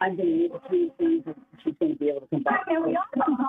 I'm going to need a few things and she's going to be able to come back. And we also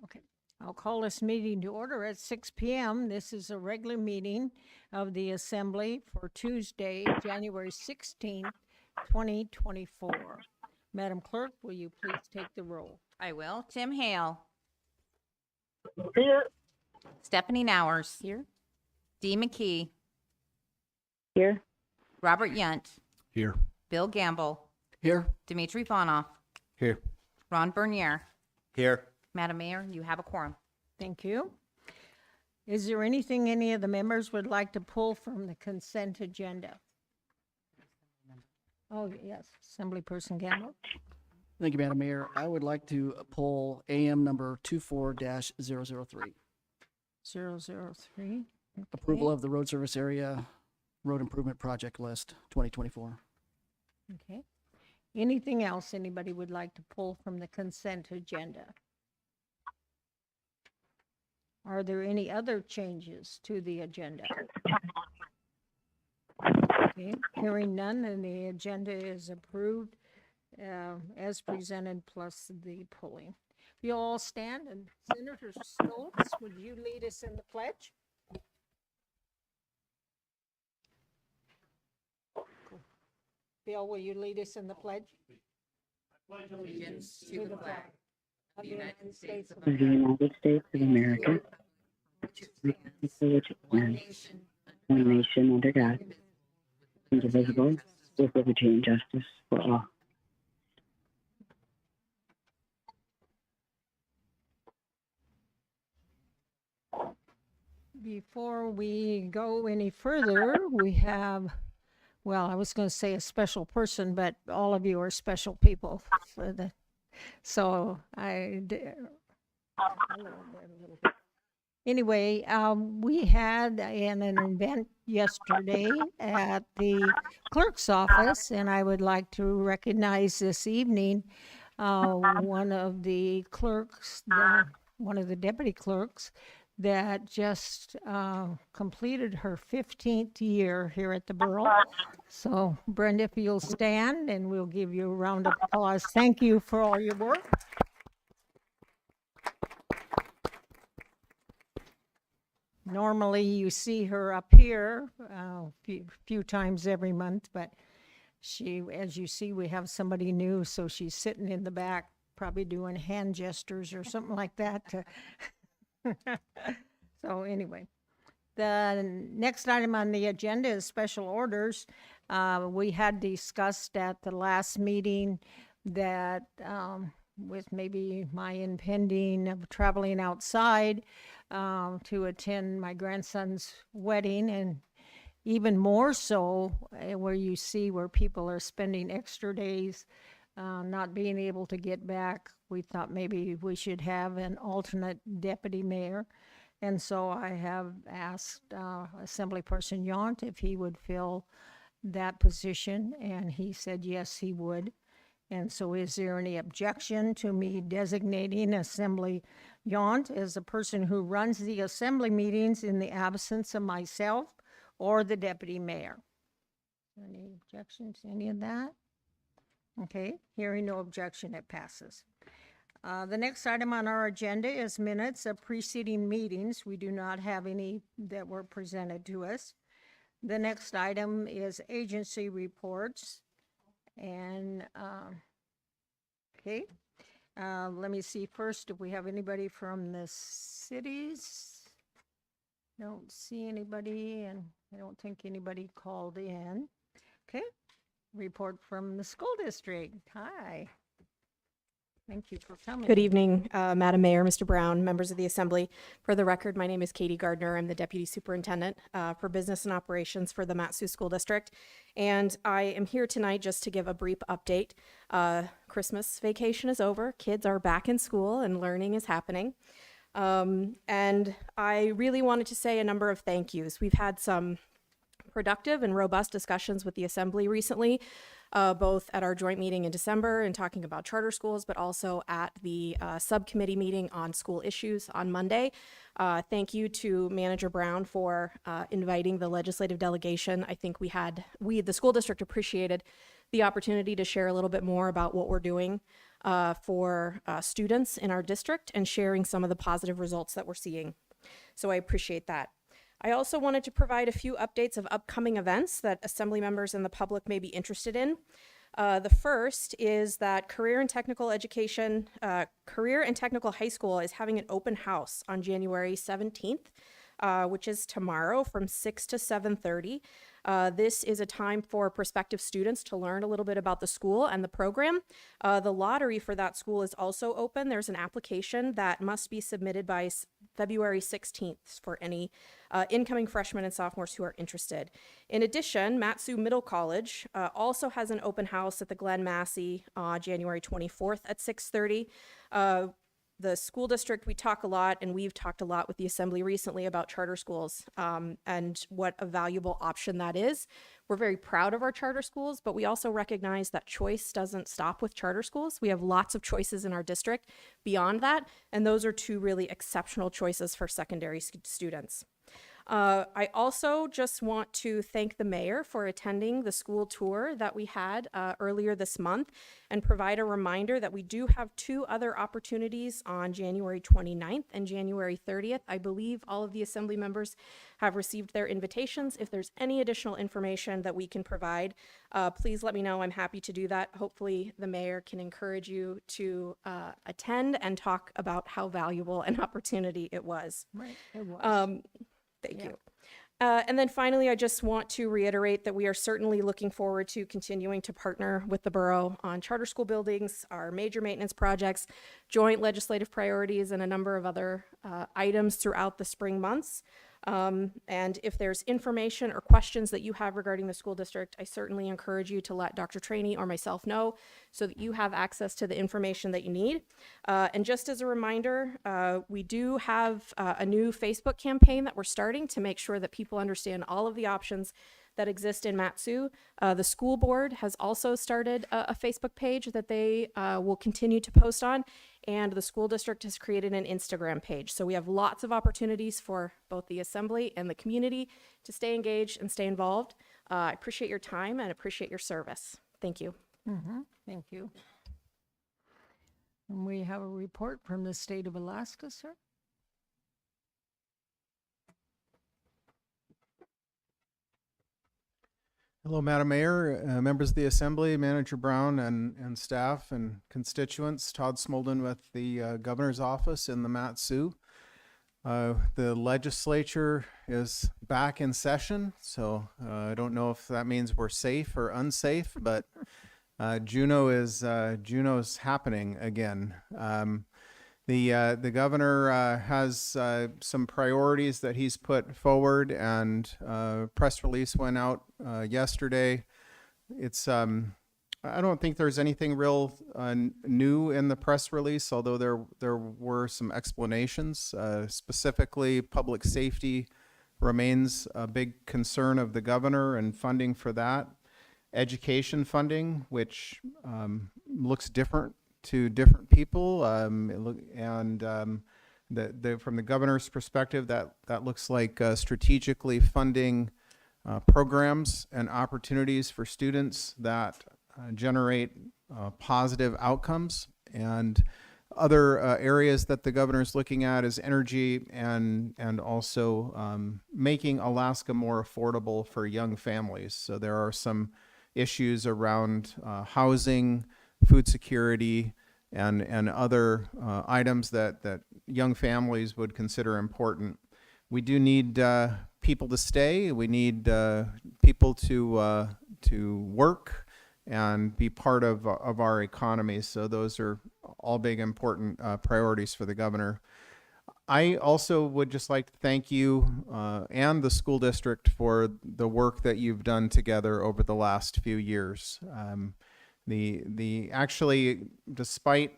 Okay, I'll call this meeting to order at 6 p.m. This is a regular meeting of the Assembly for Tuesday, January 16th, 2024. Madam Clerk, will you please take the roll? I will. Tim Hale. Here. Stephanie Nowers. Here? Dee McKee. Here. Robert Yunt. Here. Bill Gamble. Here. Dimitri Vonoff. Here. Ron Bernier. Here. Madam Mayor, you have a quorum. Thank you. Is there anything any of the members would like to pull from the consent agenda? Oh, yes, Assemblyperson Gamble. Thank you, Madam Mayor. I would like to pull AM number 24-003. 003. Approval of the road service area road improvement project list 2024. Okay. Anything else anybody would like to pull from the consent agenda? Are there any other changes to the agenda? Okay, hearing none, then the agenda is approved as presented plus the pulling. If you'll all stand, and Senator Stoltz, would you lead us in the pledge? Cool. Bill, will you lead us in the pledge? Allegiance to the flag Of the United States of of the United States of America, for which it stands, one nation under God, indivisible, with liberty and justice for all. Before we go any further, we have, well, I was going to say a special person, but all of you are special people. So anyway, we had an event yesterday at the clerk's office, and I would like to recognize this evening one of the clerks, one of the deputy clerks that just completed her 15th year here at the borough. So Brenda, if you'll stand, and we'll give you a round of applause. Thank you for all your work. Normally you see her up here a few times every month, but she, as you see, we have somebody new, so she's sitting in the back, probably doing hand gestures or something like that to So anyway, the next item on the agenda is special orders. We had discussed at the last meeting that with maybe my impending of traveling outside to attend my grandson's wedding, and even more so where you see where people are spending extra days not being able to get back, we thought maybe we should have an alternate deputy mayor. And so I have asked Assemblyperson Yount if he would fill that position, and he said yes, he would. And so is there any objection to me designating Assembly Yount as the person who runs the assembly meetings in the absence of myself or the deputy mayor? Any objections to any of that? Okay, hearing no objection, it passes. The next item on our agenda is minutes of preceding meetings. We do not have any that were presented to us. The next item is agency reports. And, okay, let me see first if we have anybody from the cities. Don't see anybody, and I don't think anybody called in. Okay, report from the school district. Hi. Thank you for coming. Good evening, Madam Mayor, Mr. Brown, members of the Assembly. For the record, my name is Katie Gardner. I'm the Deputy Superintendent for Business and Operations for the Mat-Su School District. And I am here tonight just to give a brief update. Christmas vacation is over. Kids are back in school and learning is happening. And I really wanted to say a number of thank yous. We've had some productive and robust discussions with the Assembly recently, both at our joint meeting in December and talking about charter schools, but also at the subcommittee meeting on school issues on Monday. Thank you to Manager Brown for inviting the legislative delegation. I think the school district appreciated the opportunity to share a little bit more about what we're doing for students in our district and sharing some of the positive results that we're seeing. So I appreciate that. I also wanted to provide a few updates of upcoming events that Assembly members and the public may be interested in. The first is that Career and Technical High School is having an open house on January 17th, which is tomorrow from 6 to 7:30. This is a time for prospective students to learn a little bit about the school and the program. The lottery for that school is also open. There's an application that must be submitted by February 16th for any incoming freshmen and sophomores who are interested. In addition, Mat-Su Middle College also has an open house at the Glen Massey January 24th at 6:30. The school district, we talk a lot, and we've talked a lot with the Assembly recently about charter schools and what a valuable option that is. We're very proud of our charter schools, but we also recognize that choice doesn't stop with charter schools. We have lots of choices in our district beyond that, and those are two really exceptional choices for secondary students. I also just want to thank the mayor for attending the school tour that we had earlier this month and provide a reminder that we do have 2 other opportunities on January 29th and January 30th. I believe all of the assembly members have received their invitations. If there's any additional information that we can provide, please let me know. I'm happy to do that. Hopefully the mayor can encourage you to attend and talk about how valuable an opportunity it was. Right, it was. Thank you. And then finally, I just want to reiterate that we are certainly looking forward to continuing to partner with the borough on charter school buildings, our major maintenance projects, joint legislative priorities, and a number of other items throughout the spring months. And if there's information or questions that you have regarding the school district, I certainly encourage you to let Dr. Trainee or myself know so that you have access to the information that you need. And just as a reminder, we do have a new Facebook campaign that we're starting to make sure that people understand all of the options that exist in Mat-Su. The school board has also started a Facebook page that they will continue to post on, and the school district has created an Instagram page. So we have lots of opportunities for both the assembly and the community to stay engaged and stay involved. I appreciate your time and appreciate your service. Thank you. Thank you. And we have a report from the state of Alaska, sir. Hello, Madam Mayor, members of the Assembly, Manager Brown, and staff and constituents. Todd Smolden with the Governor's Office in the Mat-Su. The legislature is back in session, so I don't know if that means we're safe or unsafe, but Juneau's happening again. The governor has some priorities that he's put forward, and press release went out yesterday. It's I don't think there's anything real new in the press release, although there were some explanations. Specifically, public safety remains a big concern of the governor and funding for that. Education funding, which looks different to different people, from the governor's perspective, that looks like strategically funding programs and opportunities for students that generate positive outcomes. And other areas that the governor's looking at is energy and also making Alaska more affordable for young families. So there are some issues around housing, food security, and other items that young families would consider important. We do need people to stay. We need people to work and be part of our economy. So those are all big important priorities for the governor. I also would just like to thank you and the school district for the work that you've done together over the last few years. Actually, despite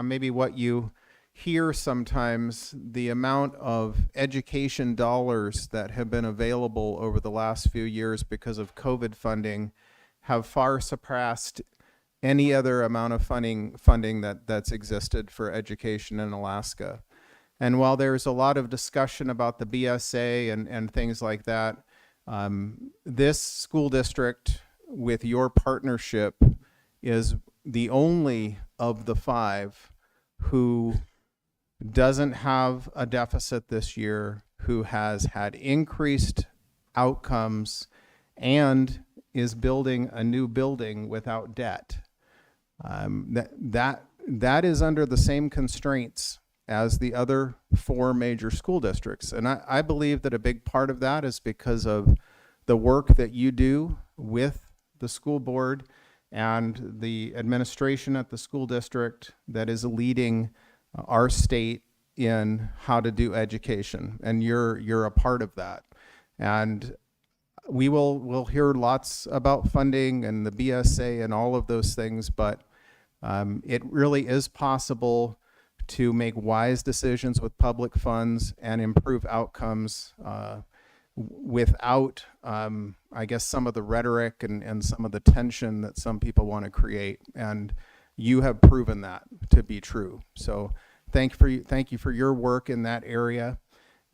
maybe what you hear sometimes, the amount of education dollars that have been available over the last few years because of COVID funding have far surpassed any other amount of funding that's existed for education in Alaska. And while there's a lot of discussion about the BSA and things like that, this school district, with your partnership, is the only of the 5 who doesn't have a deficit this year, who has had increased outcomes, and is building a new building without debt. That is under the same constraints as the other 4 major school districts. And I believe that a big part of that is because of the work that you do with the school board and the administration at the school district that is leading our state in how to do education. And you're a part of that. And we'll hear lots about funding and the BSA and all of those things, but it really is possible to make wise decisions with public funds and improve outcomes without, I guess, some of the rhetoric and some of the tension that some people want to create. And you have proven that to be true. So thank you for your work in that area.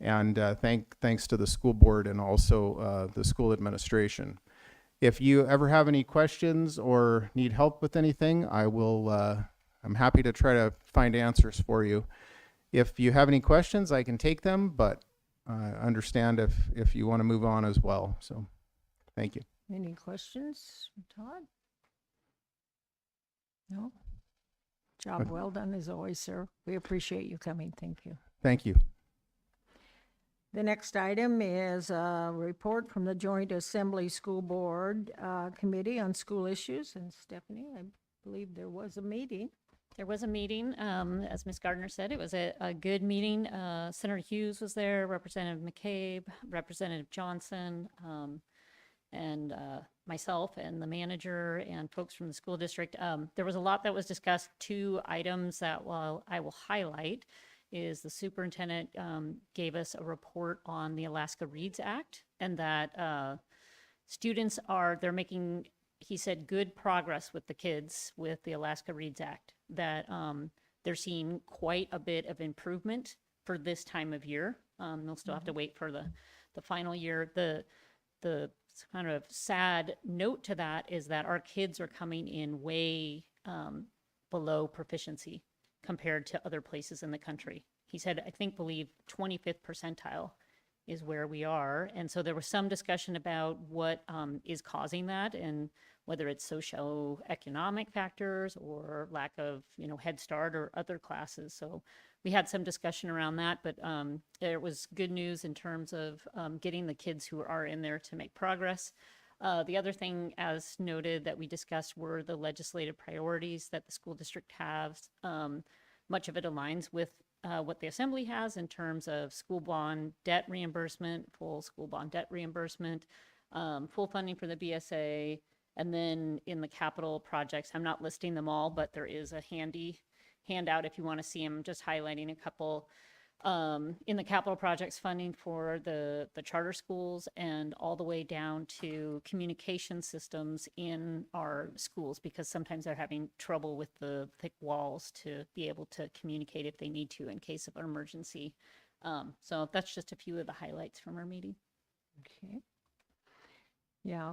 And thanks to the school board and also the school administration. If you ever have any questions or need help with anything, I'm happy to try to find answers for you. If you have any questions, I can take them, but understand if you want to move on as well. So thank you. Any questions, Todd? No? Job well done as always, sir. We appreciate you coming. Thank you. Thank you. The next item is a report from the Joint Assembly School Board Committee on School Issues. And Stephanie, I believe there was a meeting. There was a meeting, as Ms. Gardner said, it was a good meeting. Senator Hughes was there, Representative McCabe, Representative Johnson, and myself and the manager and folks from the school district. There was a lot that was discussed. 2 items that I will highlight is the superintendent gave us a report on the Alaska Reads Act, and that students they're making, he said, good progress with the kids with the Alaska Reads Act, that they're seeing quite a bit of improvement for this time of year. They'll still have to wait for the final year. The kind of sad note to that is that our kids are coming in way below proficiency compared to other places in the country. He said, believe 25th percentile is where we are. And so there was some discussion about what is causing that, and whether it's socioeconomic factors or lack of, Head Start or other classes. So we had some discussion around that, but there was good news in terms of getting the kids who are in there to make progress. The other thing, as noted, that we discussed were the legislative priorities that the school district has. Much of it aligns with what the Assembly has in terms of school bond debt reimbursement, full school bond debt reimbursement, full funding for the BSA, and then in the capital projects, I'm not listing them all, but there is a handy handout if you want to see them, just highlighting a couple. In the capital projects funding for the charter schools, and all the way down to communication systems in our schools, because sometimes they're having trouble with the thick walls to be able to communicate if they need to in case of an emergency. So that's just a few of the highlights from our meeting. Okay. Yeah,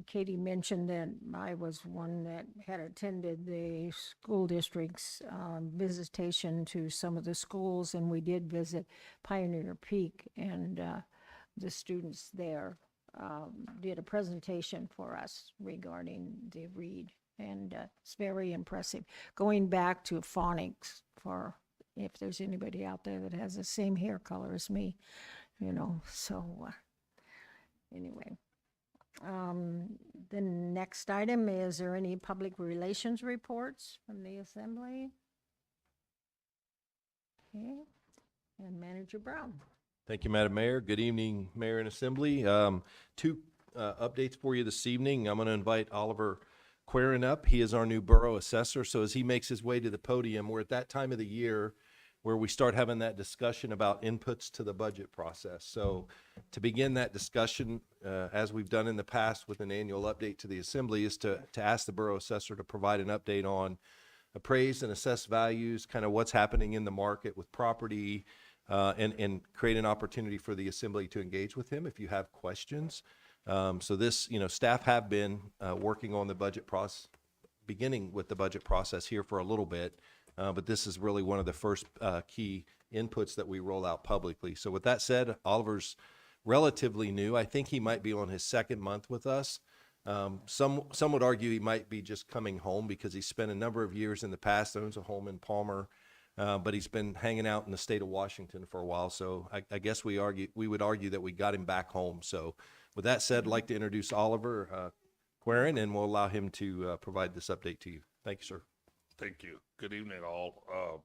Katie mentioned that I was one that had attended the school district's visitation to some of the schools, and we did visit Pioneer Peak, and the students there did a presentation for us regarding the read, and it's very impressive. Going back to phonics, for if there's anybody out there that has the same hair color as me, so anyway. The next item, is there any public relations reports from the Assembly? Okay, and Manager Brown. Thank you, Madam Mayor. Good evening, Mayor and Assembly. 2 updates for you this evening. I'm going to invite Oliver Querin up. He is our new borough assessor. So as he makes his way to the podium, we're at that time of the year where we start having that discussion about inputs to the budget process. So to begin that discussion, as we've done in the past with an annual update to the Assembly, is to ask the borough assessor to provide an update on appraised and assessed values, kind of what's happening in the market with property, and create an opportunity for the Assembly to engage with him if you have questions. So this, staff have been working on the budget process, beginning with the budget process here for a little bit. But this is really one of the first key inputs that we roll out publicly. So with that said, Oliver's relatively new. I think he might be on his 2nd month with us. Some would argue he might be just coming home because he spent a number of years in the past, owns a home in Palmer, but he's been hanging out in the state of Washington for a while. So I guess we would argue that we got him back home. So with that said, I'd like to introduce Oliver Querin, and we'll allow him to provide this update to you. Thank you, sir. Thank you. Good evening, all.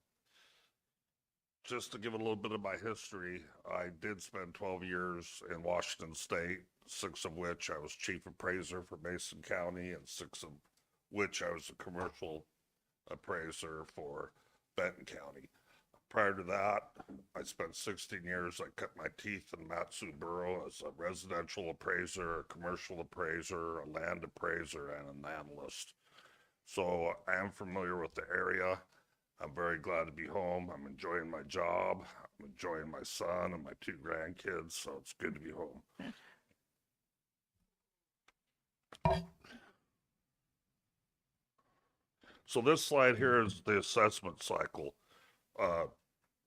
Just to give a little bit of my history, I did spend 12 years in Washington State, 6 of which I was chief appraiser for Mason County, and 6 of which I was a commercial appraiser for Benton County. Prior to that, I spent 16 years, I cut my teeth in Mat-Su Borough as a residential appraiser, a commercial appraiser, a land appraiser, and an analyst. So I am familiar with the area. I'm very glad to be home. I'm enjoying my job. I'm enjoying my son and my 2 grandkids, so it's good to be home. So this slide here is the assessment cycle.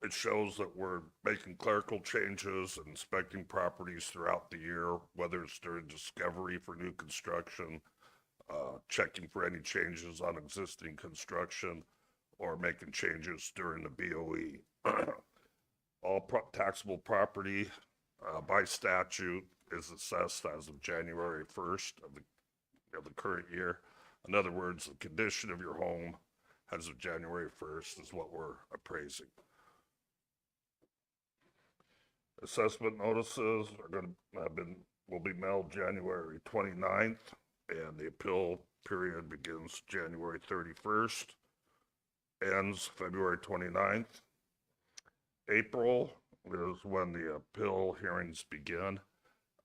It shows that we're making clerical changes and inspecting properties throughout the year, whether it's during discovery for new construction, checking for any changes on existing construction, or making changes during the BOE. All taxable property by statute is assessed as of January 1st of the current year. In other words, the condition of your home as of January 1st is what we're appraising. Assessment notices will be mailed January 29th, and the appeal period begins January 31st, ends February 29th. April is when the appeal hearings begin.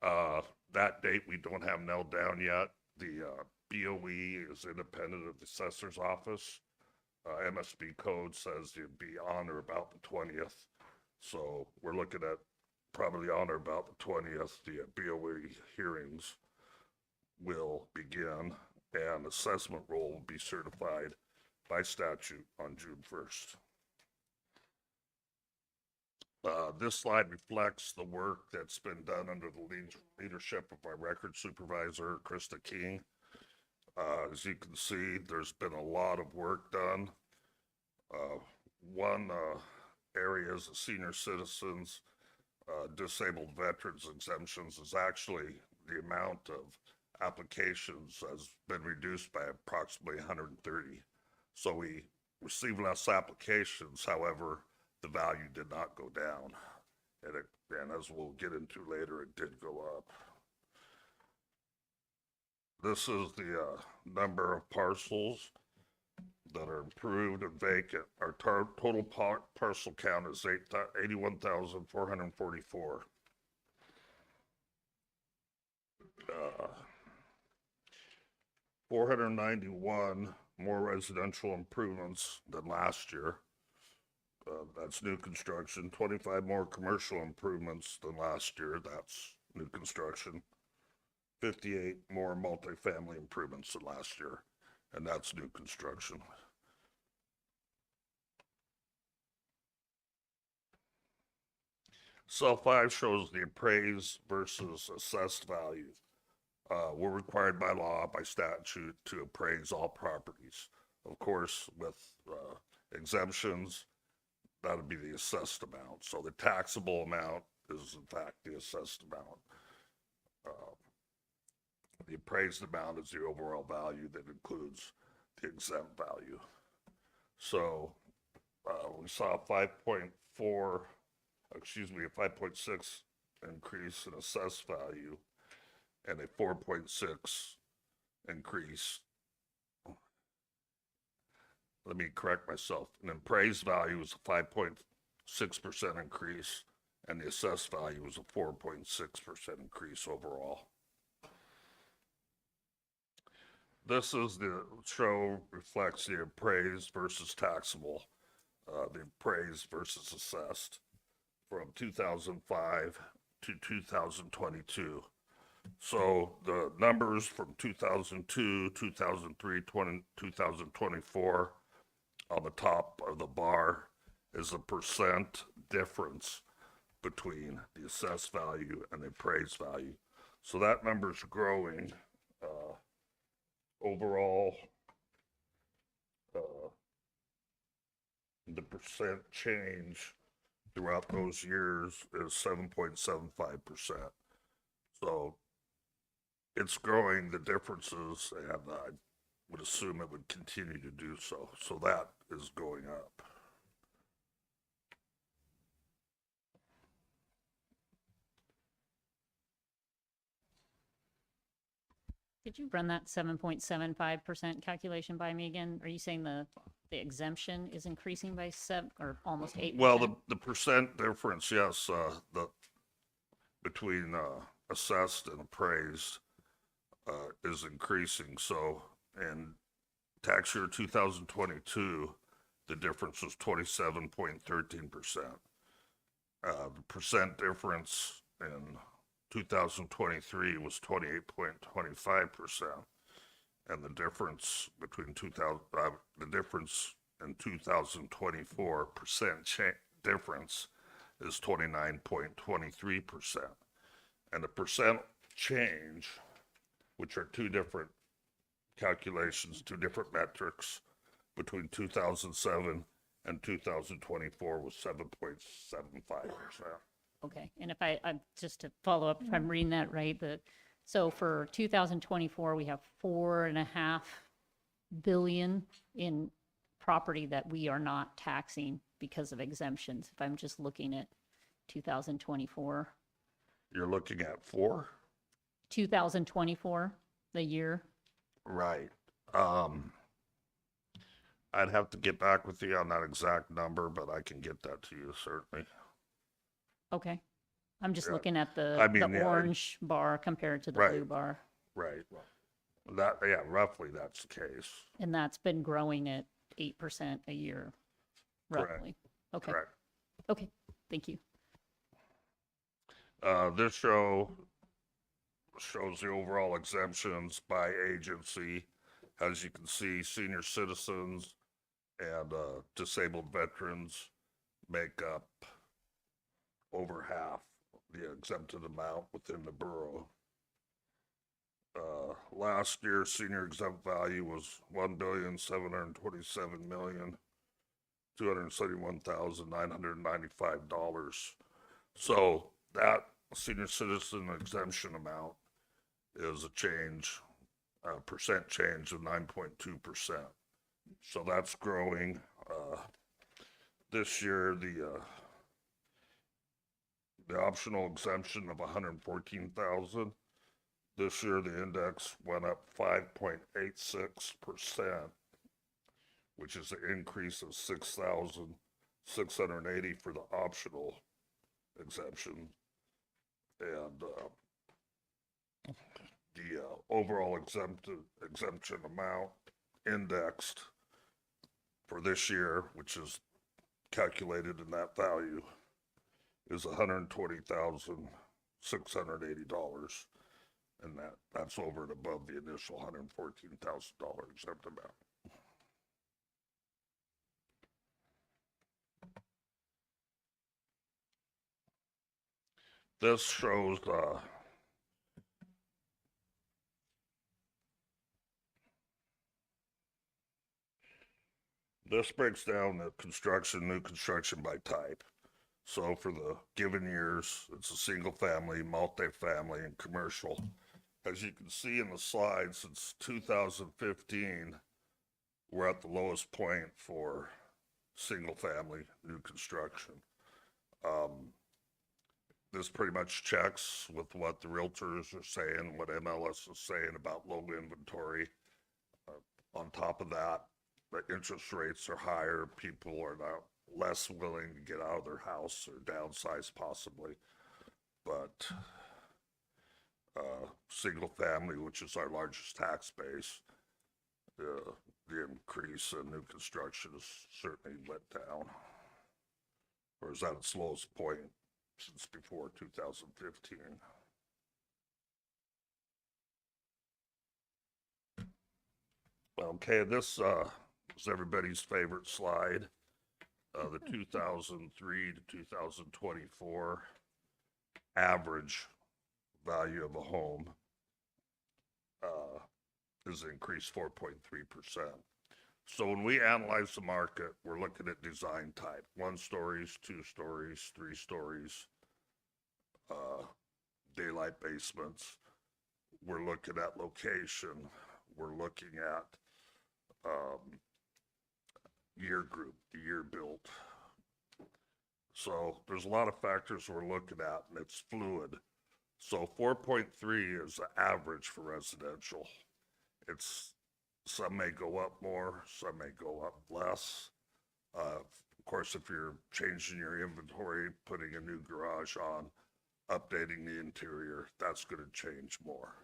That date we don't have nailed down yet. The BOE is independent of the assessor's office. MSB code says it'd be on or about the 20th. So we're looking at probably on or about the 20th, the BOE hearings will begin, and assessment roll will be certified by statute on June 1st. This slide reflects the work that's been done under the leadership of our record supervisor, Krista King. As you can see, there's been a lot of work done. One area is the senior citizens, disabled veterans exemptions is actually the amount of applications has been reduced by approximately 130. So we received less applications, however, the value did not go down. And as we'll get into later, it did go up. This is the number of parcels that are improved and vacant. Our total parcel count is 81,444. 491 more residential improvements than last year. That's new construction. 25 more commercial improvements than last year. That's new construction. 58 more multifamily improvements than last year, and that's new construction. Cell 5 shows the appraised versus assessed value. We're required by law, by statute, to appraise all properties. Of course, with exemptions, that would be the assessed amount. So the taxable amount is in fact the assessed amount. The appraised amount is the overall value that includes the exempt value. So we saw a 5.6 increase in assessed value and a 4.6 increase. Let me correct myself. An appraised value was a 5.6% increase, and the assessed value was a 4.6% increase overall. This is the show reflects the appraised versus taxable, the appraised versus assessed from 2005 to 2022. So the numbers from 2002, 2003, 2024 on the top of the bar is the percent difference between the assessed value and the appraised value. So that number's growing. Overall, the percent change throughout those years is 7.75%. So it's growing, the differences, and I would assume it would continue to do so. So that is going up. Could you run that 7.75% calculation by me again? Are you saying the exemption is increasing by 7 or almost 8%? Well, the percent difference, yes, between assessed and appraised is increasing. So in tax year 2022, the difference was 27.13%. The percent difference in 2023 was 28.25%, and the difference between the difference in 2024 difference is 29.23%, and the percent change, which are two different calculations, two different metrics, between 2007 and 2024 was 7.75%. Okay, and if I just to follow up, if I'm reading that right, so for 2024, we have 4.5 billion in property that we are not taxing because of exemptions. If I'm just looking at 2024. You're looking at 2024, the year. Right. I'd have to get back with you on that exact number, but I can get that to you certainly. Okay. I'm just Yeah. looking at I mean, the yeah, orange bar compared to the Right. blue bar. Right. Yeah, roughly that's the case. And that's been growing at 8% a year, Correct. roughly. Okay. Correct. Okay, thank you. This shows the overall exemptions by agency. As you can see, senior citizens and disabled veterans make up over half the exempted amount within the borough. Last year, senior exempt value was $1,727,271,995. So that senior citizen exemption amount is a change, percent change of 9.2%. So that's growing. This year, the optional exemption of 114,000. This year, the index went up 5.86%, which is an increase of 6,680 for the optional exemption. And the overall exemption amount indexed for this year, which is calculated in that value, is $120,680. And that's over and above the initial $114,000 exempt amount. This shows this breaks down the new construction by type. So for the given years, it's a single family, multifamily, and commercial. As you can see in the slide, since 2015, we're at the lowest point for single family new construction. This pretty much checks with what the realtors are saying, what MLS is saying about low inventory. On top of that, the interest rates are higher. People are now less willing to get out of their house or downsize possibly. But single family, which is our largest tax base, the increase in new construction has certainly went down, or is at its lowest point since before 2015. Okay, this is everybody's favorite slide. The 2003 to 2024 average value of a home is increased 4.3%. So when we analyze the market, we're looking at design type: 1 stories, 2 stories, 3 stories, daylight basements. We're looking at location. We're looking at year group, the year built. So there's a lot of factors we're looking at, and it's fluid. So 4.3 is the average for residential. Some may go up more, some may go up less. Of course, if you're changing your inventory, putting a new garage on, updating the interior, that's going to change more.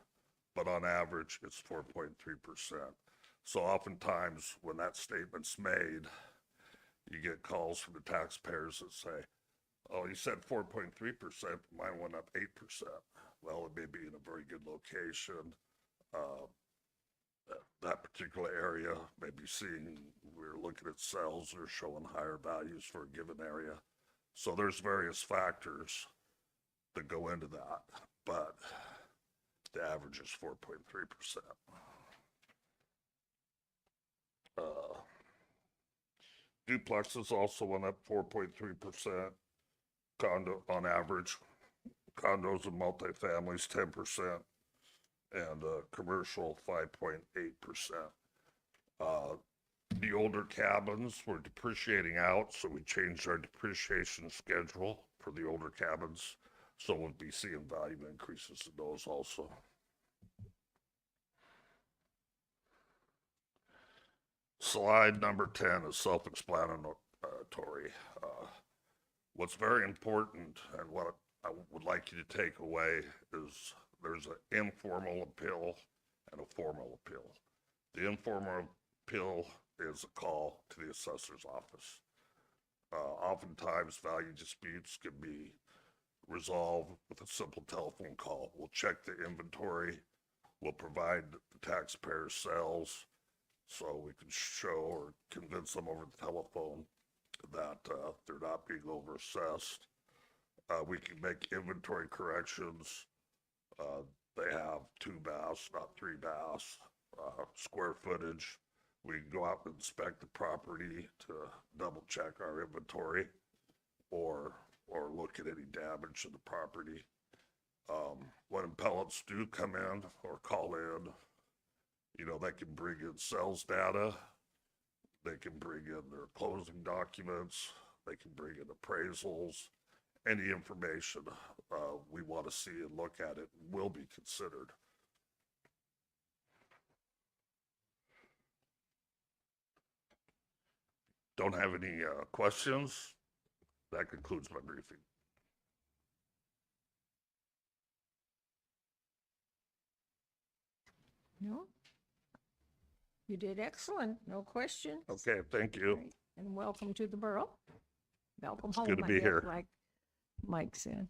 But on average, it's 4.3%. So oftentimes when that statement's made, you get calls from the taxpayers that say, oh, you said 4.3%, mine went up 8%. Well, it may be in a very good location. That particular area may be seeing, we're looking at sales that are showing higher values for a given area. So there's various factors that go into that, but the average is 4.3%. Duplexes also went up 4.3%. Condo on average, condos and multifamilies 10%, and commercial 5.8%. The older cabins were depreciating out, so we changed our depreciation schedule for the older cabins. So we'll be seeing value increases in those also. Slide number 10 is self-explanatory. What's very important and what I would like you to take away is there's an informal appeal and a formal appeal. The informal appeal is a call to the assessor's office. Oftentimes value disputes can be resolved with a simple telephone call. We'll check the inventory, we'll provide the taxpayer's sales, so we can show or convince them over the telephone that they're not being overassessed. We can make inventory corrections. They have 2 baths, not 3 baths. Square footage. We can go out and inspect the property to double check our inventory or look at any damage to the property. When appellants do come in or call in, they can bring in sales data, they can bring in their closing documents, they can bring in appraisals, any information we want to see and look at it will be considered. Don't have any questions? That concludes my briefing. No? You did excellent. No questions. Okay, thank you. Great. And welcome to the borough. Welcome It's home, good to I be guess, here. like Mike said.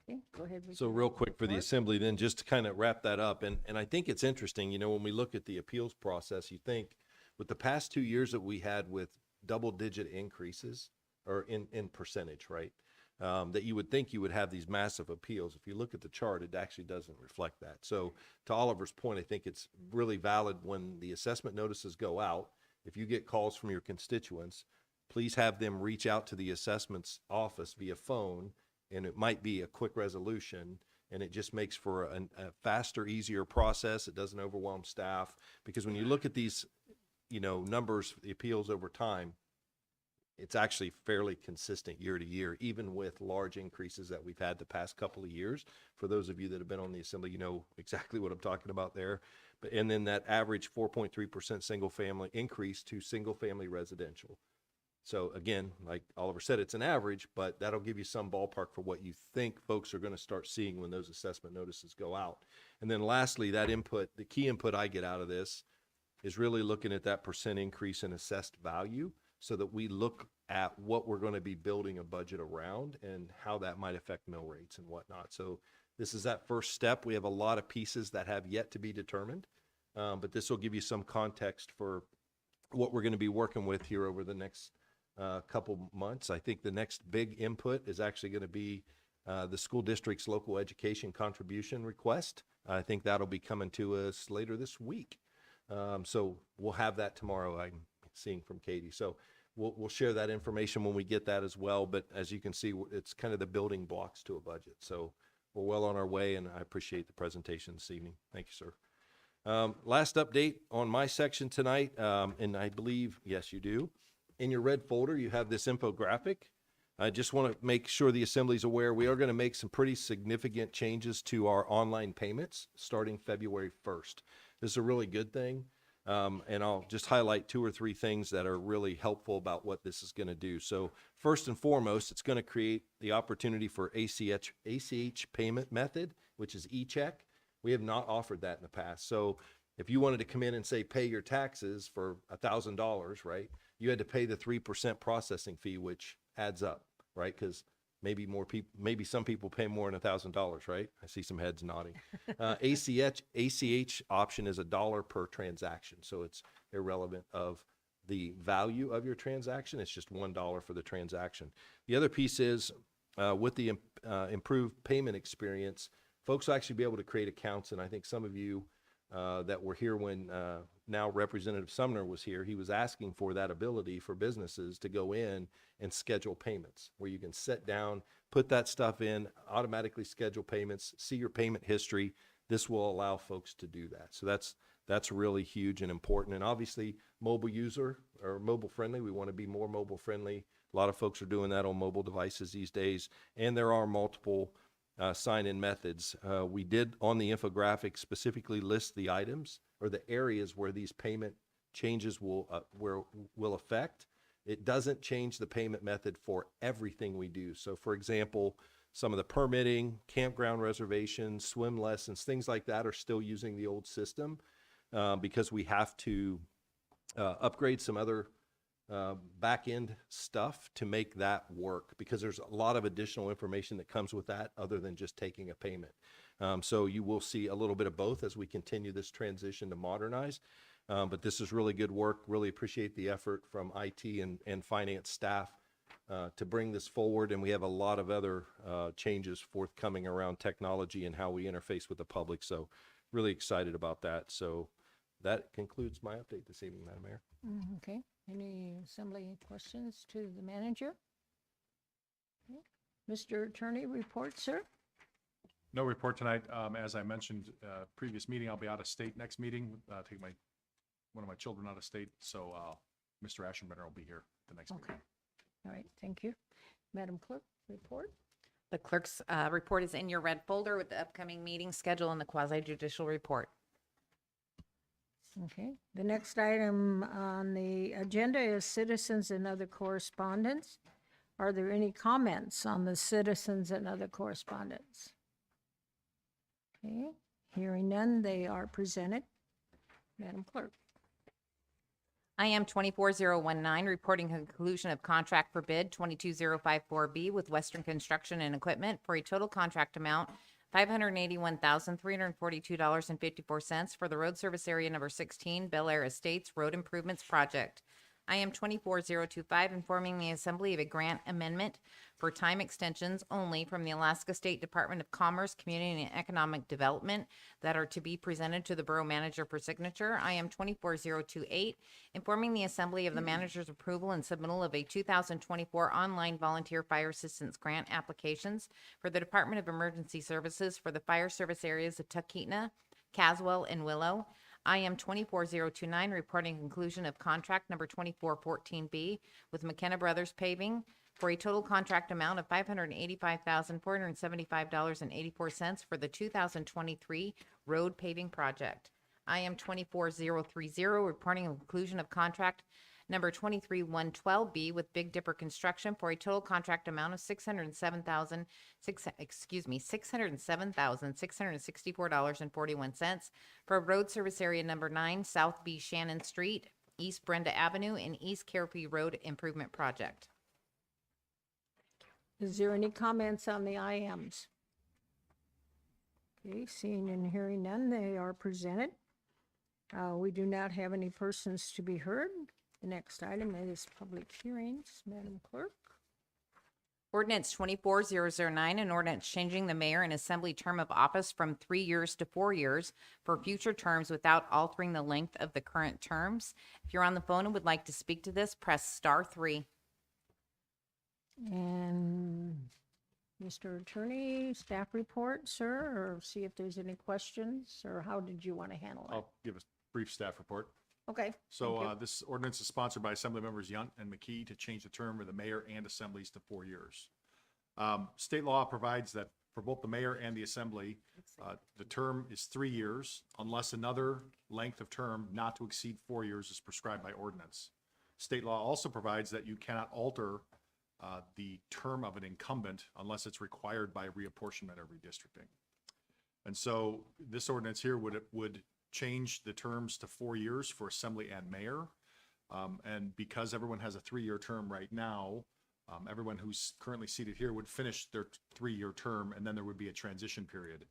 Okay, go ahead. with So your real quick for the report. assembly, then just to kind of wrap that up, and I think it's interesting, when we look at the appeals process, you think with the past 2 years that we had with double-digit increases, or in percentage, right? That you would think you would have these massive appeals. If you look at the chart, it actually doesn't reflect that. So to Oliver's point, I think it's really valid when the assessment notices go out. If you get calls from your constituents, please have them reach out to the assessment's office via phone, and it might be a quick resolution, and it just makes for a faster, easier process. It doesn't overwhelm staff, because when you look at these, numbers, the appeals over time, it's actually fairly consistent year to year, even with large increases that we've had the past couple of years. For those of you that have been on the assembly, you know exactly what I'm talking about there. And then that average 4.3% single family increase to single family residential. So again, like Oliver said, it's an average, but that'll give you some ballpark for what you think folks are going to start seeing when those assessment notices go out. And then lastly, that input, the key input I get out of this is really looking at that percent increase in assessed value, so that we look at what we're going to be building a budget around and how that might affect mill rates and whatnot. So this is that first step. We have a lot of pieces that have yet to be determined, but this will give you some context for what we're going to be working with here over the next couple months. I think the next big input is actually going to be the school district's local education contribution request. I think that'll be coming to us later this week. So we'll have that tomorrow, I'm seeing from Katie. So we'll share that information when we get that as well. But as you can see, it's kind of the building blocks to a budget. So we're well on our way, and I appreciate the presentation this evening. Thank you, sir. Last update on my section tonight, and I believe, yes, you do. In your red folder, you have this infographic. I just want to make sure the assembly's aware we are going to make some pretty significant changes to our online payments starting February 1st. This is a really good thing. And I'll just highlight 2 or 3 things that are really helpful about what this is going to do. So first and foremost, it's going to create the opportunity for ACH payment method, which is e-check. We have not offered that in the past. So If you wanted to come in and say, pay your taxes for $1,000, right? You had to pay the 3% processing fee, which adds up, right? Because maybe more people, maybe some people pay more than $1,000, right? I see some heads nodding. ACH option is $1 per transaction, so it's irrelevant of the value of your transaction. It's just $1 for the transaction. The other piece is with the improved payment experience, folks will actually be able to create accounts, and I think some of you that were here when now Representative Sumner was here, he was asking for that ability for businesses to go in and schedule payments, where you can sit down, put that stuff in, automatically schedule payments, see your payment history. This will allow folks to do that. So that's really huge and important. And obviously, mobile user or mobile friendly, we want to be more mobile friendly. A lot of folks are doing that on mobile devices these days, and there are multiple sign-in methods. We did on the infographic specifically list the items or the areas where these payment changes will affect. It doesn't change the payment method for everything we do. So for example, some of the permitting, campground reservations, swim lessons, things like that are still using the old system because we have to upgrade some other back-end stuff to make that work, because there's a lot of additional information that comes with that other than just taking a payment. So you will see a little bit of both as we continue this transition to modernize. But this is really good work. Really appreciate the effort from IT and finance staff to bring this forward. And we have a lot of other changes forthcoming around technology and how we interface with the public. So really excited about that. So that concludes my update this evening, Madam Mayor. Okay. Any assembly questions to the manager? Okay. Mr. Attorney, report, sir? No report tonight. As I mentioned, previous meeting, I'll be out of state next meeting, take one of my children out of state. So Mr. Ashenbrenner will be here the next Okay. meeting. All right, thank you. Madam Clerk, report? The clerk's report is in your red folder with the upcoming meeting schedule and the quasi-judicial report. Okay. The next item on the agenda is citizens and other correspondence. Are there any comments on the citizens and other correspondence? Okay, hearing none, they are presented. Madam Clerk. IM 24019, reporting conclusion of contract for bid 22054B with Western Construction and Equipment for a total contract amount $581,342.54 for the road service area number 16, Bel Air Estates Road Improvements Project. IM 24025, informing the Assembly of a grant amendment for time extensions only from the Alaska State Department of Commerce, Community and Economic Development that are to be presented to the Borough Manager for signature. IM 24028, informing the Assembly of the Manager's approval and submittal of a 2024 online volunteer fire assistance grant applications for the Department of Emergency Services for the fire service areas of Tucketna, Caswell, and Willow. IM 24029, reporting conclusion of contract number 2414B with McKenna Brothers Paving for a total contract amount of $585,475.84 for the 2023 road paving project. IM 24030, reporting conclusion of contract number 23112B with Big Dipper Construction for a total contract amount of $607,664.41 for road service area number 9, South B. Shannon Street, East Brenda Avenue, and East Carefree Road Improvement Project. Is there any comments on the IMs? Okay, seeing and hearing none, they are presented. We do not have any persons to be heard. The next item is public hearings. Madam Clerk. Ordinance 24009, an ordinance changing the mayor and assembly term of office from 3 years to 4 years for future terms without altering the length of the current terms. If you're on the phone and would like to speak to this, press *3. And Mr. Attorney, staff report, sir, or see if there's any questions, or how did you want to handle it? I'll give a brief staff report. Okay. So thank you. this ordinance is sponsored by Assembly Members Yunt and McKee to change the term of the mayor and assemblies to 4 years. State law provides that for both the mayor and the assembly, the term is 3 years unless another length of term not to exceed 4 years is prescribed by ordinance. State law also provides that you cannot alter the term of an incumbent unless it's required by reapportionment or redistricting. And so this ordinance here would change the terms to 4 years for assembly and mayor. And because everyone has a 3-year term right now, everyone who's currently seated here would finish their 3-year term, and then there would be a transition period.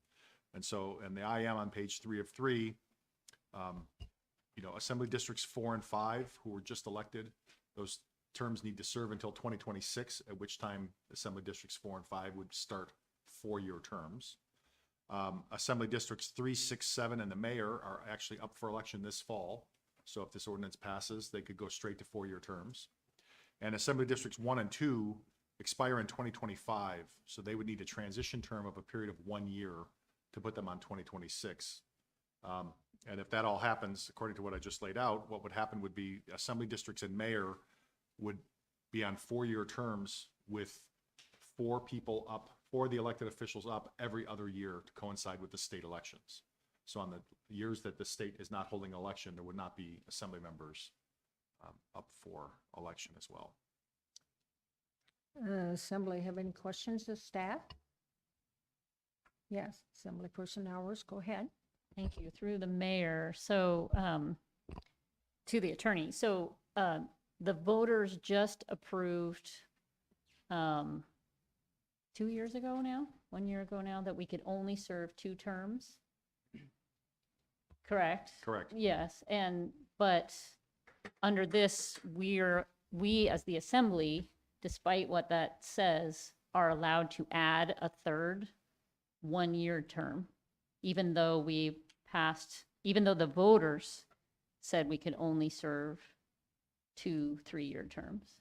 And so, and the IM on page 3 of 3, Assembly Districts 4 and 5, who were just elected, those terms need to serve until 2026, at which time Assembly Districts 4 and 5 would start 4-year terms. Assembly Districts 3, 6, 7, and the mayor are actually up for election this fall. So if this ordinance passes, they could go straight to 4-year terms. And Assembly Districts 1 and 2 expire in 2025, so they would need a transition term of a period of 1 year to put them on 2026. And if that all happens, according to what I just laid out, what would happen would be Assembly Districts and mayor would be on 4-year terms with 4 people up, 4 of the elected officials up every other year to coincide with the state elections. So on the years that the state is not holding election, there would not be assembly members up for election as well. Assembly have any questions of staff? Yes, Assembly Person Hours, go ahead. Thank you. Through the mayor, so, to the attorney. So, the voters just approved, 2 years ago now, 1 year ago now, that we could only serve 2 terms. Correct? Correct. Yes, but under this, we as the assembly, despite what that says, are allowed to add a third 1-year term, even though the voters said we could only serve 2 3-year terms.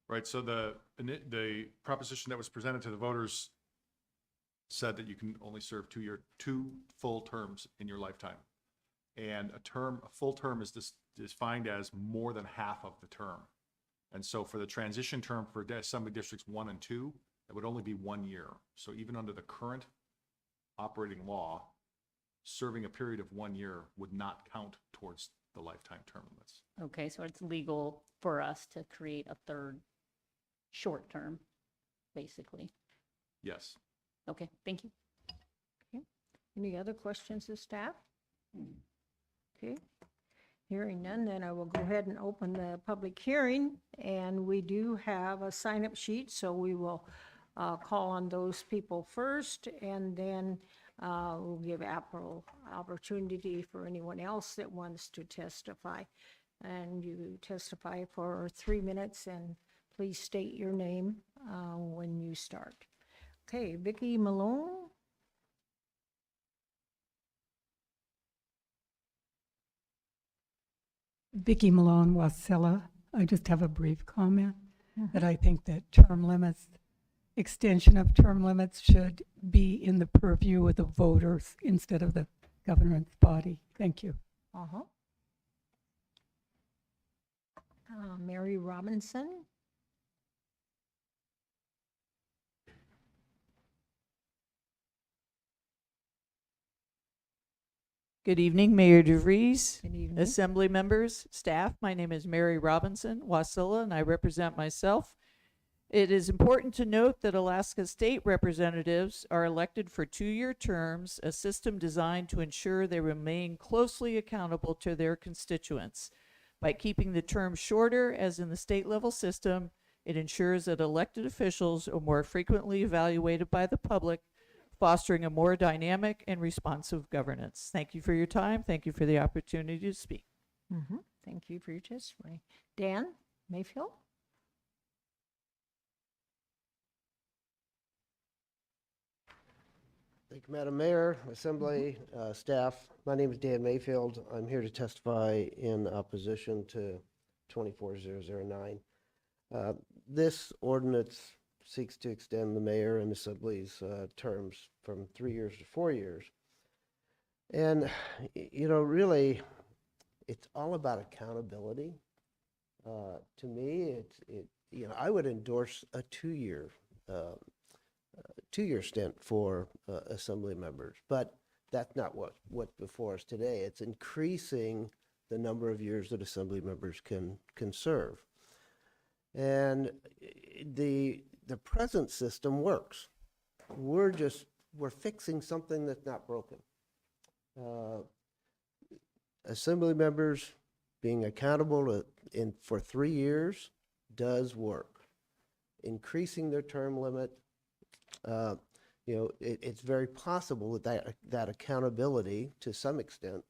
Right, so the proposition that was presented to the voters said that you can only serve 2 full terms in your lifetime. And a full term is defined as more than half of the term. And so for the transition term for Assembly Districts 1 and 2, it would only be 1 year. So even under the current operating law, serving a period of 1 year would not count towards the lifetime term limits. Okay, so it's legal for us to create a third short term, basically. Yes. Okay, thank you. Any other questions of staff? Okay, hearing none, then I will go ahead and open the public hearing. And we do have a sign-up sheet, so we will call on those people first, and then we'll give ample opportunity for anyone else that wants to testify. And you testify for 3 minutes, and please state your name when you start. Okay, Vicki Malone. Vicki Malone, Wasilla. I just have a brief comment that I think that term limits, extension of term limits should be in the purview of the voters instead of the governance body. Thank you. Mary Robinson. Good evening, Mayor DeVries, Good evening. Assembly members, staff. My name is Mary Robinson, Wasilla, and I represent myself. It is important to note that Alaska state representatives are elected for 2-year terms, a system designed to ensure they remain closely accountable to their constituents. By keeping the term shorter, as in the state level system, it ensures that elected officials are more frequently evaluated by the public, fostering a more dynamic and responsive governance. Thank you for your time. Thank you for the opportunity to speak. Thank you for your testimony. Dan Mayfield? Thank you, Madam Mayor, Assembly, staff. My name is Dan Mayfield. I'm here to testify in opposition to 24009. This ordinance seeks to extend the mayor and Assembly's terms from 3 years to 4 years. And, really, it's all about accountability. To me, I would endorse a 2-year stint for assembly members, but that's not what's before us today. It's increasing the number of years that assembly members can serve. And the present system works. We're fixing something that's not broken. assembly members being accountable for 3 years does work. Increasing their term limit, it's very possible that accountability, to some extent,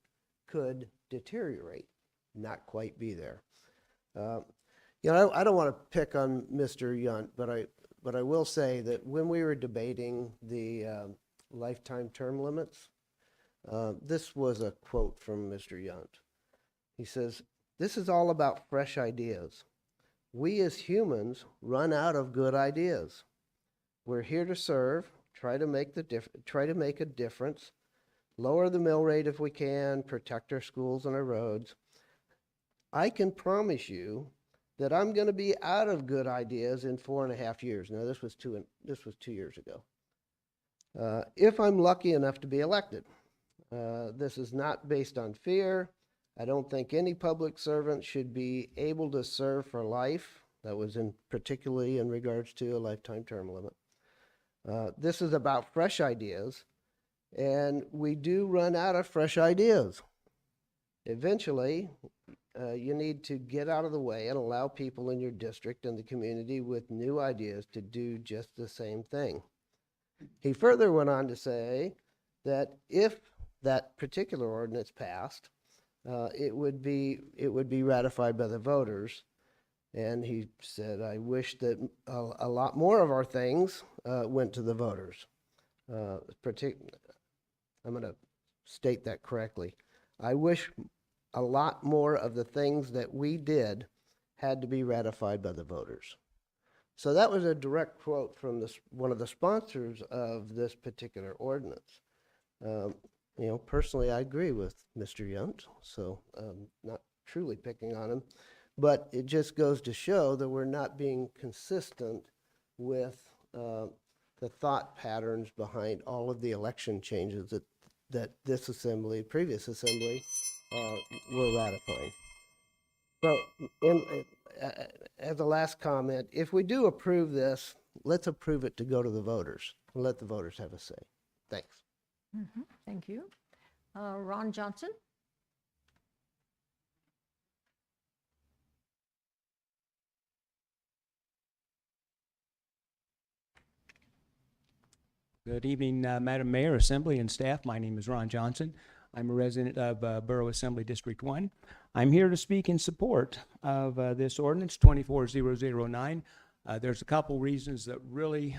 could deteriorate, not quite be there. I don't want to pick on Mr. Yunt, but I will say that when we were debating the lifetime term limits, this was a quote from Mr. Yunt. He says, "This is all about fresh ideas. We as humans run out of good ideas. We're here to serve, try to make a difference, lower the mill rate if we can, protect our schools and our roads. I can promise you that I'm going to be out of good ideas in 4.5 years." Now, this was 2 years ago. If I'm lucky enough to be elected. This is not based on fear. I don't think any public servant should be able to serve for life. That was particularly in regards to a lifetime term limit. This is about fresh ideas, and we do run out of fresh ideas. Eventually, you need to get out of the way and allow people in your district and the community with new ideas to do just the same thing. He further went on to say that if that particular ordinance passed, it would be ratified by the voters. And he said, "I wish that a lot more of our things went to the voters." I'm going to state that correctly. I wish a lot more of the things that we did had to be ratified by the voters. So that was a direct quote from one of the sponsors of this particular ordinance. Personally, I agree with Mr. Yunt, so not truly picking on him, but it just goes to show that we're not being consistent with the thought patterns behind all of the election changes that this assembly, previous assembly, were ratifying. So, as a last comment, if we do approve this, let's approve it to go to the voters and let the voters have a say. Thanks. Thank you. Ron Johnson? Good evening, Madam Mayor, Assembly, and staff. My name is Ron Johnson. I'm a resident of Borough Assembly District 1. I'm here to speak in support of this ordinance 24009. There's a couple reasons that really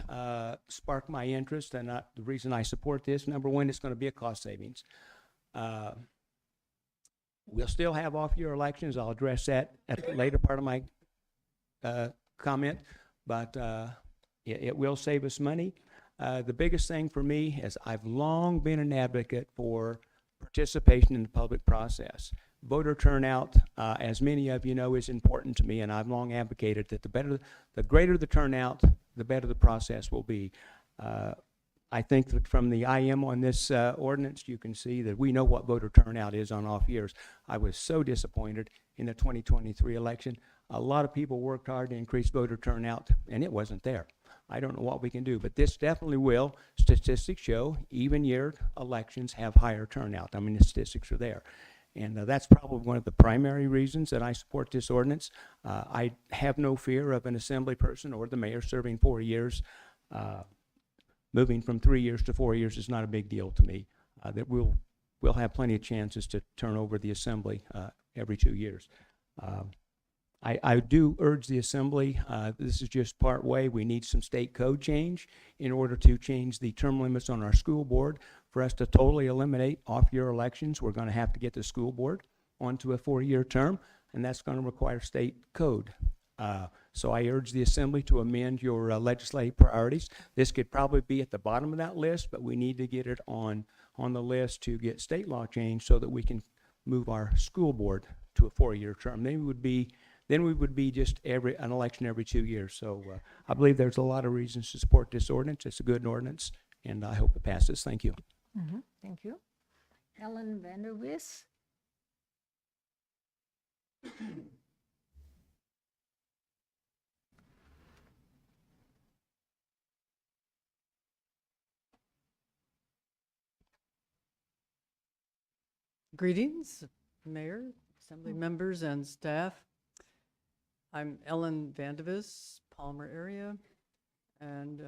spark my interest, and the reason I support this. Number one, it's going to be a cost savings. We'll still have off-year elections. I'll address that at the later part of my comment, but it will save us money. The biggest thing for me is I've long been an advocate for participation in the public process. Voter turnout, as many of you know, is important to me, and I've long advocated that the greater the turnout, the better the process will be. I think that from the IM on this ordinance, you can see that we know what voter turnout is on off years. I was so disappointed in the 2023 election. A lot of people worked hard to increase voter turnout, and it wasn't there. I don't know what we can do, but this definitely will. Statistics show even year elections have higher turnout. I mean, the statistics are there. And that's probably one of the primary reasons that I support this ordinance. I have no fear of an assembly person or the mayor serving 4 years. Moving from 3 years to 4 years is not a big deal to me. That we'll have plenty of chances to turn over the assembly every 2 years. I do urge the assembly, this is just part way, we need some state code change in order to change the term limits on our school board. For us to totally eliminate off-year elections, we're going to have to get the school board onto a 4-year term, and that's going to require state code. So I urge the assembly to amend your legislative priorities. This could probably be at the bottom of that list, but we need to get it on the list to get state law changed so that we can move our school board to a 4-year term. Then we would be just an election every 2 years. So I believe there's a lot of reasons to support this ordinance. It's a good ordinance, and I hope it passes. Thank you. Thank you. Ellen Vanderwis? Greetings Mayor, Assembly members, and staff. I'm Ellen Vandevis, Palmer area, and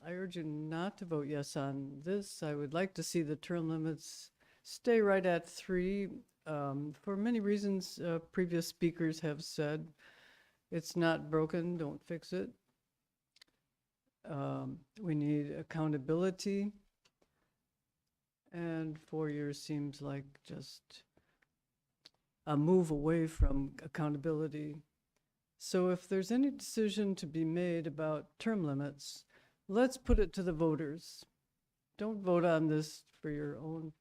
I urge you not to vote yes on this. I would like to see the term limits stay right at 3 for many reasons previous speakers have said. It's not broken, don't fix it. We need accountability, and 4 years seems like just a move away from accountability. So if there's any decision to be made about term limits, let's put it to the voters. Don't vote on this for your own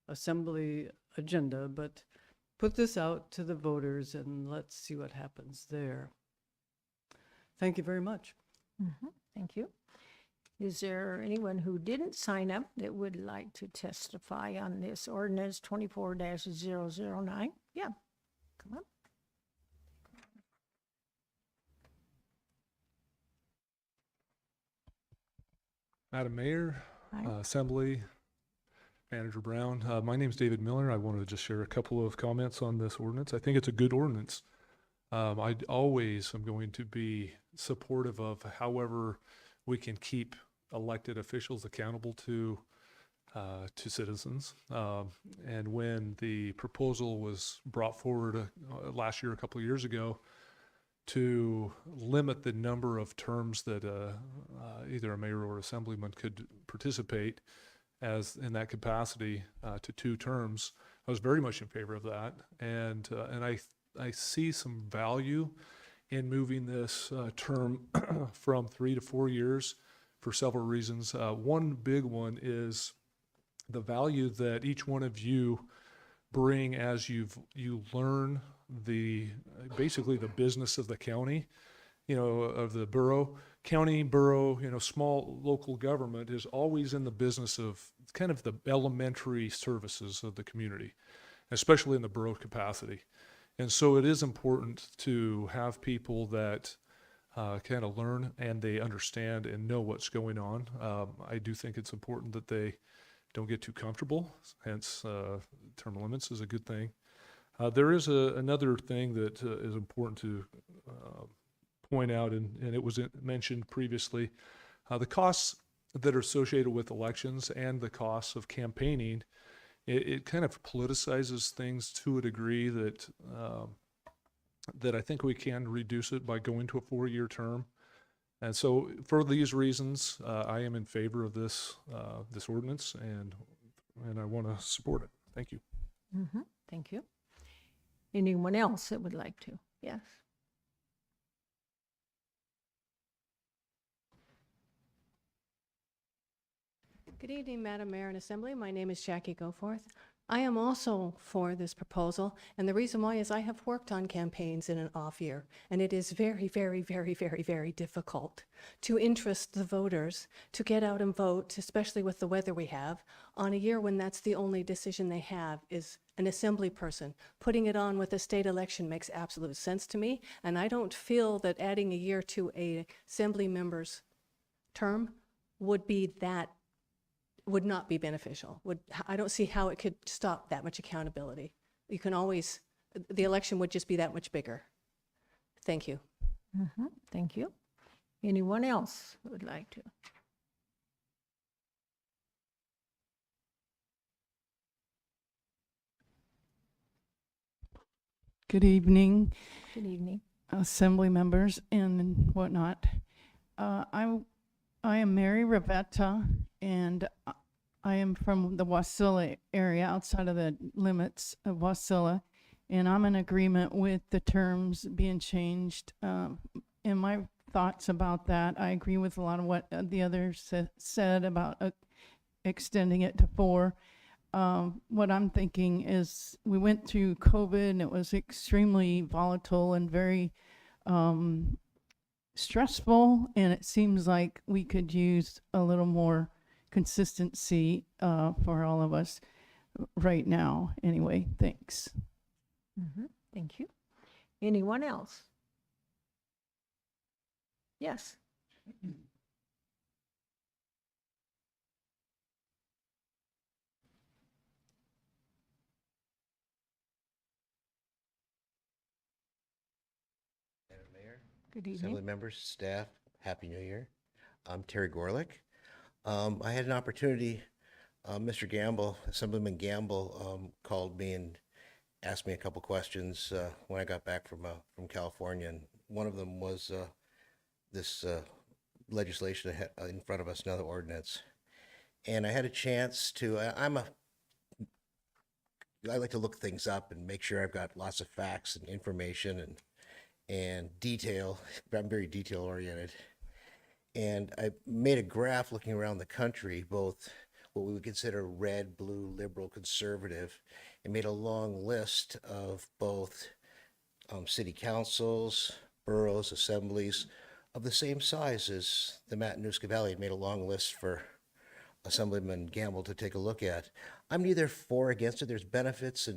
assembly agenda, but put this out to the voters and let's see what happens there. Thank you very much. Thank you. Is there anyone who didn't sign up that would like to testify on this ordinance 24-009? Yeah, come on. Madam Mayor, Hi. Assembly, Manager Brown. My name is David Miller. I wanted to just share a couple of comments on this ordinance. I think it's a good ordinance. I always am going to be supportive of however we can keep elected officials accountable to citizens. And when the proposal was brought forward last year, a couple of years ago, to limit the number of terms that either a mayor or assemblyman could participate as in that capacity to 2 terms, I was very much in favor of that. And I see some value in moving this term from 3 to 4 years for several reasons. One big one is the value that each one of you bring as you learn basically the business of the county, of the borough. County, borough, small local government is always in the business of kind of the elementary services of the community, especially in the borough capacity. And so it is important to have people that kind of learn and they understand and know what's going on. I do think it's important that they don't get too comfortable, hence term limits is a good thing. There is another thing that is important to point out, and it was mentioned previously, the costs that are associated with elections and the costs of campaigning. It kind of politicizes things to a degree that that I think we can reduce it by going to a 4-year term. And so for these reasons, I am in favor of this ordinance, and I want to support it. Thank you. Thank you. Anyone else that would like to? Yes. Good evening, Madam Mayor and Assembly. My name is Jackie Goforth. I am also for this proposal, and the reason why is I have worked on campaigns in an off year, and it is very, very, very, very, very difficult to interest the voters to get out and vote, especially with the weather we have, on a year when that's the only decision they have is an assembly person. Putting it on with a state election makes absolute sense to me, and I don't feel that adding a year to a assembly member's term would not be beneficial. I don't see how it could stop that much accountability. You can always, the election would just be that much bigger. Thank you. Thank you. Anyone else who would like to? Good evening, Good evening. Assembly members and whatnot. I am Mary Rivetta, and I am from the Wasilla area, outside of the limits of Wasilla, and I'm in agreement with the terms being changed. And my thoughts about that, I agree with a lot of what the others said about extending it to 4. What I'm thinking is we went through COVID and it was extremely volatile and very stressful, and it seems like we could use a little more consistency for all of us right now. Anyway, thanks. Thank you. Anyone else? Yes. Good Assembly evening. members, staff, Happy New Year. I'm Terry Gorlick. I had an opportunity, Mr. Gamble, Assemblyman Gamble, called me and asked me a couple questions when I got back from California, and one of them was this legislation in front of us, another ordinance. And I had a chance to, I like to look things up and make sure I've got lots of facts and information and detail. I'm very detail oriented. And I made a graph looking around the country, both what we would consider red, blue, liberal, conservative, and made a long list of both city councils, boroughs, assemblies of the same size as the Matanuska Valley. And made a long list for Assemblyman Gamble to take a look at. I'm neither for or against it. There's benefits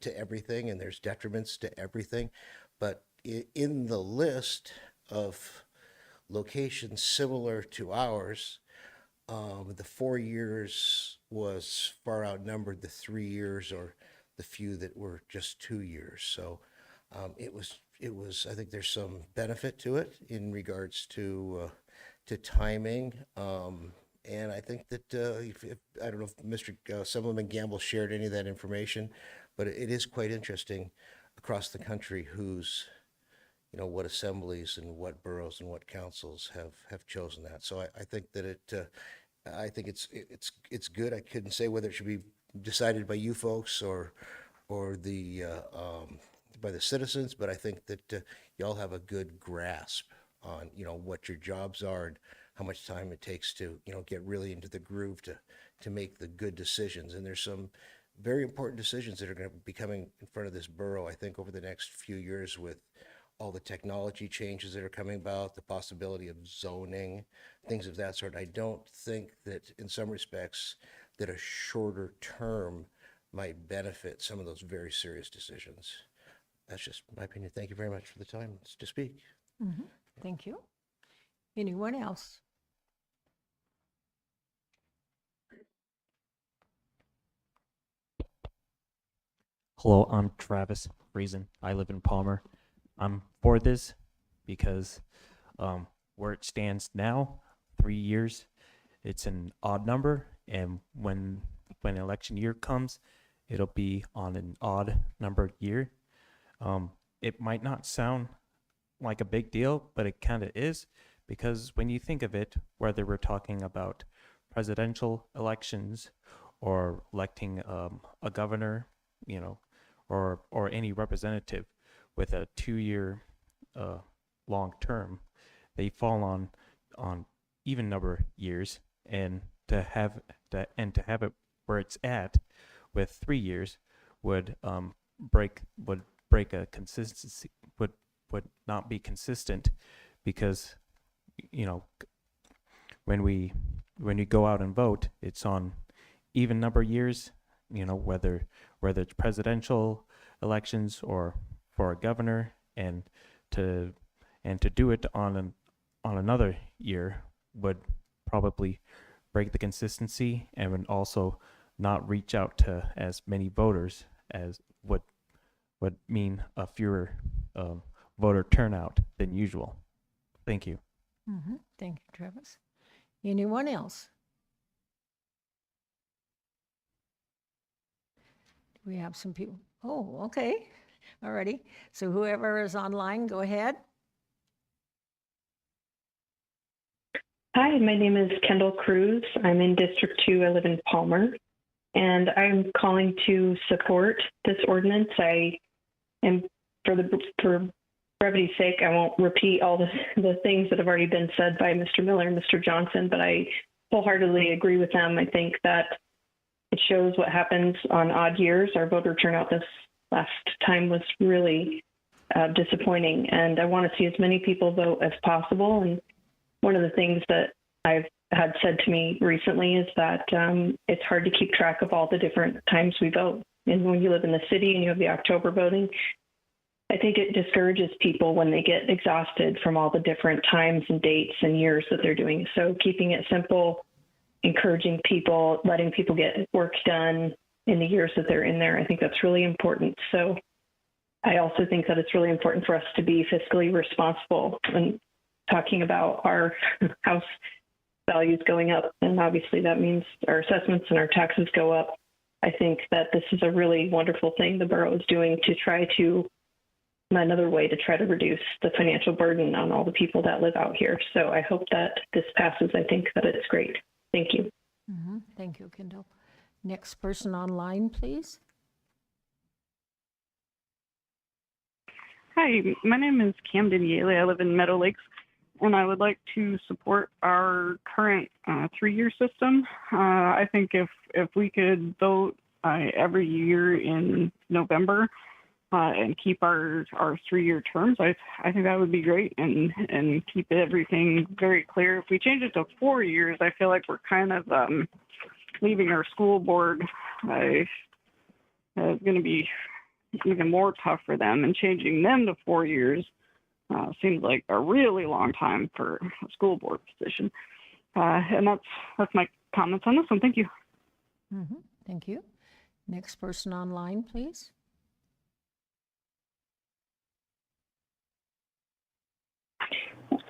to everything, and there's detriments to everything. But in the list of locations similar to ours, the 4 years was far outnumbered the 3 years or the few that were just 2 years. So it was. I think there's some benefit to it in regards to timing. And I think that I don't know if Mr. Assemblyman Gamble shared any of that information, but it is quite interesting across the country what assemblies and what boroughs and what councils have chosen that. So I think that I think it's good. I couldn't say whether it should be decided by you folks or the by the citizens, but I think that y'all have a good grasp on what your jobs are and how much time it takes to get really into the groove to make the good decisions. And there's some very important decisions that are going to be coming in front of this borough, I think, over the next few years, with all the technology changes that are coming about, the possibility of zoning, things of that sort. I don't think that in some respects that a shorter term might benefit some of those very serious decisions. That's just my opinion. Thank you very much for the time to speak. Mhm. Thank you. Anyone else? Hello, I'm Travis Reason. I live in Palmer. I'm for this because where it stands now, 3 years, it's an odd number, and when election year comes, it'll be on an odd numbered year. It might not sound like a big deal, but it kind of is, because when you think of it, whether we're talking about presidential elections or electing a governor, or any representative with a 2-year long term, they fall on even number years, and to have it where it's at with 3 years would break a consistency, would not be consistent, because when we go out and vote, it's on even number years, whether it's presidential elections or for a governor, and to do it on another year would probably break the consistency, and would also not reach out to as many voters as would mean a fewer voter turnout than usual. Thank you. Mm-hmm. Thank you, Travis. Anyone else? We have some people. Oh, okay. Alrighty. So whoever is online, go ahead. Hi, my name is Kendall Cruz. I'm in District 2. I live in Palmer, and I'm calling to support this ordinance. For brevity's sake, I won't repeat all the things that have already been said by Mr. Miller and Mr. Johnson, but I wholeheartedly agree with them. I think that it shows what happens on odd years. Our voter turnout this last time was really disappointing, and I want to see as many people vote as possible. And one of the things that I've had said to me recently is that it's hard to keep track of all the different times we vote. And when you live in the city and you have the October voting, I think it discourages people when they get exhausted from all the different times and dates and years that they're doing. So keeping it simple, encouraging people, letting people get work done in the years that they're in there, I think that's really important. So I also think that it's really important for us to be fiscally responsible when talking about our house values going up. And obviously that means our assessments and our taxes go up. I think that this is a really wonderful thing the borough is doing to try to, another way to try to reduce the financial burden on all the people that live out here. So I hope that this passes. I think that it's great. Thank you. Thank you, Kendall. Next person online, please. Hi, my name is Camden Yaley. I live in Meadow Lakes, and I would like to support our current 3-year system. I think if we could vote every year in November and keep our 3-year terms, I think that would be great, and keep everything very clear. If we change it to 4 years, I feel like we're kind of leaving our school board going to be even more tough for them, and changing them to 4 years seems like a really long time for a school board position. And that's my comments on this one. Thank you. Thank you. Next person online, please.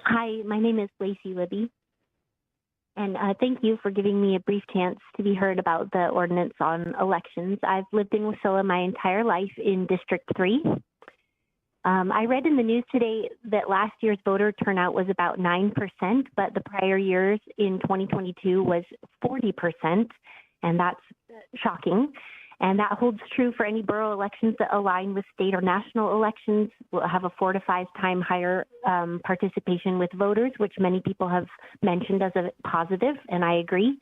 Hi, my name is Lacey Libby, and thank you for giving me a brief chance to be heard about the ordinance on elections. I've lived in Wasilla my entire life in District 3. I read in the news today that last year's voter turnout was about 9%, but the prior years in 2022 was 40%, and that's shocking. And that holds true for any borough elections that align with state or national elections. We'll have a 4 to 5 times higher participation with voters, which many people have mentioned as a positive, and I agree.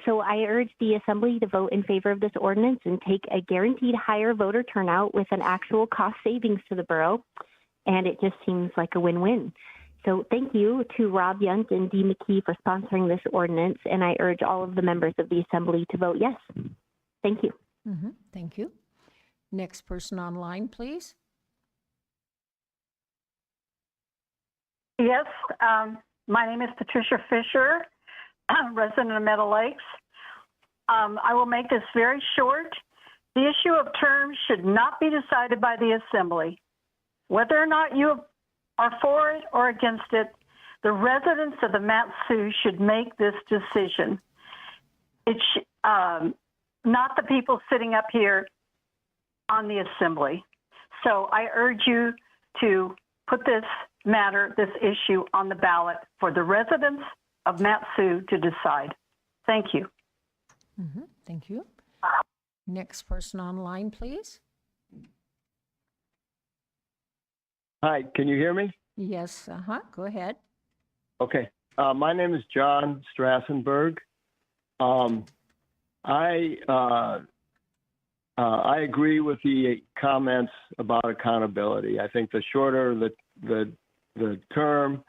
So I urge the Assembly to vote in favor of this ordinance and take a guaranteed higher voter turnout with an actual cost savings to the borough. And it just seems like a win-win. So thank you to Rob Yunt and Dee McKee for sponsoring this ordinance, and I urge all of the members of the Assembly to vote yes. Thank you. Thank you. Next person online, please. Yes, my name is Patricia Fisher, resident of Meadow Lakes. I will make this very short. The issue of terms should not be decided by the Assembly. Whether or not you are for it or against it, the residents of the Mat-Su should make this decision. It's not the people sitting up here on the Assembly. So I urge you to put this matter, this issue on the ballot for the residents of Mat-Su to decide. Thank you. Thank you. Next person online, please. Hi, can you hear me? Yes, go ahead. Okay. My name is John Strassenberg. I agree with the comments about accountability. I think the shorter the term,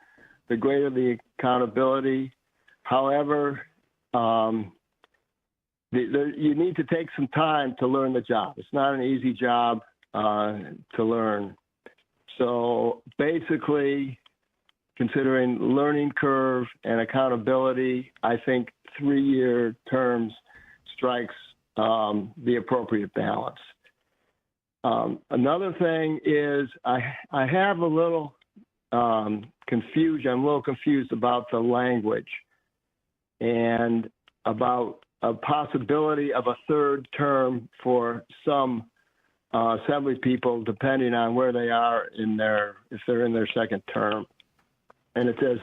the greater the accountability. However, you need to take some time to learn the job. It's not an easy job to learn. So basically, considering learning curve and accountability, I think 3-year terms strikes the appropriate balance. Another thing is I have a little confusion. I'm a little confused about the language and about a possibility of a 3rd term for some Assembly people, depending on where they are if they're in their 2nd term. And it says,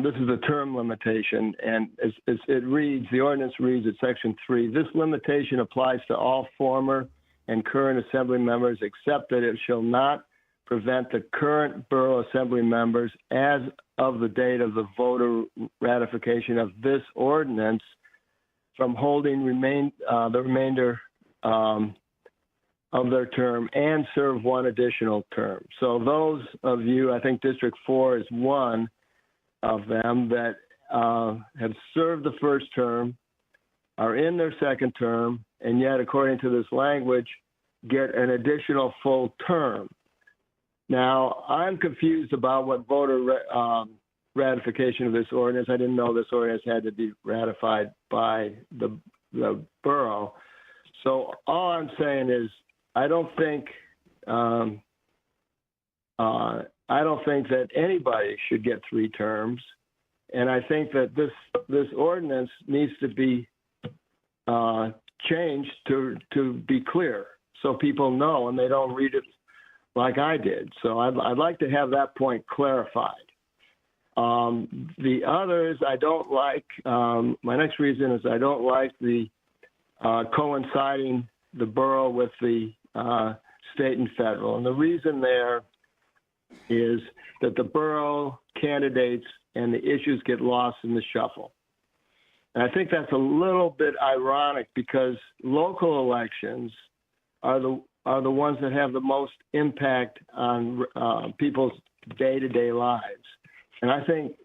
this is a term limitation, and it reads, the ordinance reads at Section 3, this limitation applies to all former and current Assembly members, except that it shall not prevent the current Borough Assembly members, as of the date of the voter ratification of this ordinance, from holding the remainder of their term and serve 1 additional term. So those of you, I think District 4 is one of them, that have served the 1st term, are in their 2nd term, and yet, according to this language, get an additional full term. Now, I'm confused about what voter ratification of this ordinance. I didn't know this ordinance had to be ratified by the borough. So all I'm saying is, I don't think that anybody should get 3 terms, and I think that this ordinance needs to be changed to be clear, so people know and they don't read it like I did. So I'd like to have that point clarified. The others I don't like. My next reason is I don't like the coinciding the borough with the state and federal. And the reason there is that the borough candidates and the issues get lost in the shuffle. And I think that's a little bit ironic because local elections are the ones that have the most impact on people's day-to-day lives. And I think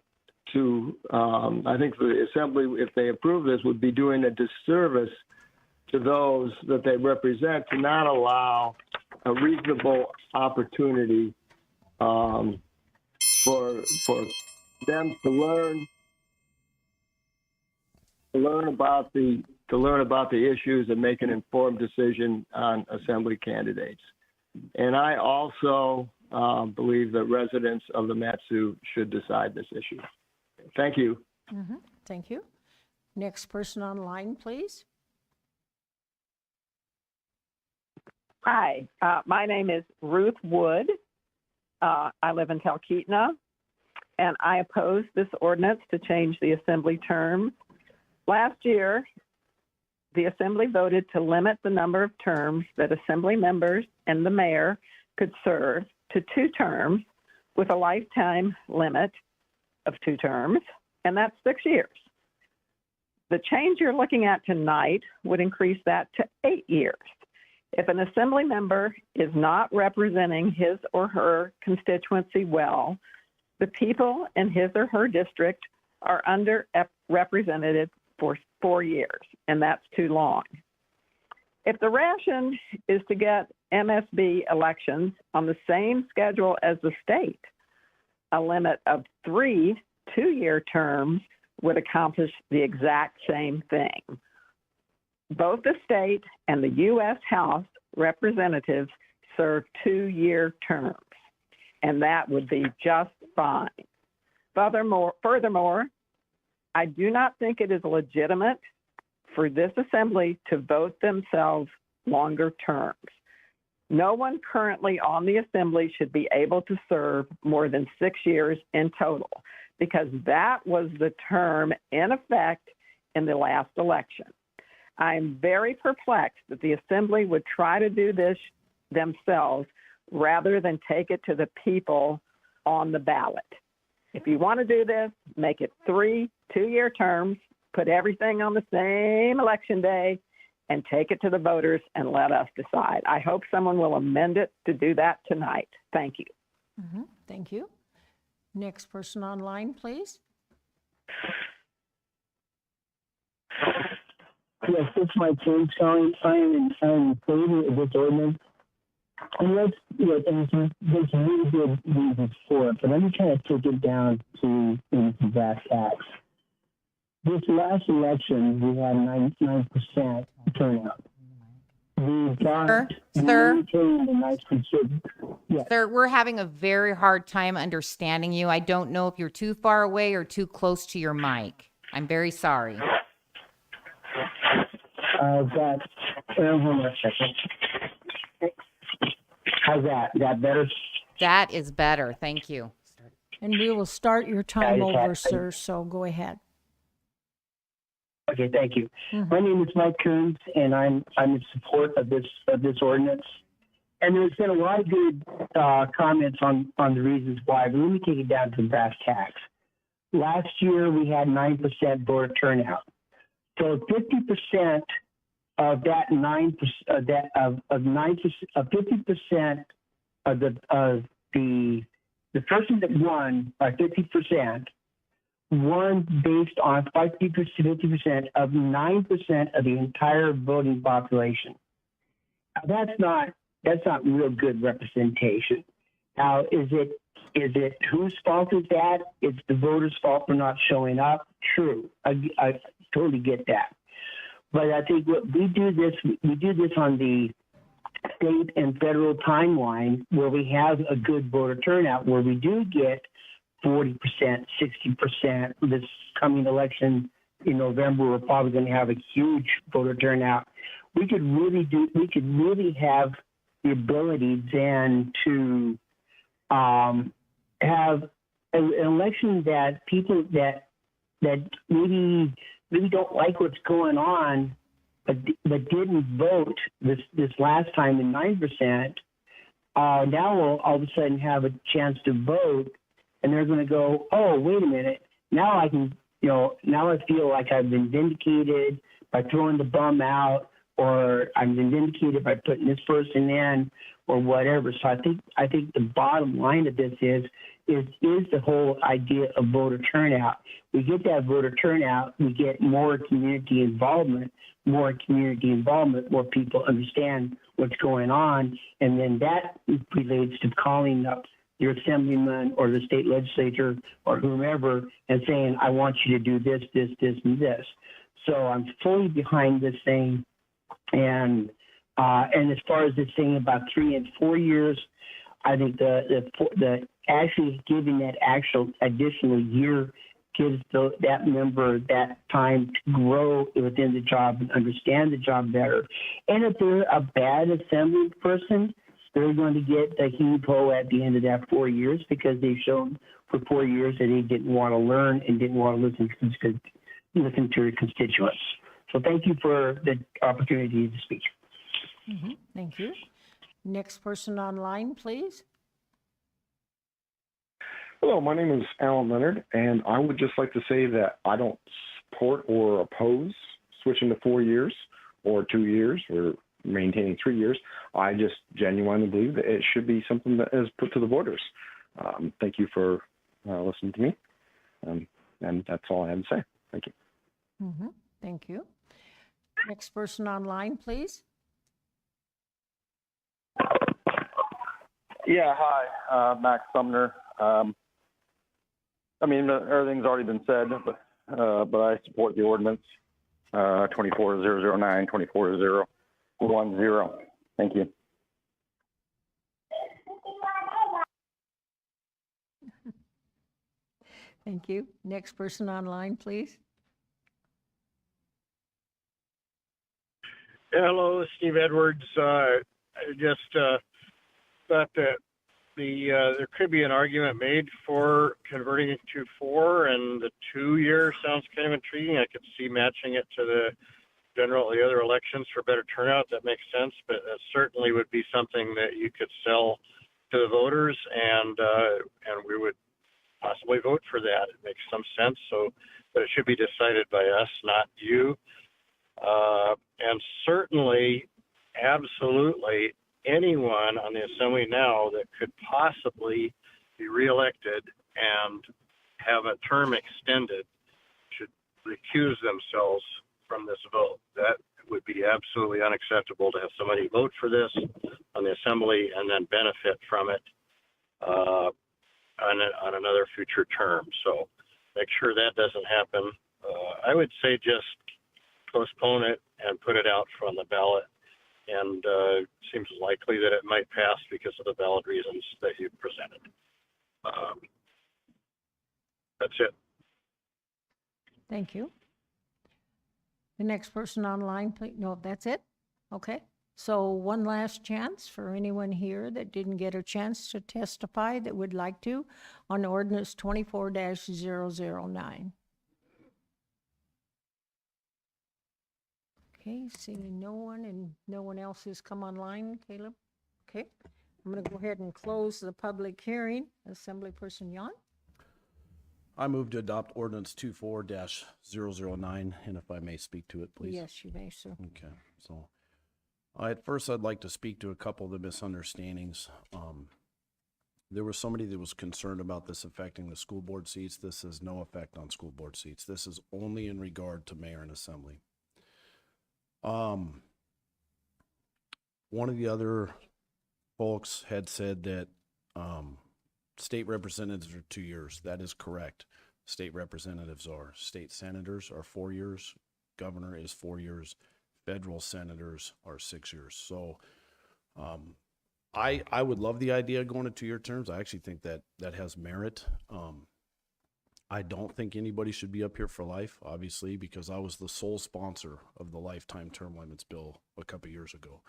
the Assembly, if they approve this, would be doing a disservice to those that they represent to not allow a reasonable opportunity for them to learn about the issues and make an informed decision on Assembly candidates. And I also believe that residents of the Mat-Su should decide this issue. Thank you. Thank you. Next person online, please. Hi, my name is Ruth Wood. I live in Talkeetna, and I oppose this ordinance to change the Assembly terms. Last year, the Assembly voted to limit the number of terms that Assembly members and the mayor could serve to 2 terms with a lifetime limit of 2 terms, and that's 6 years. The change you're looking at tonight would increase that to 8 years. If an Assembly member is not representing his or her constituency well, the people in his or her district are underrepresented for 4 years, and that's too long. If the ration is to get MSB elections on the same schedule as the state, a limit of 3 two-year terms would accomplish the exact same thing. Both the state and the U.S. House representatives serve 2-year terms, and that would be just fine. Furthermore, I do not think it is legitimate for this Assembly to vote themselves longer terms. No one currently on the Assembly should be able to serve more than 6 years in total, because that was the term in effect in the last election. I'm very perplexed that the Assembly would try to do this themselves rather than take it to the people on the ballot. If you want to do this, make it 3 two-year terms, put everything on the same election day, and take it to the voters and let us decide. I hope someone will amend it to do that tonight. Thank you. Thank you. Next person online, please. Yes, it's my turn, Charlie. I am in favor of this ordinance. And there's really good reasons for it, but let me try to take it down to some brass tacks. This last election, we had 9% turnout. We got Sir, we're having a very hard time understanding you. I don't know if you're too far away or too close to your mic. I'm very sorry. Hold on a second. How's that? Is that better? That is better. Thank you. And we will start your time over, sir, so go ahead. Okay, thank you. My name is Mike Coons, and I'm in support of this ordinance. And there's been a lot of good comments on the reasons why, but let me take it down to brass tacks. Last year we had 9% voter turnout, so 50% of that 9% of 50% of the person that won by 50%. Won based on 50% of 9% of the entire voting population. Now, that's not real good representation. Now, is it whose fault is that? It's the voters' fault for not showing up. True, I totally get that. But I think we do this on the state and federal timeline where we have a good voter turnout, where we do get 40%, 60%. This coming election in November, we're probably going to have a huge voter turnout. We could really have the ability then to have an election that people that maybe really don't like what's going on, but didn't vote this last time in 9%, now we'll all of a sudden have a chance to vote, and they're going to go, oh, wait a minute, now I can, now I feel like I've been vindicated by throwing the bum out, or I've been vindicated by putting this person in, or whatever. So I think the bottom line of this is the whole idea of voter turnout. We get that voter turnout, we get more community involvement. More people understand what's going on, and then that relates to calling up your assemblyman or the state legislature or whomever and saying, I want you to do this, this, this, and this. So I'm fully behind this thing. And as far as this thing about 3 and 4 years, I think the actually giving that actual additional year gives that member that time to grow within the job and understand the job better. And if they're a bad assembly person, they're going to get the heave-ho at the end of that 4 years because they've shown for 4 years that they didn't want to learn and didn't want to listen to their constituents. So thank you for the opportunity to speak. Mm-hmm. Thank you. Next person online, please. Hello, my name is Alan Leonard, and I would just like to say that I don't support or oppose switching to 4 years or 2 years or maintaining 3 years. I just genuinely believe that it should be something that is put to the voters. Thank you for listening to me, and that's all I have to say. Thank you. Mm-hmm. Thank you. Next person online, please. Yeah, hi, Max Sumner. I mean, everything's already been said, but I support the ordinance 24009, 24010. Thank you. Thank you. Next person online, please. Hello, Steve Edwards. I just thought that there could be an argument made for converting it to 4, and the 2 year sounds kind of intriguing. I could see matching it to the other elections for better turnout. That makes sense, but that certainly would be something that you could sell to the voters, and we would possibly vote for that. It makes some sense. So, but it should be decided by us, not you. And certainly, absolutely, anyone on the assembly now that could possibly be reelected and have a term extended should recuse themselves from this vote. That would be absolutely unacceptable to have somebody vote for this on the assembly and then benefit from it on another future term. So make sure that doesn't happen. I would say just postpone it and put it out from the ballot. And it seems likely that it might pass because of the valid reasons that you presented. That's it. Thank you. The next person online, please. No, that's it? Okay. So one last chance for anyone here that didn't get a chance to testify that would like to on ordinance 24-009. Okay, seeing no one and no one else has come online, Caleb. Okay, I'm going to go ahead and close the public hearing. Assemblyperson Yon. I move to adopt ordinance 24-009, and if I may speak to it, please. Yes, you may, sir. Okay, so at first I'd like to speak to a couple of the misunderstandings. There was somebody that was concerned about this affecting the school board seats. This has no effect on school board seats. This is only in regard to mayor and assembly. One of the other folks had said that state representatives are 2 years. That is correct. State representatives are. State senators are 4 years. Governor is 4 years. Federal senators are 6 years. So I would love the idea of going to 2-year terms. I actually think that has merit. I don't think anybody should be up here for life, obviously, because I was the sole sponsor of the lifetime term limits bill a couple years ago.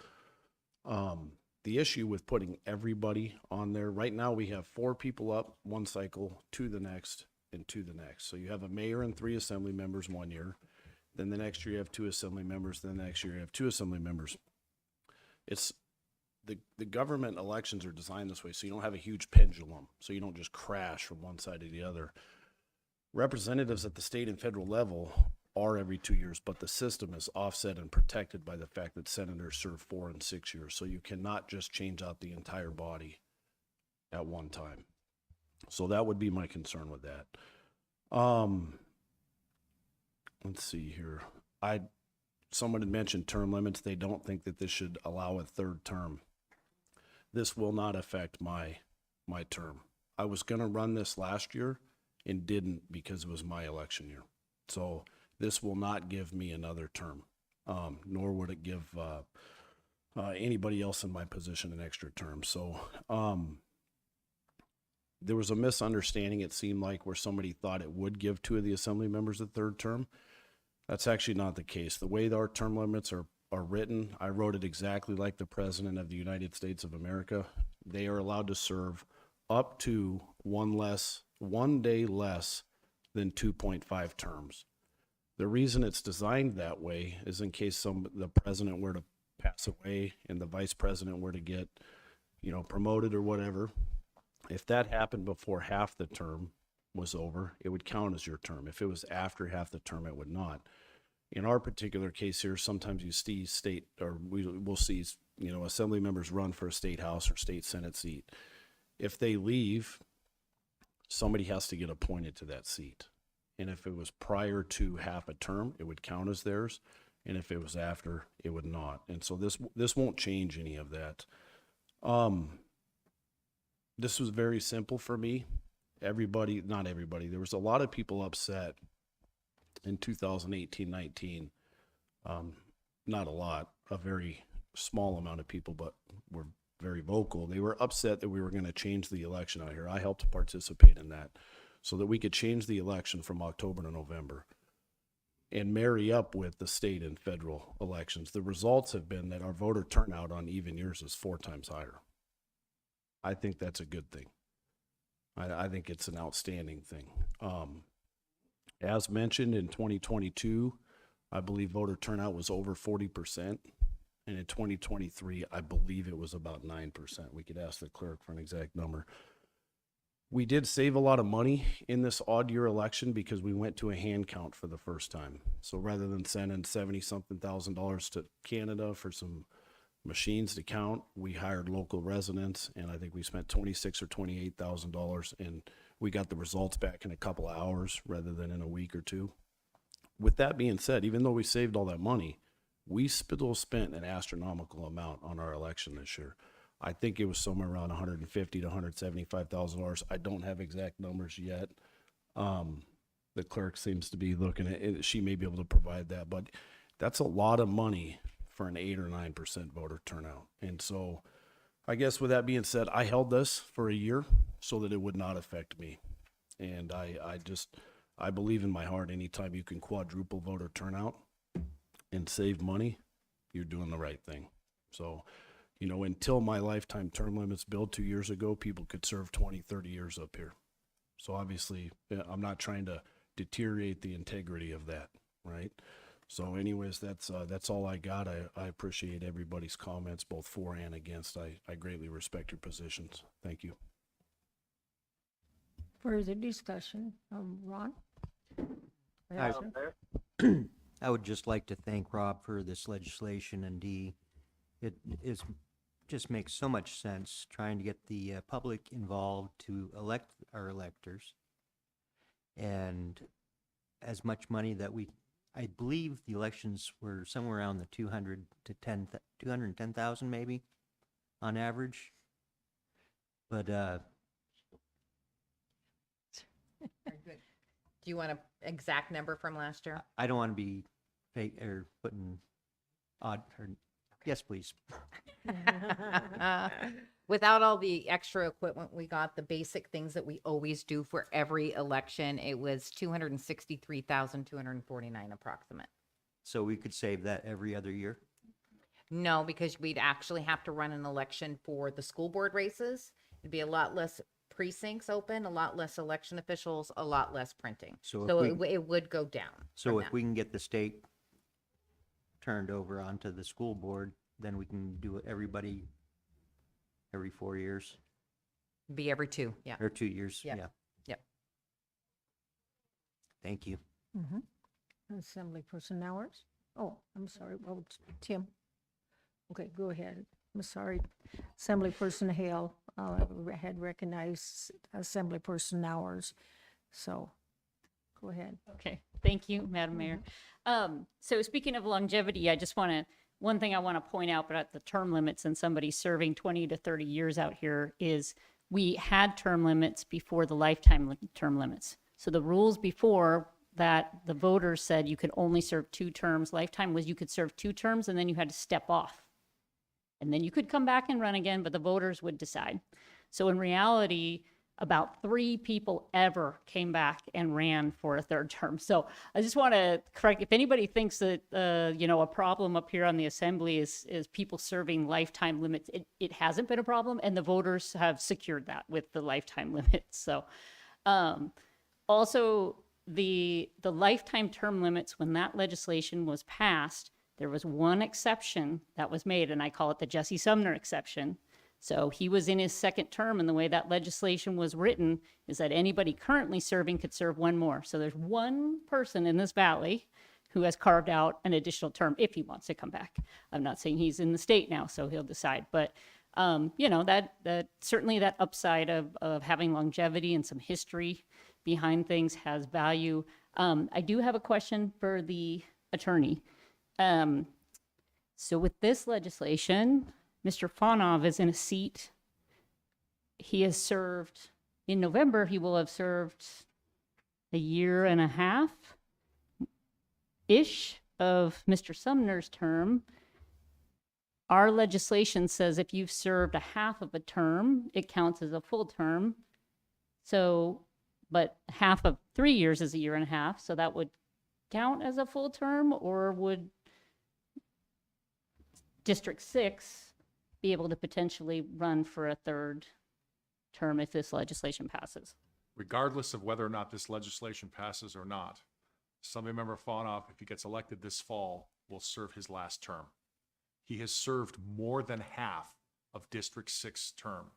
The issue with putting everybody on there, right now we have 4 people up one cycle, 2 the next, and 2 the next. So you have a mayor and 3 assembly members 1 year. Then the next year you have 2 assembly members. Then the next year you have 2 assembly members. It's the government elections are designed this way so you don't have a huge pendulum, so you don't just crash from one side to the other. Representatives at the state and federal level are every 2 years, but the system is offset and protected by the fact that senators serve 4 and 6 years. So you cannot just change out the entire body at one time. So that would be my concern with that. Let's see here. Someone had mentioned term limits. They don't think that this should allow a 3rd term. This will not affect my term. I was going to run this last year and didn't because it was my election year. So this will not give me another term, nor would it give anybody else in my position an extra term. So there was a misunderstanding, it seemed like, where somebody thought it would give 2 of the assembly members a 3rd term. That's actually not the case. The way our term limits are written, I wrote it exactly like the President of the United States of America. They are allowed to serve up to 1 day less than 2.5 terms. The reason it's designed that way is in case the president were to pass away and the vice president were to get, promoted or whatever. If that happened before half the term was over, it would count as your term. If it was after half the term, it would not. In our particular case here, sometimes you see we'll see, assembly members run for a state house or state senate seat. If they leave, somebody has to get appointed to that seat. And if it was prior to half a term, it would count as theirs. And if it was after, it would not. And so this won't change any of that. This was very simple for me. Not everybody, there was a lot of people upset in 2018-19. Not a lot, a very small amount of people, but were very vocal. They were upset that we were going to change the election out here. I helped participate in that so that we could change the election from October to November and marry up with the state and federal elections. The results have been that our voter turnout on even years is 4 times higher. I think that's a good thing. I think it's an outstanding thing. As mentioned, in 2022, I believe voter turnout was over 40%. And in 2023, I believe it was about 9%. We could ask the clerk for an exact number. We did save a lot of money in this odd year election because we went to a hand count for the first time. So rather than sending $70-something thousand to Canada for some machines to count, we hired local residents, and I think we spent $26,000 or $28,000, and we got the results back in a couple of hours rather than in a week or 2. With that being said, even though we saved all that money, we still spent an astronomical amount on our election this year. I think it was somewhere around $150,000 to $175,000. I don't have exact numbers yet. The clerk seems to be looking at it. She may be able to provide that, but that's a lot of money for an 8 or 9% voter turnout. And so I guess with that being said, I held this for a year so that it would not affect me. And I believe in my heart, anytime you can quadruple voter turnout and save money, you're doing the right thing. So, until my lifetime term limits bill 2 years ago, people could serve 20, 30 years up here. So obviously, I'm not trying to deteriorate the integrity of that, right? So anyways, that's all I got. I appreciate everybody's comments, both for and against. I greatly respect your positions. Thank you. Further discussion, Ron? I would just like to thank Rob for this legislation, and it just makes so much sense trying to get the public involved to elect our electors, and as much money that I believe the elections were somewhere around the 210,000 maybe on average, but Very good. Do you want an exact number from last year? I don't want to be fake or putting odd or Yes, please. Without all the extra equipment we got, the basic things that we always do for every election, it was 263,249 approximate. So we could save that every other year? No, because we'd actually have to run an election for the school board races. It'd be a lot less precincts open, a lot less election officials, a lot less printing. So if So we- it would go down. So from if that. we can get the state turned over onto the school board, then we can do it everybody every 4 years, Be every two, yeah. or 2 years, Yep. yeah. Yep. Thank you. Assembly person hours? Oh, I'm sorry, well, Tim. Okay, go ahead. I'm sorry. Assembly person Hale, had recognized Assembly person hours, so, go ahead. Okay, thank you, Madam Mayor. So speaking of longevity, one thing I want to point out about the term limits and somebody serving 20 to 30 years out here is we had term limits before the lifetime term limits. So the rules before that, the voters said you could only serve 2 terms. Lifetime was you could serve 2 terms and then you had to step off. And then you could come back and run again, but the voters would decide. So in reality, about 3 people ever came back and ran for a 3rd term. So I just want to correct, if anybody thinks that, a problem up here on the assembly is people serving lifetime limits, it hasn't been a problem, and the voters have secured that with the lifetime limits. So also the lifetime term limits, when that legislation was passed, there was one exception that was made, and I call it the Jesse Sumner exception. So he was in his 2nd term, and the way that legislation was written is that anybody currently serving could serve 1 more. So there's 1 person in this valley who has carved out an additional term if he wants to come back. I'm not saying he's in the state now, so he'll decide. But, that certainly that upside of having longevity and some history behind things has value. I do have a question for the attorney. So with this legislation, Mr. Fonov is in a seat. He has served, in November, he will have served a year and a half-ish of Mr. Sumner's term. Our legislation says if you've served a half of a term, it counts as a full term. So, but half of 3 years is a year and a half, so that would count as a full term, or would District 6 be able to potentially run for a 3rd term if this legislation passes? Regardless of whether or not this legislation passes or not, Assemblymember Fonoff, if he gets elected this fall, will serve his last term. He has served more than half of District 6 term.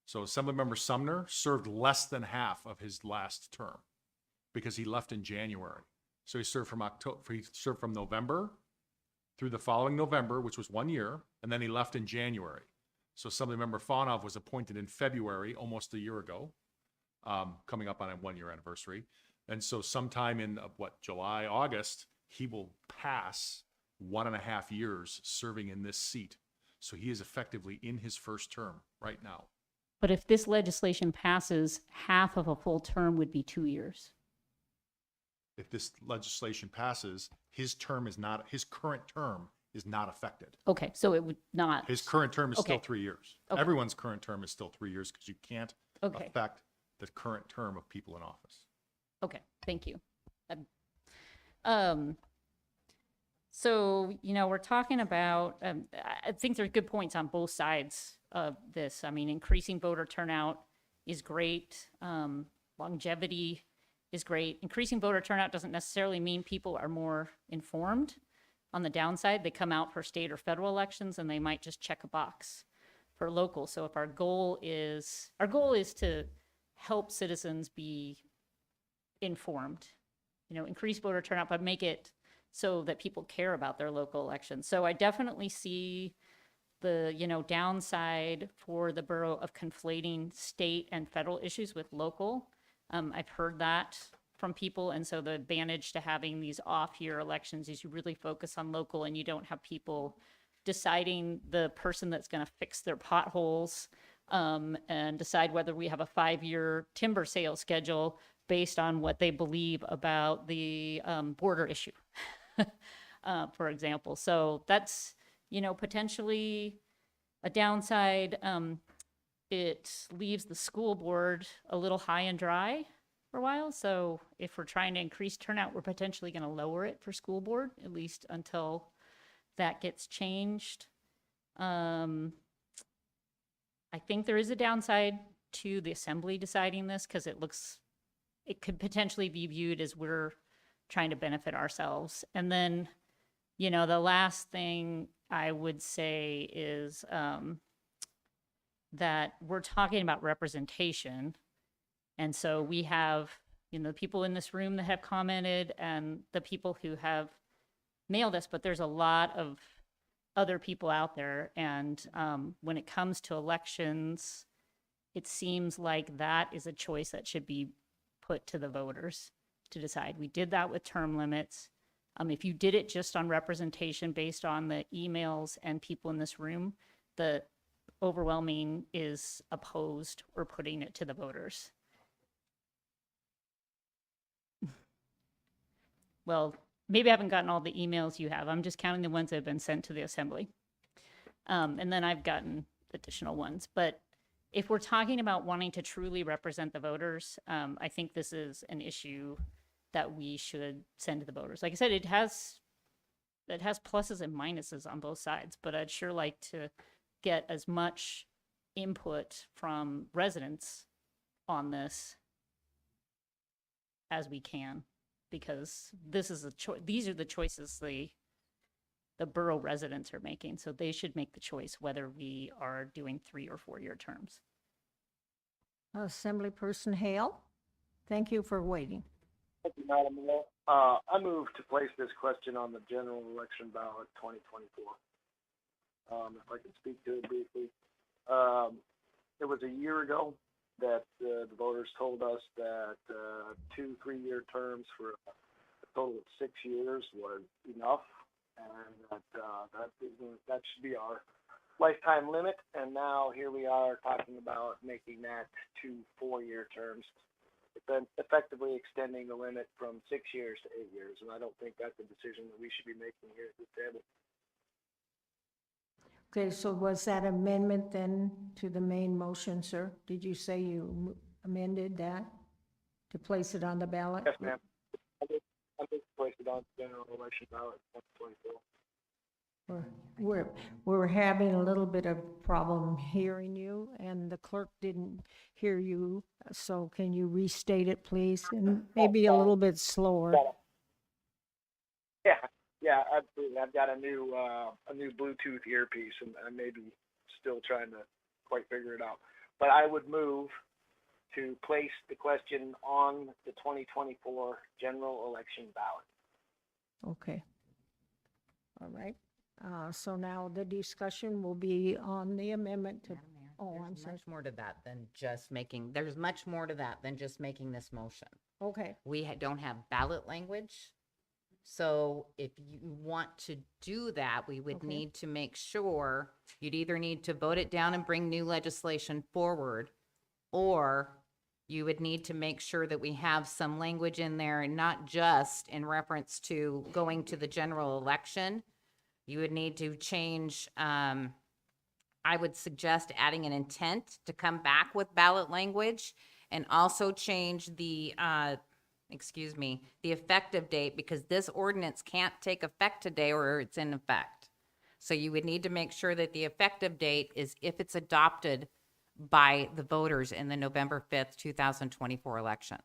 So Assemblymember Sumner served less than half of his last term because he left in January. So he served from November through the following November, which was 1 year, and then he left in January. So Assemblymember Fonov was appointed in February, almost a year ago, coming up on a 1-year anniversary. And so sometime in July, August, he will pass 1.5 years serving in this seat. So he is effectively in his first term right now. But if this legislation passes, half of a full term would be 2 years. If this legislation passes, his current term is not affected. Okay, so it would not. His current term is still Okay. 3 years. Okay. Everyone's current term is still 3 years because you can't Okay. affect the current term of people in office. Okay, thank you. So, we're talking about, I think there's good points on both sides of this. I mean, increasing voter turnout is great. Longevity is great. Increasing voter turnout doesn't necessarily mean people are more informed. On the downside, they come out for state or federal elections and they might just check a box for local. So if our goal is to help citizens be informed, increase voter turnout, but make it so that people care about their local elections. So I definitely see the, downside for the borough of conflating state and federal issues with local. I've heard that from people, and so the advantage to having these off-year elections is you really focus on local and you don't have people deciding the person that's going to fix their potholes and decide whether we have a 5-year timber sale schedule based on what they believe about the border issue, for example. So that's, potentially a downside, it leaves the school board a little high and dry for a while. So if we're trying to increase turnout, we're potentially going to lower it for school board, at least until that gets changed. I think there is a downside to the assembly deciding this because it could potentially be viewed as we're trying to benefit ourselves. And then, the last thing I would say is that we're talking about representation. And so we have, the people in this room that have commented and the people who have mailed us, but there's a lot of other people out there. And when it comes to elections, it seems like that is a choice that should be put to the voters to decide. We did that with term limits. If you did it just on representation based on the emails and people in this room, the overwhelming is opposed or putting it to the voters. Well, maybe I haven't gotten all the emails you have. I'm just counting the ones that have been sent to the assembly. And then I've gotten additional ones. But if we're talking about wanting to truly represent the voters, I think this is an issue that we should send to the voters. Like I said, it has pluses and minuses on both sides, but I'd sure like to get as much input from residents on this as we can, because this is these are the choices the borough residents are making, so they should make the choice whether we are doing 3 or 4 year terms. Assemblyperson Hale, thank you for waiting. Thank you, Madam Mayor. I move to place this question on the general election ballot 2024. If I can speak to it briefly. It was a year ago that the voters told us that 2 3-year terms for a total of 6 years was enough, and that should be our lifetime limit. And now here we are talking about making that 2 4-year terms, then effectively extending the limit from 6 years to 8 years. And I don't think that's a decision that we should be making here at this table. Okay, so was that amendment then to the main motion, sir? Did you say you amended that to place it on the ballot? Yes, ma'am. I'm going to place it on the general election ballot 2024. We're having a little bit of problem hearing you, and the clerk didn't hear you. So can you restate it, please, and maybe a little bit slower? Yeah, absolutely. I've got a new Bluetooth earpiece, and I may be still trying to quite figure it out. But I would move to place the question on the 2024 general election ballot. Okay. All right. So now the discussion will be on the amendment to. Oh, I'm sorry. Much more to that than just making. There's much more to that than just making this motion. Okay. We don't have ballot language. So if you want to do that, we would need to make sure you'd either need to vote it down and bring new legislation forward, or you would need to make sure that we have some language in there, and not just in reference to going to the general election. You would need to change, I would suggest adding an intent to come back with ballot language, and also change the effective date, because this ordinance can't take effect today or it's in effect. So you would need to make sure that the effective date is if it's adopted by the voters in the November 5th, 2024 election.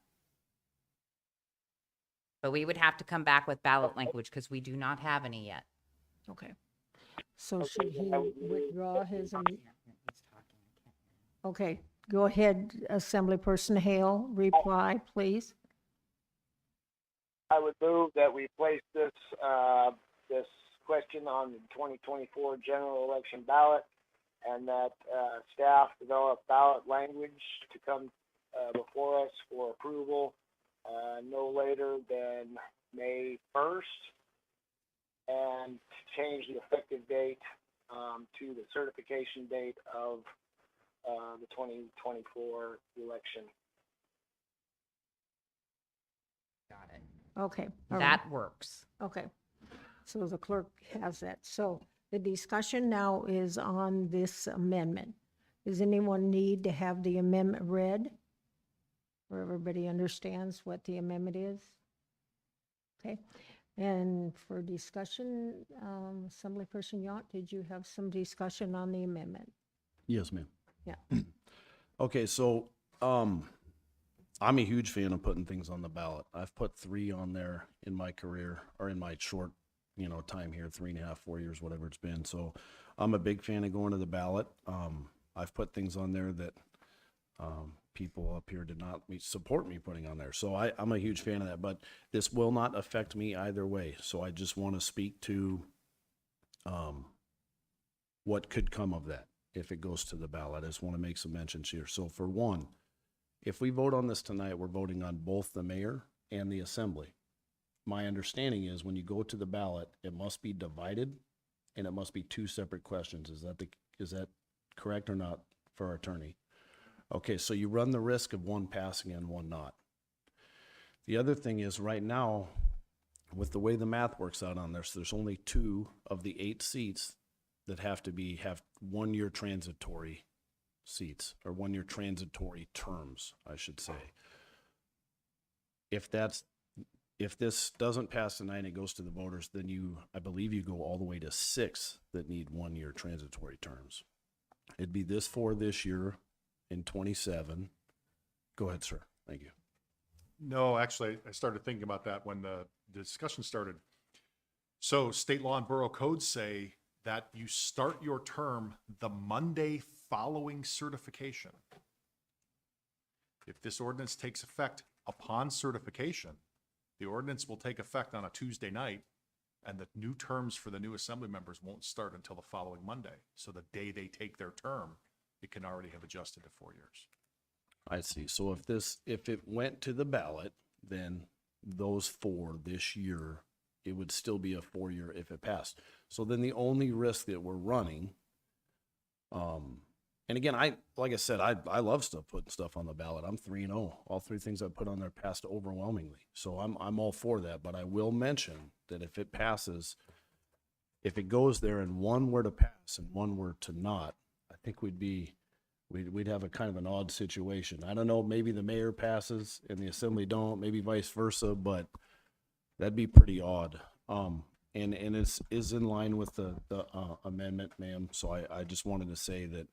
But we would have to come back with ballot language because we do not have any yet. Okay. So should he withdraw his? Okay, go ahead, Assemblyperson Hale, reply, please. I would move that we place this question on the 2024 general election ballot, and that staff develop ballot language to come before us for approval no later than May 1st, and change the effective date to the certification date of the 2024 election. Got it. Okay. That works. Okay. So the clerk has that. So The discussion now is on this amendment. Does anyone need to have the amendment read? Where everybody understands what the amendment is? Okay. And for discussion, Assemblyperson Yount, did you have some discussion on the amendment? Yes, ma'am. Yeah. Okay, so I'm a huge fan of putting things on the ballot. I've put 3 on there in my career, or in my short, time here, 3.5, 4 years, whatever it's been. So I'm a big fan of going to the ballot. I've put things on there that people up here did not support me putting on there. So I'm a huge fan of that, but this will not affect me either way. So I just want to speak to what could come of that if it goes to the ballot. I just want to make some mentions here. So for one, if we vote on this tonight, we're voting on both the mayor and the assembly. My understanding is when you go to the ballot, it must be divided and it must be 2 separate questions. Is that correct or not for our attorney? Okay, so you run the risk of one passing and one not. The other thing is right now, with the way the math works out on this, there's only 2 of the 8 seats that have 1-year transitory seats, or 1-year transitory terms, I should say. If this doesn't pass tonight and it goes to the voters, then I believe you go all the way to 6 that need 1-year transitory terms. It'd be this 4 this year in 27. Go ahead, sir. Thank you. No, actually, I started thinking about that when the discussion started. So state law and borough codes say that you start your term the Monday following certification. If this ordinance takes effect upon certification, the ordinance will take effect on a Tuesday night, and the new terms for the new assembly members won't start until the following Monday. So the day they take their term, it can already have adjusted to 4 years. I see. So if it went to the ballot, then those 4 this year, it would still be a 4-year if it passed. So then the only risk that we're running, and again, like I said, I love putting stuff on the ballot. I'm 3-0. All 3 things I put on there passed overwhelmingly. So I'm all for that. But I will mention that if it passes, if it goes there and 1 were to pass and 1 were to not, I think we'd have a kind of an odd situation. I don't know, maybe the mayor passes and the assembly don't, maybe vice versa, but that'd be pretty odd. And it is in line with the amendment, ma'am. So I just wanted to say that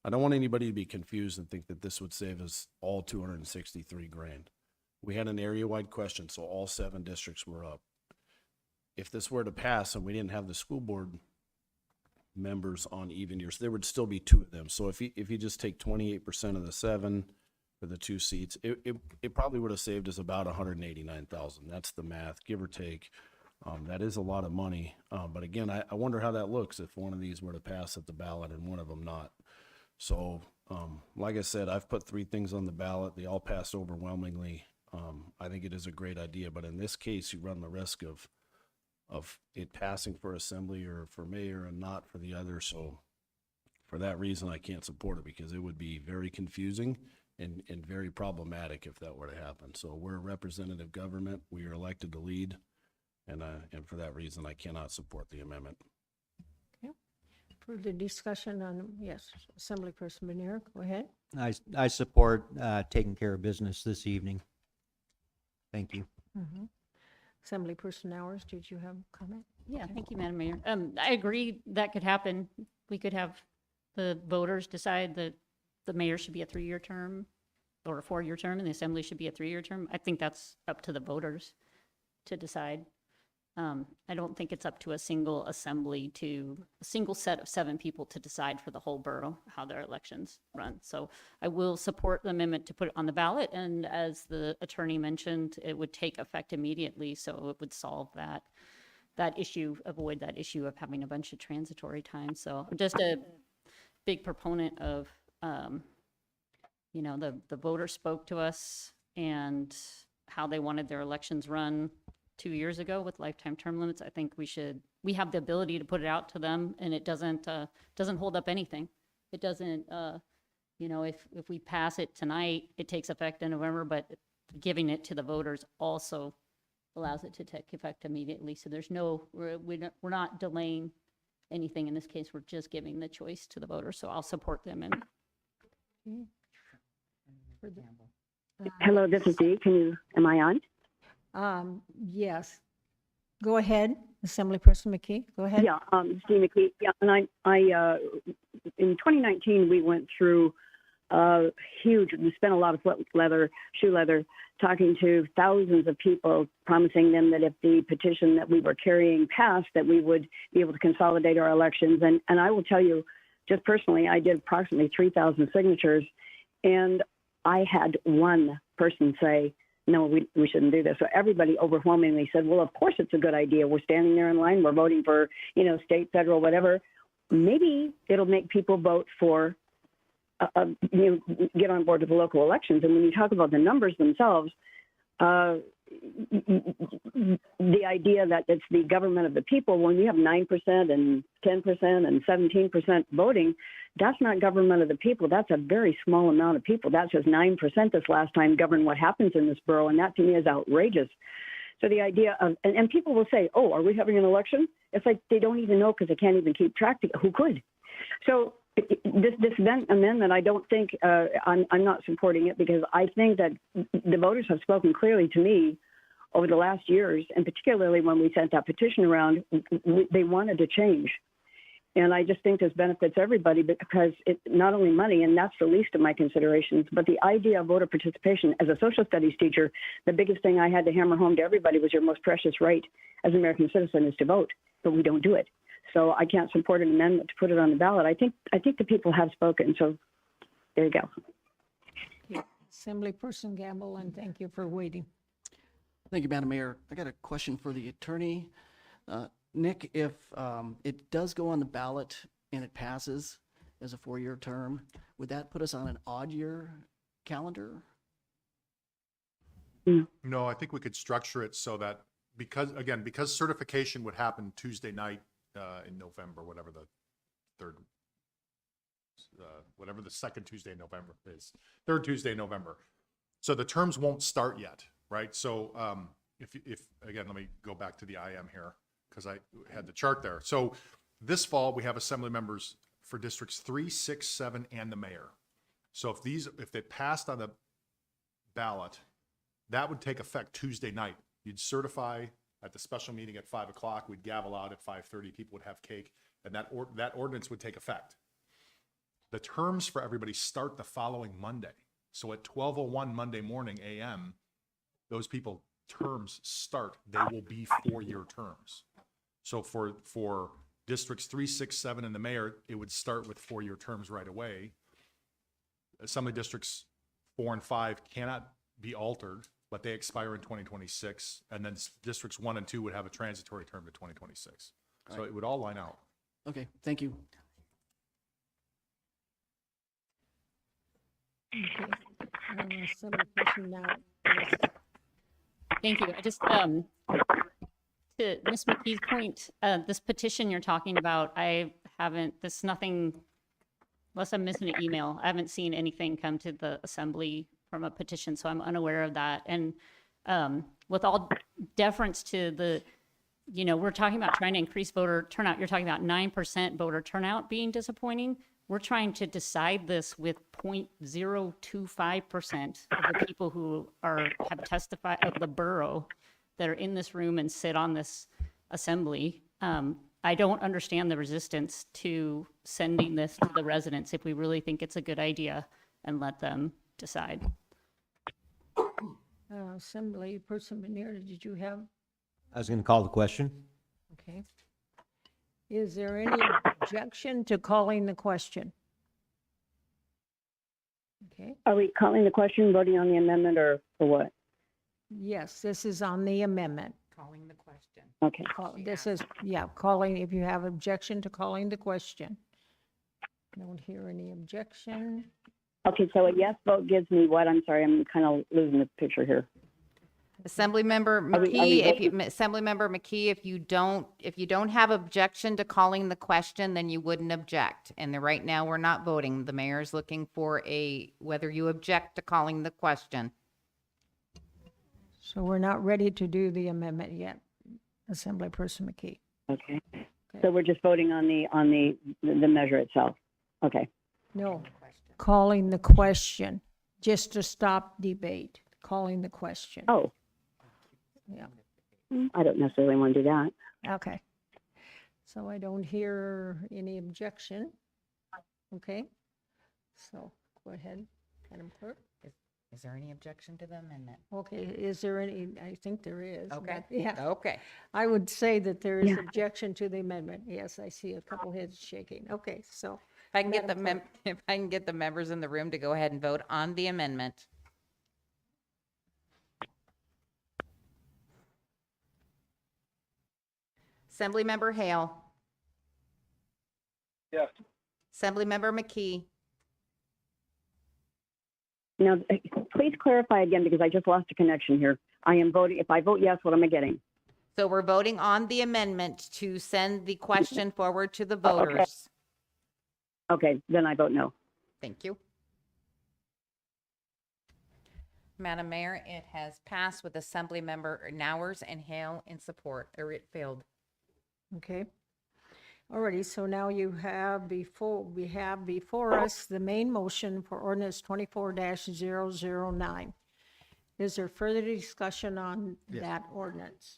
I don't want anybody to be confused and think that this would save us all $263,000. We had an area-wide question, so all 7 districts were up. If this were to pass and we didn't have the school board members on even years, there would still be 2 of them. So if you just take 28% of the 7 for the 2 seats, it probably would have saved us about $189,000. That's the math, give or take. That is a lot of money. But again, I wonder how that looks if one of these were to pass at the ballot and one of them not. So, like I said, I've put 3 things on the ballot. They all passed overwhelmingly. I think it is a great idea, but in this case, you run the risk of it passing for assembly or for mayor and not for the other. So for that reason, I can't support it because it would be very confusing and very problematic if that were to happen. So we're a representative government. We are elected to lead. And for that reason, I cannot support the amendment. Okay. For the discussion on, yes, Assemblyperson Benir, go ahead. I support taking care of business this evening. Thank you. Mm-hmm. Assemblyperson Hours, did you have a comment? Yeah, thank you, Madam Mayor. I agree that could happen. We could have the voters decide that the mayor should be a 3-year term or a 4-year term and the assembly should be a 3-year term. I think that's up to the voters to decide. I don't think it's up to a single set of 7 people to decide for the whole borough how their elections run. So I will support the amendment to put it on the ballot. And as the attorney mentioned, it would take effect immediately. So it would solve that issue, avoid that issue of having a bunch of transitory time. So I'm just a big proponent of, the voters spoke to us and how they wanted their elections run 2 years ago with lifetime term limits. I think we have the ability to put it out to them, and it doesn't hold up anything. It doesn't, if we pass it tonight, it takes effect in November, but giving it to the voters also allows it to take effect immediately. So we're not delaying anything. In this case, we're just giving the choice to the voter, so I'll support them. And Hello, this is Dee. Am I on? Yes. Go ahead, Assemblyperson McKee, go ahead. Yeah, Steve McKee. Yeah, and I in 2019, we went through we spent a lot of shoe leather, talking to thousands of people, promising them that if the petition that we were carrying passed, that we would be able to consolidate our elections. And I will tell you, just personally, I did approximately 3,000 signatures, and I had one person say, no, we shouldn't do this. So everybody overwhelmingly said, well, of course it's a good idea. We're standing there in line. We're voting for, state, federal, whatever. Maybe it'll make people vote for, get on board with the local elections. And when you talk about the numbers themselves, the idea that it's the government of the people, when you have 9% and 10% and 17% voting, that's not government of the people. That's a very small amount of people. That's just 9% this last time governed what happens in this borough. And that to me is outrageous. So the idea of, and people will say, oh, are we having an election? It's like they don't even know because they can't even keep track. Who could? So this amendment, I don't think, I'm not supporting it because I think that the voters have spoken clearly to me over the last years, and particularly when we sent that petition around, they wanted to change. And I just think this benefits everybody because it's not only money, and that's the least of my considerations, but the idea of voter participation. As a social studies teacher, the biggest thing I had to hammer home to everybody was your most precious right as an American citizen is to vote, but we don't do it. So I can't support an amendment to put it on the ballot. I think the people have spoken, so there you go. Assemblyperson Gamble, and thank you for waiting. Thank you, Madam Mayor. I got a question for the attorney. Nick, if it does go on the ballot and it passes as a 4-year term, would that put us on an odd year calendar? No, I think we could structure it so that because certification would happen Tuesday night in November, whatever the second Tuesday in November is, third Tuesday in November. So the terms won't start yet, right? So if again, let me go back to the IM here because I had the chart there. So this fall we have assembly members for districts 3, 6, 7, and the mayor. So if they passed on the ballot, that would take effect Tuesday night. You'd certify at the special meeting at 5 o'clock. We'd gavel out at 5:30. People would have cake, and that ordinance would take effect. The terms for everybody start the following Monday. So at 12:01 Monday morning a.m., those people terms start. They will be 4-year terms. So for districts 3, 6, 7, and the mayor, it would start with 4-year terms right away. Assembly districts 4 and 5 cannot be altered, but they expire in 2026, and then districts 1 and 2 would have a transitory term to 2026. So it would all line out. Okay, thank you. Okay. Assemblyperson now. Yes. Thank you. I just, to Ms. McKee's point, this petition you're talking about, there's nothing, unless I'm missing an email, I haven't seen anything come to the assembly from a petition, so I'm unaware of that. And with all deference to we're talking about trying to increase voter turnout. You're talking about 9% voter turnout being disappointing. We're trying to decide this with 0.025% of the people who have testified of the borough that are in this room and sit on this assembly. I don't understand the resistance to sending this to the residents if we really think it's a good idea and let them decide. Assemblyperson Benir, did you have? I was going to call the question. Okay. Is there any objection to calling the question? Okay. Are we calling the question, voting on the amendment, or what? Yes, this is on the amendment. Calling the question. Okay. This is, calling, if you have objection to calling the question. Don't hear any objection. Okay, so a yes vote gives me what? I'm sorry, I'm kind of losing the picture here. Assemblymember McKee, if you don't have objection to calling the question, then you wouldn't object. And right now we're not voting. The mayor's looking for whether you object to calling the question. So we're not ready to do the amendment yet, Assemblyperson McKee. Okay. So we're just voting on the measure itself. Okay. No, calling the question, just to stop debate, calling the question. Oh, Yeah, I don't necessarily want to do that. okay. So I don't hear any objection. Okay, so go ahead, Madam Clerk. Is there any objection to the amendment? Okay, is there any, I think there is. Okay. but Yeah, Okay. I would say that there is Yeah. objection to the amendment. Yes, I see a couple heads shaking. Okay, so. If I can get Madam if I can get the members in the room to go ahead and vote on the amendment. Assemblymember Hale, Yes. Assemblymember McKee, Now, please clarify again because I just lost a connection here. I am voting, if I vote yes, what am I getting? so we're voting on the amendment to send the question forward to the voters. Okay, then I vote no. Thank you. Madam Mayor, it has passed with Assemblymember Nowers and Hale in support, or it failed. Okay. Alrighty, so now we have before us the main motion for ordinance 24-009. Is there further discussion on that ordinance?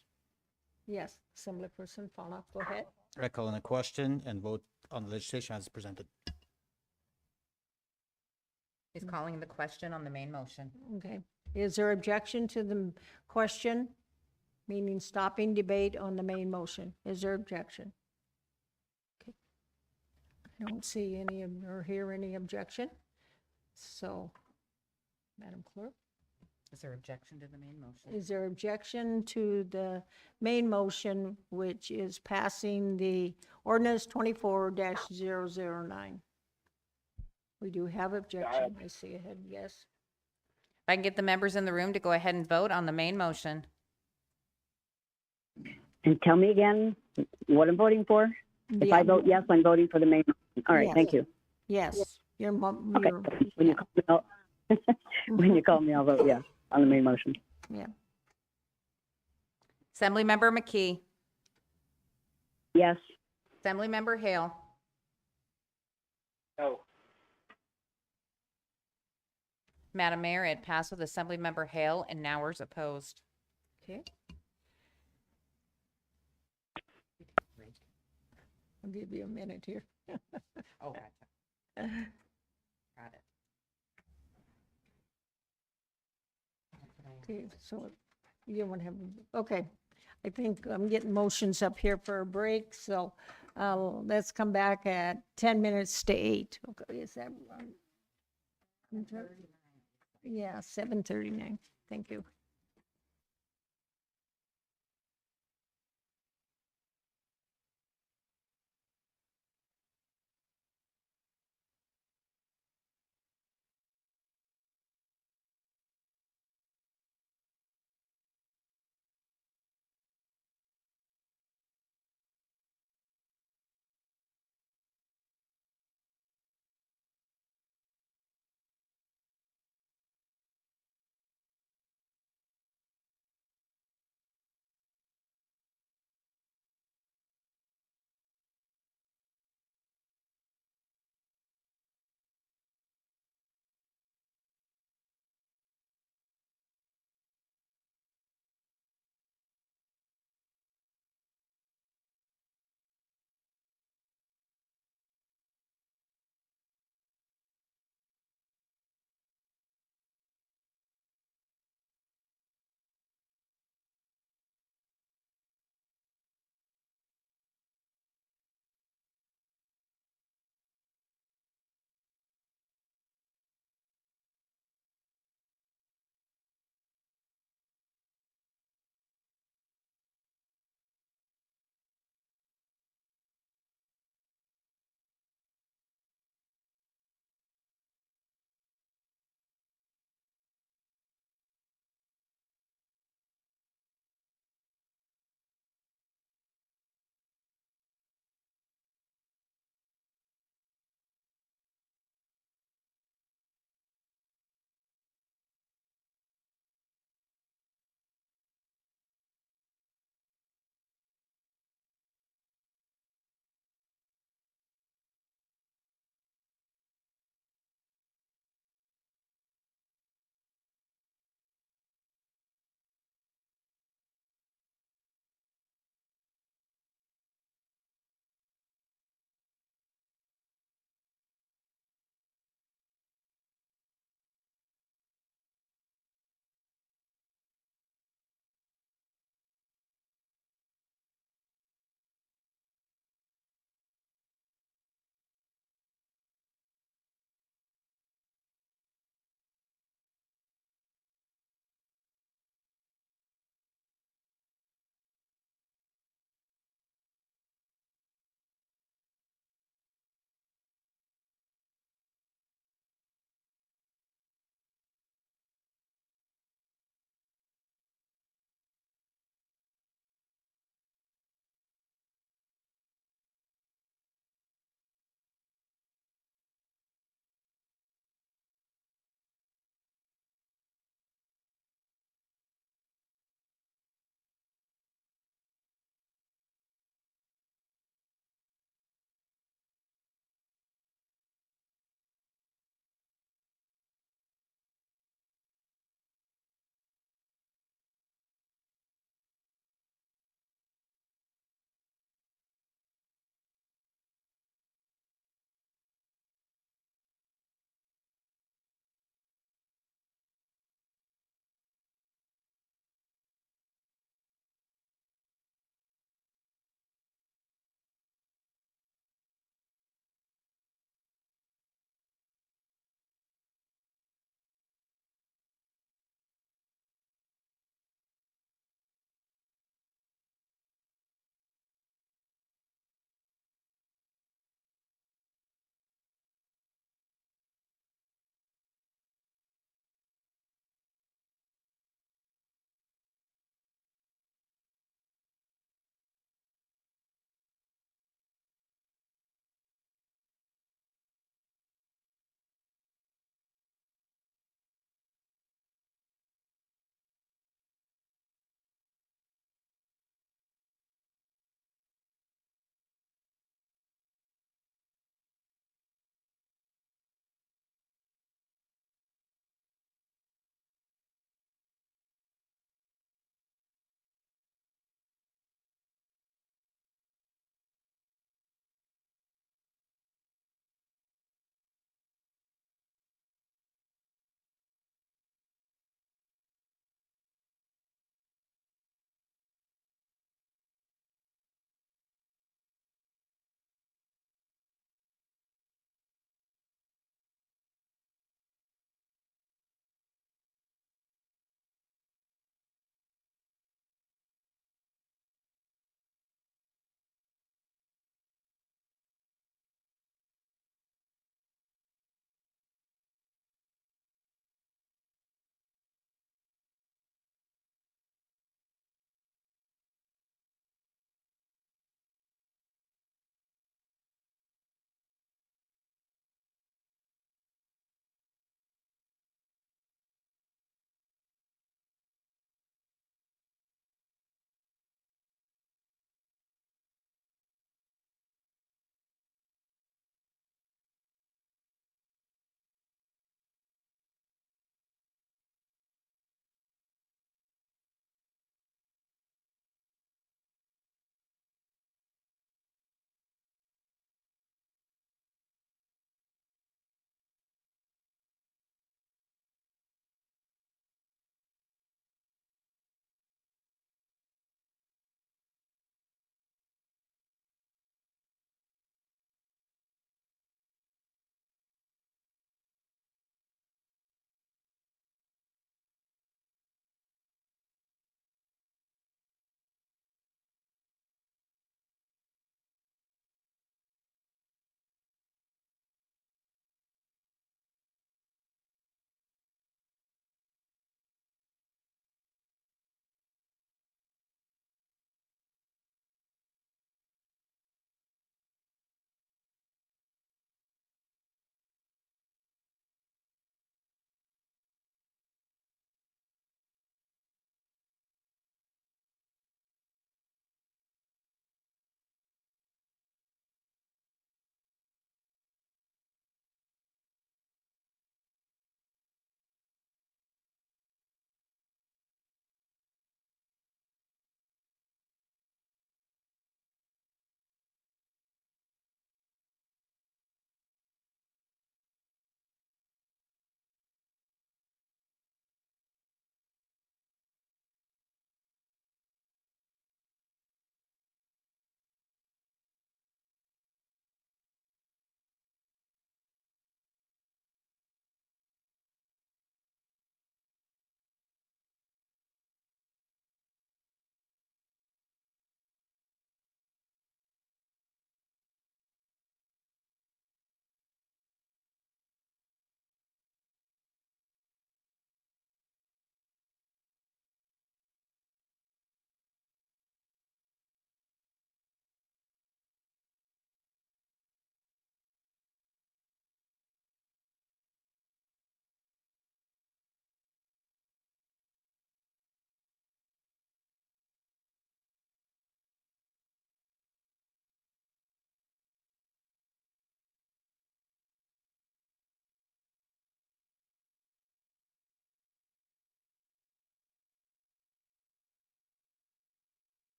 Yes, Assemblyperson Fauna, go ahead. I call on the question and vote on the legislation as presented. He's calling the question on the main motion. Okay. Is there objection to the question? Meaning stopping debate on the main motion. Is there objection? Okay. I don't see any or hear any objection. So, Madam Clerk, Is there objection to the main motion? is there objection to the main motion, which is passing the ordinance 24-009? We do have objection. I see a head yes. If I can get the members in the room to go ahead and vote on the main motion. And tell me again what I'm voting for. If Yeah. I vote yes, I'm voting for the main. All right, Yes. thank you. Yes, Okay. When you call me, when you call me, I'll vote yes on the main motion. yeah. Assemblymember McKee, Yes. Assemblymember Hale, No. Madam Mayor, it passed with Assemblymember Hale and Nowers opposed. Okay. I'll give you a minute here. Oh, gotcha. Got it. Okay, so you want to have, okay. I think I'm getting motions up here for a break, so let's come back at 10 minutes to 8. Okay, is that wrong? Yeah, 7:39. Thank you.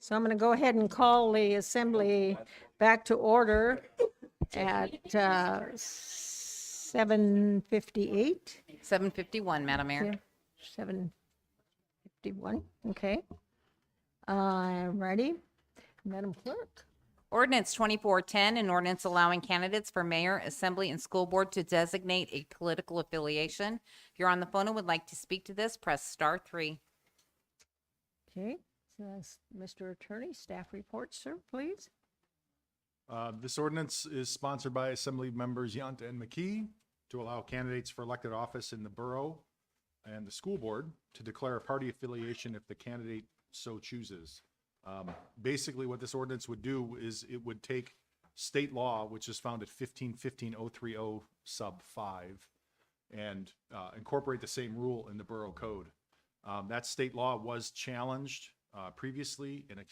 So I'm going to go ahead and call the assembly back to order at 7:58. 7:51, Madam Mayor. Yeah, 7:51, okay. Ready? Madam Clerk? Ordinance 2410, an ordinance allowing candidates for mayor, assembly, and school board to designate a political affiliation. If you're on the phone and would like to speak to this, press star 3. Okay, so Mr. Attorney, staff report, sir, please. This ordinance is sponsored by Assembly members Yunt and McKee to allow candidates for elected office in the borough and the school board to declare a party affiliation if the candidate so chooses. Basically, what this ordinance would do is it would take state law, which is found at 15-15030 sub 5, and incorporate the same rule in the borough code. That state law was challenged previously in a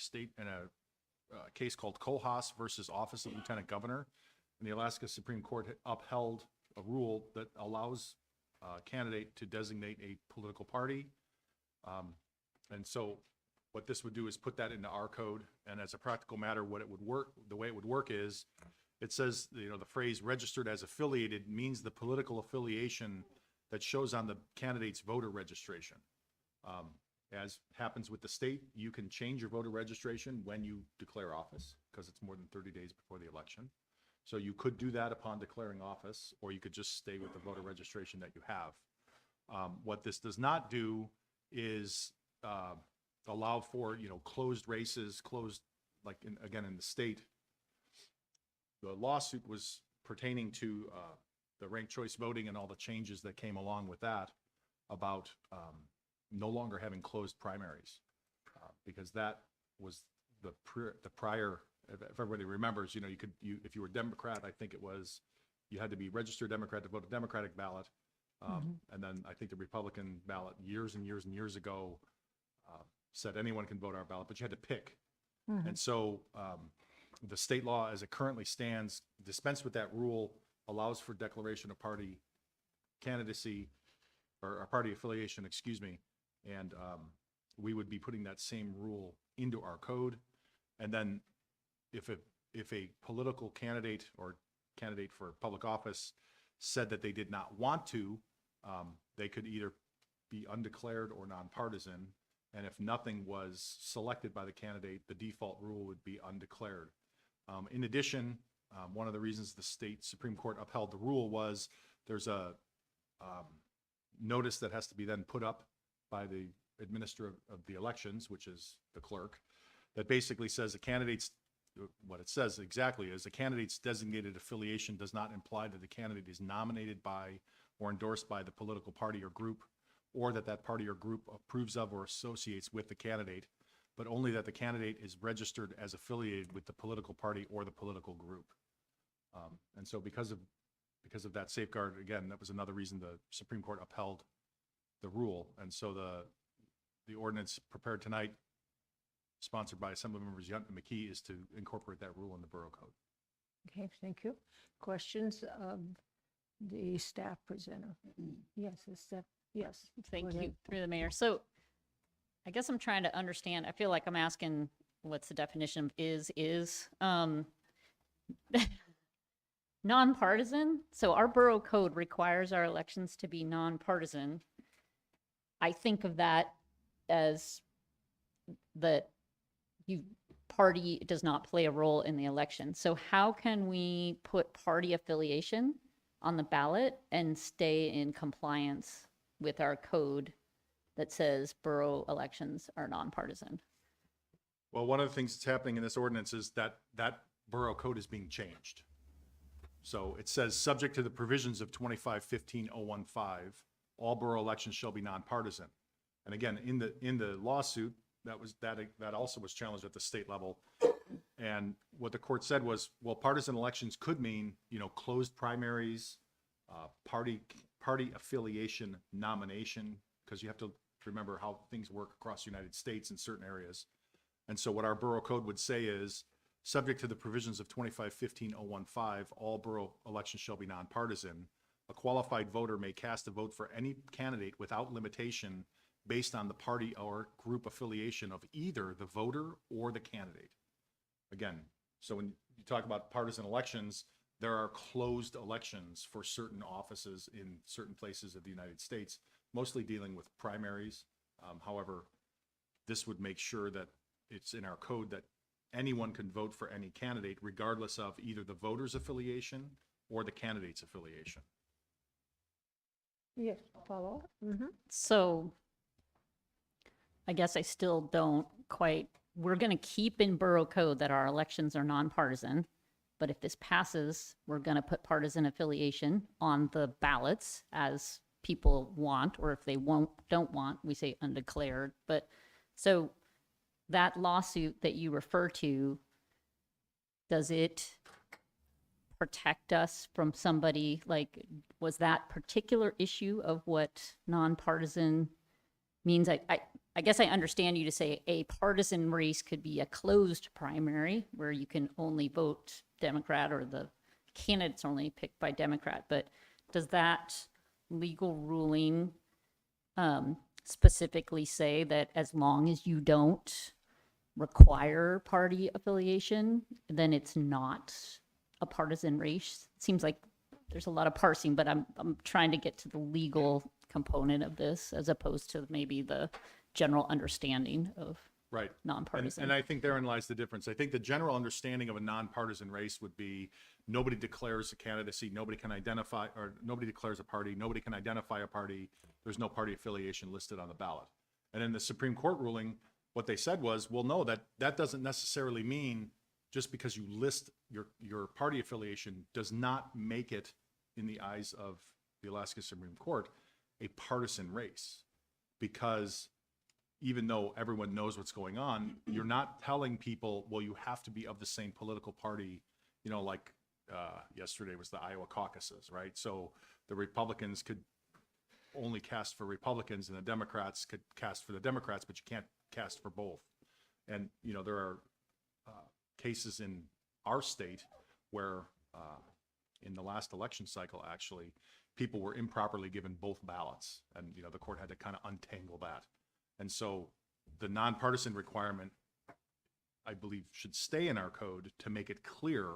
case called Kohlhaas versus Office of Lieutenant Governor, and the Alaska Supreme Court had upheld a rule that allows a candidate to designate a political party. And so what this would do is put that into our code, and as a practical matter, the way it would work is, it says, the phrase registered as affiliated means the political affiliation that shows on the candidate's voter registration. As happens with the state, you can change your voter registration when you declare office, because it's more than 30 days before the election. So you could do that upon declaring office, or you could just stay with the voter registration that you have. What this does not do is allow for, closed races, again, in the state. The lawsuit was pertaining to the ranked choice voting and all the changes that came along with that about no longer having closed primaries, because that was the prior, if everybody remembers, if you were Democrat, I think it was, you had to be registered Democrat to vote a Democratic ballot. And then I think the Republican ballot years and years and years ago said anyone can vote our ballot, but you had to pick. And so the state law, as it currently stands, dispensed with that rule, allows for declaration of party candidacy, or party affiliation, excuse me. And we would be putting that same rule into our code. And then if a political candidate or candidate for public office said that they did not want to, they could either be undeclared or nonpartisan. And if nothing was selected by the candidate, the default rule would be undeclared. In addition, one of the reasons the state Supreme Court upheld the rule was there's a notice that has to be then put up by the administrator of the elections, which is the clerk, that basically says what it says exactly is the candidate's designated affiliation does not imply that the candidate is nominated by or endorsed by the political party or group, or that that party or group approves of or associates with the candidate, but only that the candidate is registered as affiliated with the political party or the political group. And so because of that safeguard, again, that was another reason the Supreme Court upheld the rule. And so the ordinance prepared tonight, sponsored by Assembly members Yunt and McKee, is to incorporate that rule in the borough code. Okay, thank you. Questions of the staff presenter? Yes, yes. Thank Go you, ahead. through the mayor. So I guess I'm trying to understand, I feel like I'm asking what's the definition of is. Nonpartisan. So our borough code requires our elections to be nonpartisan. I think of that as that party does not play a role in the election. So how can we put party affiliation on the ballot and stay in compliance with our code that says borough elections are nonpartisan? Well, one of the things that's happening in this ordinance is that borough code is being changed. So it says, subject to the provisions of 25-15-015, all borough elections shall be nonpartisan. And again, in the lawsuit, that also was challenged at the state level. And what the court said was, well, partisan elections could mean, closed primaries, party affiliation nomination, because you have to remember how things work across the United States in certain areas. And so what our borough code would say is, subject to the provisions of 25-15-015, all borough elections shall be nonpartisan. A qualified voter may cast a vote for any candidate without limitation based on the party or group affiliation of either the voter or the candidate. Again, so when you talk about partisan elections, there are closed elections for certain offices in certain places of the United States, mostly dealing with primaries. However, this would make sure that it's in our code that anyone can vote for any candidate regardless of either the voter's affiliation or the candidate's affiliation. Yes, follow. Mm-hmm. So I guess I still don't quite, we're going to keep in borough code that our elections are nonpartisan. But if this passes, we're going to put partisan affiliation on the ballots as people want, or if they don't want, we say undeclared. But so that lawsuit that you refer to, does it protect us from somebody, like, was that particular issue of what nonpartisan means? I guess I understand you to say a partisan race could be a closed primary where you can only vote Democrat or the candidate's only picked by Democrat, but does that legal ruling specifically say that as long as you don't require party affiliation, then it's not a partisan race? It seems like there's a lot of parsing, but I'm trying to get to the legal component of this as opposed to maybe the general understanding of Right. nonpartisan. And I think therein lies the difference. I think the general understanding of a nonpartisan race would be nobody declares a candidacy, nobody can identify, or nobody declares a party, nobody can identify a party, there's no party affiliation listed on the ballot. And in the Supreme Court ruling, what they said was, well, no, that doesn't necessarily mean just because you list your party affiliation does not make it, in the eyes of the Alaska Supreme Court, a partisan race. Because even though everyone knows what's going on, you're not telling people, well, you have to be of the same political party, you know, like yesterday was the Iowa caucuses, right? So the Republicans could only cast for Republicans and the Democrats could cast for the Democrats, but you can't cast for both. And, you know, there are cases in our state where in the last election cycle, actually, people were improperly given both ballots. And, you know, the court had to kind of untangle that. And so the nonpartisan requirement, I believe, should stay in our code to make it clear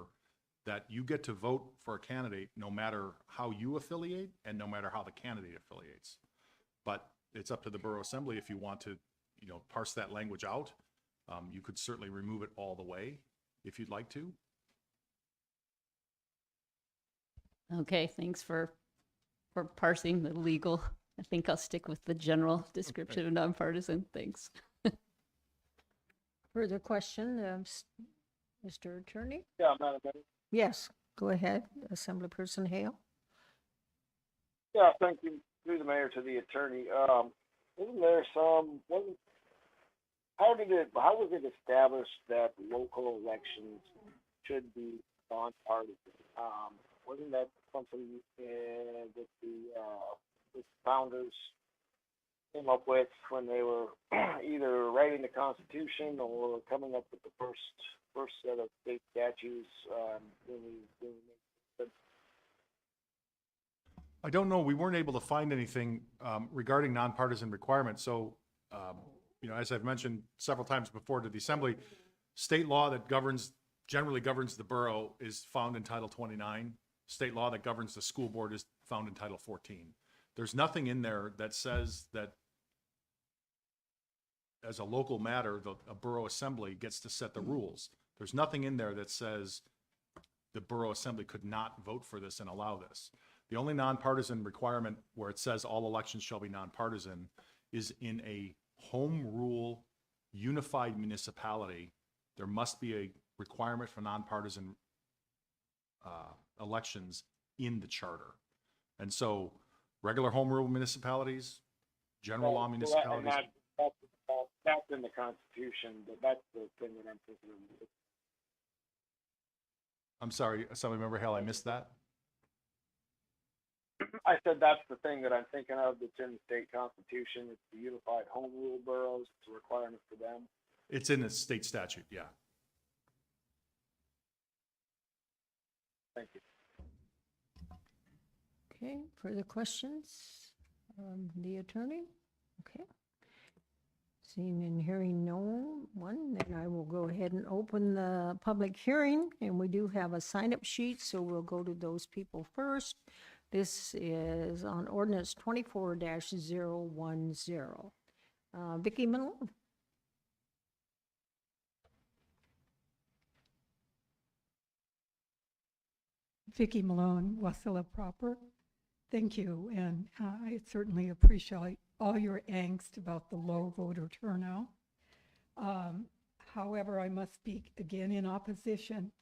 that you get to vote for a candidate no matter how you affiliate and no matter how the candidate affiliates. But it's up to the Borough Assembly if you want to, you know, parse that language out. You could certainly remove it all the way if you'd like to. Okay, thanks for parsing the legal. I think I'll stick with the general description of nonpartisan. Thanks. Further question, Mr. Attorney? Yeah, Madam Mayor. Yes, go ahead, Assemblyperson Hale. Yeah, thank you. Through the mayor to the attorney. Isn't there how was it established that local elections should be nonpartisan? Wasn't that something that the founders came up with when they were either writing the Constitution or coming up with the first set of state statutes? I don't know. We weren't able to find anything regarding nonpartisan requirements. So, you know, as I've mentioned several times before to the Assembly, state law that generally governs the borough is found in Title 29. State law that governs the school board is found in Title 14. There's nothing in there that says that as a local matter, a borough assembly gets to set the rules. There's nothing in there that says the borough assembly could not vote for this and allow this. The only nonpartisan requirement where it says all elections shall be nonpartisan is in a home rule unified municipality. There must be a requirement for nonpartisan elections in the charter. And so regular home rule municipalities, general law municipalities. That's in the Constitution, but that's the thing that I'm thinking of. I'm sorry, Assemblymember Hale, I missed that. I said that's the thing that I'm thinking of that's in the state constitution. It's the unified home rule boroughs. It's a requirement for them. It's in the state statute, yeah. Thank you. Okay, further questions? The attorney? Okay. Seeing and hearing no one, then I will go ahead and open the public hearing, and we do have a sign-up sheet, so we'll go to those people first. This is on ordinance 24-010. Vicki Malone. Vicki Malone, Wasilla proper. Thank you, and I certainly appreciate all your angst about the low voter turnout. However, I must speak again in opposition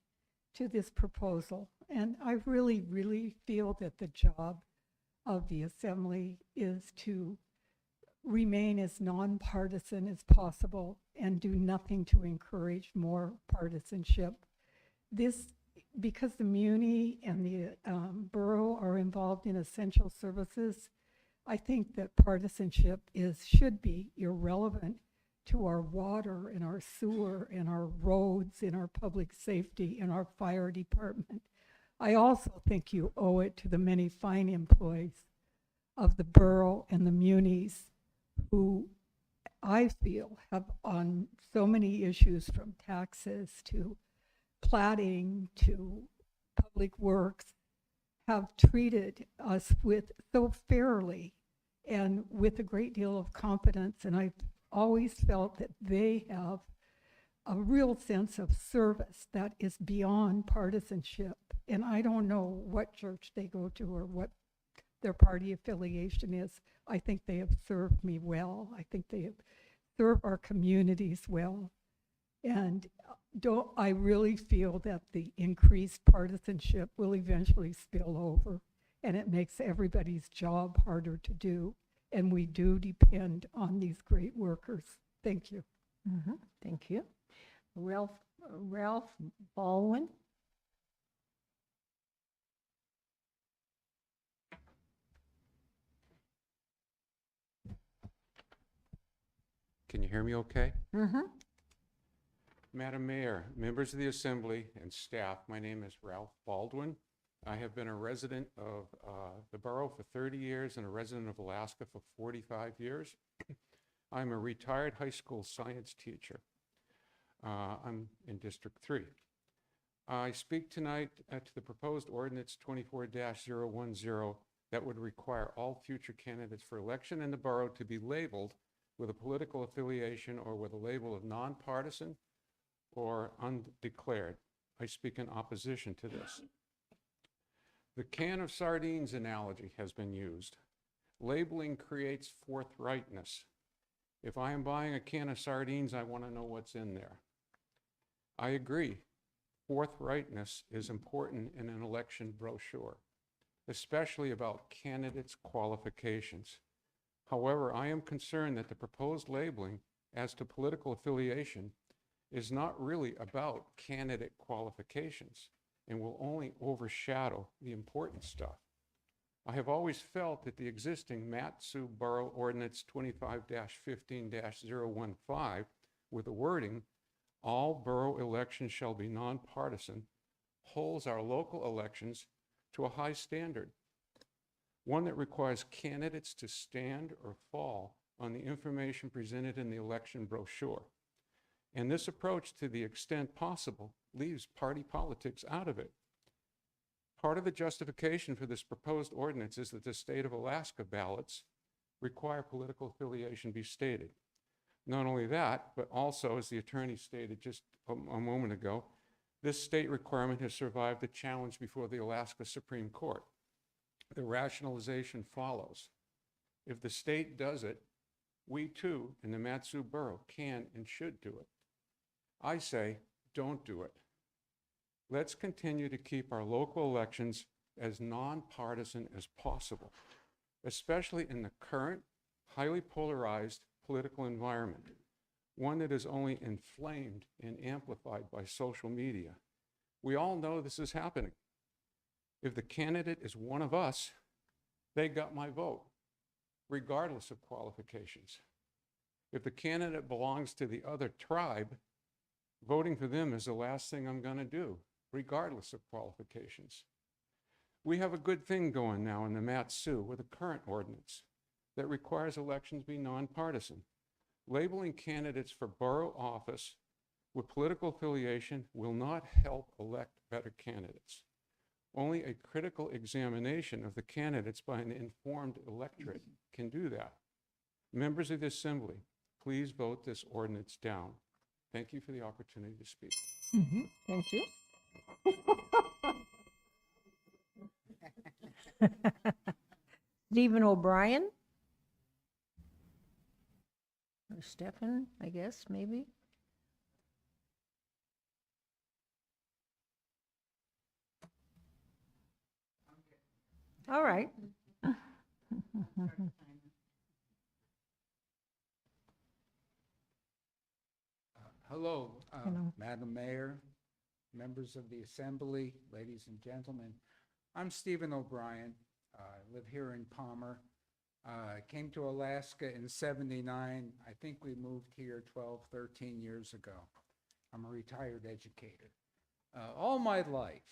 to this proposal, and I really, really feel that the job of the Assembly is to remain as nonpartisan as possible and do nothing to encourage more partisanship. Because the Muni and the borough are involved in essential services, I think that partisanship should be irrelevant to our water and our sewer and our roads and our public safety and our fire department. I also think you owe it to the many fine employees of the borough and the munis who I feel have on so many issues, from taxes to platting to public works, have treated us with so fairly and with a great deal of confidence. And I've always felt that they have a real sense of service that is beyond partisanship. And I don't know what church they go to or what their party affiliation is. I think they have served me well. I think they have served our communities well. And I really feel that the increased partisanship will eventually spill over, and it makes everybody's job harder to do. And we do depend on these great workers. Thank you. Thank you. Ralph Baldwin. Can you hear me okay? Mm-hmm. Madam Mayor, members of the Assembly and staff, my name is Ralph Baldwin. I have been a resident of the borough for 30 years and a resident of Alaska for 45 years. I'm a retired high school science teacher. I'm in District 3. I speak tonight to the proposed ordinance 24-010 that would require all future candidates for election in the borough to be labeled with a political affiliation or with a label of nonpartisan or undeclared. I speak in opposition to this. The can of sardines analogy has been used. Labeling creates forthrightness. If I am buying a can of sardines, I want to know what's in there. I agree. Forthrightness is important in an election brochure, especially about candidates' qualifications. However, I am concerned that the proposed labeling as to political affiliation is not really about candidate qualifications and will only overshadow the important stuff. I have always felt that the existing Mat-Su Borough Ordinance 25-15-015 with the wording, all borough elections shall be nonpartisan, holds our local elections to a high standard, one that requires candidates to stand or fall on the information presented in the election brochure. And this approach, to the extent possible, leaves party politics out of it. Part of the justification for this proposed ordinance is that the state of Alaska ballots require political affiliation be stated. Not only that, but also, as the attorney stated just a moment ago, this state requirement has survived a challenge before the Alaska Supreme Court. The rationalization follows. If the state does it, we too in the Mat-Su Borough can and should do it. I say, don't do it. Let's continue to keep our local elections as nonpartisan as possible, especially in the current, highly polarized political environment, one that is only inflamed and amplified by social media. We all know this is happening. If the candidate is one of us, they got my vote, regardless of qualifications. If the candidate belongs to the other tribe, voting for them is the last thing I'm going to do, regardless of qualifications. We have a good thing going now in the Mat-Su with the current ordinance that requires elections be nonpartisan. Labeling candidates for borough office with political affiliation will not help elect better candidates. Only a critical examination of the candidates by an informed electorate can do that. Members of the Assembly, please vote this ordinance down. Thank you for the opportunity to speak. Thank you. Stephen O'Brien? Or Stephen, I guess, maybe? All right. Hello, Hello. Madam Mayor, members of the Assembly, ladies and gentlemen. I'm Stephen O'Brien. I live here in Palmer. Came to Alaska in '79. I think we moved here 12, 13 years ago. I'm a retired educator. All my life,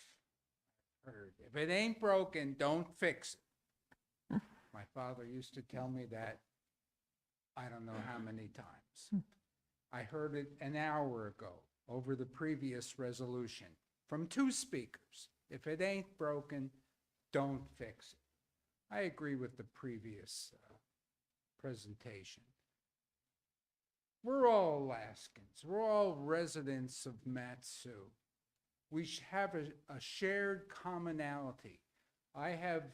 I've heard, if it ain't broken, don't fix it. My father used to tell me that I don't know how many times. I heard it an hour ago over the previous resolution from two speakers. If it ain't broken, don't fix it. I agree with the previous presentation. We're all Alaskans. We're all residents of Matsu. We have a shared commonality. I have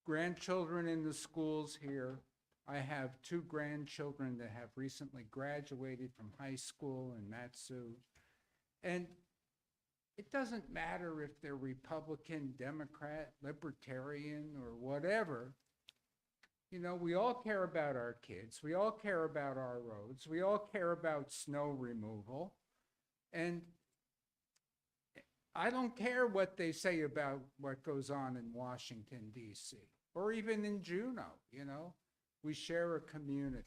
grandchildren in the schools here. I have two grandchildren that have recently graduated from high school in Matsu. And it doesn't matter if they're Republican, Democrat, Libertarian, or whatever. You know, we all care about our kids. We all care about our roads. We all care about snow removal. And I don't care what they say about what goes on in Washington, D.C., or even in Juneau, you know. We share a community.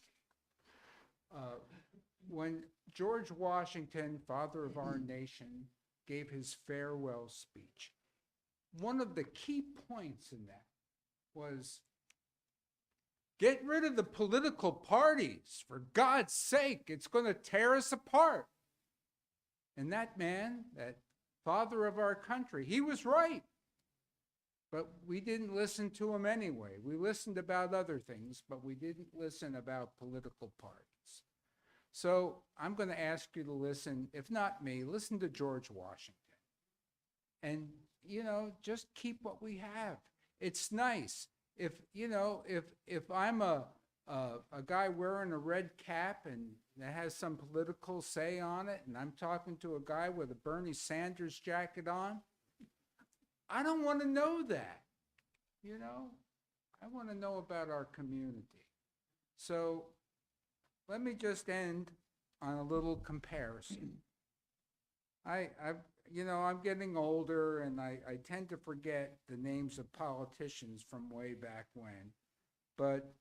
When George Washington, father of our nation, gave his farewell speech, one of the key points in that was get rid of the political parties. For God's sake, it's going to tear us apart. And that man, that father of our country, he was right. But we didn't listen to him anyway. We listened about other things, but we didn't listen about political parties. So I'm going to ask you to listen, if not me, listen to George Washington. And, you know, just keep what we have. It's nice. If, you know, if I'm a guy wearing a red cap and that has some political say on it, and I'm talking to a guy with a Bernie Sanders jacket on, I don't want to know that, you know? I want to know about our community. So let me just end on a little comparison. You know, I'm getting older, and I tend to forget the names of politicians from way back when. But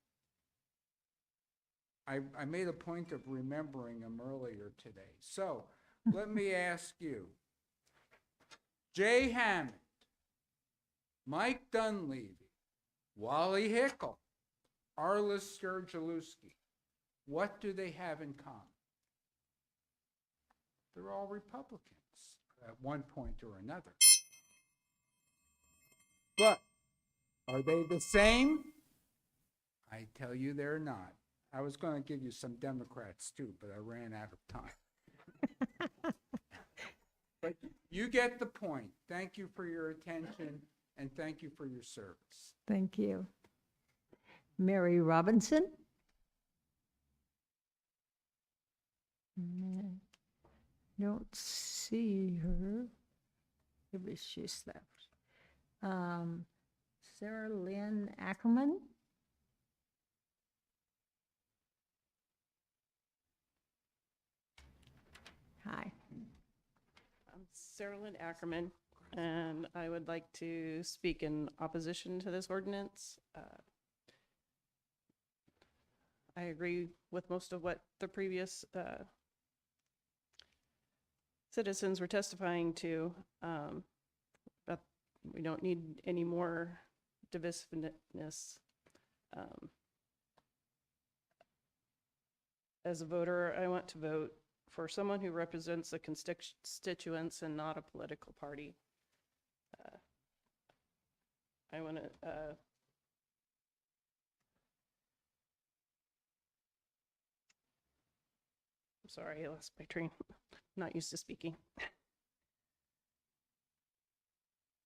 I made a point of remembering them earlier today. So let me ask you, Jay Hammond, Mike Dunleavy, Wally Hickel, Arlis Sturgeluski, what do they have in common? They're all Republicans at one point or another. But are they the same? I tell you they're not. I was going to give you some Democrats too, but I ran out of time. But you get the point. Thank you for your attention, and thank you for your service. Thank you. Mary Robinson? Don't see her. Maybe she's left. Sarah Lynn Ackerman? Hi. I'm Sarah Lynn Ackerman, and I would like to speak in opposition to this ordinance. I agree with most of what the previous citizens were testifying to, but we don't need any more divisiveness. as a voter, I want to vote for someone who represents the constituents and not a political party. I want to, I'm sorry, I lost my train. Not used to speaking. I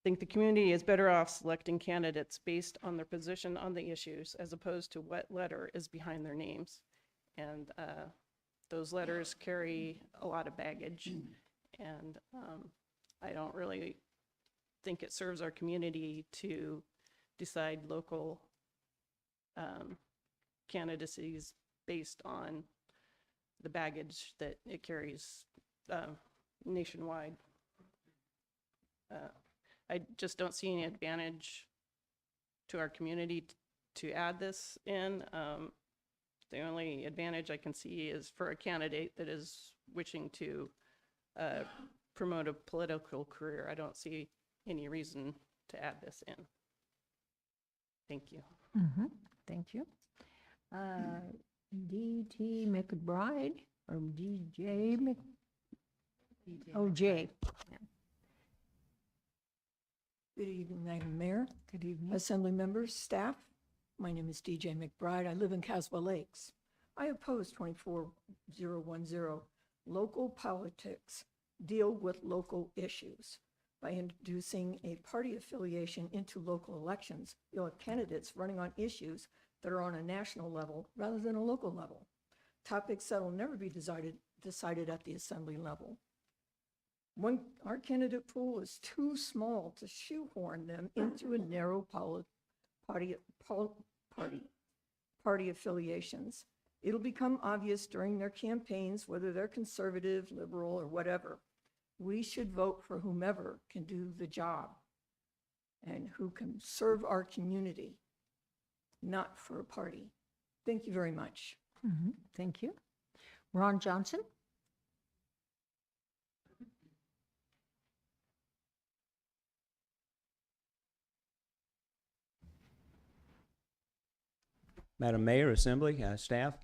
think the community is better off selecting candidates based on their position on the issues as opposed to what letter is behind their names. And those letters carry a lot of baggage. And I don't really think it serves our community to decide local candidacies based on the baggage that it carries nationwide. I just don't see any advantage to our community to add this in. The only advantage I can see is for a candidate that is wishing to promote a political career. I don't see any reason to add this in. Thank you. Thank you. D.T. McBride or D.J. Oh, J. Yeah. Good evening, Madam Mayor. Good evening. Assembly members, staff. My name is DJ McBride. I live in Caswell Lakes. I oppose 24010. Local politics deal with local issues. By introducing a party affiliation into local elections, you'll have candidates running on issues that are on a national level rather than a local level. Topics that will never be decided at the assembly level. Our candidate pool is too small to shoehorn them into a narrow party affiliations. It'll become obvious during their campaigns whether they're conservative, liberal, or whatever. We should vote for whomever can do the job and who can serve our community, not for a party. Thank you very much. Thank you. Ron Johnson? Madam Mayor, Assembly, staff,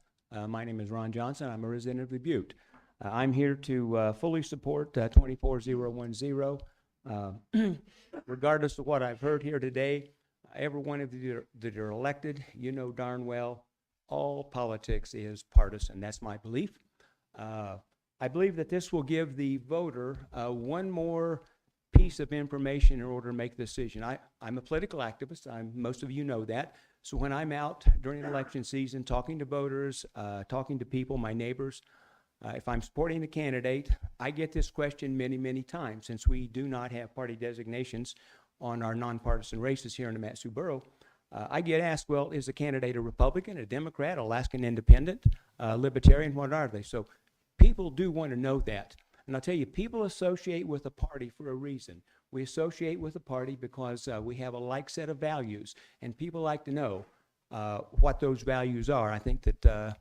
my name is Ron Johnson. I'm a resident of Butte. I'm here to fully support 24010. Regardless of what I've heard here today, every one of you that are elected, you know darn well, all politics is partisan. That's my belief. I believe that this will give the voter one more piece of information in order to make a decision. I'm a political activist. Most of you know that. So when I'm out during election season talking to voters, talking to people, my neighbors, if I'm supporting a candidate, I get this question many, many times. Since we do not have party designations on our nonpartisan races here in the Mat-Su Borough, I get asked, well, is the candidate a Republican, a Democrat, Alaskan Independent, Libertarian, what are they? So people do want to know that. And I'll tell you, people associate with a party for a reason. We associate with a party because we have a like set of values, and people like to know what those values are. I think that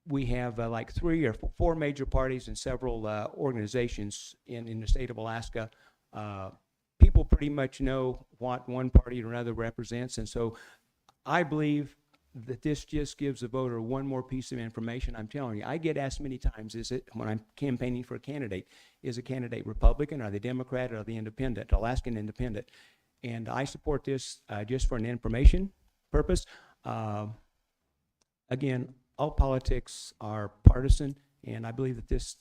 we have like 3 or 4 major parties and several organizations in the state of Alaska. People pretty much know what one party or another represents, and so I believe that this just gives the voter one more piece of information. I'm telling you, I get asked many times, is it, when I'm campaigning for a candidate, is a candidate Republican, are they Democrat, or are they Independent, Alaskan Independent? And I support this just for an information purpose. Again, all politics are partisan, and I believe that this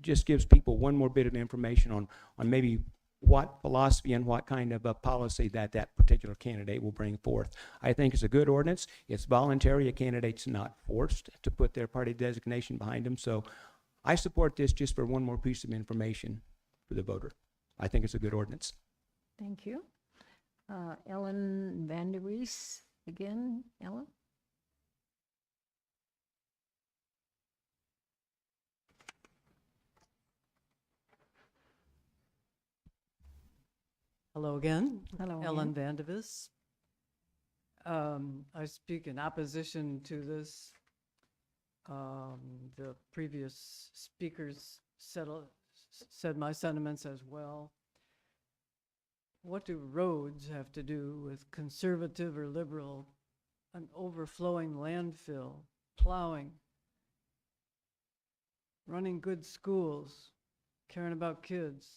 just gives people one more bit of information on maybe what philosophy and what kind of a policy that particular candidate will bring forth. I think it's a good ordinance. It's voluntary. A candidate's not forced to put their party designation behind them. So I support this just for one more piece of information for the voter. I think it's a good ordinance. Thank you. Ellen Van der Rees again. Ellen? Hello again. Hello Ellen again. Vandevis. I speak in opposition to this. The previous speakers said my sentiments as well. What do roads have to do with conservative or liberal, an overflowing landfill, plowing? running good schools, caring about kids.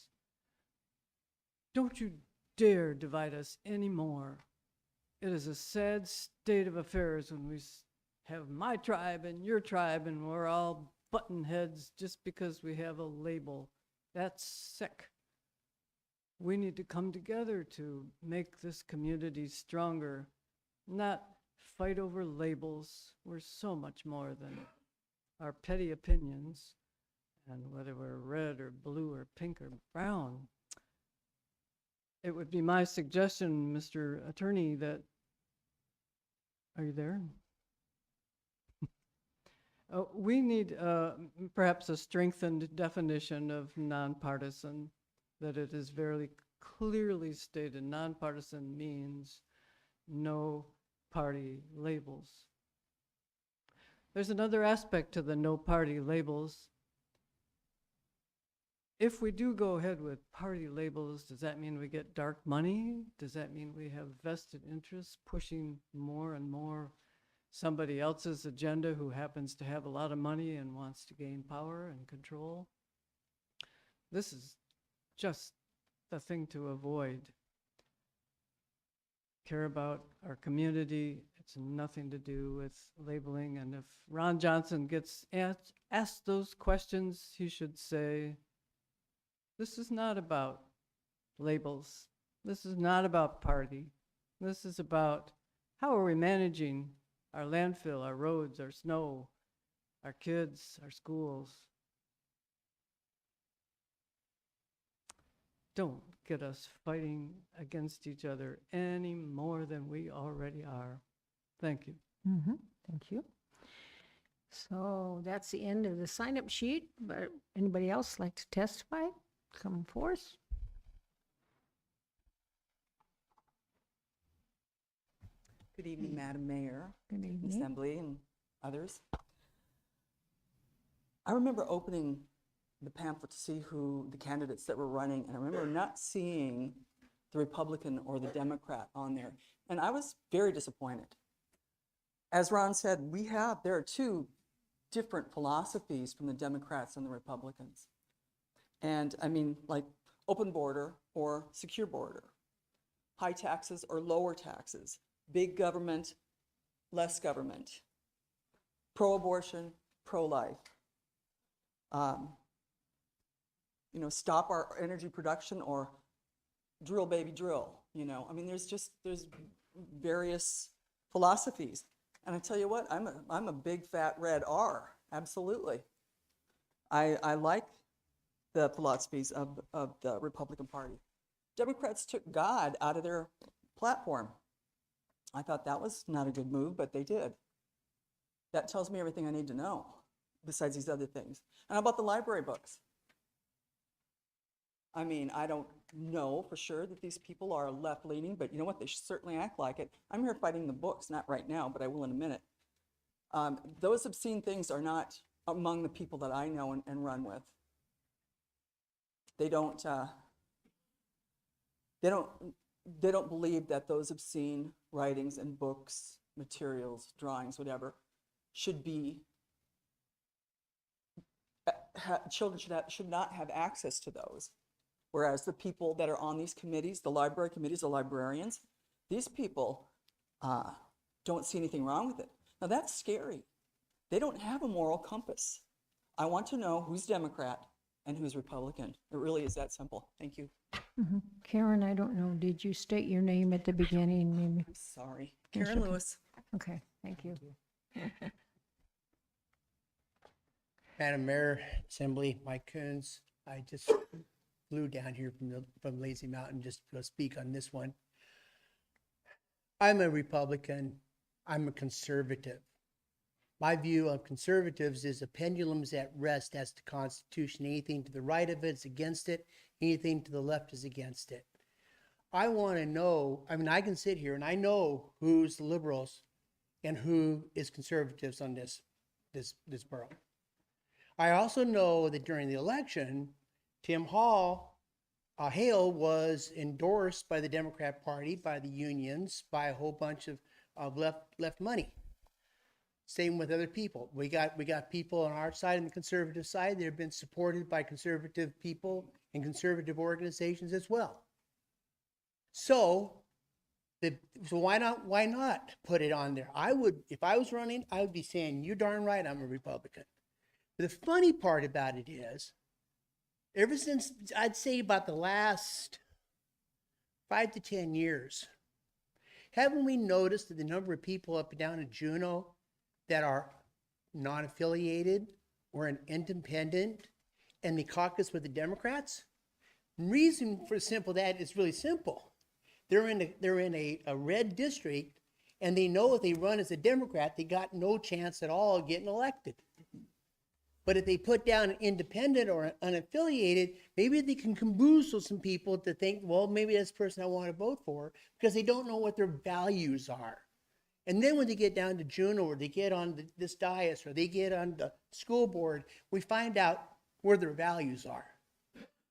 Don't you dare divide us anymore. It is a sad state of affairs when we have my tribe and your tribe and we're all button heads just because we have a label. That's sick. We need to come together to make this community stronger, not fight over labels. We're so much more than our petty opinions and whether we're red or blue or pink or brown. It would be my suggestion, Mr. Attorney, that, are you there? We need perhaps a strengthened definition of nonpartisan, that it is very clearly stated nonpartisan means no party labels. There's another aspect to the no party labels. If we do go ahead with party labels, does that mean we get dark money? Does that mean we have vested interests pushing more and more somebody else's agenda who happens to have a lot of money and wants to gain power and control? This is just the thing to avoid. Care about our community. It's nothing to do with labeling. And if Ron Johnson gets asked those questions, he should say, this is not about labels. This is not about party. This is about how are we managing our landfill, our roads, our snow, our kids, our schools. Don't get us fighting against each other any more than we already are. Thank you. Thank you. So that's the end of the sign-up sheet, but anybody else like to testify? Come forth. Good evening, Madam Mayor, Good evening. Assembly, and others. I remember opening the pamphlet to see who the candidates that were running, and I remember not seeing the Republican or the Democrat on there, and I was very disappointed. As Ron said, there are two different philosophies from the Democrats and the Republicans. And I mean, like open border or secure border, high taxes or lower taxes, big government, less government, pro-abortion, pro-life. Stop our energy production or drill, baby, drill. I mean, there's various philosophies. And I tell you what, I'm a big fat red R, absolutely. I like the philosophies of the Republican Party. Democrats took God out of their platform. I thought that was not a good move, but they did. That tells me everything I need to know, besides these other things. And how about the library books? I mean, I don't know for sure that these people are left-leaning, but you know what? They certainly act like it. I'm here fighting the books, not right now, but I will in a minute. Those obscene things are not among the people that I know and run with. They don't believe that those obscene writings and books, materials, drawings, whatever, should be, children should not have access to those. Whereas the people that are on these committees, the library committees, the librarians, these people don't see anything wrong with it. Now that's scary. They don't have a moral compass. I want to know who's Democrat and who's Republican. It really is that simple. Thank you. Karen, I don't know, did you state your name at the beginning, maybe? I'm sorry. That's Karen okay. Lewis. Okay, thank you. Madam Mayor, Assembly, Mike Coons, I just flew down here from Lazy Mountain just to go speak on this one. I'm a Republican. I'm a conservative. My view of conservatives is a pendulum's at rest as to Constitution. Anything to the right of it is against it. Anything to the left is against it. I want to know, I mean, I can sit here and I know who's the liberals and who is conservatives on this borough. I also know that during the election, Tim Hale was endorsed by the Democrat Party, by the unions, by a whole bunch of left money. Same with other people. We got people on our side and the conservative side that have been supported by conservative people and conservative organizations as well. So, so why not put it on there? I would, if I was running, I would be saying, "You darn right, I'm a Republican." But the funny part about it is, ever since I'd say about the last 5 to 10 years, haven't we noticed that the number of people up and down in Juneau that are non-affiliated or an independent and they caucus with the Democrats? Reason for simple that is really simple. They're in a red district, and they know if they run as a Democrat, they got no chance at all of getting elected. But if they put down an independent or an unaffiliated, maybe they can bamboozle some people to think, well, maybe that's the person I want to vote for, because they don't know what their values are. And then when they get down to Juneau, or they get on this dais, or they get on the school board, we find out where their values are.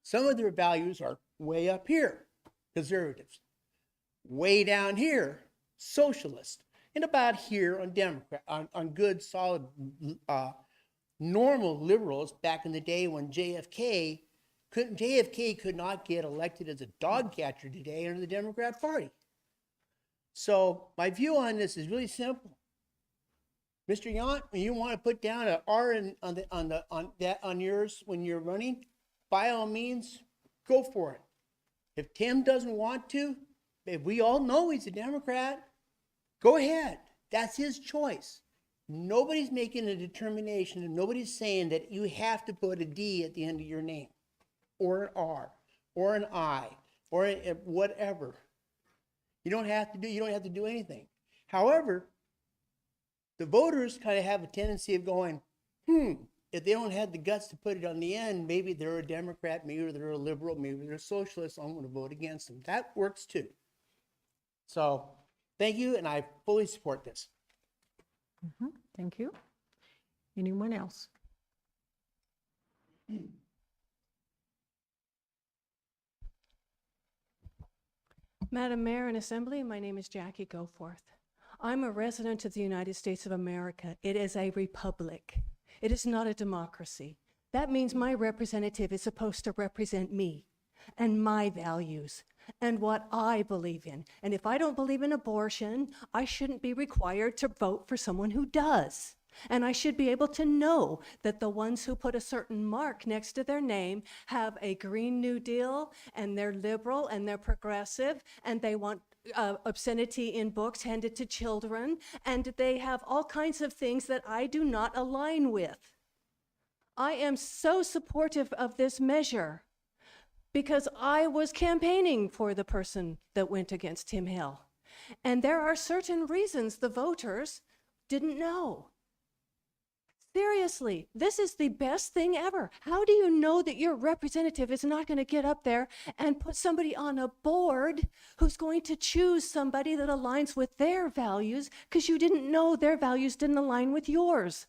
Some of their values are way up here, conservatives. Way down here, socialist. And about here on Democrat, on good, solid, normal liberals back in the day when JFK could not get elected as a dog catcher today under the Democrat Party. So my view on this is really simple. Mr. Yount, when you want to put down an R on yours when you're running, by all means, go for it. If Tim doesn't want to, if we all know he's a Democrat, go ahead. That's his choice. Nobody's making a determination, and nobody's saying that you have to put a D at the end of your name, or an R, or an I, or whatever. You don't have to do anything. However, the voters kind of have a tendency of going, if they don't have the guts to put it on the end, maybe they're a Democrat, maybe they're a liberal, maybe they're a socialist, so I'm going to vote against them. That works too. So thank you, and I fully support this. Thank you. Anyone else? Madam Mayor and Assembly, my name is Jackie Goforth. I'm a resident of the United States of America. It is a republic. It is not a democracy. That means my representative is supposed to represent me and my values and what I believe in. And if I don't believe in abortion, I shouldn't be required to vote for someone who does. And I should be able to know that the ones who put a certain mark next to their name have a Green New Deal, and they're liberal, and they're progressive, and they want obscenity in books handed to children, and they have all kinds of things that I do not align with. I am so supportive of this measure because I was campaigning for the person that went against Tim Hill. And there are certain reasons the voters didn't know. Seriously, this is the best thing ever. How do you know that your representative is not going to get up there and put somebody on a board who's going to choose somebody that aligns with their values because you didn't know their values didn't align with yours?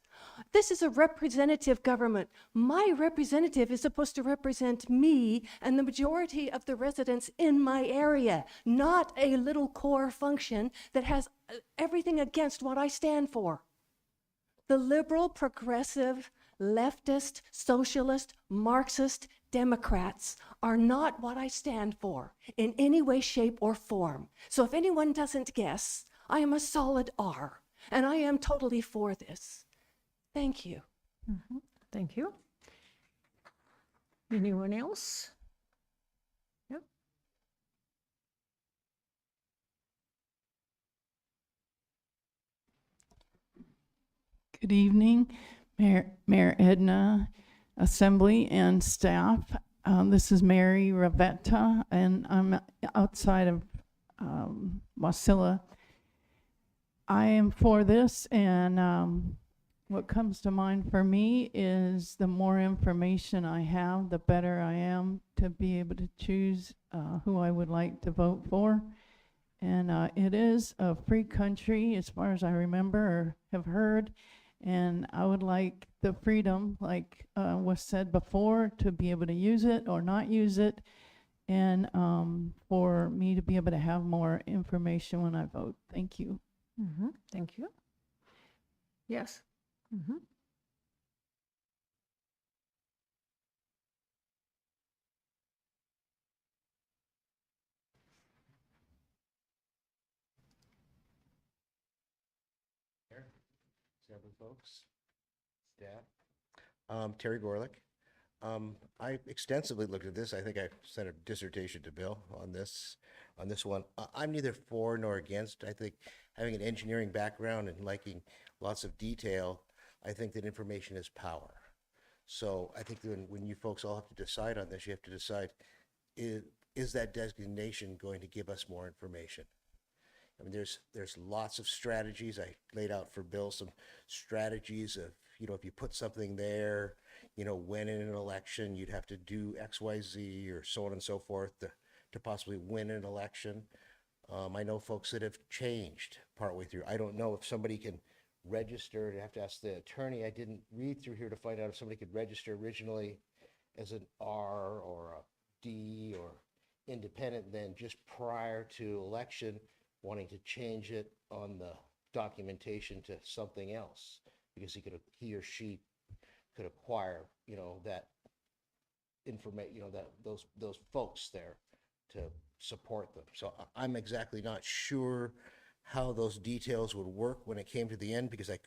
This is a representative government. My representative is supposed to represent me and the majority of the residents in my area, not a little core function that has everything against what I stand for. The liberal, progressive, leftist, socialist, Marxist Democrats are not what I stand for in any way, shape, or form. So if anyone doesn't guess, I am a solid R, and I am totally for this. Thank you. Thank you. Anyone else? Yep. Good evening, Mayor Edna, Assembly, and staff. This is Mary Ravetta, and I'm outside of Wasilla. I am for this, and what comes to mind for me is the more information I have, the better I am to be able to choose who I would like to vote for. And it is a free country, as far as I remember or have heard. And I would like the freedom, like was said before, to be able to use it or not use it, and for me to be able to have more information when I vote. Thank you. Thank you. Yes. Mm-hmm. Several folks, staff. Terry Gorlick. I extensively looked at this. I think I sent a dissertation to Bill on this one. I'm neither for nor against. I think having an engineering background and liking lots of detail, I think that information is power. So I think that when you folks all have to decide on this, you have to decide, is that designation going to give us more information? I mean, there's lots of strategies. I laid out for Bill some strategies of, if you put something there, when in an election, you'd have to do X, Y, Z, or so on and so forth to possibly win an election. I know folks that have changed partway through. I don't know if somebody can register. I have to ask the attorney. I didn't read through here to find out if somebody could register originally as an R or a D or independent, then just prior to election, wanting to change it on the documentation to something else, because he or she could acquire, that information, those folks there to support them. So I'm exactly not sure how those details would work when it came to the end, because I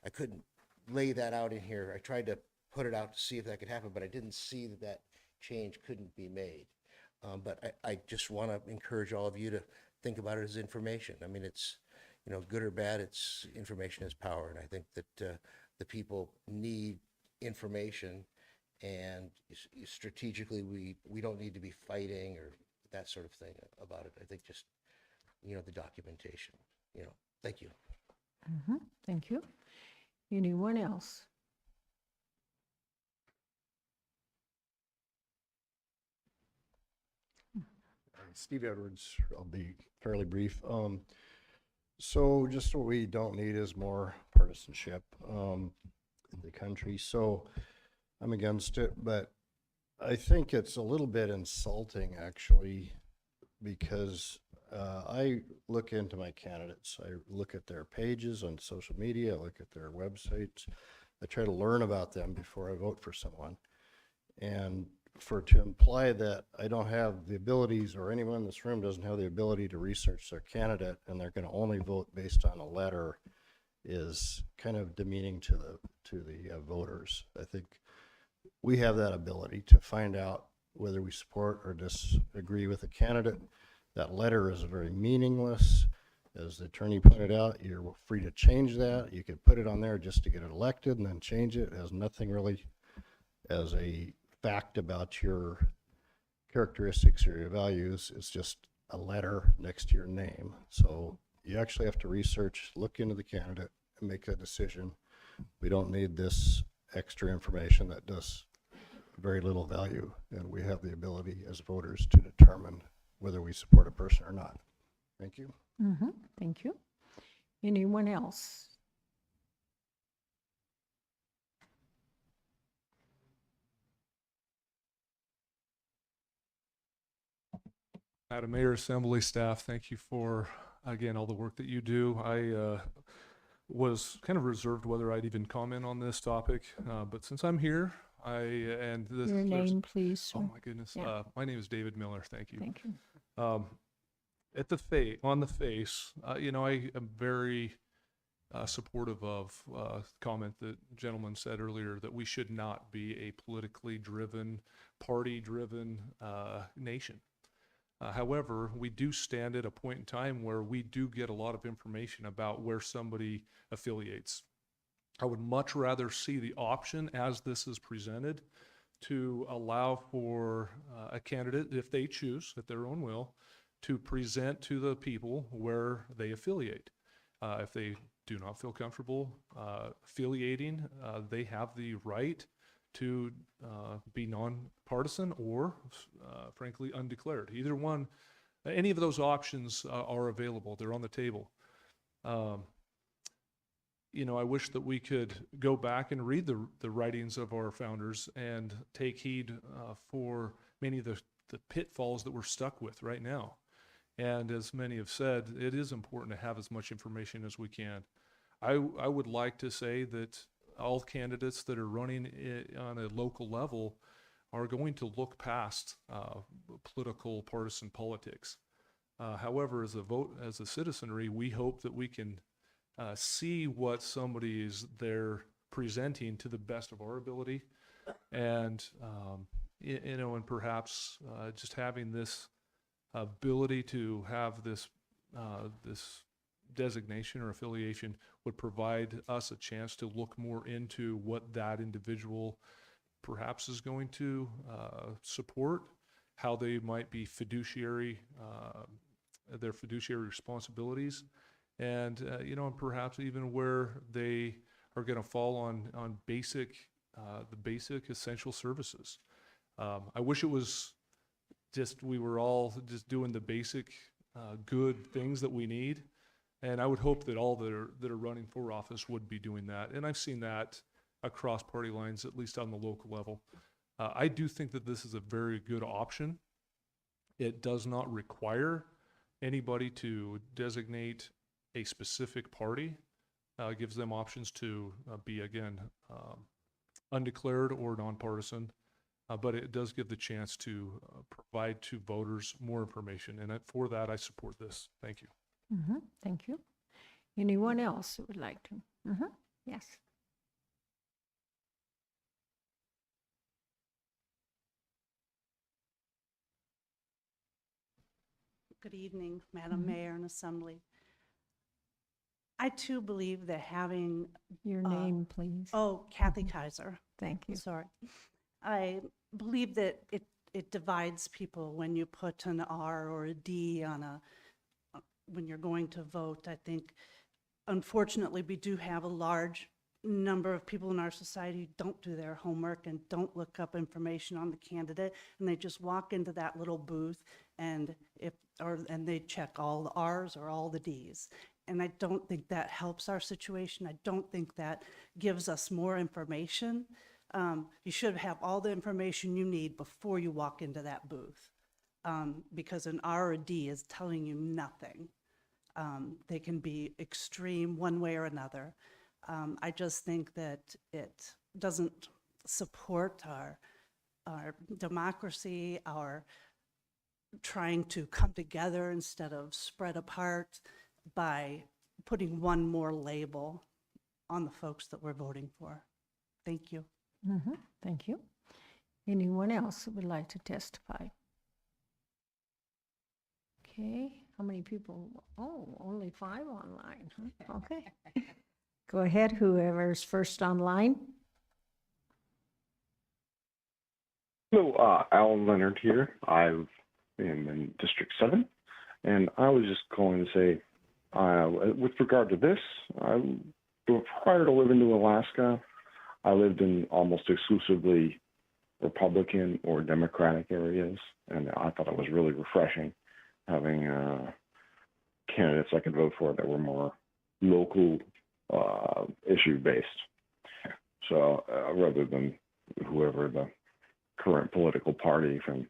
couldn't lay that out in here. I tried to put it out to see if that could happen, but I didn't see that change couldn't be made. But I just want to encourage all of you to think about it as information. I mean, it's, good or bad, it's information is power. And I think that the people need information, and strategically, we don't need to be fighting or that sort of thing about it. I think just, the documentation, thank you. Mm-hmm. Thank you. Anyone else? Steve Edwards, I'll be fairly brief. So just what we don't need is more partisanship in the country. So I'm against it, but I think it's a little bit insulting, actually, because I look into my candidates. I look at their pages on social media. I look at their websites. I try to learn about them before I vote for someone. And to imply that I don't have the abilities, or anyone in this room doesn't have the ability to research their candidate and they're going to only vote based on a letter, is kind of demeaning to the voters. I think we have that ability to find out whether we support or disagree with a candidate. That letter is very meaningless. As the attorney pointed out, you're free to change that. You could put it on there just to get it elected and then change it. It has nothing really as a fact about your characteristics or your values. It's just a letter next to your name. So you actually have to research, look into the candidate, and make a decision. We don't need this extra information that does very little value, and we have the ability as voters to determine whether we support a person or not. Thank you. Mm-hmm. Thank you. Anyone else? Madam Mayor, Assembly staff, thank you for, again, all the work that you do. I was kind of reserved whether I'd even comment on this topic, but since I'm here, Your name, please, sir. Oh my goodness. Yeah. My name is David Miller. Thank you. Thank you. On the face, I am very supportive of comment that the gentleman said earlier, that we should not be a politically driven, party-driven nation. However, we do stand at a point in time where we do get a lot of information about where somebody affiliates. I would much rather see the option, as this is presented, to allow for a candidate, if they choose, at their own will, to present to the people where they affiliate. If they do not feel comfortable affiliating, they have the right to be nonpartisan or, frankly, undeclared. Either one, any of those options are available. They're on the table. I wish that we could go back and read the writings of our founders and take heed for many of the pitfalls that we're stuck with right now. And as many have said, it is important to have as much information as we can. I would like to say that all candidates that are running on a local level are going to look past political partisan politics. However, as a citizenry, we hope that we can see what somebody is there presenting to the best of our ability, and and perhaps just having this ability to have this this designation or affiliation would provide us a chance to look more into what that individual perhaps is going to support, how they might be their fiduciary responsibilities, and and perhaps even where they are going to fall on the basic essential services. I wish it was just we were all just doing the basic good things that we need, and I would hope that all that are running for office would be doing that. And I've seen that across party lines, at least on the local level. I do think that this is a very good option. It does not require anybody to designate a specific party. Gives them options to be, again, undeclared or nonpartisan. But it does give the chance to provide to voters more information. And for that, I support this. Thank you. Thank you. Anyone else who would like to? Yes. Good evening, Madam Mayor and Assembly. I too believe that having Your name, please. Oh, Kathy Kaiser. Thank you. Sorry. I believe that it divides people when you put an R or a D on when you're going to vote. I think, unfortunately, we do have a large number of people in our society who don't do their homework and don't look up information on the candidate, and they just walk into that little booth and they check all the R's or all the D's. And I don't think that helps our situation. I don't think that gives us more information. You should have all the information you need before you walk into that booth, because an R or a D is telling you nothing. They can be extreme one way or another. I just think that it doesn't support our democracy, our trying to come together instead of spread apart by putting one more label on the folks that we're voting for. Thank you. Thank you. Anyone else who would like to testify? Okay, how many people? Oh, only 5 online, huh? Okay. Go ahead, whoever's first online. Hello, Alan Leonard here. I am in District 7, and I was just going to say, with regard to this, prior to living in Alaska, I lived in almost exclusively Republican or Democratic areas, and I thought it was really refreshing having candidates I could vote for that were more local issue-based. So rather than whoever the current political party from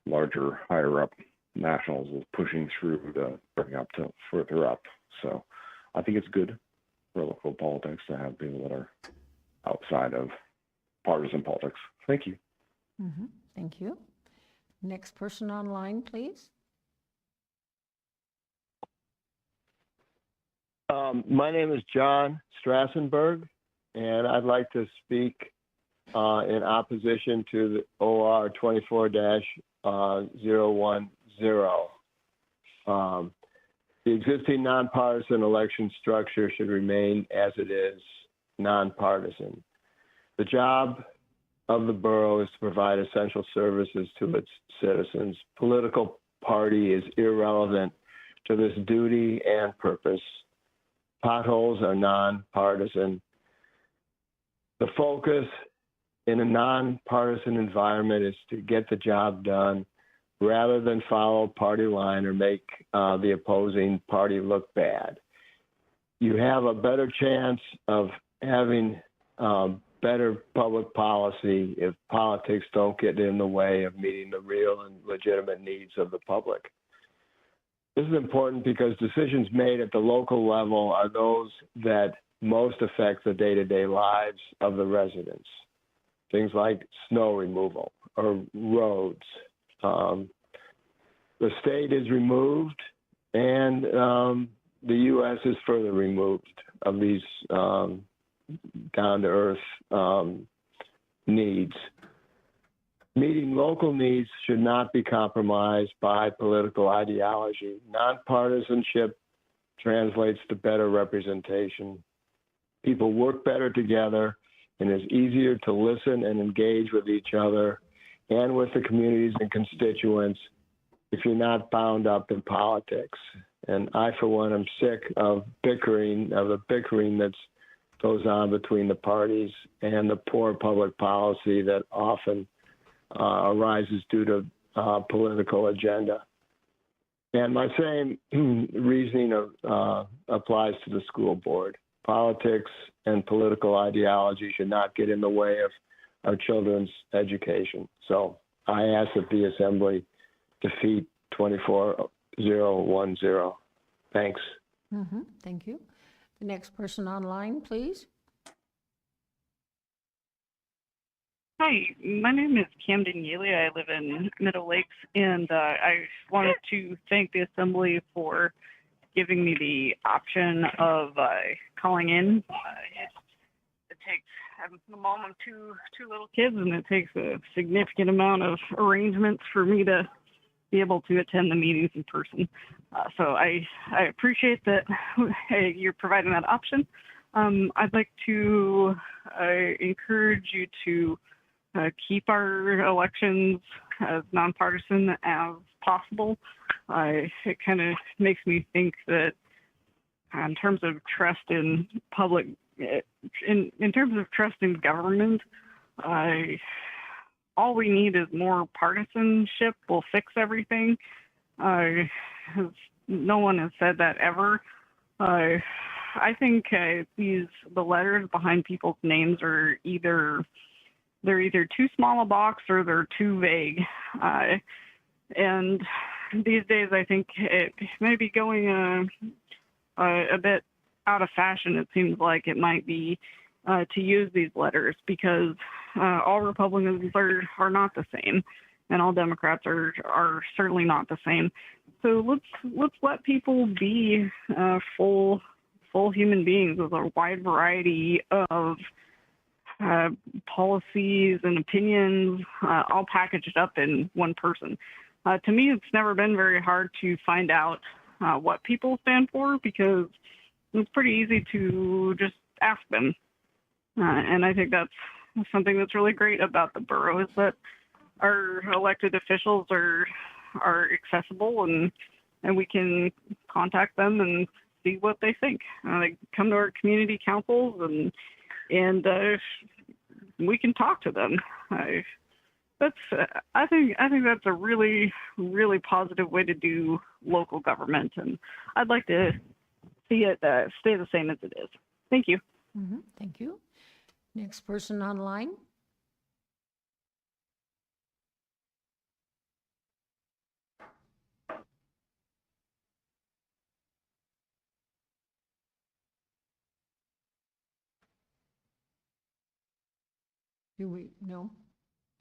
larger, higher-up nationals is pushing through to bring up to further up. So I think it's good for local politics to have people that are outside of partisan politics. Thank you. Thank you. Next person online, please. My name is John Strassenberg, and I'd like to speak in opposition to the OR 24-010. The existing nonpartisan election structure should remain as it is, nonpartisan. The job of the borough is to provide essential services to its citizens. Political party is irrelevant to this duty and purpose. Potholes are nonpartisan. The focus in a nonpartisan environment is to get the job done rather than follow party line or make the opposing party look bad. You have a better chance of having better public policy if politics don't get in the way of meeting the real and legitimate needs of the public. This is important because decisions made at the local level are those that most affect the day-to-day lives of the residents. Things like snow removal or roads. The state is removed, and the U.S. is further removed of these down-to-earth needs. Meeting local needs should not be compromised by political ideology. Nonpartisanship translates to better representation. People work better together, and it's easier to listen and engage with each other and with the communities and constituents if you're not bound up in politics. And I, for one, am sick of the bickering that goes on between the parties and the poor public policy that often arises due to political agenda. And my same reasoning applies to the school board. Politics and political ideology should not get in the way of our children's education. So I ask that the Assembly defeat 24010. Thanks. Thank you. The next person online, please. Hi, my name is Camden Yealy. I live in Middle Lakes, and I wanted to thank the Assembly for giving me the option of calling in. It takes, I'm the mom of two little kids, and it takes a significant amount of arrangements for me to be able to attend the meetings in person. So I appreciate that you're providing that option. I'd like to encourage you to keep our elections as nonpartisan as possible. It kind of makes me think that in terms of trust in public, in terms of trust in government, all we need is more partisanship will fix everything. No one has said that ever. I think the letters behind people's names are either too small a box or they're too vague. And these days, I think it may be going a bit out of fashion. It seems like it might be to use these letters because all Republicans are not the same, and all Democrats are certainly not the same. So let's let people be full human beings with a wide variety of policies and opinions, all packaged up in one person. To me, it's never been very hard to find out what people stand for because it's pretty easy to just ask them. And I think that's something that's really great about the borough is that our elected officials are accessible and we can contact them and see what they think. They come to our community councils and we can talk to them. I think that's a really, really positive way to do local government, and I'd like to see it stay the same as it is. Thank you. Thank you. Next person online. No?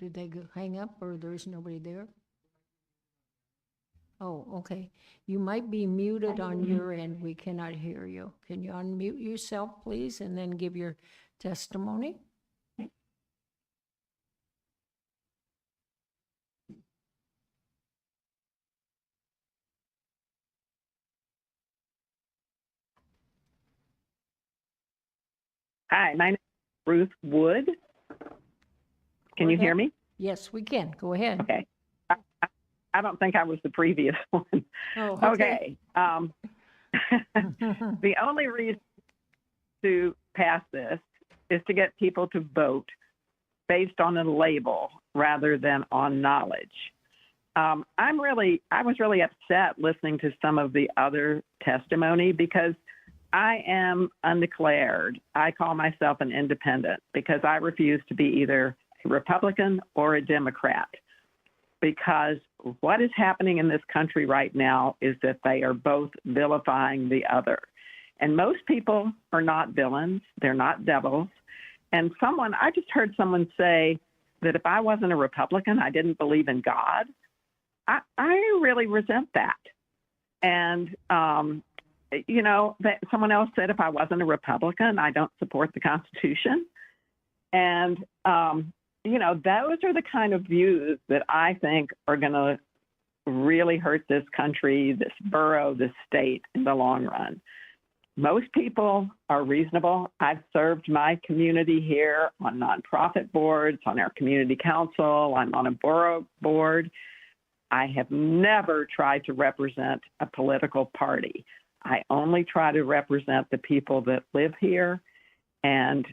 Did they hang up or there's nobody there? Oh, okay. You might be muted on your end. We cannot hear you. Can you unmute yourself, please, and then give your testimony? Hi, my name is Ruth Wood. Can you hear me? Yes, we can. Go ahead. Okay. I don't think I was the previous one. Oh, okay. The only reason to pass this is to get people to vote based on a label rather than on knowledge. I was really upset listening to some of the other testimony because I am undeclared. I call myself an independent because I refuse to be either a Republican or a Democrat because what is happening in this country right now is that they are both vilifying the other. And most people are not villains, they're not devils. And I just heard someone say that if I wasn't a Republican, I didn't believe in God. I really resent that. And, someone else said if I wasn't a Republican, I don't support the Constitution. And, those are the kind of views that I think are going to really hurt this country, this borough, this state in the long run. Most people are reasonable. I've served my community here on nonprofit boards, on our community council. I'm on a borough board. I have never tried to represent a political party. I only try to represent the people that live here. And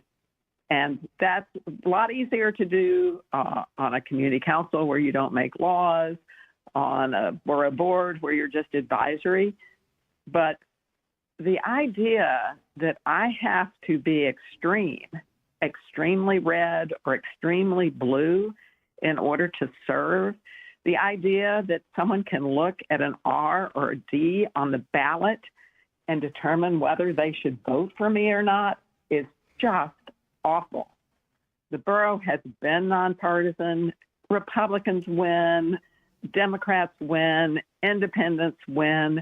that's a lot easier to do on a community council where you don't make laws, on a borough board where you're just advisory. But the idea that I have to be extremely red or extremely blue in order to serve, the idea that someone can look at an R or a D on the ballot and determine whether they should vote for me or not is just awful. The borough has been nonpartisan. Republicans win, Democrats win, independents win.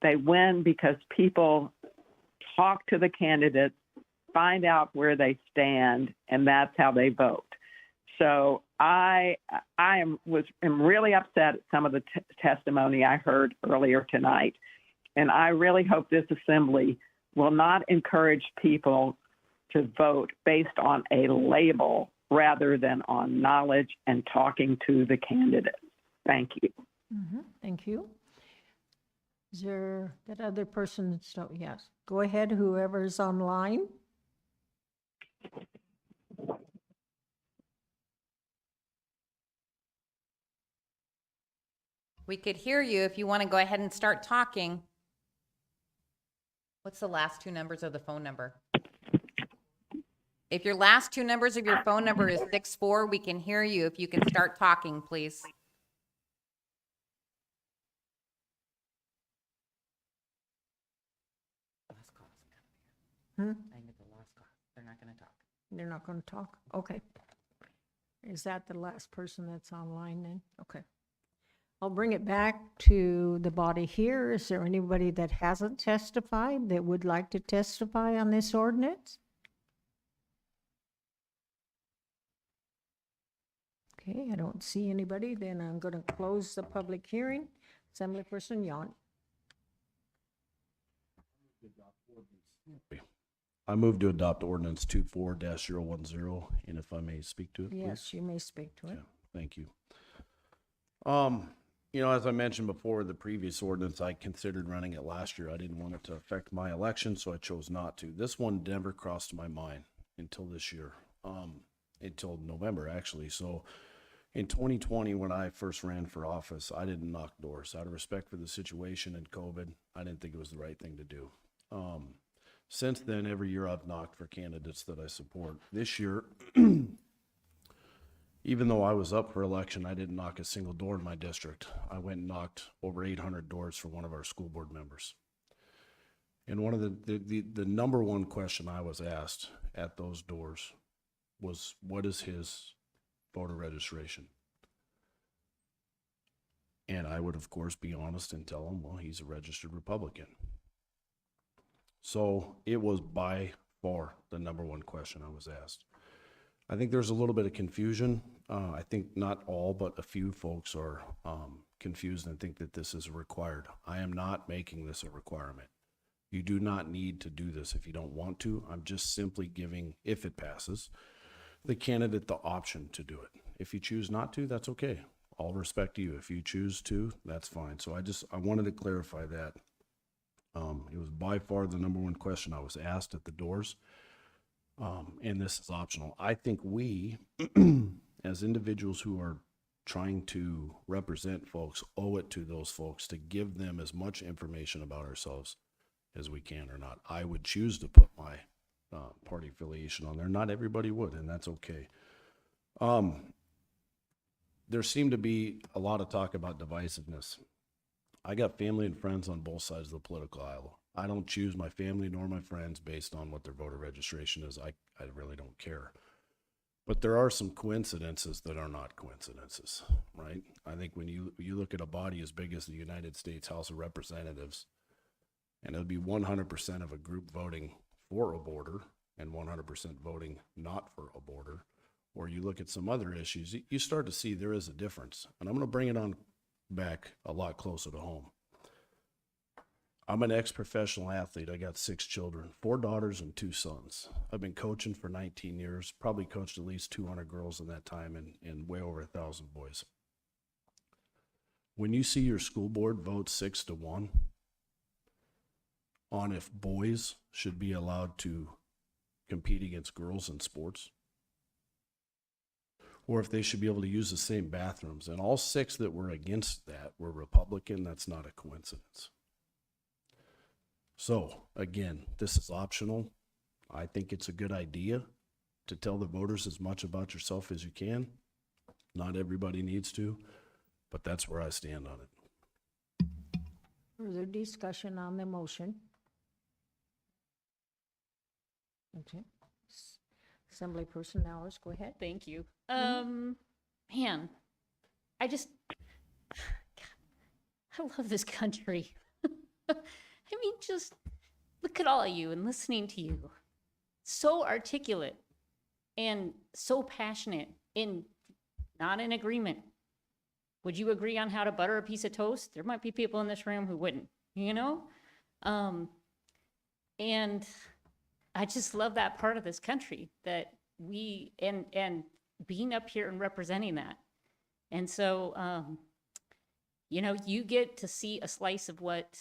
They win because people talk to the candidates, find out where they stand, and that's how they vote. So I am really upset at some of the testimony I heard earlier tonight, and I really hope this assembly will not encourage people to vote based on a label rather than on knowledge and talking to the candidates. Thank you. Thank you. Is there that other person? Yes, go ahead, whoever's online. We could hear you if you want to go ahead and start talking. What's the last two numbers of the phone number? If your last two numbers of your phone number is 64, we can hear you. If you can start talking, please. Hmm? They're not going to talk. They're not going to talk? Okay. Is that the last person that's online then? Okay. I'll bring it back to the body here. Is there anybody that hasn't testified that would like to testify on this ordinance? Okay, I don't see anybody. Then I'm going to close the public hearing. Assemblyperson Yon. I move to adopt ordinance 24-010, and if I may speak to it, please. Yes, you may speak to it. Yeah, thank you. As I mentioned before, the previous ordinance, I considered running it last year. I didn't want it to affect my election, so I chose not to. This one never crossed my mind until this year, until November, actually. So in 2020, when I first ran for office, I didn't knock doors. Out of respect for the situation and COVID, I didn't think it was the right thing to do. Since then, every year I've knocked for candidates that I support. This year, even though I was up for election, I didn't knock a single door in my district. I went and knocked over 800 doors for one of our school board members. And one of the number one question I was asked at those doors was, what is his voter registration? And I would, of course, be honest and tell him, well, he's a registered Republican. So it was by far the number one question I was asked. I think there's a little bit of confusion. I think not all, but a few folks are confused and think that this is required. I am not making this a requirement. You do not need to do this if you don't want to. I'm just simply giving, if it passes, the candidate the option to do it. If you choose not to, that's okay. All respect to you. If you choose to, that's fine. So I wanted to clarify that. It was by far the number one question I was asked at the doors. And this is optional. I think we, as individuals who are trying to represent folks, owe it to those folks to give them as much information about ourselves as we can or not. I would choose to put my party affiliation on there. Not everybody would, and that's okay. there seemed to be a lot of talk about divisiveness. I got family and friends on both sides of the political aisle. I don't choose my family nor my friends based on what their voter registration is. I really don't care. But there are some coincidences that are not coincidences, right? I think when you look at a body as big as the United States House of Representatives, and it'll be 100% of a group voting for a border and 100% voting not for a border, or you look at some other issues, you start to see there is a difference. And I'm going to bring it on back a lot closer to home. I'm an ex-professional athlete. I got 6 children, 4 daughters and 2 sons. I've been coaching for 19 years, probably coached at least 200 girls in that time and way over 1,000 boys. When you see your school board vote 6-1 on if boys should be allowed to compete against girls in sports, or if they should be able to use the same bathrooms, and all 6 that were against that were Republican, that's not a coincidence. So, again, this is optional. I think it's a good idea to tell the voters as much about yourself as you can. Not everybody needs to, but that's where I stand on it. Further discussion on the motion? Okay. Assemblyperson Nowers, go ahead. Thank you. Mhm. Man, I just, I love this country. I mean, just look at all of you and listening to you. So articulate and so passionate and not in agreement. Would you agree on how to butter a piece of toast? There might be people in this room who wouldn't, you know? And I just love that part of this country that we, and being up here and representing that. And so, you know, you get to see a slice of what,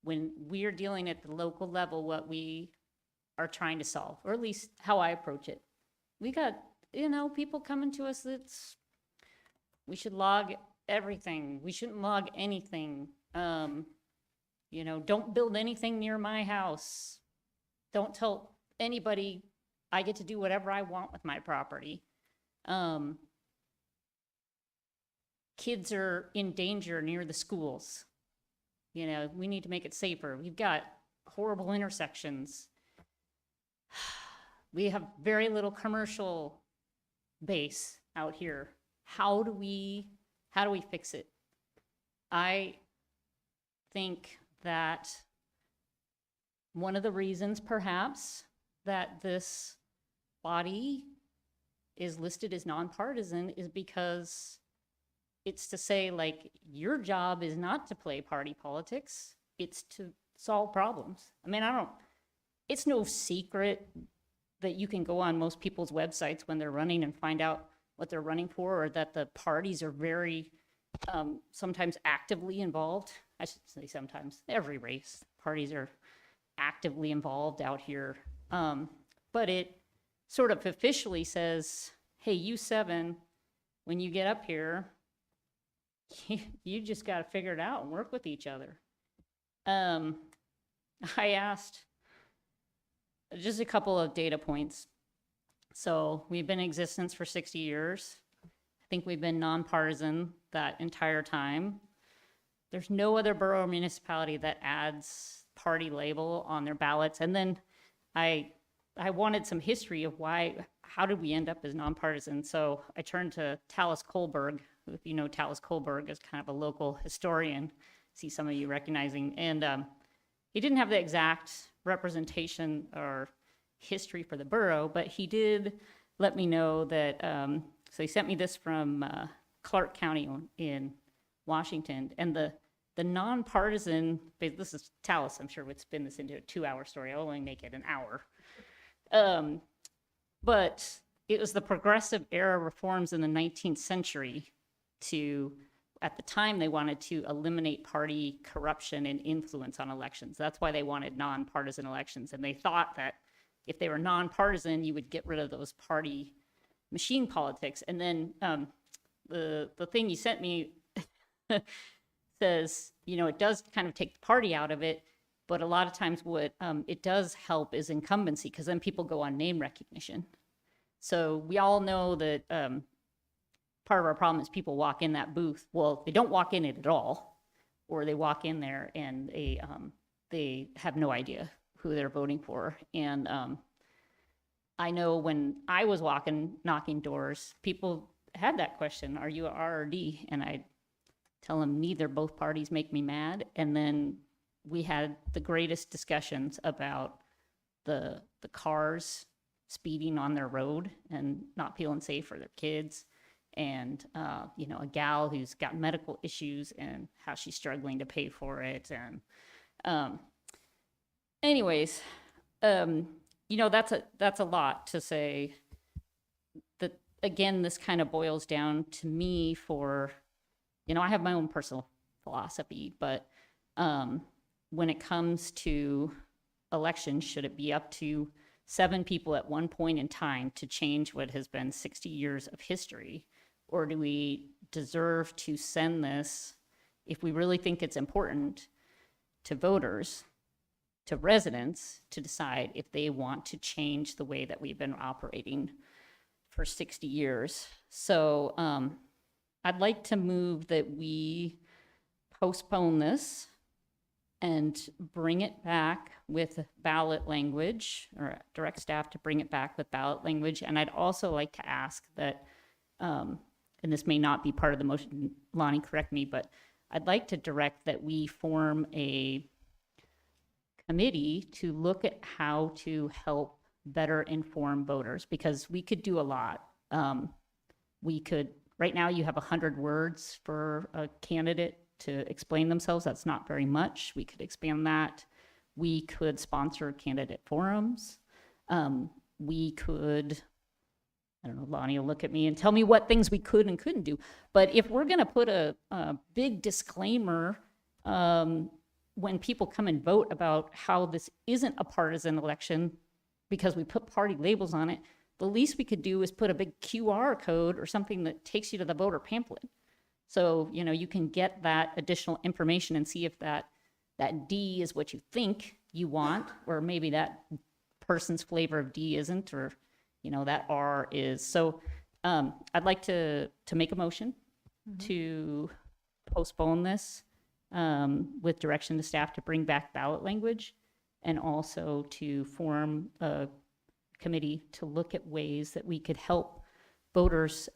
when we're dealing at the local level, what we are trying to solve, or at least how I approach it. We got, you know, people coming to us that's, we should log everything. We shouldn't log anything. You know, don't build anything near my house. Don't tell anybody I get to do whatever I want with my property. Kids are in danger near the schools. You know, we need to make it safer. We've got horrible intersections. We have very little commercial base out here. How do we fix it? I think that one of the reasons perhaps that this body is listed as nonpartisan is because it's to say, like, your job is not to play party politics, it's to solve problems. I mean, it's no secret that you can go on most people's websites when they're running and find out what they're running for, or that the parties are very, sometimes actively involved. I should say sometimes, every race, parties are actively involved out here. But it sort of officially says, hey, you 7, when you get up here, you just got to figure it out and work with each other. I asked just a couple of data points. So we've been in existence for 60 years. I think we've been nonpartisan that entire time. There's no other borough or municipality that adds party label on their ballots. And then I wanted some history of how did we end up as nonpartisan? So I turned to Tallis Kohlberg, who, if you know Tallis Kohlberg, is kind of a local historian. See some of you recognizing. And he didn't have the exact representation or history for the borough, but he did let me know that, so he sent me this from Clark County in Washington, and the nonpartisan, this is Tallis, I'm sure would spin this into a 2-hour story. I'll only make it an hour. But it was the progressive era reforms in the 19th century at the time they wanted to eliminate party corruption and influence on elections. That's why they wanted nonpartisan elections. And they thought that if they were nonpartisan, you would get rid of those party machine politics. And then the thing you sent me says, you know, it does kind of take the party out of it, but a lot of times what it does help is incumbency, because then people go on name recognition. So we all know that part of our problem is people walk in that booth. Well, they don't walk in it at all, or they walk in there and they have no idea who they're voting for. And I know when I was knocking doors, people had that question, are you a R or D? And I tell them neither, both parties make me mad. And then we had the greatest discussions about the cars speeding on their road and not feeling safe for their kids. And, you know, a gal who's got medical issues and how she's struggling to pay for it. And anyways, you know, that's a lot to say. That again, this kind of boils down to me for, you know, I have my own personal philosophy, but when it comes to elections, should it be up to 7 people at one point in time to change what has been 60 years of history? Or do we deserve to send this, if we really think it's important, to voters, to residents, to decide if they want to change the way that we've been operating for 60 years? So I'd like to move that we postpone this and bring it back with ballot language, or direct staff to bring it back with ballot language. And I'd also like to ask that, and this may not be part of the motion, Lonnie, correct me, but I'd like to direct that we form a committee to look at how to help better inform voters, because we could do a lot. We could, right now you have 100 words for a candidate to explain themselves. That's not very much. We could expand that. We could sponsor candidate forums. We could, I don't know, Lonnie will look at me and tell me what things we could and couldn't do. But if we're gonna put a big disclaimer when people come and vote about how this isn't a partisan election because we put party labels on it, the least we could do is put a big QR code or something that takes you to the voter pamphlet. So, you know, you can get that additional information and see if that D is what you think you want, or maybe that person's flavor of D isn't, or, you know, that R is. So I'd like to make a motion to postpone this with direction to staff to bring back ballot language, and also to form a committee to look at ways that we could help voters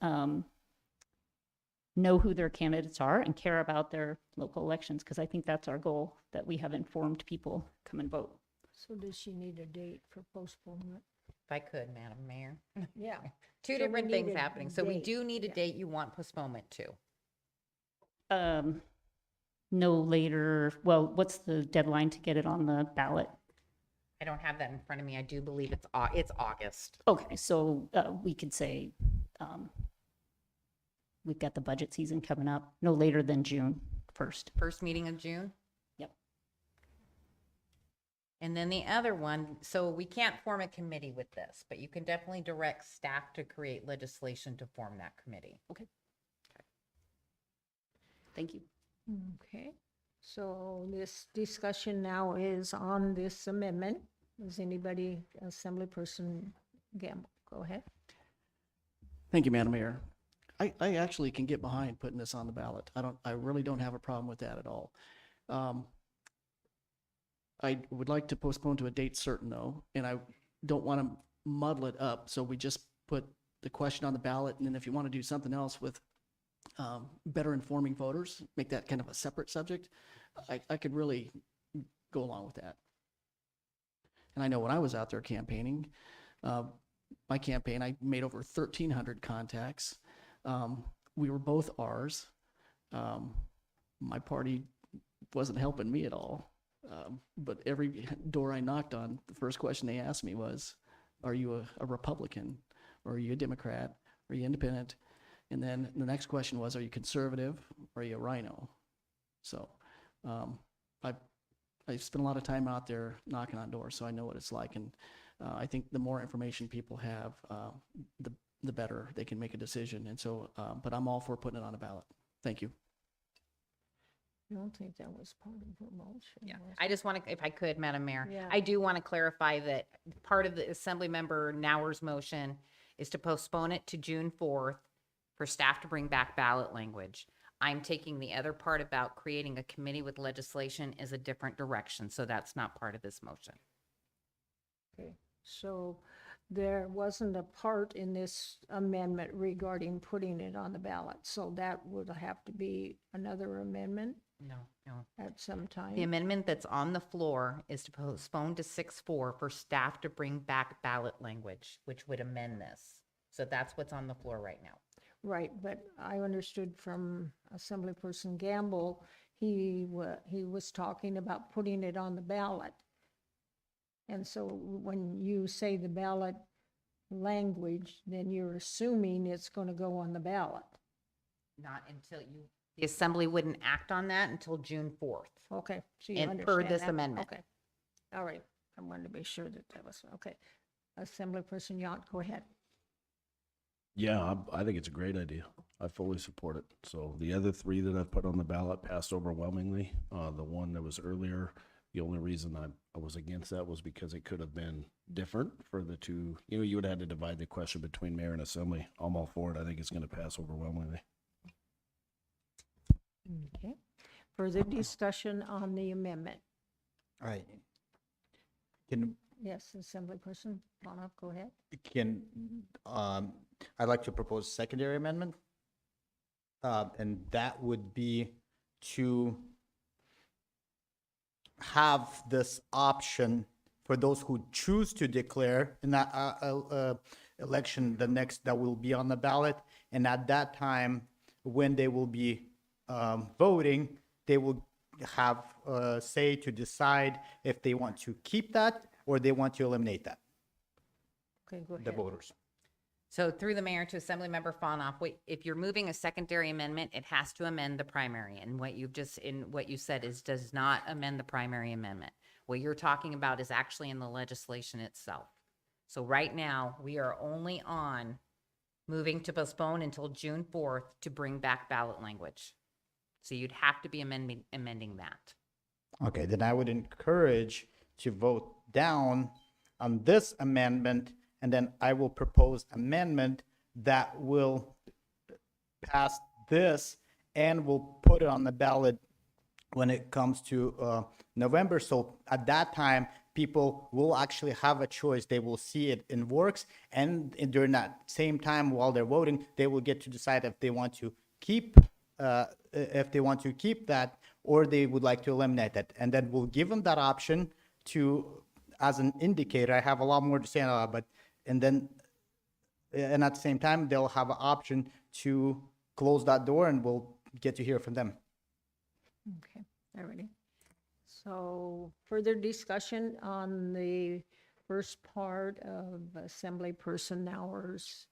know who their candidates are and care about their local elections, because I think that's our goal, that we have informed people come and vote. So does she need a date for postponement? If I could, Madam Mayor. Yeah. Two So we different need things a happening. So we date. do need a Yeah. date you want postponement to. No later, well, what's the deadline to get it on the ballot? I don't have that in front of me. I do believe it's August. Okay, so we could say we've got the budget season coming up, no later than June 1st. First meeting of June? Yep. And then the other one, so we can't form a committee with this, but you can definitely direct staff to create legislation to form that committee. Okay. Thank you. Okay, so this discussion now is on this amendment. Does anybody, Assemblyperson Gamble, go ahead? Thank you, Madam Mayor. I actually can get behind putting this on the ballot. I really don't have a problem with that at all. I would like to postpone to a date certain though, and I don't want to muddle it up. So we just put the question on the ballot, and then if you want to do something else with better informing voters, make that kind of a separate subject, I could really go along with that. And I know when I was out there campaigning, my campaign, I made over 1,300 contacts. We were both R's. My party wasn't helping me at all. But every door I knocked on, the first question they asked me was, are you a Republican? Or are you a Democrat? Are you independent? And then the next question was, are you conservative? Or are you a rhino? So I spent a lot of time out there knocking on doors, so I know what it's like. And I think the more information people have, the better they can make a decision. And so, but I'm all for putting it on a ballot. Thank you. I don't think that was part of her motion. Yeah, was I just want to, if I could, Madam Mayor, Yeah. I do want to clarify that part of the Assemblymember Nauer's motion is to postpone it to June 4th for staff to bring back ballot language. I'm taking the other part about creating a committee with legislation is a different direction, so that's not part of this motion. Okay, so there wasn't a part in this amendment regarding putting it on the ballot, so that would have to be another amendment No. at some time. The amendment that's on the floor is to postpone to 6-4 for staff to bring back ballot language, which would amend this. So that's what's on the floor right now. Right, but I understood from Assemblyperson Gamble, he was talking about putting it on the ballot. And so when you say the ballot language, then you're assuming it's going to go on the ballot. Not until the assembly wouldn't act on that until June 4th. Okay, so you And understand per this that? amendment. Okay, all right. I wanted to be sure that that was, okay. Assemblyperson Yount, go ahead. Yeah, I think it's a great idea. I fully support it. So the other three that I've put on the ballot passed overwhelmingly. The one that was earlier, the only reason I was against that was because it could have been different for the two. You would have had to divide the question between mayor and assembly. I'm all for it. I think it's going to pass overwhelmingly. Okay. Further discussion on the amendment? All right. Yes, Assemblyperson Bonoff, go ahead. I'd like to propose a secondary amendment. And that would be to have this option for those who choose to declare in that election, the next that will be on the ballot. And at that time, when they will be voting, they will have a say to decide if they want to keep that or they want to eliminate that, Okay, go ahead. the voters. So through the mayor to Assemblymember Fanoff, if you're moving a secondary amendment, it has to amend the primary. And what you said does not amend the primary amendment. What you're talking about is actually in the legislation itself. So right now, we are only on moving to postpone until June 4th to bring back ballot language. So you'd have to be amending that. Okay, then I would encourage to vote down on this amendment, and then I will propose amendment that will pass this and will put it on the ballot when it comes to November. So at that time, people will actually have a choice. They will see it in works, and during that same time while they're voting, they will get to decide if they want to keep that or they would like to eliminate that. And then we'll give them that option to, as an indicator. I have a lot more to say on that, but and at the same time, they'll have an option to close that door and we'll get to hear from them. Okay, alrighty. So further discussion on the first part of Assemblyperson Nauer's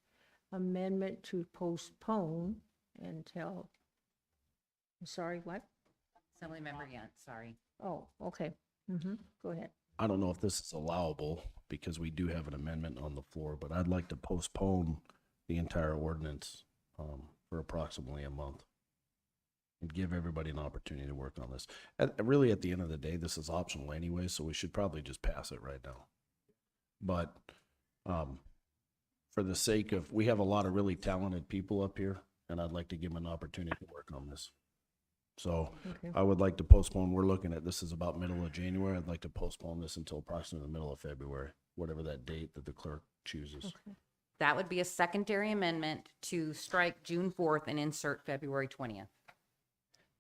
amendment to postpone until, I'm sorry, what? Assemblymember Yunt, sorry. Oh, okay. Go ahead. I don't know if this is allowable because we do have an amendment on the floor, but I'd like to postpone the entire ordinance for approximately a month and give everybody an opportunity to work on this. Really, at the end of the day, this is optional anyway, so we should probably just pass it right now. But for the sake of, we have a lot of really talented people up here, and I'd like to give them an opportunity to work on this. So Okay. I would like to postpone, we're looking at, this is about middle of January. I'd like to postpone this until approximately the middle of February, whatever that date that the clerk chooses. Okay. That would be a secondary amendment to strike June 4th and insert February 20th.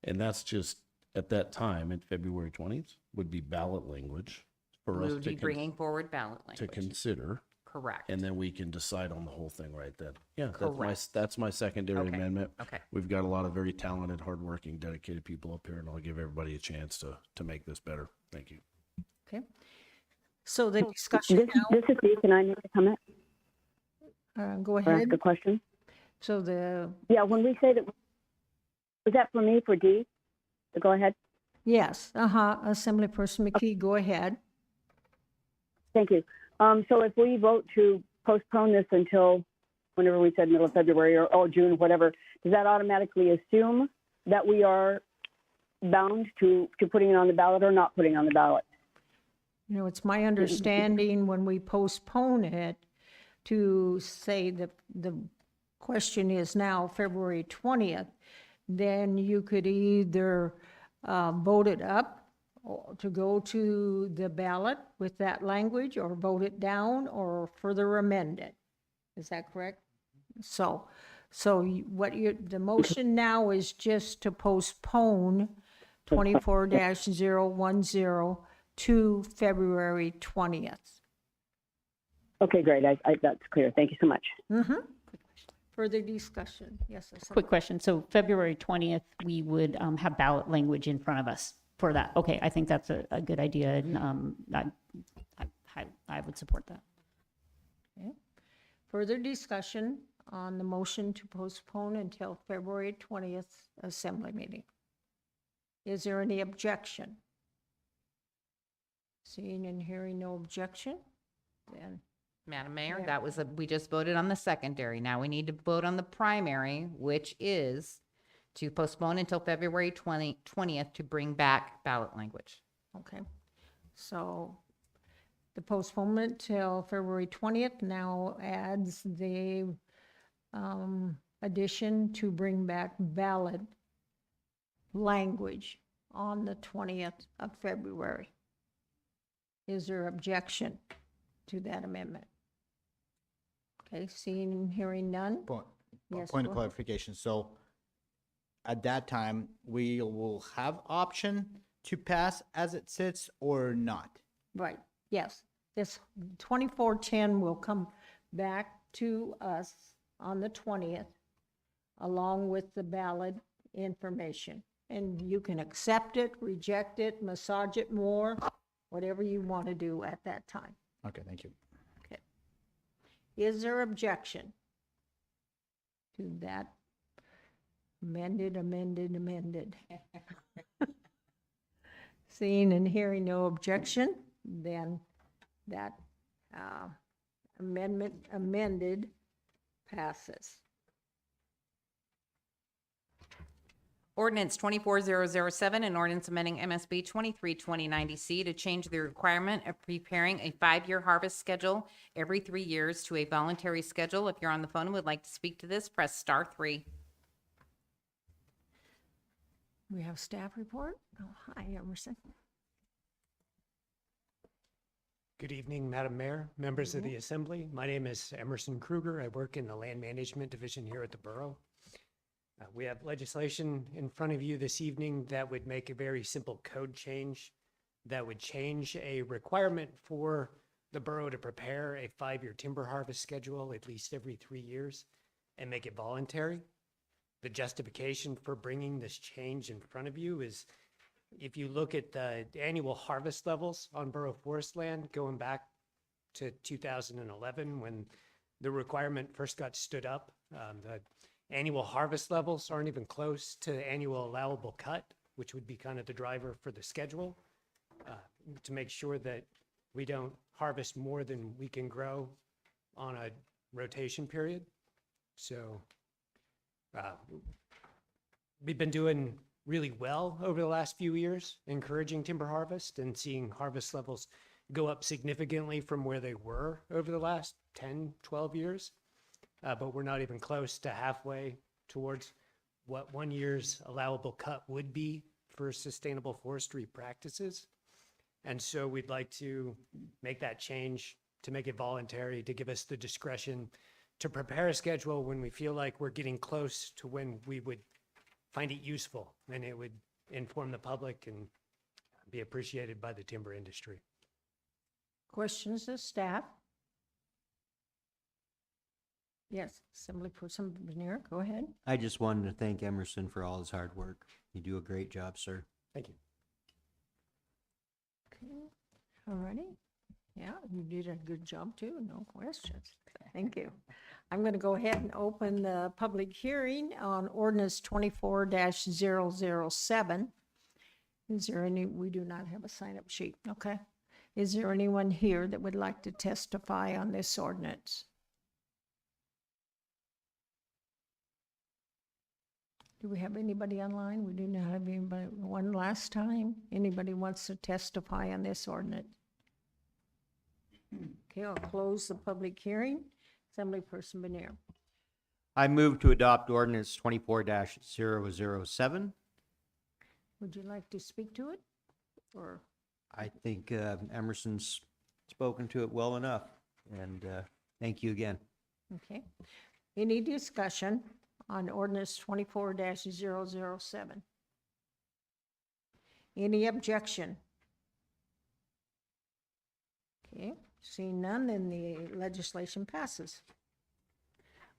And that's just, at that time, at February 20th, would be ballot language for We us would to be bringing forward ballot to language. consider. Correct. And then we can decide on the whole thing right then. Yeah, Correct. that's my secondary Okay. amendment. Okay. We've got a lot of very talented, hardworking, dedicated people up here, and I'll give everybody a chance to make this better. Thank you. Okay. So the discussion This is Dee. Can I make a comment go or ahead. ask a question? So when we say that, was that for me, for Dee? To go ahead? yes, Assemblyperson McKee, go ahead. Thank you. So if we vote to postpone this until whenever we said middle of February or June, whatever, does that automatically assume that we are bound to putting it on the ballot or not putting it on the ballot? You know, it's my understanding when we postpone it to say the question is now February 20th, then you could either vote it up to go to the ballot with that language, or vote it down, or further amend it. Is that correct? So the motion now is just to postpone 24-010 to February 20th. Okay, great. That's clear. Thank you so much. Further discussion? Yes. Quick question. So February 20th, we would have ballot language in front of us for that. Okay, I think that's a good idea, and I would support that. Okay. Further discussion on the motion to postpone until February 20th Assembly meeting. Is there any objection? Seeing and hearing no objection, then. Madam Mayor, Yeah. that was, we just voted on the secondary. Now we need to vote on the primary, which is to postpone until February 20th to bring back ballot language. Okay, so the postponement till February 20th now adds the addition to bring back ballot language on the 20th of February. Is there objection to that amendment? Okay, seeing and hearing none? Yes, Point go of ahead. clarification. So at that time, we will have option to pass as it sits or not? Right, yes. This 2410 will come back to us on the 20th, along with the ballot information. And you can accept it, reject it, massage it more, whatever you want to do at that time. Okay, thank you. Okay. Is there objection to that amended? Seeing and hearing no objection, then that amended passes. Ordinance 24007, an ordinance amending MSB 232090C to change the requirement of preparing a 5-year harvest schedule every 3 years to a voluntary schedule. If you're on the phone and would like to speak to this, press *3. We have staff report. Oh, hi, Emerson. Good evening, Madam Mayor, members of the Assembly. My name is Emerson Kruger. I work in the Land Management Division here at the Borough. We have legislation in front of you this evening that would make a very simple code change that would change a requirement for the borough to prepare a 5-year timber harvest schedule at least every 3 years and make it voluntary. The justification for bringing this change in front of you is if you look at the annual harvest levels on borough forest land going back to 2011 when the requirement first got stood up, the annual harvest levels aren't even close to annual allowable cut, which would be kind of the driver for the schedule, to make sure that we don't harvest more than we can grow on a rotation period. So we've been doing really well over the last few years, encouraging timber harvest and seeing harvest levels go up significantly from where they were over the last 10, 12 years. But we're not even close to halfway towards what 1 year's allowable cut would be for sustainable forestry practices. And so we'd like to make that change to make it voluntary, to give us the discretion to prepare a schedule when we feel like we're getting close to when we would find it useful and it would inform the public and be appreciated by the timber industry. Questions of staff? Yes, Assemblyperson Veneer, go ahead. I just wanted to thank Emerson for all his hard work. You do a great job, sir. Thank you. Okay, all righty. Yeah, you did a good job too, no questions. Thank you. I'm going to go ahead and open the public hearing on ordinance 24-007. Is there any, we do not have a sign-up sheet, okay. Is there anyone here that would like to testify on this ordinance? Do we have anybody online? We do not have anybody. One last time. Anybody wants to testify on this ordinance? Okay, I'll close the public hearing. Assemblyperson Veneer. I move to adopt ordinance 24-007. Would you like to speak to it? Or, I think Emerson's spoken to it well enough, and thank you again. okay. Any discussion on ordinance 24-007? Any objection? Okay, seeing none, then the legislation passes.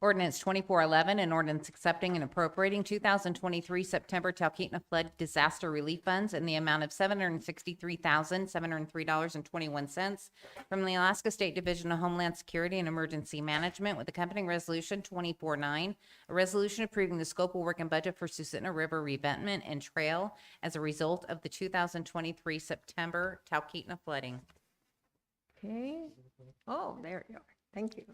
Ordinance 2411, an ordinance accepting and appropriating 2023 September Talkeetna flood disaster relief funds in the amount of $763,703.21 from the Alaska State Division of Homeland Security and Emergency Management with accompanying resolution 249, a resolution approving the scope of work and budget for Susitna River revetment and trail as a result of the 2023 September Talkeetna flooding. Okay, oh, there you are, thank you.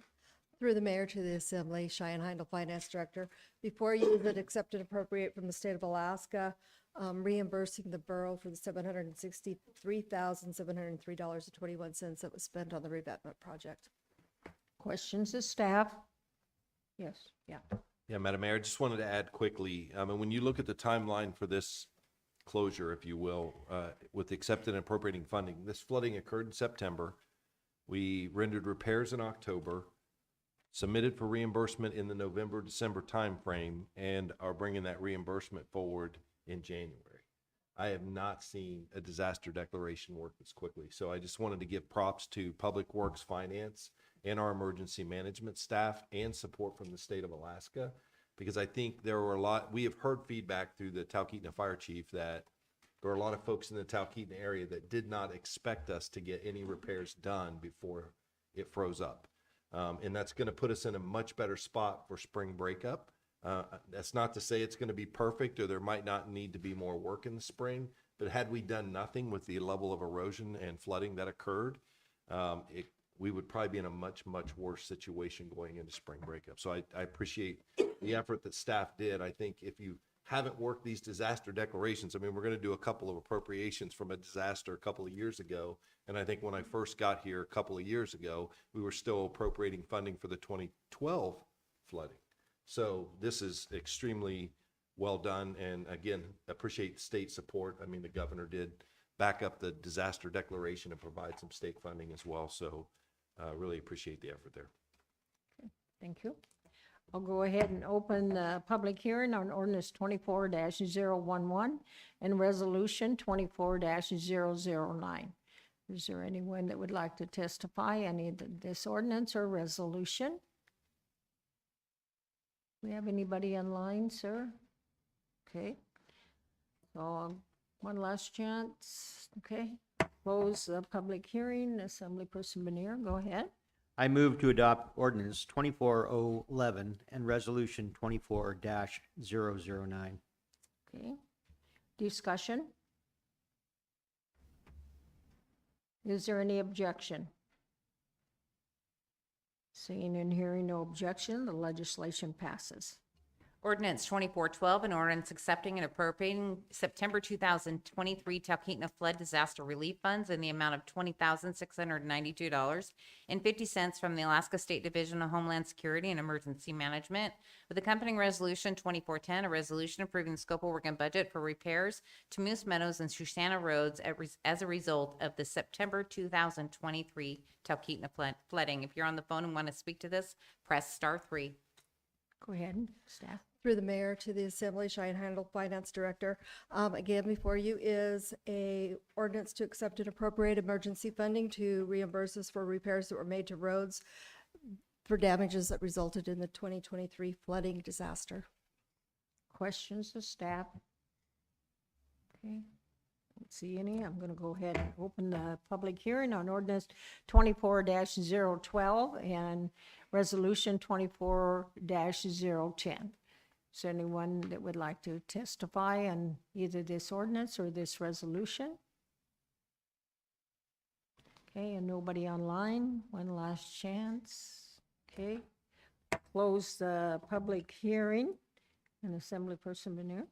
Through the mayor to the assembly, Cheyenne Heindel, finance director. Before you that accept and appropriate from the state of Alaska, reimbursing the borough for the $763,703.21 that was spent on the revetment project. Questions of staff? Yes, yeah. Yeah, Madam Mayor, I just wanted to add quickly, and when you look at the timeline for this closure, if you will, with accepted and appropriating funding, this flooding occurred in September. We rendered repairs in October, submitted for reimbursement in the November-December timeframe, and are bringing that reimbursement forward in January. I have not seen a disaster declaration work this quickly, so I just wanted to give props to Public Works, Finance, and our emergency management staff and support from the state of Alaska, because I think there were we have heard feedback through the Talkeetna Fire Chief that there were a lot of folks in the Talkeetna area that did not expect us to get any repairs done before it froze up. And that's going to put us in a much better spot for spring breakup. That's not to say it's going to be perfect or there might not need to be more work in the spring, but had we done nothing with the level of erosion and flooding that occurred, we would probably be in a much, much worse situation going into spring breakup. So I appreciate the effort that staff did. I think if you haven't worked these disaster declarations, I mean, we're going to do a couple of appropriations from a disaster a couple of years ago. And I think when I first got here a couple of years ago, we were still appropriating funding for the 2012 flooding. So this is extremely well done. And again, appreciate state support. I mean, the governor did back up the disaster declaration and provide some state funding as well. So really appreciate the effort there. Okay, thank you. I'll go ahead and open the public hearing on ordinance 24-011 and resolution 24-009. Is there anyone that would like to testify any of this ordinance or resolution? Do we have anybody online, sir? Okay. So one last chance. Okay. Close the public hearing. Assemblyperson Benier, go ahead. I move to adopt ordinance 2411 and resolution 24-009. Okay. Discussion? Is there any objection? Seeing and hearing no objection, the legislation passes. Ordinance 2412, an ordinance accepting and appropriating September 2023 Talkeetna flood disaster relief funds in the amount of $20,692.50 from the Alaska State Division of Homeland Security and Emergency Management, with accompanying resolution 2410, a resolution approving the scope of work and budget for repairs to Moose Meadows and Shoshana roads as a result of the September 2023 Talkeetna flooding. If you're on the phone and want to speak to this, press *3. Go ahead, staff. Through the mayor to the assembly, Cheyenne Heindel, finance director. Again, before you is a ordinance to accept and appropriate emergency funding to reimburse us for repairs that were made to roads for damages that resulted in the 2023 flooding disaster. Questions of staff? Okay. Don't see any. I'm going to go ahead and open the public hearing on ordinance 24-012 and resolution 24-010. Is there anyone that would like to testify on either this ordinance or this resolution? Okay, and nobody online. One last chance. Okay. Close the public hearing. And Assemblyperson Benier.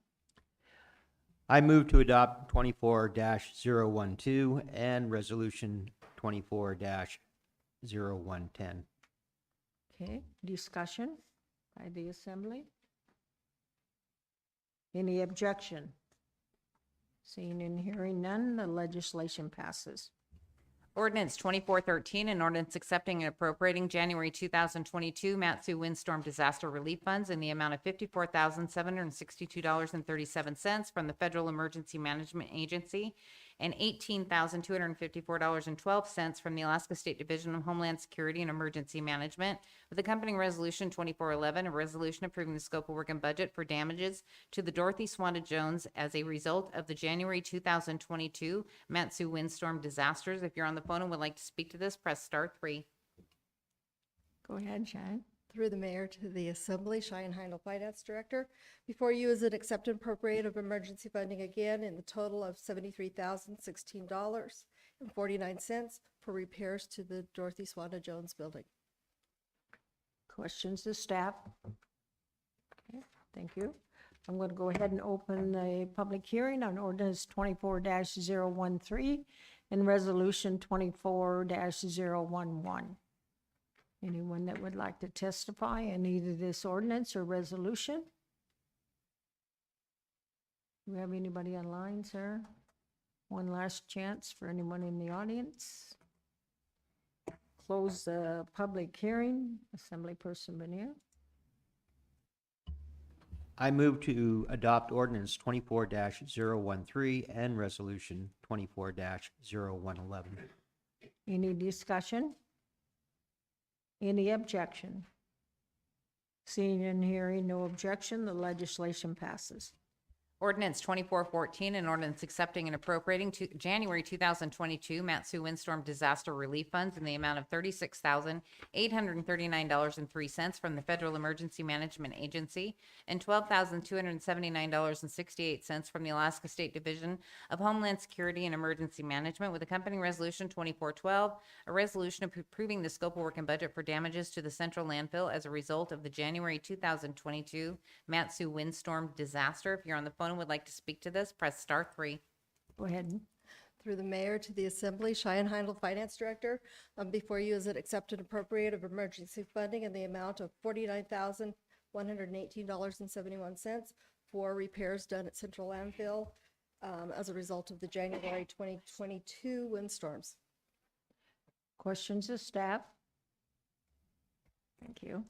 I move to adopt 24-012 and resolution 24-0110. Okay, discussion. by the Assembly? Any objection? Seeing and hearing none, the legislation passes. Ordinance 2413, an ordinance accepting and appropriating January 2022 Matsu windstorm disaster relief funds in the amount of $54,762.37 from the Federal Emergency Management Agency and $18,254.12 from the Alaska State Division of Homeland Security and Emergency Management, with accompanying resolution 2411, a resolution approving the scope of work and budget for damages to the Dorothy Swanda Jones as a result of the January 2022 Matsu windstorm disasters. If you're on the phone and would like to speak to this, press *3. Go ahead, Cheyenne. Through the mayor to the Assembly, Cheyenne Heindel, Finance Director. Before you is an accept and appropriate of emergency funding again in the total of $73,016.49 for repairs to the Dorothy Swanda Jones building. Questions to staff? Okay, thank you. I'm going to go ahead and open the public hearing on ordinance 24-013 and resolution 24-011. Anyone that would like to testify in either this ordinance or resolution? Do we have anybody online, sir? One last chance for anyone in the audience. Close the public hearing. Assemblyperson Bonnier. I move to adopt ordinance 24-013 and resolution 24-0111. Any discussion? Any objection? Seeing and hearing no objection, the legislation passes. Ordinance 2414, an ordinance accepting and appropriating to January 2022 Matsu windstorm disaster relief funds in the amount of $36,839.03 from the Federal Emergency Management Agency and $12,279.68 from the Alaska State Division of Homeland Security and Emergency Management, with accompanying resolution 2412, a resolution approving the scope of work and budget for damages to the central landfill as a result of the January 2022 Matsu windstorm disaster. If you're on the phone and would like to speak to this, press *3. Go ahead. Through the mayor to the Assembly, Cheyenne Heindel, Finance Director. Before you is an accept and appropriate of emergency funding in the amount of $49,118.71 for repairs done at Central Landfill as a result of the January 2022 windstorms. Questions of staff? Thank you.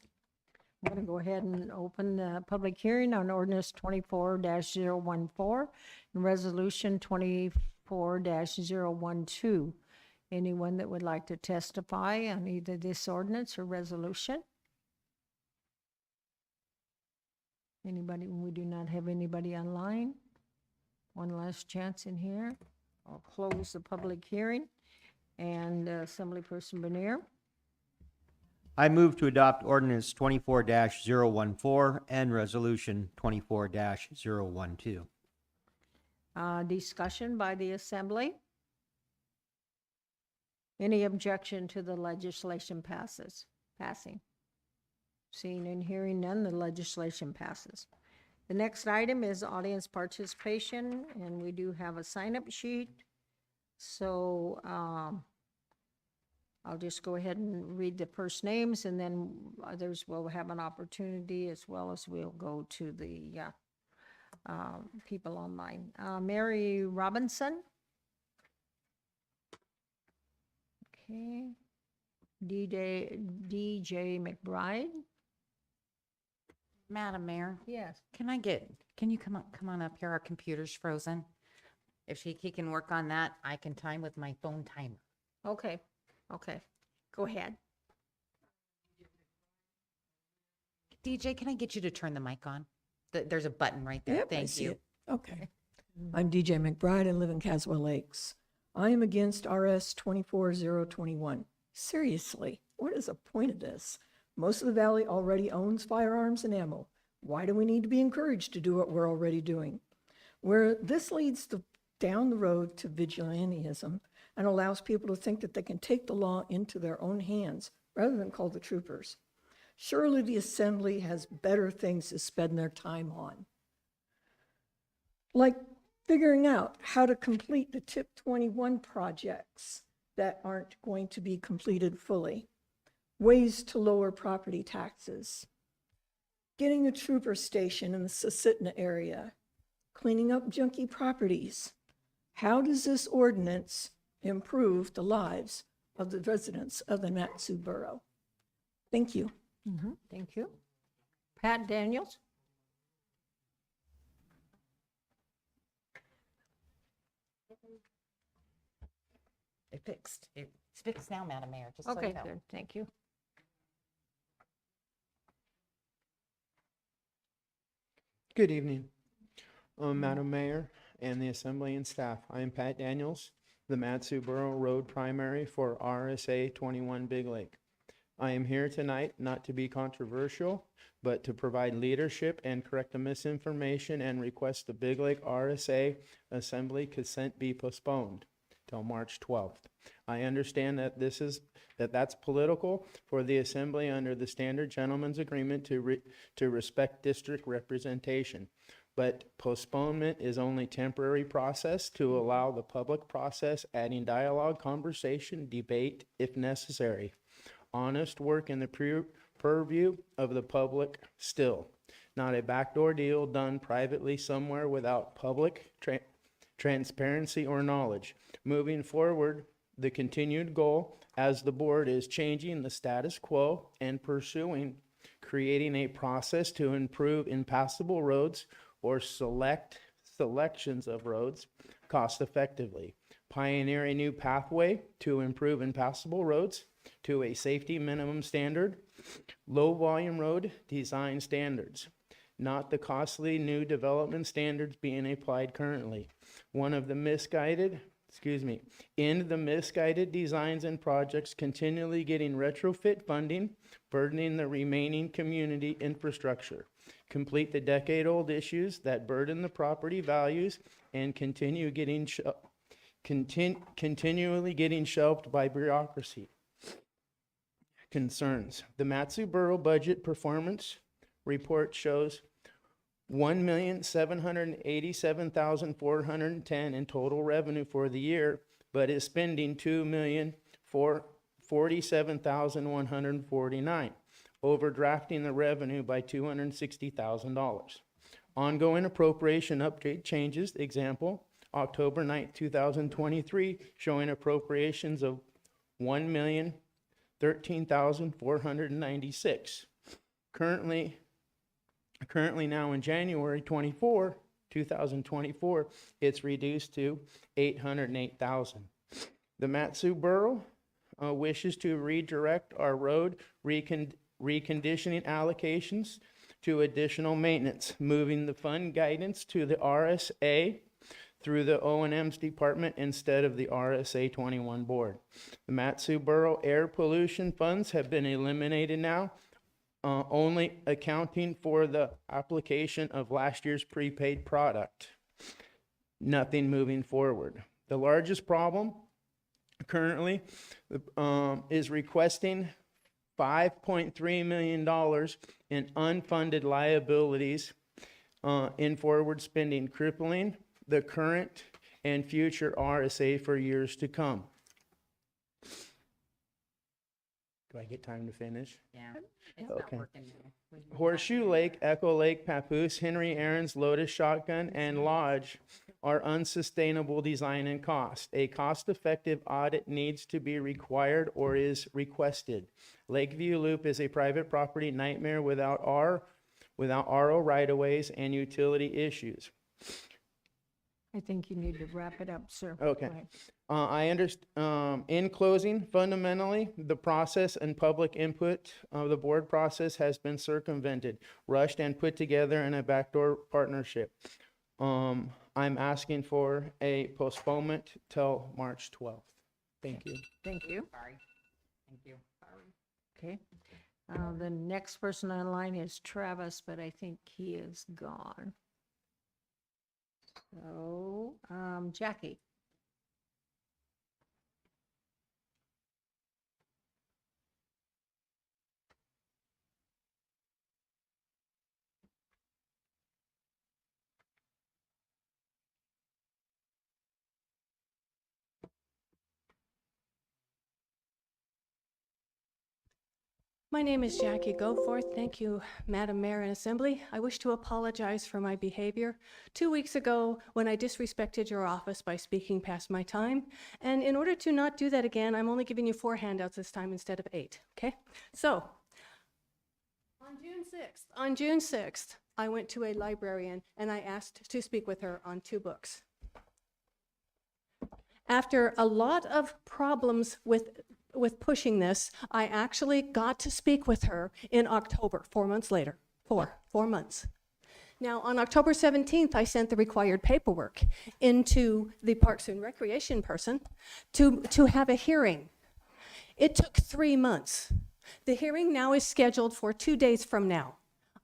I'm going to go ahead and open the public hearing on ordinance 24-014 and resolution 24-012. Anyone that would like to testify on either this ordinance or resolution? Anybody? We do not have anybody online. One last chance in here. I'll close the public hearing. And Assemblyperson Bonnier. I move to adopt ordinance 24-014 and resolution 24-012. Discussion by the Assembly. Any objection to the legislation passing? Seeing and hearing none, the legislation passes. The next item is audience participation, and we do have a sign-up sheet. So I'll just go ahead and read the first names, and then others will have an opportunity, as well as we'll go to the people online. Mary Robinson. Okay. DJ McBride. Madam Mayor, Yes. can you come on up here? Our computer's frozen. If he can work on that, I can time with my phone timer. Okay. Go ahead. DJ, can I get you to turn the mic on? There's a button right there. Yep, I Thank see you. it. Okay. I'm DJ McBride. I live in Caswell Lakes. I am against RS 24-021. Seriously, what is the point of this? Most of the valley already owns firearms and ammo. Why do we need to be encouraged to do what we're already doing? Where this leads down the road to vigilantism and allows people to think that they can take the law into their own hands rather than call the troopers. Surely the Assembly has better things to spend their time on, like figuring out how to complete the TIP 21 projects that aren't going to be completed fully, ways to lower property taxes, getting a trooper station in the Susitna area, cleaning up junky properties. How does this ordinance improve the lives of the residents of the Matsu Borough? Thank you. Thank you. Pat Daniels? It's fixed now, Madam Mayor, just so Okay, you know. good, thank you. Good evening, Madam Mayor and the Assembly and staff. I am Pat Daniels, the Matsu Borough Road Primary for RSA 21 Big Lake. I am here tonight not to be controversial, but to provide leadership and correct the misinformation and request the Big Lake RSA Assembly consent be postponed till March 12th. I understand that that's political for the Assembly under the Standard Gentleman's Agreement to respect district representation. But postponement is only temporary process to allow the public process, adding dialogue, conversation, debate if necessary. Honest work in the purview of the public still. Not a backdoor deal done privately somewhere without public transparency or knowledge. Moving forward, the continued goal as the board is changing the status quo and pursuing creating a process to improve impassable roads or selections of roads cost effectively. Pioneer a new pathway to improve impassable roads to a safety minimum standard, low volume road design standards, not the costly new development standards being applied currently. In the misguided designs and projects continually getting retrofit funding, burdening the remaining community infrastructure. Complete the decade-old issues that burden the property values and continually getting shelved by bureaucracy. Concerns. The Matsu Borough Budget Performance Report shows $1,787,410 in total revenue for the year, but is spending $2,047,149, overdrafting the revenue by $260,000. Ongoing appropriation update changes, example, October 9th, 2023, showing appropriations of $1,013,496. Currently now in January 2024, it's reduced to $808,000. The Matsu Borough wishes to redirect our road reconditioning allocations to additional maintenance, moving the fund guidance to the RSA through the O&M's department instead of the RSA 21 board. The Matsu Borough air pollution funds have been eliminated now, only accounting for the application of last year's prepaid product. Nothing moving forward. The largest problem currently is requesting $5.3 million in unfunded liabilities in forward spending, crippling the current and future RSA for years to come. Do I get time to finish? Yeah, it's Okay. not working. Horseshoe Lake, Echo Lake, Papoose, Henry Aaron's, Lotus Shotgun, and Lodge are unsustainable design and cost. A cost-effective audit needs to be required or is requested. Lakeview Loop is a private property nightmare without RO right-of-ways and utility issues. I think you need to wrap it up, sir. Okay. Go ahead. I understand. In closing, fundamentally, the process and public input of the board process has been circumvented, rushed, and put together in a backdoor partnership. I'm asking for a postponement till March 12th. Thank you. Thank you. Sorry. Thank you. Okay. The next person online is Travis, but I think he is gone. So, Jackie. My name is Jackie Goforth. Thank you, Madam Mayor and Assembly. I wish to apologize for my behavior 2 weeks ago when I disrespected your office by speaking past my time. And in order to not do that again, I'm only giving you 4 handouts this time instead of 8, okay? So, on June 6th, I went to a librarian and I asked to speak with her on 2 books. After a lot of problems with pushing this, I actually got to speak with her in October, 4 months later. 4 months. Now, on October 17th, I sent the required paperwork into the Parks and Recreation person to have a hearing. It took 3 months. The hearing now is scheduled for 2 days from now.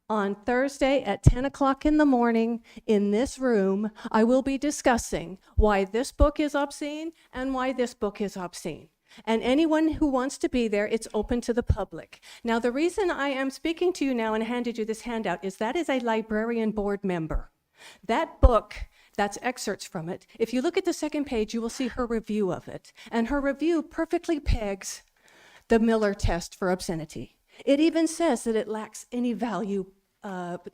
On Thursday at 10 o'clock in the morning in this room, I will be discussing why this book is obscene and why this book is obscene. And anyone who wants to be there, it's open to the public. Now, the reason I am speaking to you now and handed you this handout is that is a librarian board member. That book, that's excerpts from it. If you look at the second page, you will see her review of it. And her review perfectly pegs the Miller test for obscenity. It even says that it lacks any value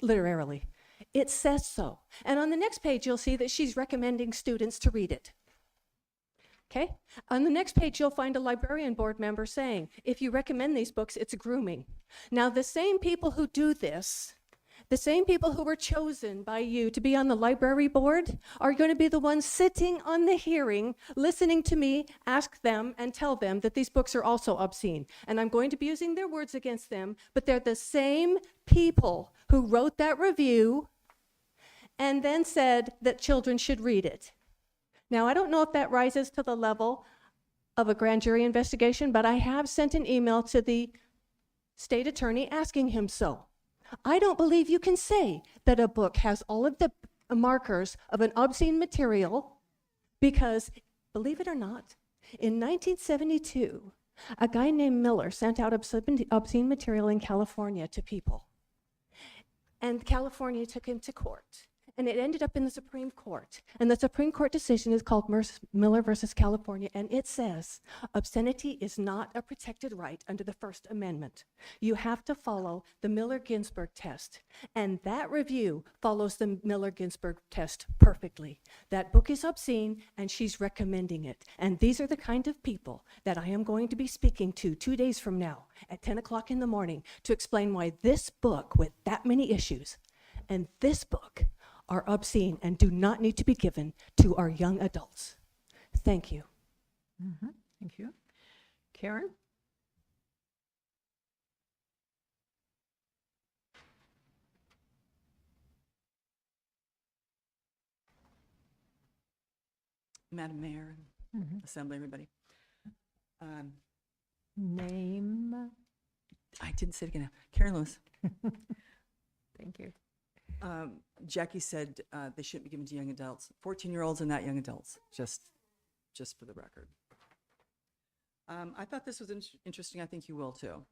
literarily. It says so. And on the next page, you'll see that she's recommending students to read it. Okay? On the next page, you'll find a librarian board member saying, if you recommend these books, it's grooming. Now, the same people who do this, the same people who were chosen by you to be on the library board are going to be the ones sitting on the hearing, listening to me, ask them, and tell them that these books are also obscene. And I'm going to be using their words against them, but they're the same people who wrote that review and then said that children should read it. Now, I don't know if that rises to the level of a grand jury investigation, but I have sent an email to the state attorney asking him so. I don't believe you can say that a book has all of the markers of an obscene material because, believe it or not, in 1972, a guy named Miller sent out obscene material in California to people. And California took him to court. And it ended up in the Supreme Court. And the Supreme Court decision is called Miller versus California. And it says obscenity is not a protected right under the First Amendment. You have to follow the Miller-Ginsburg test. And that review follows the Miller-Ginsburg test perfectly. That book is obscene and she's recommending it. And these are the kind of people that I am going to be speaking to 2 days from now at 10 o'clock in the morning to explain why this book with that many issues and this book are obscene and do not need to be given to our young adults. Thank you. Thank you. Karen? Madam Mayor, Assembly, everybody. Name? I didn't say it again. Karen Lewis. Thank you. Jackie said they shouldn't be given to young adults, 14-year-olds and not young adults, just for the record. I thought this was interesting. I think you will too.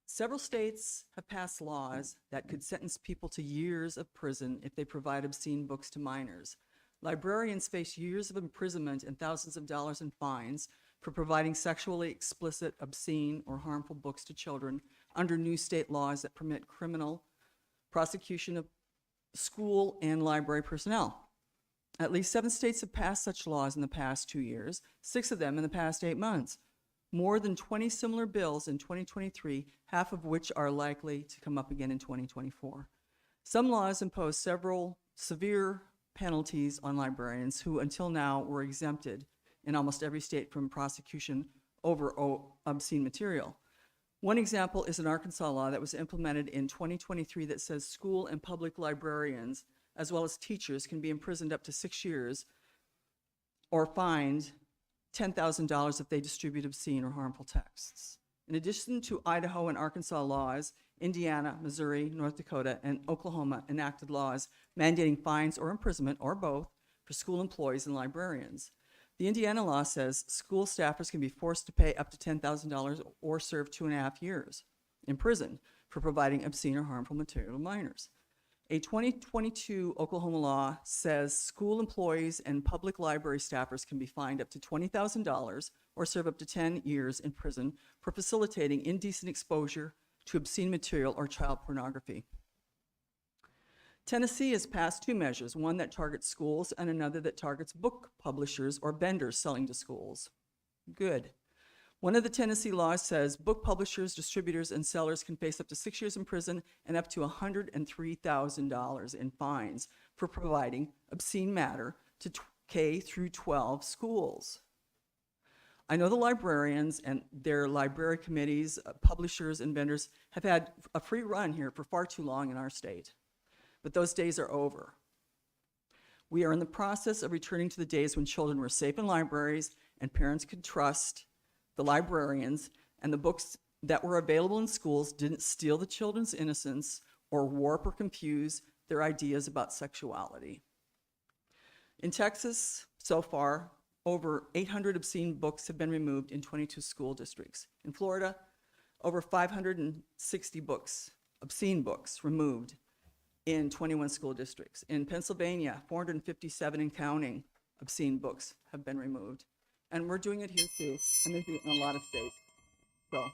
Several states have passed laws that could sentence people to years of prison if they provide obscene books to minors. Librarians face years of imprisonment and thousands of dollars in fines for providing sexually explicit, obscene, or harmful books to children under new state laws that permit criminal prosecution of school and library personnel. At least 7 states have passed such laws in the past 2 years, 6 of them in the past 8 months. More than 20 similar bills in 2023, half of which are likely to come up again in 2024. Some laws impose several severe penalties on librarians who until now were exempted in almost every state from prosecution over obscene material. One example is an Arkansas law that was implemented in 2023 that says school and public librarians, as well as teachers, can be imprisoned up to 6 years or fined $10,000 if they distribute obscene or harmful texts. In addition to Idaho and Arkansas laws, Indiana, Missouri, North Dakota, and Oklahoma enacted laws mandating fines or imprisonment, or both, for school employees and librarians. The Indiana law says school staffers can be forced to pay up to $10,000 or serve 2.5 years in prison for providing obscene or harmful material to minors. A 2022 Oklahoma law says school employees and public library staffers can be fined up to $20,000 or serve up to 10 years in prison for facilitating indecent exposure to obscene material or child pornography. Tennessee has passed two measures, one that targets schools and another that targets book publishers or vendors selling to schools. Good. One of the Tennessee laws says book publishers, distributors, and sellers can face up to 6 years in prison and up to $103,000 in fines for providing obscene matter to K through 12 schools. I know the librarians and their library committees, publishers, and vendors have had a free run here for far too long in our state, but those days are over. We are in the process of returning to the days when children were safe in libraries and parents could trust the librarians, and the books that were available in schools didn't steal the children's innocence or warp or confuse their ideas about sexuality. In Texas, so far, over 800 obscene books have been removed in 22 school districts. In Florida, over 560 books, obscene books, removed in 21 school districts. In Pennsylvania, 457 and counting obscene books have been removed. And we're doing it here too, and they're doing it in a lot of states. So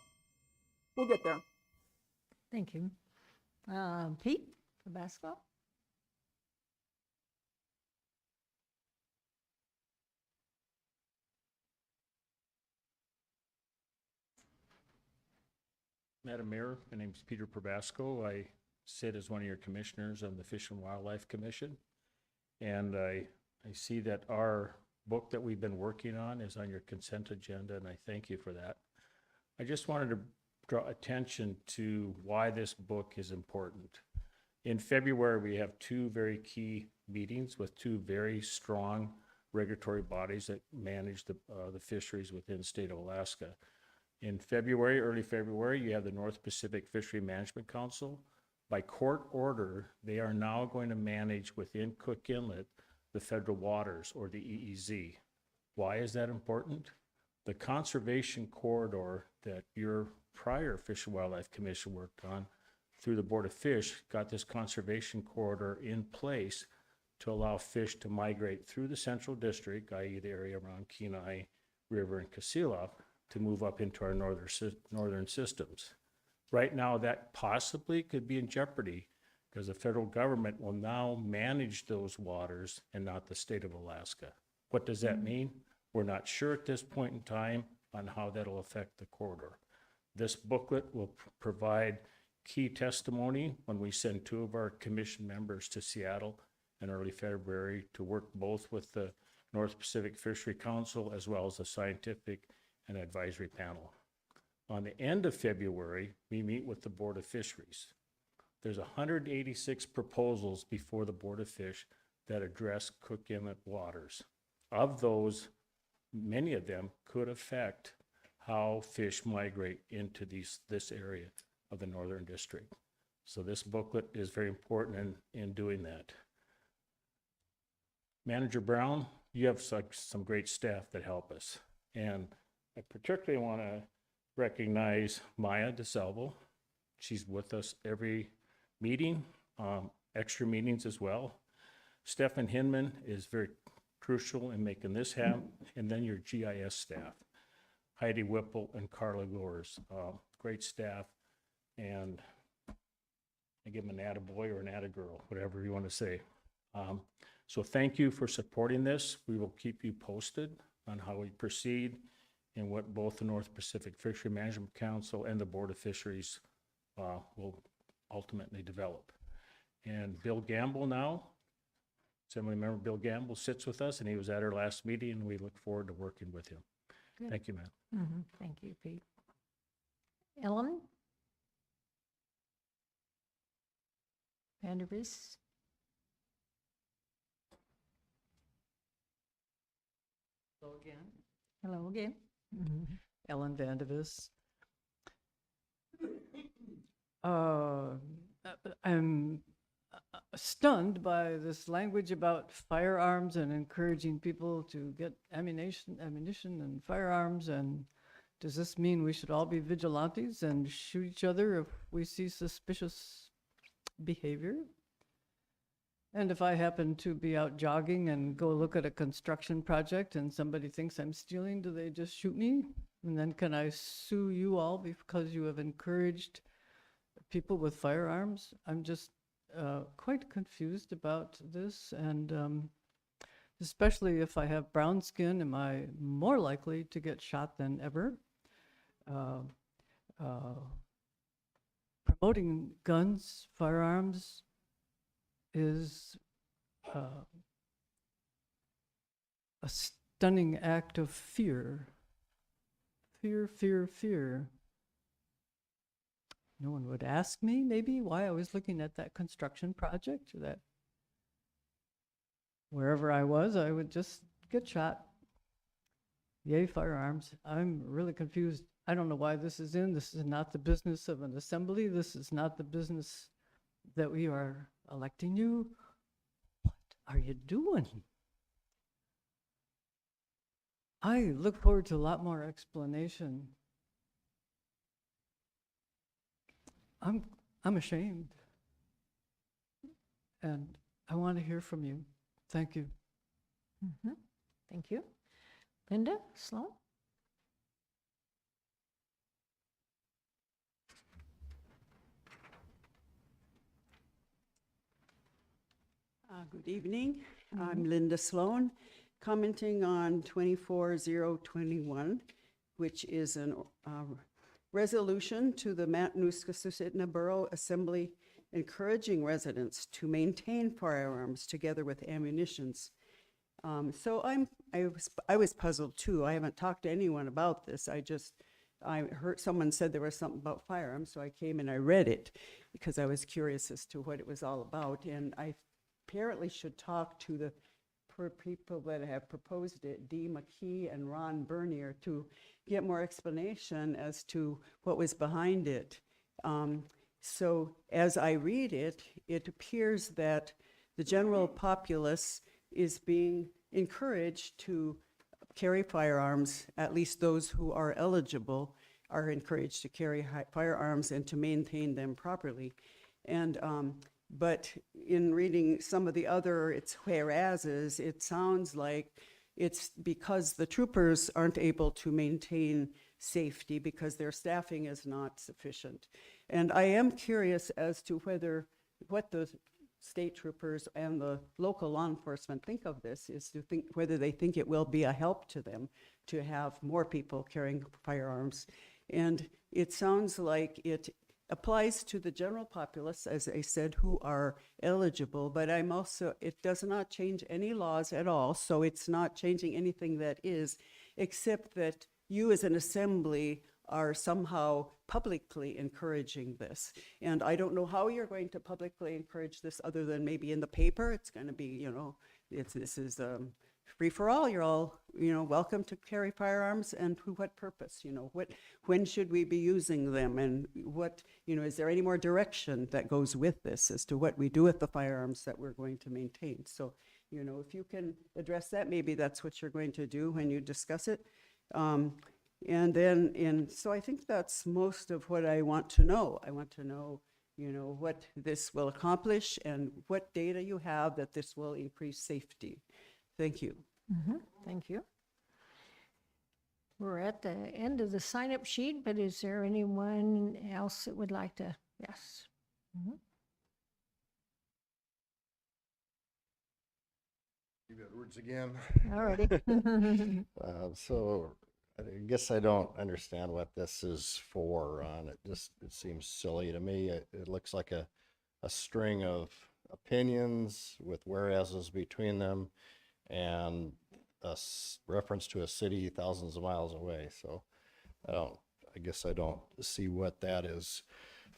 we'll get there. Thank you. Pete Probasco? Madam Mayor, my name is Peter Probasco. I sit as one of your commissioners on the Fish and Wildlife Commission. And I see that our book that we've been working on is on your consent agenda, and I thank you for that. I just wanted to draw attention to why this book is important. In February, we have two very key meetings with two very strong regulatory bodies that manage the fisheries within the state of Alaska. In February, early February, you have the North Pacific Fishery Management Council. By court order, they are now going to manage within Cook Inlet the federal waters, or the EEZ. Why is that important? The conservation corridor that your prior Fish and Wildlife Commission worked on through the Board of Fish got this conservation corridor in place to allow fish to migrate through the Central District, i.e. the area around Kenai River and Kasilof, to move up into our northern systems. Right now, that possibly could be in jeopardy because the federal government will now manage those waters and not the state of Alaska. What does that mean? We're not sure at this point in time on how that'll affect the corridor. This booklet will provide key testimony when we send two of our commission members to Seattle in early February to work both with the North Pacific Fishery Council as well as the scientific and advisory panel. On the end of February, we meet with the Board of Fisheries. There's 186 proposals before the Board of Fish that address Cook Inlet waters. Of those, many of them could affect how fish migrate into this area of the Northern District. So this booklet is very important in doing that. Manager Brown, you have some great staff that help us. And I particularly want to recognize Maya DeSalvo. She's with us every meeting, extra meetings as well. Stefan Hinman is very crucial in making this happen. And then your GIS staff, Heidi Whipple and Carla Gores, great staff. And I give them an attaboy or an attagirl, whatever you want to say. So thank you for supporting this. We will keep you posted on how we proceed and what both the North Pacific Fishery Management Council and the Board of Fisheries will ultimately develop. And Bill Gamble now, Assemblymember Bill Gamble sits with us, and he was at our last meeting, and we look forward to working with him. Good. Thank you, ma'am. Mm-hmm. Thank you, Pete. Ellen? Vandervis? Hello again. Hello again. Mm-hmm. Ellen Vandervis. I'm stunned by this language about firearms and encouraging people to get ammunition and firearms. And does this mean we should all be vigilantes and shoot each other if we see suspicious behavior? And if I happen to be out jogging and go look at a construction project and somebody thinks I'm stealing, do they just shoot me? And then can I sue you all because you have encouraged people with firearms? I'm just quite confused about this, and especially if I have brown skin, am I more likely to get shot than ever? Promoting guns, firearms is a stunning act of fear. Fear, fear, fear. No one would ask me, maybe, why I was looking at that construction project or that wherever I was, I would just get shot. Yay, firearms. I'm really confused. I don't know why this is in. This is not the business of an assembly. This is not the business that we are electing you. What are you doing? I look forward to a lot more explanation. I'm ashamed. And I want to hear from you. Thank you. Thank you. Linda Sloan? Good evening. I'm Linda Sloan, commenting on 24021, which is a resolution to the Matanuska-Susitna Borough Assembly encouraging residents to maintain firearms together with ammunitions. So I was puzzled too. I haven't talked to anyone about this. I heard someone said there was something about firearms, so I came and I read it because I was curious as to what it was all about. And I apparently should talk to the people that have proposed it, Dee McKee and Ron Bernier, to get more explanation as to what was behind it. So as I read it, it appears that the general populace is being encouraged to carry firearms, at least those who are eligible are encouraged to carry firearms and to maintain them properly. And but in reading some of the other whereases, it sounds like it's because the troopers aren't able to maintain safety because their staffing is not sufficient. And I am curious as to what the state troopers and the local law enforcement think of this, is to think whether they think it will be a help to them to have more people carrying firearms. And it sounds like it applies to the general populace, as I said, who are eligible, but it does not change any laws at all, so it's not changing anything that is, except that you as an assembly are somehow publicly encouraging this. And I don't know how you're going to publicly encourage this other than maybe in the paper. It's going to be, this is free for all. You're all, welcome to carry firearms, and to what purpose? When should we be using them, and what, is there any more direction that goes with this as to what we do with the firearms that we're going to maintain? So, if you can address that, maybe that's what you're going to do when you discuss it. So I think that's most of what I want to know. I want to know, what this will accomplish and what data you have that this will increase safety. Thank you. Thank you. We're at the end of the sign-up sheet, but is there anyone else that would like to? Yes. You've got words again. All righty. So I guess I don't understand what this is for, Ron. It seems silly to me. It looks like a string of opinions with whereases between them, and a reference to a city thousands of miles away. So I guess I don't see what that is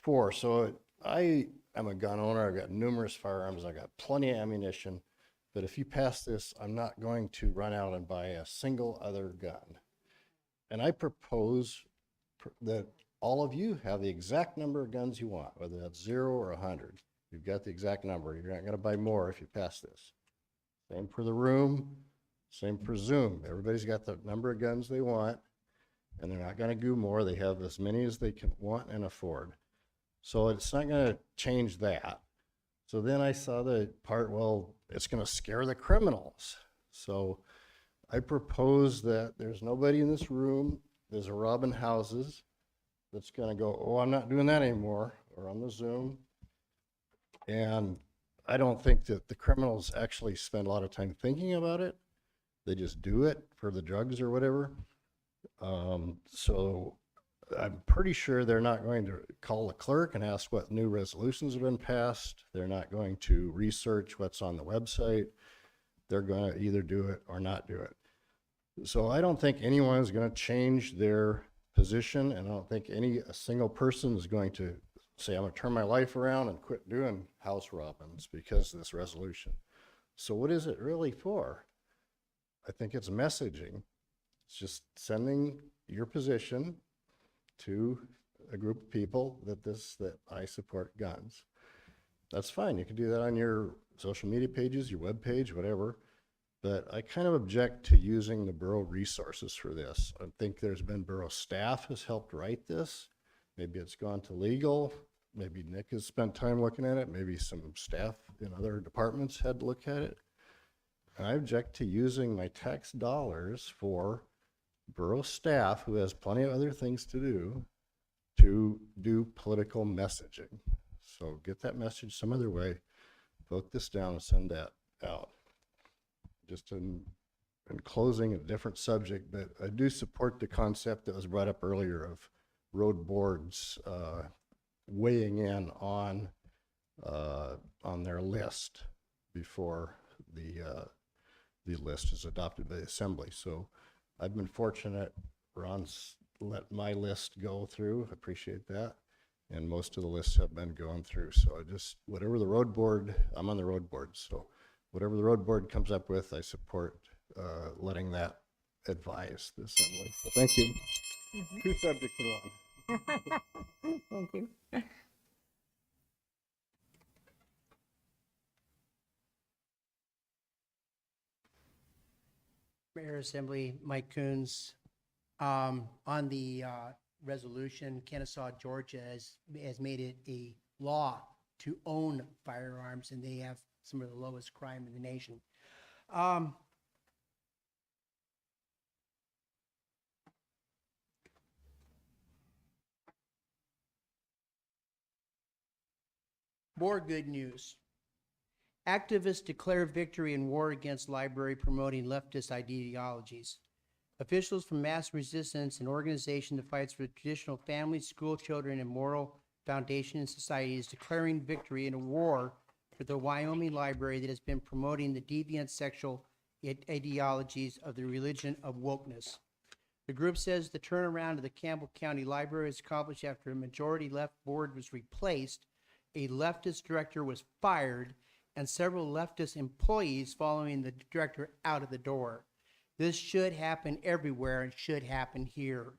for. So I am a gun owner. I've got numerous firearms. I've got plenty of ammunition. But if you pass this, I'm not going to run out and buy a single other gun. And I propose that all of you have the exact number of guns you want, whether that's 0 or 100. You've got the exact number. You're not going to buy more if you pass this. Same for the room, same for Zoom. Everybody's got the number of guns they want, and they're not going to do more. They have as many as they can want and afford. So it's not going to change that. So then I saw the part, well, it's going to scare the criminals. So I propose that there's nobody in this room, there's a robbing houses, that's going to go, oh, I'm not doing that anymore, or on the Zoom. And I don't think that the criminals actually spend a lot of time thinking about it. They just do it for the drugs or whatever. So I'm pretty sure they're not going to call the clerk and ask what new resolutions have been passed. They're not going to research what's on the website. They're going to either do it or not do it. So I don't think anyone is going to change their position, and I don't think a single person is going to say, I'm going to turn my life around and quit doing house robins because of this resolution. So what is it really for? I think it's messaging. It's just sending your position to a group of people that I support guns. That's fine. You can do that on your social media pages, your web page, whatever. But I kind of object to using the borough resources for this. I think there's been borough staff has helped write this. Maybe it's gone to legal. Maybe Nick has spent time looking at it. Maybe some staff in other departments had to look at it. And I object to using my tax dollars for borough staff, who has plenty of other things to do political messaging. So get that message some other way, vote this down and send that out. Just in closing, a different subject, but I do support the concept that was brought up earlier of road boards weighing in on their list before the list is adopted by the assembly. So I've been fortunate. Ron's let my list go through. I appreciate that. And most of the lists have been going through. So I just, whatever the road board, I'm on the road board. So whatever the road board comes up with, I support letting that advise the assembly. So thank you. Two subjects in one. Thank you. Mayor Assembly, Mike Coons. On the resolution, Kennesaw, Georgia has made it a law to own firearms, and they have some of the lowest crime in the nation. More good news. Activists declare victory in war against library promoting leftist ideologies. Officials from Mass Resistance, an organization that fights for traditional families, school children, and moral foundation in society, is declaring victory in a war for the Wyoming library that has been promoting the deviant sexual ideologies of the religion of wokeness. The group says the turnaround of the Campbell County Library was accomplished after a majority left board was replaced, a leftist director was fired, and several leftist employees following the director out of the door. This should happen everywhere and should happen here.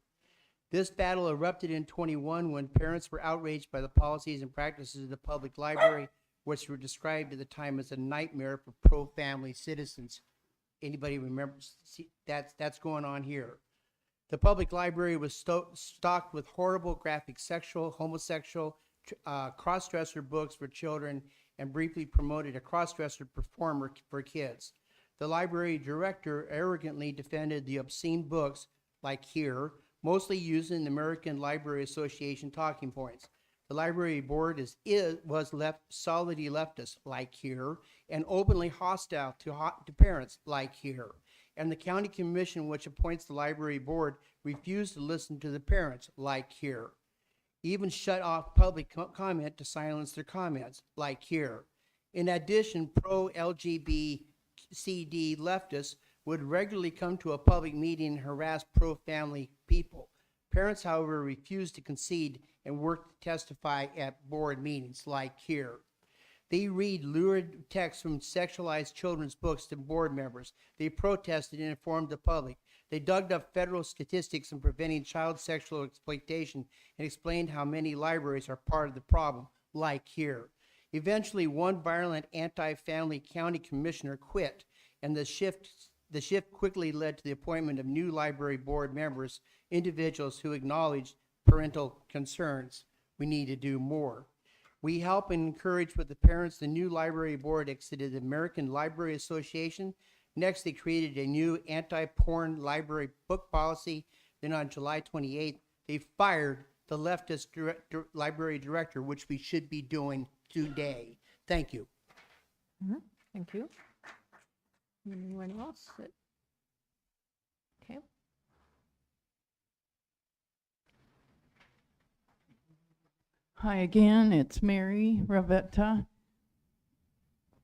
This battle erupted in 21 when parents were outraged by the policies and practices of the public library, which were described at the time as a nightmare for pro-family citizens. Anybody remember? See, that's going on here. The public library was stocked with horrible graphic sexual, homosexual, cross-dresser books for children, and briefly promoted a cross-dresser performer for kids. The library director arrogantly defended the obscene books, like here, mostly using the American Library Association talking points. The library board was solidly leftist, like here, and openly hostile to parents, like here. And the county commission, which appoints the library board, refused to listen to the parents, like here. Even shut off public comment to silence their comments, like here. In addition, pro-LGBT CD leftists would regularly come to a public meeting and harass pro-family people. Parents, however, refused to concede and worked to testify at board meetings, like here. They read lurid texts from sexualized children's books to board members. They protested and informed the public. They dug up federal statistics on preventing child sexual exploitation and explained how many libraries are part of the problem, like here. Eventually, one violent anti-family county commissioner quit, and the shift quickly led to the appointment of new library board members, individuals who acknowledged parental concerns. We need to do more. We help and encourage with the parents. The new library board exited the American Library Association. Next, they created a new anti-porn library book policy. Then on July 28th, they fired the leftist library director, which we should be doing today. Thank you. Thank you. Anyone else? Okay. Hi again, it's Mary Ravetta.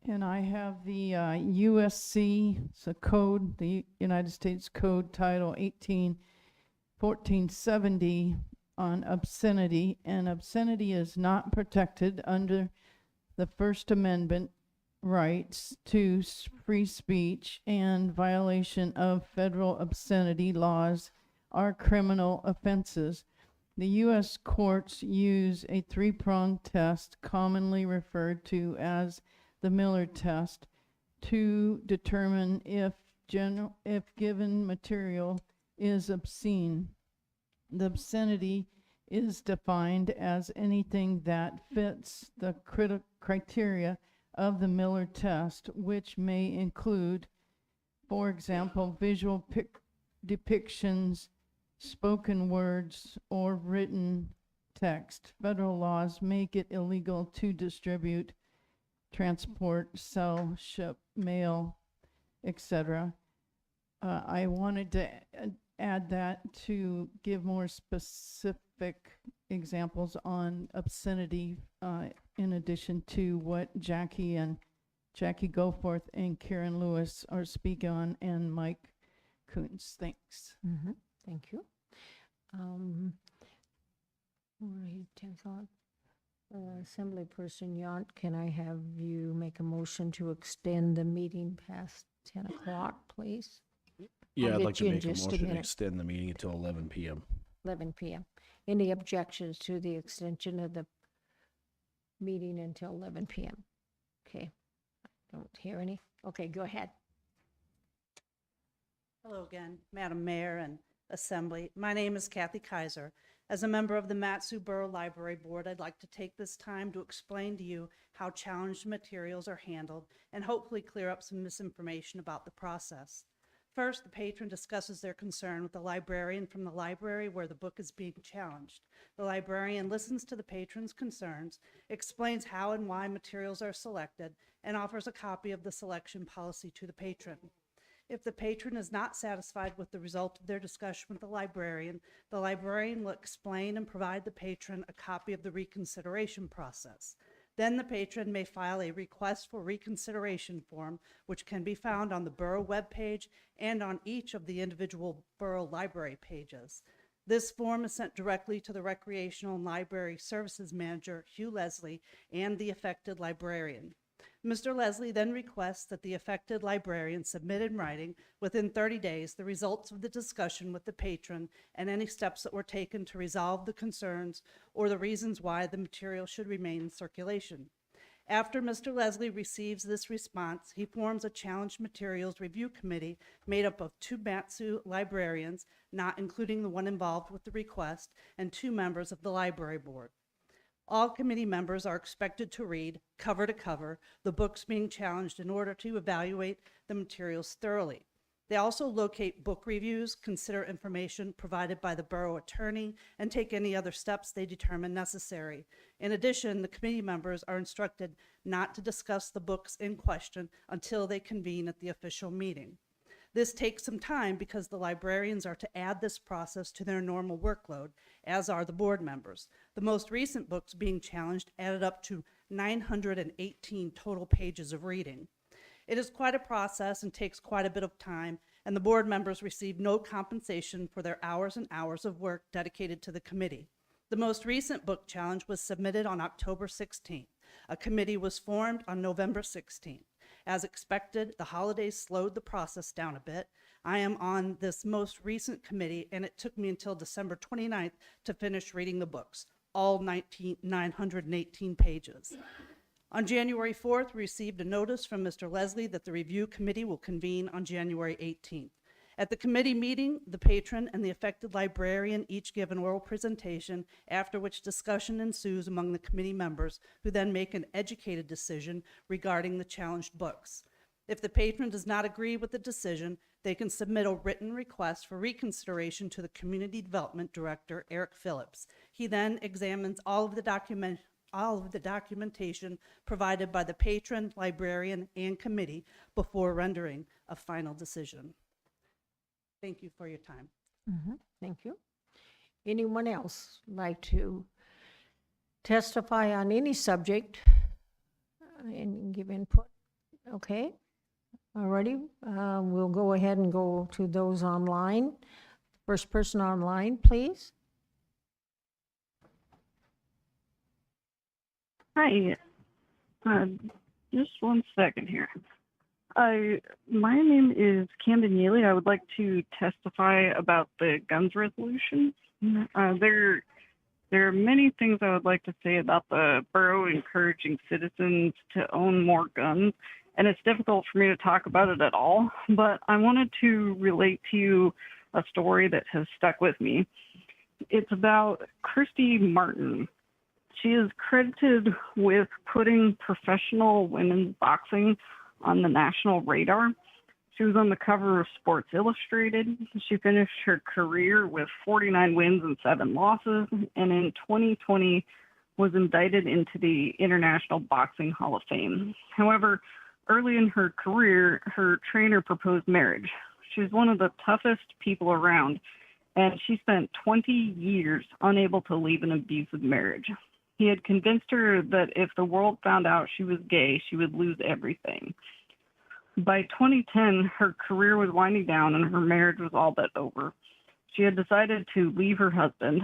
And I have the USC, it's a code, the United States Code Title 1470 on obscenity. And obscenity is not protected under the First Amendment rights to free speech, and violation of federal obscenity laws are criminal offenses. The U.S. courts use a three-pronged test, commonly referred to as the Miller test, to determine if given material is obscene. The obscenity is defined as anything that fits the criteria of the Miller test, which may include, for example, visual depictions, spoken words, or written text. Federal laws make it illegal to distribute, transport, sell, ship, mail, etc. I wanted to add that to give more specific examples on obscenity, in addition to what Jackie Goforth and Karen Lewis are speaking on, and Mike Coons. Thanks. Thank you. Assemblyperson Yount, can I have you make a motion to extend the meeting past 10 o'clock, please? Yeah, I'll I'd get like to you in make a just a motion to minute. extend the meeting until 11 p.m. 11 p.m. Any objections to the extension of the meeting until 11 p.m.? Okay, I don't hear any. Okay, go ahead. Hello again, Madam Mayor and Assembly. My name is Kathy Kaiser. As a member of the Mat-Su Borough Library Board, I'd like to take this time to explain to you how challenged materials are handled and hopefully clear up some misinformation about the process. First, the patron discusses their concern with the librarian from the library where the book is being challenged. The librarian listens to the patron's concerns, explains how and why materials are selected, and offers a copy of the selection policy to the patron. If the patron is not satisfied with the result of their discussion with the librarian will explain and provide the patron a copy of the reconsideration process. Then the patron may file a request for reconsideration form, which can be found on the borough webpage and on each of the individual borough library pages. This form is sent directly to the Recreational and Library Services Manager, Hugh Leslie, and the affected librarian. Mr. Leslie then requests that the affected librarian submit in writing within 30 days the results of the discussion with the patron and any steps that were taken to resolve the concerns or the reasons why the material should remain in circulation. After Mr. Leslie receives this response, he forms a challenged materials review committee made up of 2 Mat-Su librarians, not including the one involved with the request, and 2 members of the library board. All committee members are expected to read, cover to cover, the books being challenged in order to evaluate the materials thoroughly. They also locate book reviews, consider information provided by the borough attorney, and take any other steps they determine necessary. In addition, the committee members are instructed not to discuss the books in question until they convene at the official meeting. This takes some time because the librarians are to add this process to their normal workload, as are the board members. The most recent books being challenged added up to 918 total pages of reading. It is quite a process and takes quite a bit of time, and the board members receive no compensation for their hours and hours of work dedicated to the committee. The most recent book challenge was submitted on October 16th. A committee was formed on November 16th. As expected, the holidays slowed the process down a bit. I am on this most recent committee, and it took me until December 29th to finish reading the books, all 918 pages. On January 4th, we received a notice from Mr. Leslie that the review committee will convene on January 18th. At the committee meeting, the patron and the affected librarian each give an oral presentation, after which discussion ensues among the committee members, who then make an educated decision regarding the challenged books. If the patron does not agree with the decision, they can submit a written request for reconsideration to the Community Development Director, Eric Phillips. He then examines all of the documentation provided by the patron, librarian, and committee before rendering a final decision. Thank you for your time. Thank you. Anyone else like to testify on any subject and give input? Okay. Alrighty, we'll go ahead and go to those online. First person online, please. Hi. Just one second here. My name is Camden Neely. I would like to testify about the guns resolution. There are many things I would like to say about the borough encouraging citizens to own more guns, and it's difficult for me to talk about it at all, but I wanted to relate to you a story that has stuck with me. It's about Christy Martin. She is credited with putting professional women's boxing on the national radar. She was on the cover of Sports Illustrated. She finished her career with 49 wins and 7 losses, and in 2020 was indicted into the International Boxing Hall of Fame. However, early in her career, her trainer proposed marriage. She was one of the toughest people around, and she spent 20 years unable to leave an abusive marriage. He had convinced her that if the world found out she was gay, she would lose everything. By 2010, her career was winding down and her marriage was all but over. She had decided to leave her husband.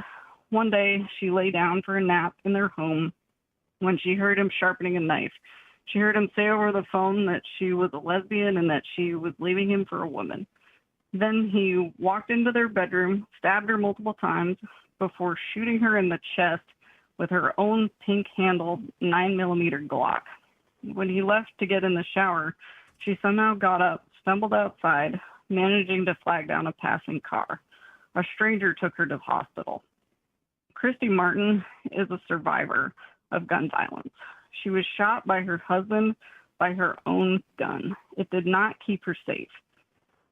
One day, she lay down for a nap in their home when she heard him sharpening a knife. She heard him say over the phone that she was a lesbian and that she was leaving him for a woman. Then he walked into their bedroom, stabbed her multiple times before shooting her in the chest with her own pink-handled 9mm Glock. When he left to get in the shower, she somehow got up, stumbled outside, managing to flag down a passing car. A stranger took her to the hospital. Christy Martin is a survivor of gun violence. She was shot by her husband by her own gun. It did not keep her safe.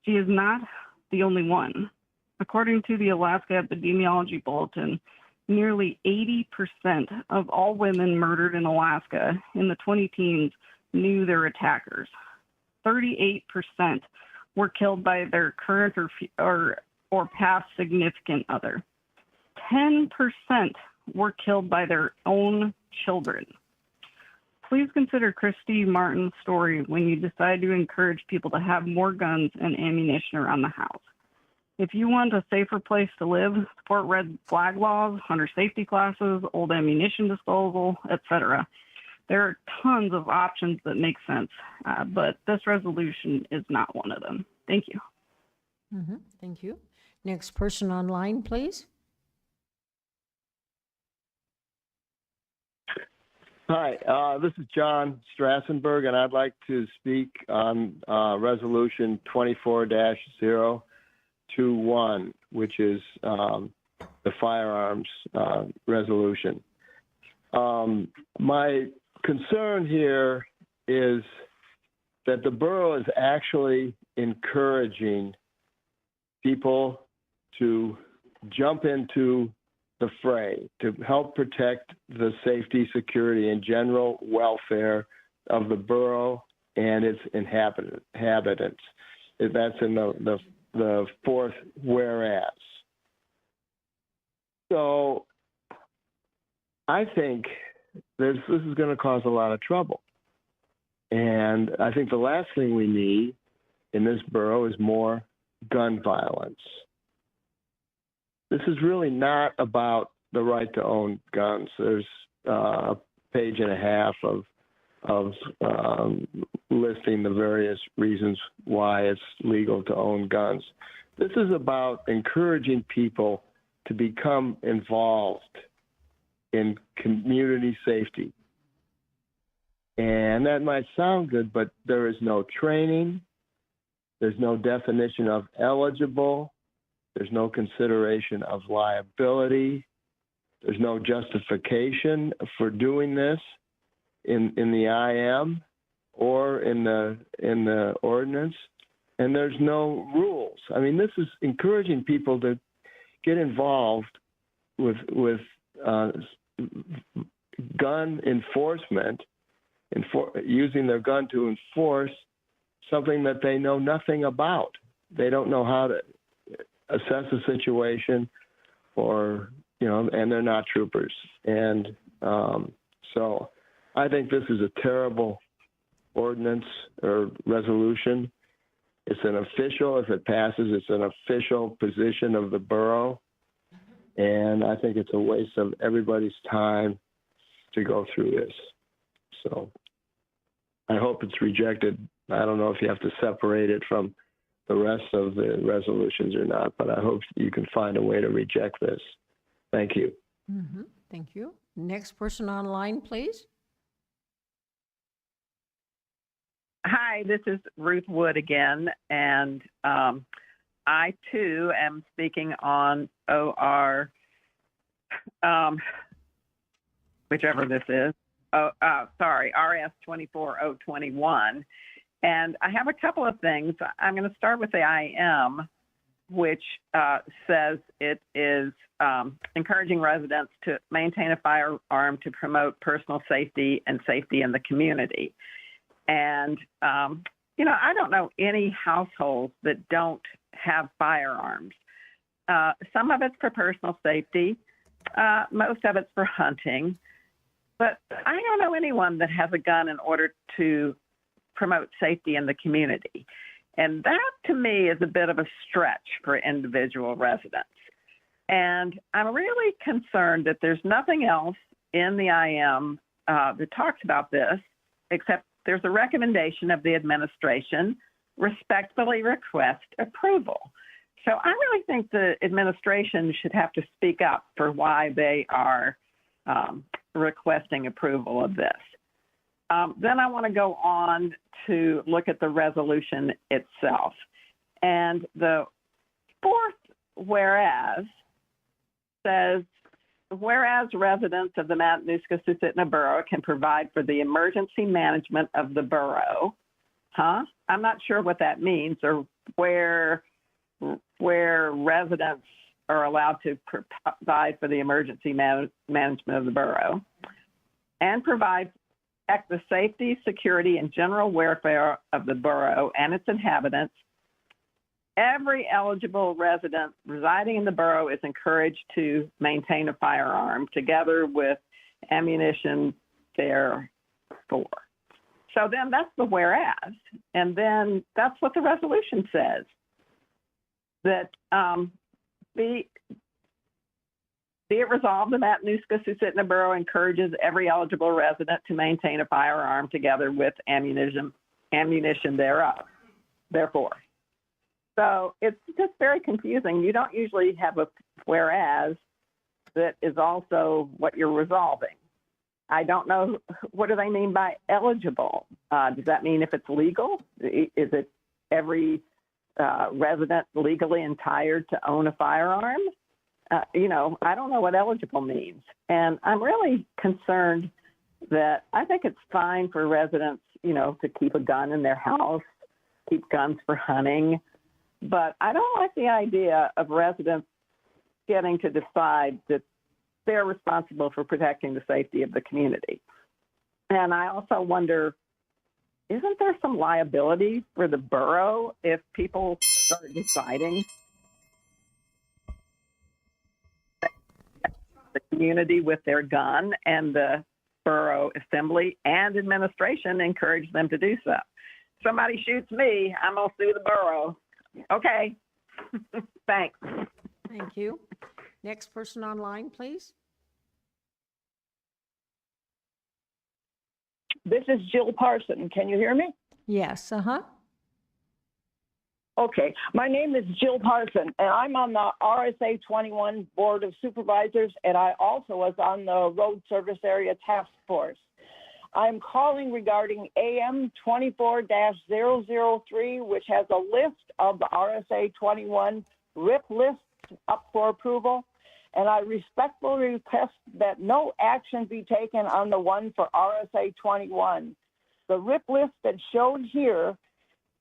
She is not the only one. According to the Alaska Epidemiology Bulletin, nearly 80% of all women murdered in Alaska in the 2010s knew their attackers. 38% were killed by their current or past significant other. 10% were killed by their own children. Please consider Christy Martin's story when you decide to encourage people to have more guns and ammunition around the house. If you want a safer place to live, support red flag laws, hunter safety classes, old ammunition disposal, etc. There are tons of options that make sense, but this resolution is not one of them. Thank you. Thank you. Next person online, please. Hi, this is John Strassenberg, and I'd like to speak on Resolution 24-021, which is the firearms resolution. My concern here is that the borough is actually encouraging people to jump into the fray to help protect the safety, security, and general welfare of the borough and its inhabitants. That's in the fourth whereas. So I think this is going to cause a lot of trouble. And I think the last thing we need in this borough is more gun violence. This is really not about the right to own guns. There's a page and a half of listing the various reasons why it's legal to own guns. This is about encouraging people to become involved in community safety. And that might sound good, but there is no training. There's no definition of eligible. There's no consideration of liability. There's no justification for doing this in the IM or in the ordinance, and there's no rules. I mean, this is encouraging people to get involved with gun enforcement, using their gun to enforce something that they know nothing about. They don't know how to assess a situation, or and they're not troopers. And so I think this is a terrible ordinance or resolution. It's an official, if it passes, it's an official position of the borough. And I think it's a waste of everybody's time to go through this. So I hope it's rejected. I don't know if you have to separate it from the rest of the resolutions or not, but I hope you can find a way to reject this. Thank you. Thank you. Next person online, please. Hi, this is Ruth Wood again, and I too am speaking on OR, whichever this is. RS 24021. And I have a couple of things. I'm going to start with the IM, which says it is encouraging residents to maintain a firearm to promote personal safety and safety in the community. And, I don't know any households that don't have firearms. Some of it's for personal safety. Most of it's for hunting. But I don't know anyone that has a gun in order to promote safety in the community. And that, to me, is a bit of a stretch for individual residents. And I'm really concerned that there's nothing else in the IM that talks about this, except there's a recommendation of the administration, respectfully request approval. So I really think the administration should have to speak up for why they are requesting approval of this. Then I want to go on to look at the resolution itself. And the fourth whereas says, whereas residents of the Matanuska-Susitna Borough can provide for the emergency management of the borough. I'm not sure what that means, or where residents are allowed to provide for the emergency management of the borough, and provide the safety, security, and general welfare of the borough and its inhabitants. Every eligible resident residing in the borough is encouraged to maintain a firearm together with ammunition therefor. So then that's the whereas. And then that's what the resolution says. That be it resolved, the Matanuska-Susitna Borough encourages every eligible resident to maintain a firearm together with ammunition thereof. Therefore. So it's just very confusing. You don't usually have a whereas that is also what you're resolving. I don't know, what do they mean by eligible? Does that mean if it's legal? Is it every resident legally entitled to own a firearm? I don't know what eligible means. And I'm really concerned that I think it's fine for residents, to keep a gun in their house, keep guns for hunting. But I don't like the idea of residents getting to decide that they're responsible for protecting the safety of the community. And I also wonder, isn't there some liability for the borough if people start deciding the community with their gun, and the borough assembly and administration encourage them to do so? Somebody shoots me, I'm going to sue the borough. Okay. Thanks. Thank you. Next person online, please. This is Jill Parson. Can you hear me? Yes, Okay. My name is Jill Parson, and I'm on the RSA 21 Board of Supervisors, and I also was on the Road Service Area Task Force. I'm calling regarding AM 24-003, which has a list of the RSA 21 RIP lists up for approval. And I respectfully request that no action be taken on the one for RSA 21. The RIP list that's shown here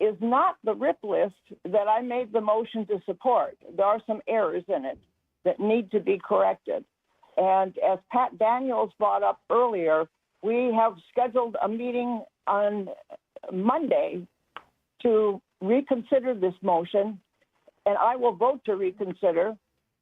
is not the RIP list that I made the motion to support. There are some errors in it that need to be corrected. And as Pat Daniels brought up earlier, we have scheduled a meeting on Monday to reconsider this motion, and I will vote to reconsider.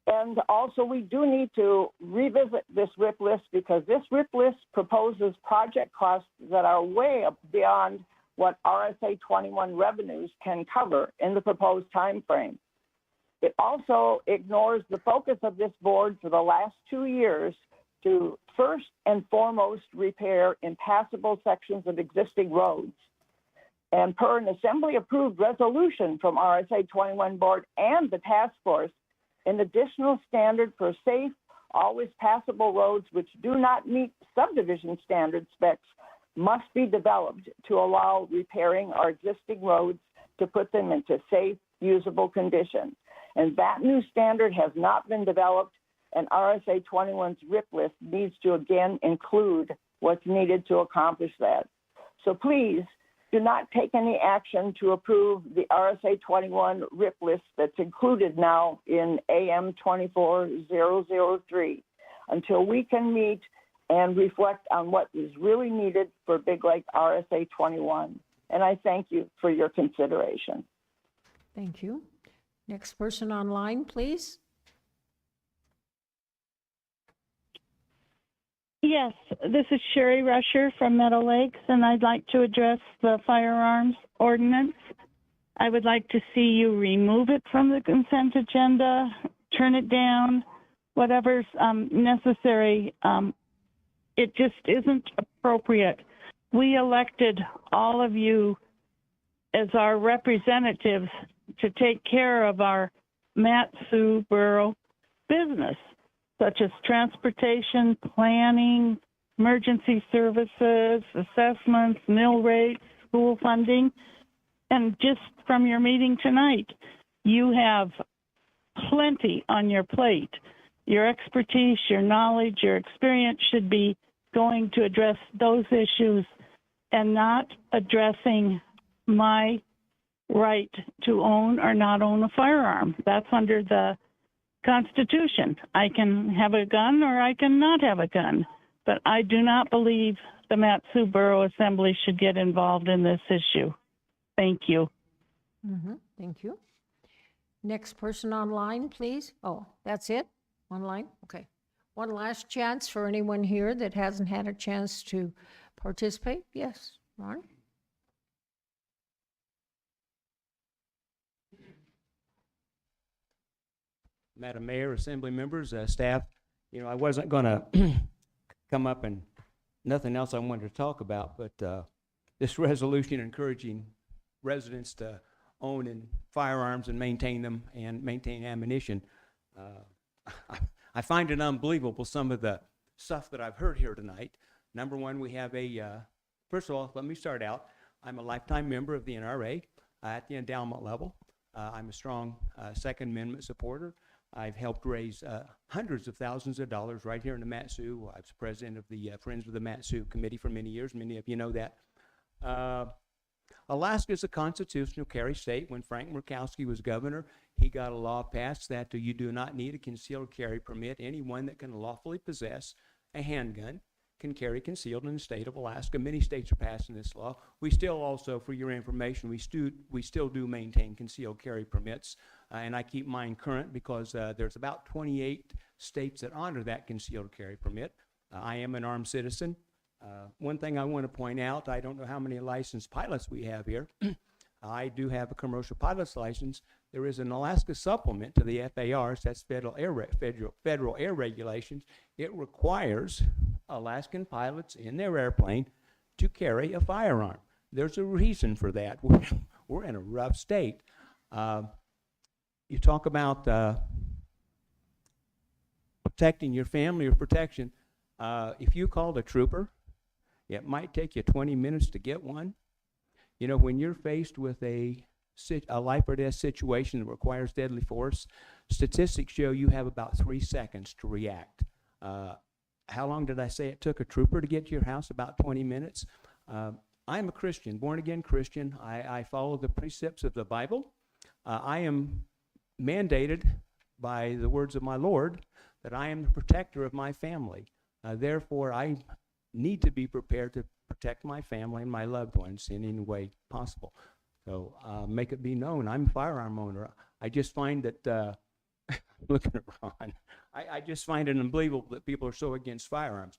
And also, we do need to revisit this RIP list because this RIP list proposes project costs that are way beyond what RSA 21 revenues can cover in the proposed time frame. It also ignores the focus of this board for the last 2 years to first and foremost repair impassable sections of existing roads. And per an assembly-approved resolution from RSA 21 board and the task force, an additional standard for safe, always passable roads which do not meet subdivision standard specs must be developed to allow repairing our existing roads to put them into safe, usable condition. And that new standard has not been developed, and RSA 21's RIP list needs to again include what's needed to accomplish that. So please do not take any action to approve the RSA 21 RIP list that's included now in AM 24003 until we can meet and reflect on what is really needed for Big Lake RSA 21. And I thank you for your consideration. Thank you. Next person online, please. Yes, this is Sherry Rusher from Meadow Lakes, and I'd like to address the firearms ordinance. I would like to see you remove it from the consent agenda, turn it down, whatever's necessary. It just isn't appropriate. We elected all of you as our representatives to take care of our Mat-Su Borough business, such as transportation, planning, emergency services, assessments, mill rates, school funding. And just from your meeting tonight, you have plenty on your plate. Your expertise, your knowledge, your experience should be going to address those issues and not addressing my right to own or not own a firearm. That's under the Constitution. I can have a gun or I can not have a gun, but I do not believe the Mat-Su Borough Assembly should get involved in this issue. Thank you. Thank you. Next person online, please. Oh, that's it? Online? Okay. One last chance for anyone here that hasn't had a chance to participate. Yes, Ron? Madam Mayor, Assembly members, staff, I wasn't going to come up and nothing else I wanted to talk about, but this resolution encouraging residents to own and firearms and maintain them and maintain ammunition, I find it unbelievable, some of the stuff that I've heard here tonight. Number one, we have first of all, let me start out. I'm a lifetime member of the NRA at the endowment level. I'm a strong Second Amendment supporter. I've helped raise hundreds of thousands of dollars right here in the Mat-Su. I was president of the Friends of the Mat-Su committee for many years. Many of you know that. Alaska is a constitutional carry state. When Frank Murkowski was governor, he got a law passed that you do not need a concealed carry permit. Anyone that can lawfully possess a handgun can carry concealed in the state of Alaska. Many states are passing this law. We still also, for your information, we still do maintain concealed carry permits, and I keep mine current because there's about 28 states that honor that concealed carry permit. I am an armed citizen. One thing I want to point out, I don't know how many licensed pilots we have here. I do have a commercial pilot's license. There is an Alaska supplement to the FARs, that's federal air regulations. It requires Alaskan pilots in their airplane to carry a firearm. There's a reason for that. We're in a rough state. You talk about protecting your family or protection. If you called a trooper It might take you 20 minutes to get one. You know, when you're faced with a life or death situation that requires deadly force, statistics show you have about 3 seconds to react. How long did I say it took a trooper to get to your house? About 20 minutes. I'm a Christian, born again Christian. I follow the precepts of the Bible. I am mandated by the words of my Lord that I am the protector of my family. Therefore, I need to be prepared to protect my family and my loved ones in any way possible. So make it be known, I'm a firearm owner. I just find that, looking at Ron, I just find it unbelievable that people are so against firearms.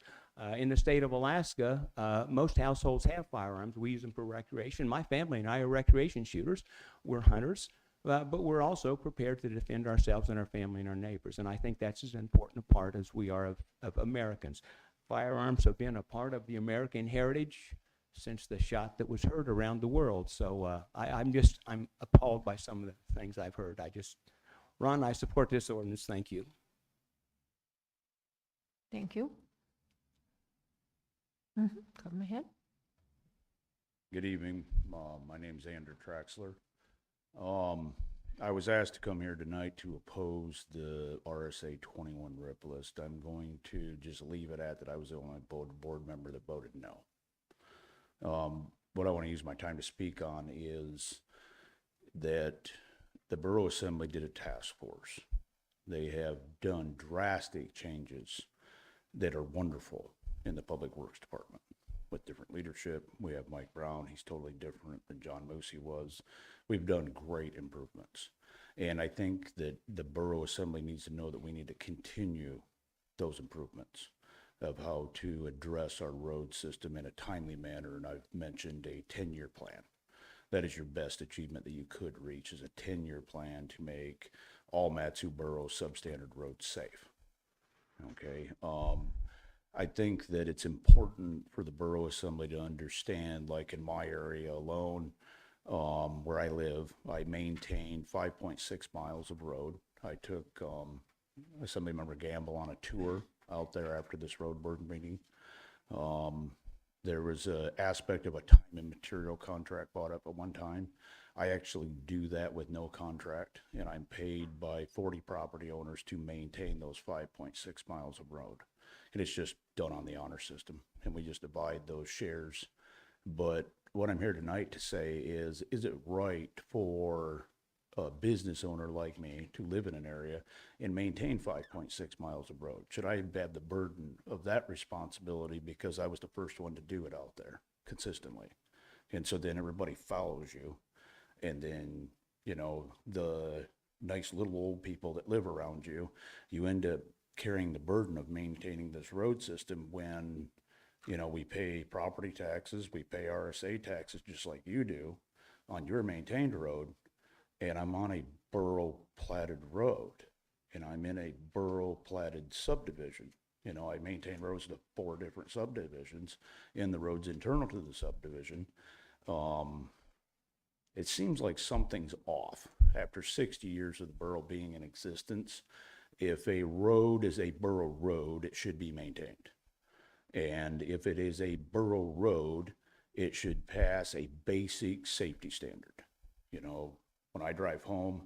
In the state of Alaska, most households have firearms. We use them for recreation. My family and I are recreation shooters. We're hunters, but we're also prepared to defend ourselves and our family and our neighbors. And I think that's as important a part as we are of Americans. Firearms have been a part of the American heritage since the shot that was heard around the world. So I'm appalled by some of the things I've heard. Ron, I support this ordinance. Thank you. Thank you. Come ahead. Good evening. My name's Andrew Traxler. I was asked to come here tonight to oppose the RSA 21 RIP list. I'm going to just leave it at that. I was the only board member that voted no. What I want to use my time to speak on is that the Borough Assembly did a task force. They have done drastic changes that are wonderful in the Public Works Department with different leadership. We have Mike Brown. He's totally different than John Moosey was. We've done great improvements. And I think that the Borough Assembly needs to know that we need to continue those improvements of how to address our road system in a timely manner. And I've mentioned a 10-year plan. That is your best achievement that you could reach, is a 10-year plan to make all Mat-Su Borough substandard roads safe. Okay. I think that it's important for the Borough Assembly to understand, like in my area alone, where I live, I maintain 5.6 miles of road. I took Assemblymember Gamble on a tour out there after this road board meeting. There was an aspect of a time and material contract bought up at one time. I actually do that with no contract, and I'm paid by 40 property owners to maintain those 5.6 miles of road. And it's just done on the honor system, and we just divide those shares. But what I'm here tonight to say is it right for a business owner like me to live in an area and maintain 5.6 miles of road? Should I have had the burden of that responsibility because I was the first one to do it out there consistently? And so then everybody follows you, and then, you know, the nice little old people that live around you, you end up carrying the burden of maintaining this road system when, you know, we pay property taxes, we pay RSA taxes just like you do on your maintained road, and I'm on a borough platted road, and I'm in a borough platted subdivision. You know, I maintain roads to 4 different subdivisions, and the roads internal to the subdivision. It seems like something's off after 60 years of the borough being in existence. If a road is a borough road, it should be maintained. And if it is a borough road, it should pass a basic safety standard. You know, when I drive home,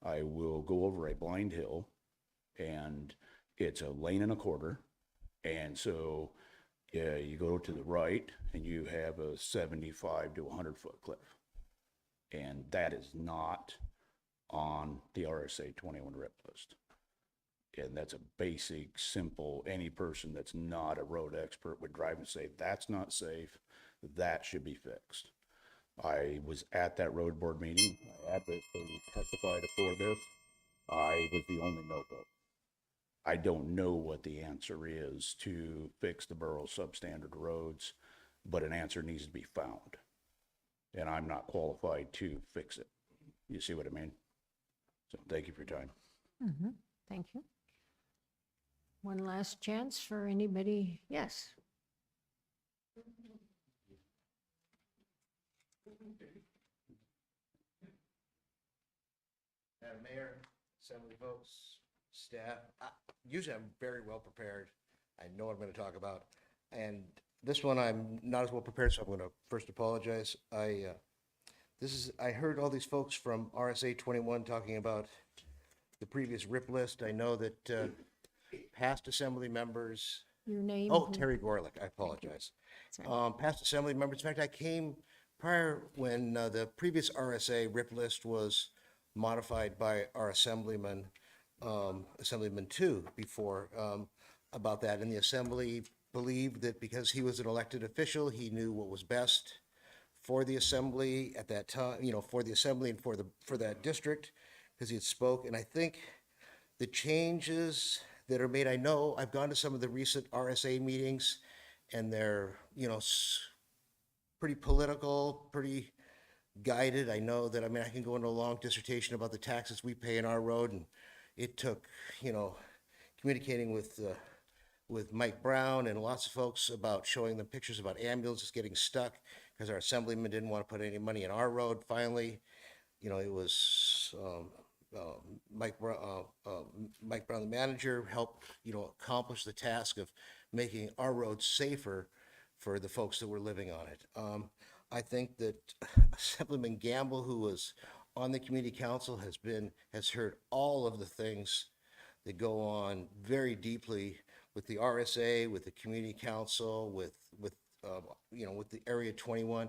I will go over a blind hill, and it's a lane and a quarter. And so you go to the right and you have a 75 to 100 foot cliff. And that is not on the RSA 21 RIP list. And that's a basic, simple, any person that's not a road expert would drive and say, that's not safe, that should be fixed. I was at that road board meeting. I advocated, testified for this. I was the only no vote. I don't know what the answer is to fix the borough substandard roads, but an answer needs to be found. And I'm not qualified to fix it. You see what I mean? So thank you for your time. Thank you. One last chance for anybody. Yes. Madam Mayor, Assembly folks, staff, usually I'm very well prepared. I know what I'm going to talk about. And This one I'm not as well prepared, so I'm going to first apologize. I heard all these folks from RSA 21 talking about the previous RIP list. I know that past assembly members. Your name? Oh, Terry Gorlick, I apologize. Past assembly members, in fact, I came prior when the previous RSA RIP list was modified by our Assemblyman 2 before about that. And the Assembly believed that because he was an elected official, he knew what was best for the Assembly at that time, for the Assembly and for that district, because he had spoke. And I think the changes that are made, I know I've gone to some of the recent RSA meetings, and they're, pretty political, pretty guided. I know that, I can go into a long dissertation about the taxes we pay in our road, and it took, communicating with Mike Brown and lots of folks about showing them pictures about ambulances getting stuck because our assemblyman didn't want to put any money in our road. Finally, it was Mike Brown, the manager, helped accomplish the task of making our roads safer for the folks that were living on it. I think that Assemblyman Gamble, who was on the community council, has heard all of the things that go on very deeply with the RSA, with the community council, with the Area 21.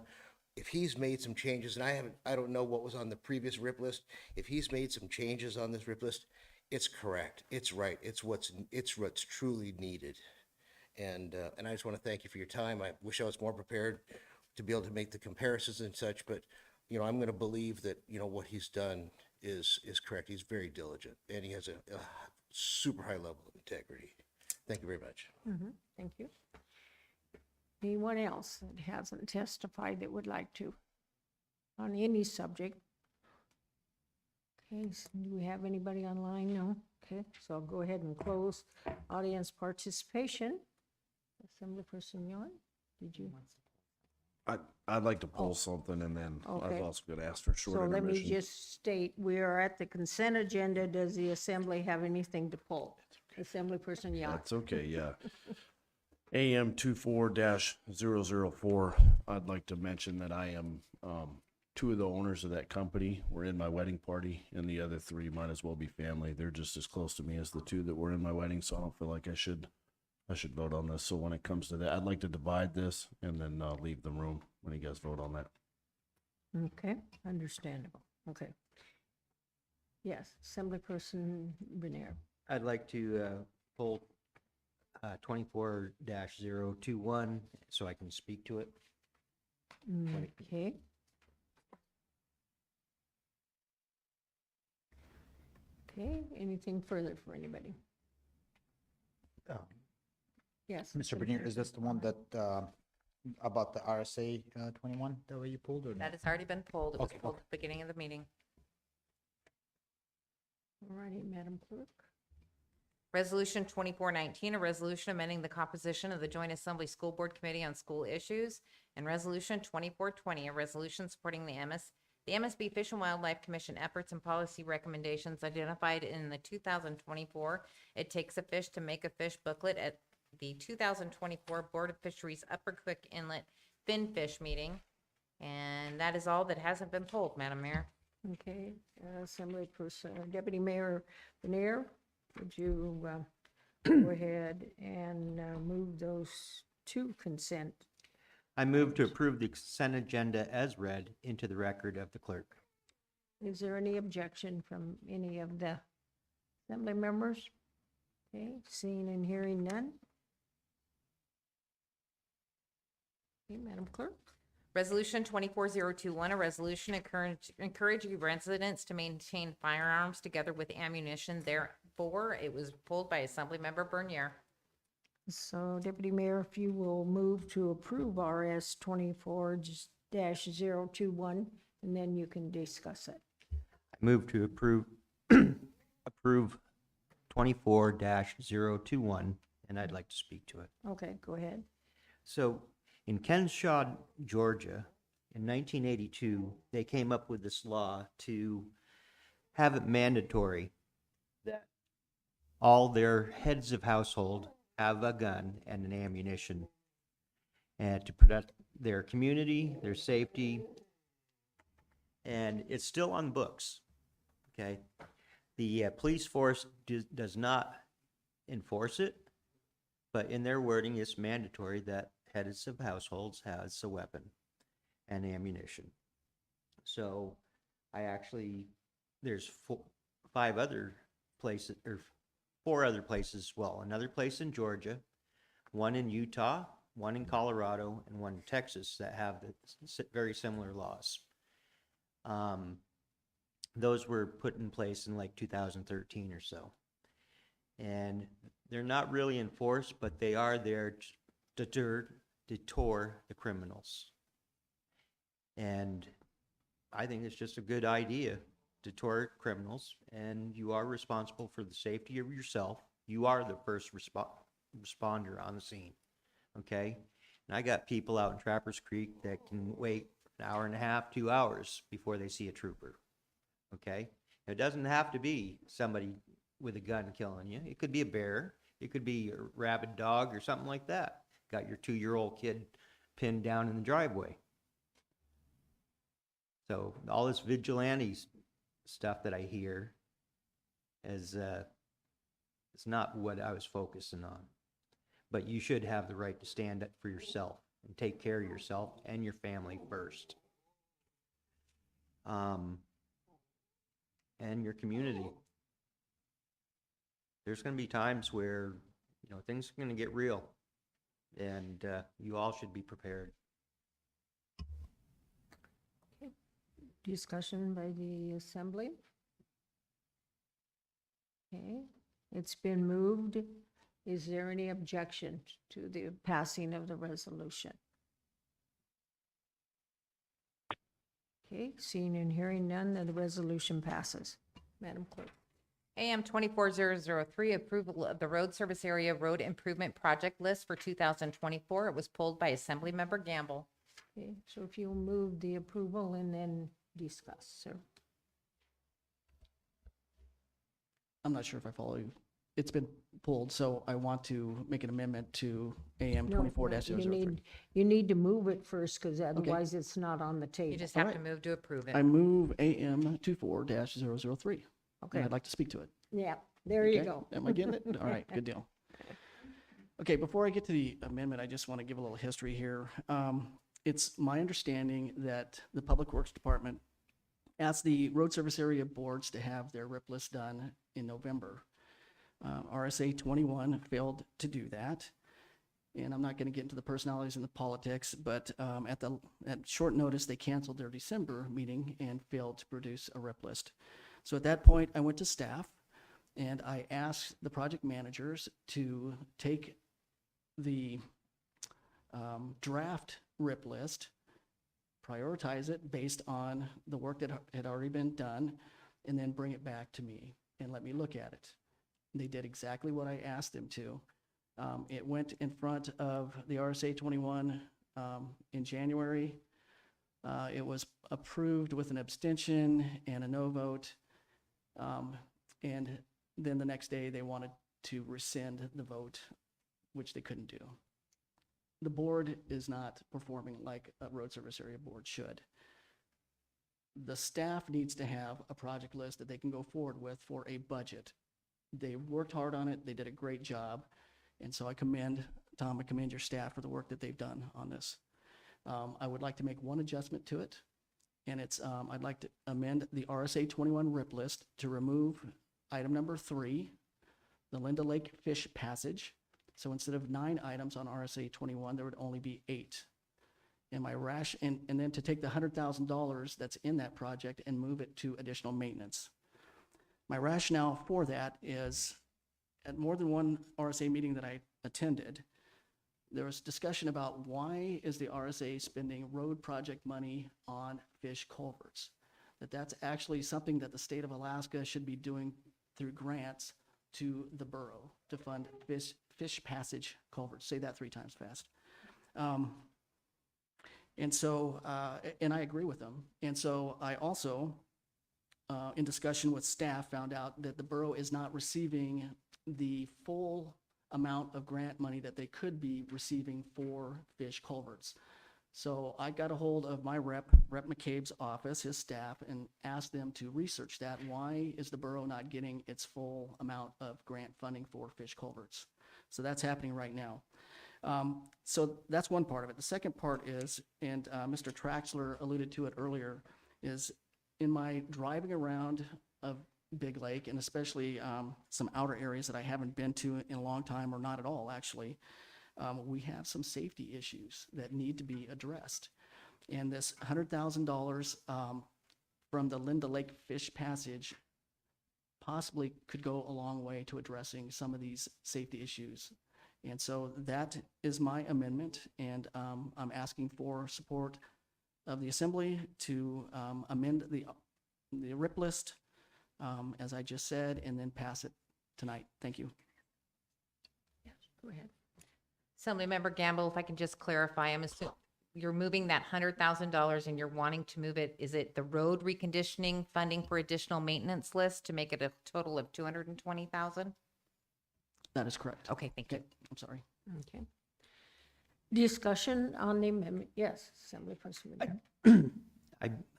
If he's made some changes, and I don't know what was on the previous RIP list. If he's made some changes on this RIP list, it's correct. It's right. It's what's truly needed. And I just want to thank you for your time. I wish I was more prepared to be able to make the comparisons and such, but I'm going to believe that what he's done is correct. He's very diligent, and he has a super high level of integrity. Thank you very much. Thank you. Anyone else that hasn't testified that would like to on any subject? Okay, so do we have anybody online? No? Okay, so I'll go ahead and close audience participation. Assemblyperson Yon, did you? I'd like to pull something, and then Okay. I've also got to ask for short So let me intermission. just state, we are at the consent agenda. Does the assembly have anything to pull? Assemblyperson Yon. That's okay, yeah. AM 24-004, I'd like to mention that I am two of the owners of that company were in my wedding party, and the other three might as well be family. They're just as close to me as the two that were in my wedding, so I don't feel like I should vote on this. So when it comes to that, I'd like to divide this and then leave the room when you guys vote on that. Okay, understandable. Okay. Yes, Assemblyperson Bernier. I'd like to pull 24-021 so I can speak to it. Okay. Okay, anything further for anybody? Yes. Mr. Bernier, is this the one that, about the RSA 21 that way you pulled, or no? That has already been pulled. It was Okay, pulled okay. at the beginning of the meeting. All righty, Madam Clerk. Resolution 2419, a resolution amending the composition of the Joint Assembly School Board Committee on School Issues, and Resolution 2420, a resolution supporting the MSB Fish and Wildlife Commission efforts and policy recommendations identified in the 2024 It Takes a Fish to Make a Fish booklet at the 2024 Board of Fisheries Upper Quick Inlet Finfish meeting. And that is all that hasn't been pulled, Madam Mayor. Okay, Assemblyperson, Deputy Mayor Bernier, would you go ahead and move those to consent? I move to approve the consent agenda as read into the record of the clerk. Is there any objection from any of the assembly members? Okay, seeing and hearing none. Okay, Madam Clerk. Resolution 24021, a resolution encouraging residents to maintain firearms together with ammunition. Therefore, it was pulled by Assemblymember Bernier. So Deputy Mayor, if you will move to approve RS 24-021, and then you can discuss it. I move to approve 24-021, and I'd like to speak to it. Okay, go ahead. So in Kenshaw, Georgia, in 1982, they came up with this law to have it mandatory that all their heads of household have a gun and an ammunition. and to protect their community, their safety, and it's still on the books, okay? The police force does not enforce it, but in their wording, it's mandatory that heads of households has a weapon and ammunition. So there's 4 other places, well, another place in Georgia, one in Utah, one in Colorado, and one in Texas that have very similar laws. Those were put in place in like 2013 or so. And they're not really enforced, but they are there to deter the criminals. And I think it's just a good idea to deter criminals, and you are responsible for the safety of yourself. You are the first responder on the scene, okay? And I got people out in Trappers Creek that can wait an hour and a half, 2 hours before they see a trooper, okay? It doesn't have to be somebody with a gun killing you. It could be a bear. It could be a rabid dog or something like that. Got your 2-year-old kid pinned down in the driveway. So all this vigilante stuff that I hear is it's not what I was focusing on. But you should have the right to stand up for yourself and take care of yourself and your family first. And your community. There's going to be times where, things are going to get real, and you all should be prepared. Okay. Discussion by the assembly. Okay, it's been moved. Is there any objection to the passing of the resolution? Okay, seeing and hearing none, then the resolution passes. Madam Clerk. AM 24003, approval of the road service area road improvement project list for 2024. It was pulled by Assemblymember Gamble. Okay, so if you'll move the approval and then discuss, sir. I'm not sure if I follow you. It's been pulled, so I want to make an amendment to AM No, 24-003. You need to move it first, because otherwise it's not on the table. You just have to move to approve it. I move AM 24-003. Okay. And I'd like to speak to it. Yeah, there you Okay? go. Am I getting it? All right, good deal. Okay, before I get to the amendment, I just want to give a little history here. It's my understanding that the Public Works Department asked the road service area boards to have their RIP list done in November. RSA 21 failed to do that. And I'm not going to get into the personalities and the politics, but at short notice, they canceled their December meeting and failed to produce a RIP list. So at that point, I went to staff and I asked the project managers to take the draft RIP list, prioritize it based on the work that had already been done, and then bring it back to me and let me look at it. They did exactly what I asked them to. It went in front of the RSA 21 in January. It was approved with an abstention and a no vote. And then the next day they wanted to rescind the vote, which they couldn't do. The board is not performing like a road service area board should. The staff needs to have a project list that they can go forward with for a budget. They worked hard on it. They did a great job. And so I commend Tom, I commend your staff for the work that they've done on this. I would like to make one adjustment to it. And it's, I'd like to amend the RSA 21 RIP list to remove item number 3, the Linda Lake Fish Passage. So instead of 9 items on RSA 21, there would only be 8. And and then to take the $100,000 that's in that project and move it to additional maintenance. My rationale for that is, at more than one RSA meeting that I attended, there was discussion about why is the RSA spending road project money on fish culverts? That's actually something that the state of Alaska should be doing through grants to the borough to fund fish passage culverts. Say that 3 times fast. And so, and I agree with them. And so I also, in discussion with staff, found out that the borough is not receiving the full amount of grant money that they could be receiving for fish culverts. So I got a hold of my Rep McCabe's office, his staff, and asked them to research that. Why is the borough not getting its full amount of grant funding for fish culverts? So that's happening right now. So that's one part of it. The second part is, and Mr. Traxler alluded to it earlier, is in my driving around of Big Lake, and especially some outer areas that I haven't been to in a long time, or not at all, actually, we have some safety issues that need to be addressed. And this $100,000 from the Linda Lake Fish Passage possibly could go a long way to addressing some of these safety issues. And so that is my amendment, and I'm asking for support of the Assembly to amend the RIP list, as I just said, and then pass it tonight. Thank you. Yes, go ahead. Assemblymember Gamble, if I can just clarify, I'm assuming you're moving that $100,000 and you're wanting to move it, is it the road reconditioning funding for additional maintenance list to make it a total of 220,000? That is correct. Okay, thank you. I'm sorry. Okay. Discussion on the amendment. Yes, Assemblyperson Madera.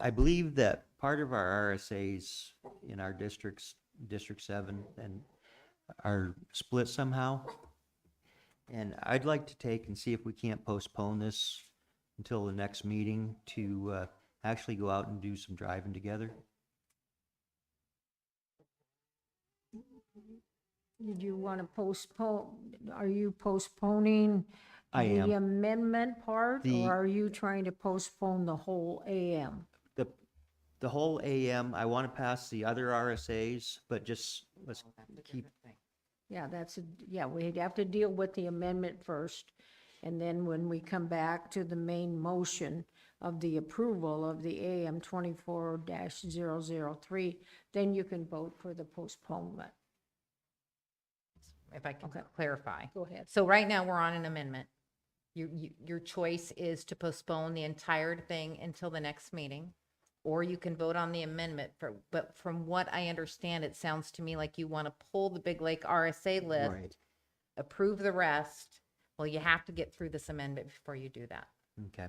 I believe that part of our RSAs in our districts, District 7, and are split somehow. And I'd like to take and see if we can't postpone this until the next meeting to actually go out and do some driving together. Did you want to postpone, are you postponing I am. the amendment part, The- or are you trying to postpone the whole AM? The whole AM, I want to pass the other RSAs, but just let's keep, Yeah, yeah, we'd have to deal with the amendment first. And then when we come back to the main motion of the approval of the AM 24-003, then you can vote for the postponement. If I can Okay. clarify. Go ahead. So right now, we're on an amendment. Your choice is to postpone the entire thing until the next meeting, or you can vote on the amendment but from what I understand, it sounds to me like you want to pull the Big Lake RSA list, Right. approve the rest. Well, you have to get through this amendment before you do that. okay.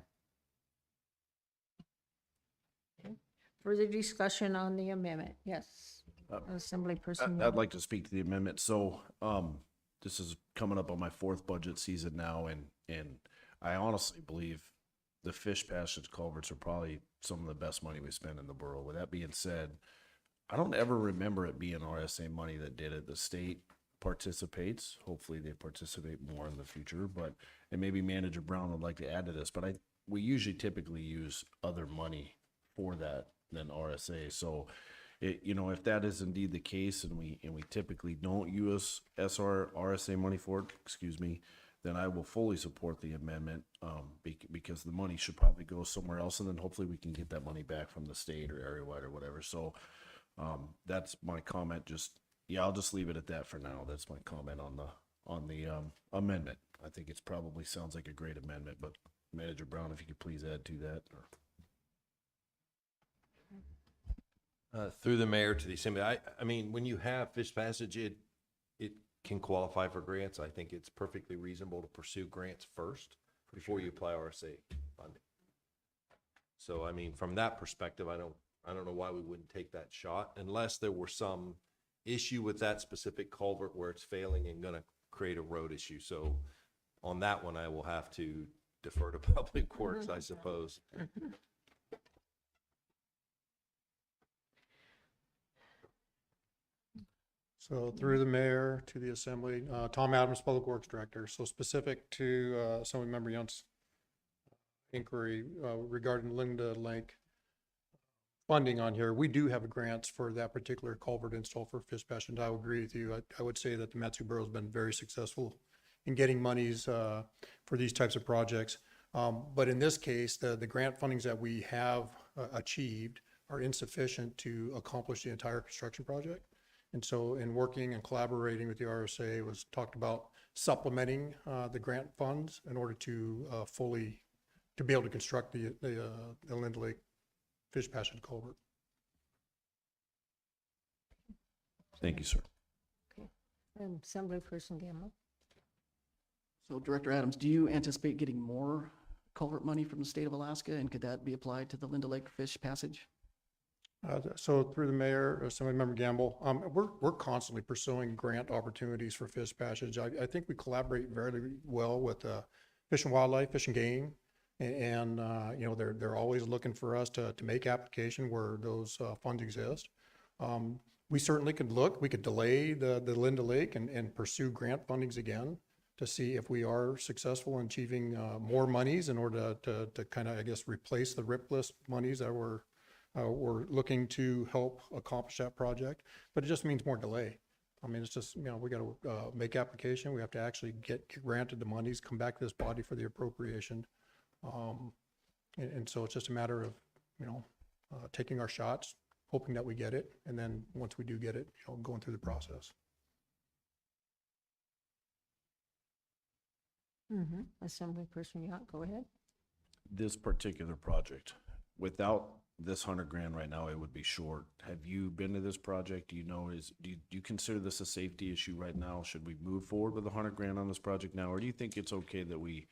Further discussion on the amendment? Yes. Assemblyperson. I'd like to speak to the amendment. So, this is coming up on my fourth budget season now, and I honestly believe the fish passage culverts are probably some of the best money we spend in the borough. With that being said, I don't ever remember it being RSA money that did it. The state participates. Hopefully they participate more in the future, and maybe Manager Brown would like to add to this, but we usually typically use other money for that than RSA. So, if that is indeed the case, and we typically don't use RSA money for it, then I will fully support the amendment, because the money should probably go somewhere else, and then hopefully we can get that money back from the state or area-wide or whatever. So, that's my comment. I'll just leave it at that for now. That's my comment on the amendment. I think it's probably sounds like a great amendment, but Manager Brown, if you could please add to that. Through the mayor to the assembly, I mean, when you have fish passage, it can qualify for grants. I think it's perfectly reasonable to pursue grants first before you apply RSA funding. So, I mean, from that perspective, I don't know why we wouldn't take that shot unless there were some issue with that specific culvert where it's failing and gonna create a road issue. So on that one, I will have to defer to Public Works, I suppose. So through the mayor to the assembly, Tom Adams, Public Works Director. So specific to Assemblymember Yount's inquiry regarding Linda Lake funding on here, we do have grants for that particular culvert install for fish passage. I would agree with you. I would say that the Matsu Borough has been very successful in getting monies for these types of projects. But in this case, the grant fundings that we have achieved are insufficient to accomplish the entire construction project. And so in working and collaborating with the RSA, it was talked about supplementing the grant funds in order to be able to construct the Linda Lake fish passage culvert. Thank you, sir. Okay. Assemblyperson Gamble. So Director Adams, do you anticipate getting more culvert money from the state of Alaska, and could that be applied to the Linda Lake Fish Passage? So through the mayor, Assemblymember Gamble, we're constantly pursuing grant opportunities for fish passage. I think we collaborate very well with Fish and Wildlife, Fish and Game, and you know, they're always looking for us to make application where those funds exist. We certainly could look, we could delay the Linda Lake and pursue grant fundings again to see if we are successful in achieving more monies in order to kind of, I guess, replace the RIP list monies that we're looking to help accomplish that project, but it just means more delay. I mean, it's just, you know, we got to make application. We have to actually get granted the monies, come back to this body for the appropriation. And so it's just a matter of, you know, taking our shots, hoping that we get it. And then once we do get it, you know, going through the process. Assemblyperson Yant, go ahead. This particular project, without this 100 grand right now, it would be short. Have you been to this project? Do you know, do you consider this a safety issue right now? Should we move forward with 100 grand on this project now? Or do you think it's okay that we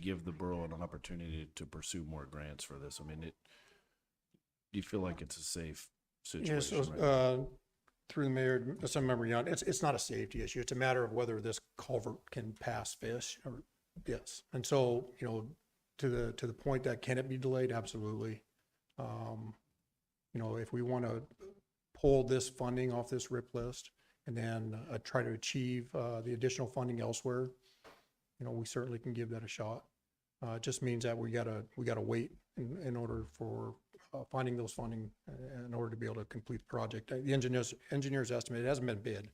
give the borough an opportunity to pursue more grants for this? I mean, do you feel like it's a safe situation? Yeah, so, right now? through the mayor, Assemblymember Young, it's not a safety issue. It's a matter of whether this culvert can pass fish or, yes. And so, you know, to the point that can it be delayed? Absolutely. You know, if we want to pull this funding off this RIP list and then try to achieve the additional funding elsewhere, you know, we certainly can give that a shot. It just means that we gotta wait in order for finding those funding in order to be able to complete the project. The engineer's estimate, it hasn't been bid.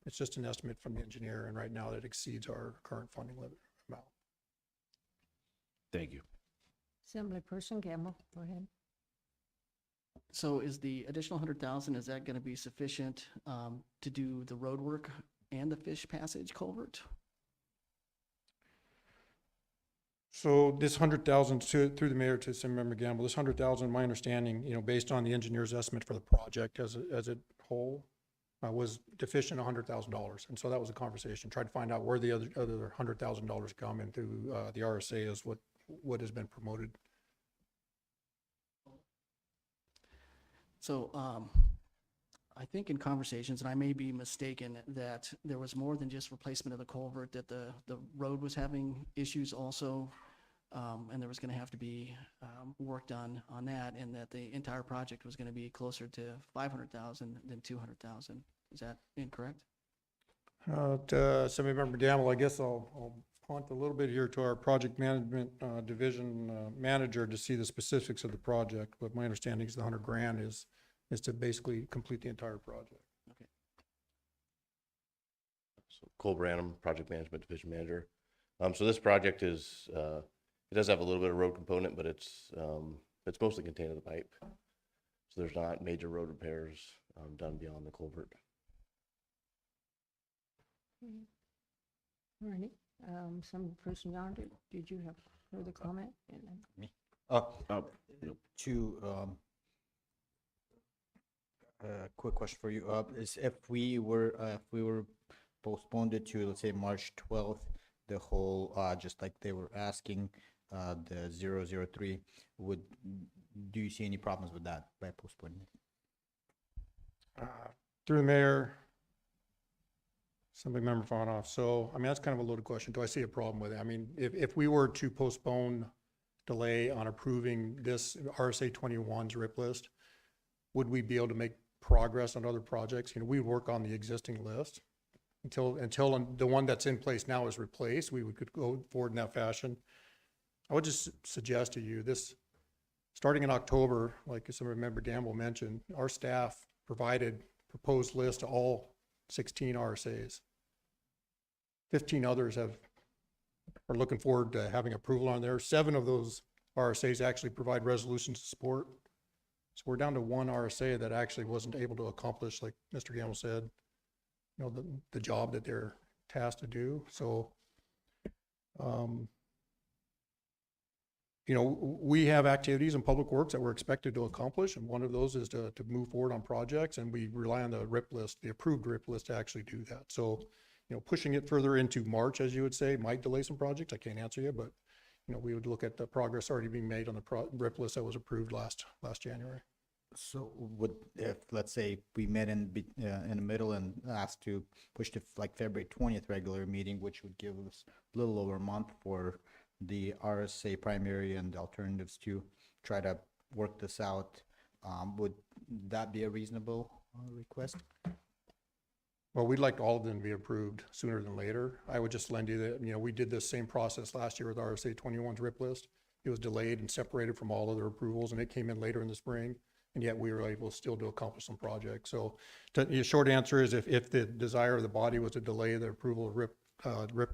It's just an estimate from the engineer, and right now that exceeds our current funding limit amount. Thank you. Assemblyperson Gamble, go ahead. So is the additional 100,000, is that going to be sufficient to do the road work and the fish passage culvert? So this 100,000 through the mayor to Assemblymember Gamble, this 100,000, my understanding, you know, based on the engineer's estimate for the project as a whole, was deficient $100,000. And so that was a conversation, tried to find out where the other $100,000 come, and through the RSA is what has been promoted. So I think in conversations, and I may be mistaken, that there was more than just replacement of the culvert, that the road was having issues also, and there was going to have to be work done on that, and that the entire project was going to be closer to 500,000 than 200,000. Is that incorrect? Assemblymember Gamble, I guess I'll punt a little bit here to our project management division manager to see the specifics of the project, but my understanding is the 100 grand is to basically complete the entire project. Okay. So Cole Branham, project management division manager. So this project is, it does have a little bit of road component, but it's mostly contained in the pipe. So there's not major road repairs done beyond the culvert. All righty. Assemblyperson Yant, did you have further comment? Me? Quick question for you. Is if we were postponed it to, let's say, March 12th, the whole, just like they were asking, the 003, do you see any problems with that by postponing it? Through the mayor, Assemblymember Fonoff. So, I mean, that's kind of a loaded question. Do I see a problem with it? I mean, if we were to postpone, delay on approving this RSA 21's RIP list, would we be able to make progress on other projects? You know, we work on the existing list until the one that's in place now is replaced. We could go forward in that fashion. I would just suggest to you this, starting in October, like Assemblymember Gamble mentioned, our staff provided proposed list to all 16 RSAs. 15 others are looking forward to having approval on there. 7 of those RSAs actually provide resolutions of support. So we're down to one RSA that actually wasn't able to accomplish, like Mr. Gamble said, you know, the job that they're tasked to do. So, you know, we have activities in public works that we're expected to accomplish, and one of those is to move forward on projects, and we rely on the RIP list, the approved RIP list, to actually do that. So pushing it further into March, as you would say, might delay some projects. I can't answer you, but, we would look at the progress already being made on the RIP list that was approved last January. So would, if, let's say, we met in the middle and asked to push to like February 20th regular meeting, which would give us a little over a month for the RSA primary and alternatives to try to work this out, would that be a reasonable request? Well, we'd like all of them to be approved sooner than later. I would just lend you that, we did this same process last year with RSA 21's RIP list. It was delayed and separated from all other approvals, and it came in later in the spring, and yet we were able still to accomplish some projects. So the short answer is if the desire of the body was to delay the approval of RIP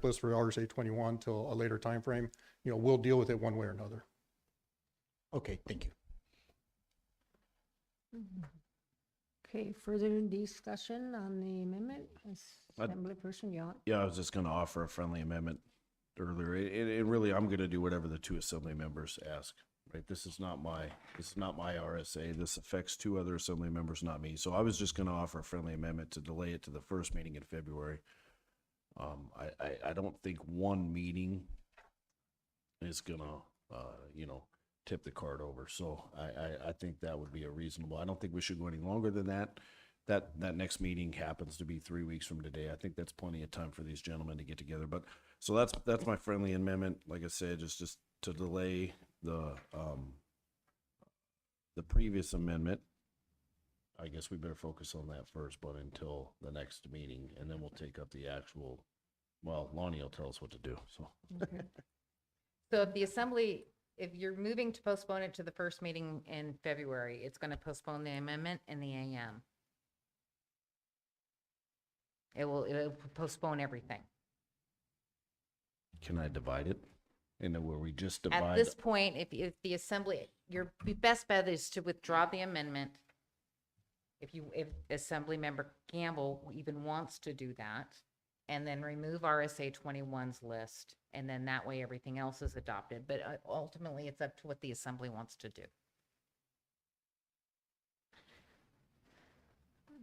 list for RSA 21 till a later time frame, we'll deal with it one way or another. Okay, thank you. Okay, further discussion on the amendment? Assemblyperson Yacht? Yeah, I was just gonna offer a friendly amendment earlier. It really, I'm gonna do whatever the two assembly members ask, right? This is not my RSA. This affects two other assembly members, not me. So I was just gonna offer a friendly amendment to delay it to the first meeting in February. I don't think one meeting is gonna, tip the card over. So I think that would be a reasonable. I don't think we should go any longer than that. That next meeting happens to be 3 weeks from today. I think that's plenty of time for these gentlemen to get together. But so that's my friendly amendment. Like I said, just to delay the previous amendment. I guess we better focus on that first, but until the next meeting, and then we'll take up the actual. Well, Lonnie will tell us what to do. So. Okay. So if you're moving to postpone it to the first meeting in February, it's going to postpone the amendment and the AM. It'll postpone everything. Can I divide it? And then where we just divide? At this point, if the assembly, your best bet is to withdraw the amendment. If Assembly Member Campbell even wants to do that, and then remove RSA 21's list, and then that way everything else is adopted. But ultimately, it's up to what the Assembly wants to do.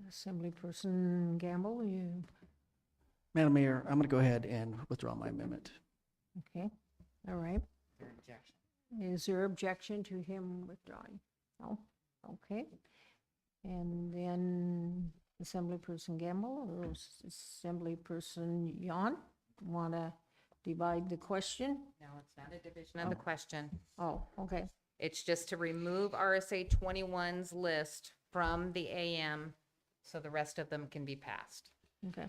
Assemblyperson Gamble, you, Madam Mayor, I'm going to go ahead and withdraw my amendment. okay, all right. Your objection. Is there objection to him withdrawing? No, okay. And then Assemblyperson Gamble or Assemblyperson Yon, want to divide the question? No, it's not a division of the question. Oh, okay. It's just to remove RSA 21's list from the AM so the rest of them can be passed. Okay.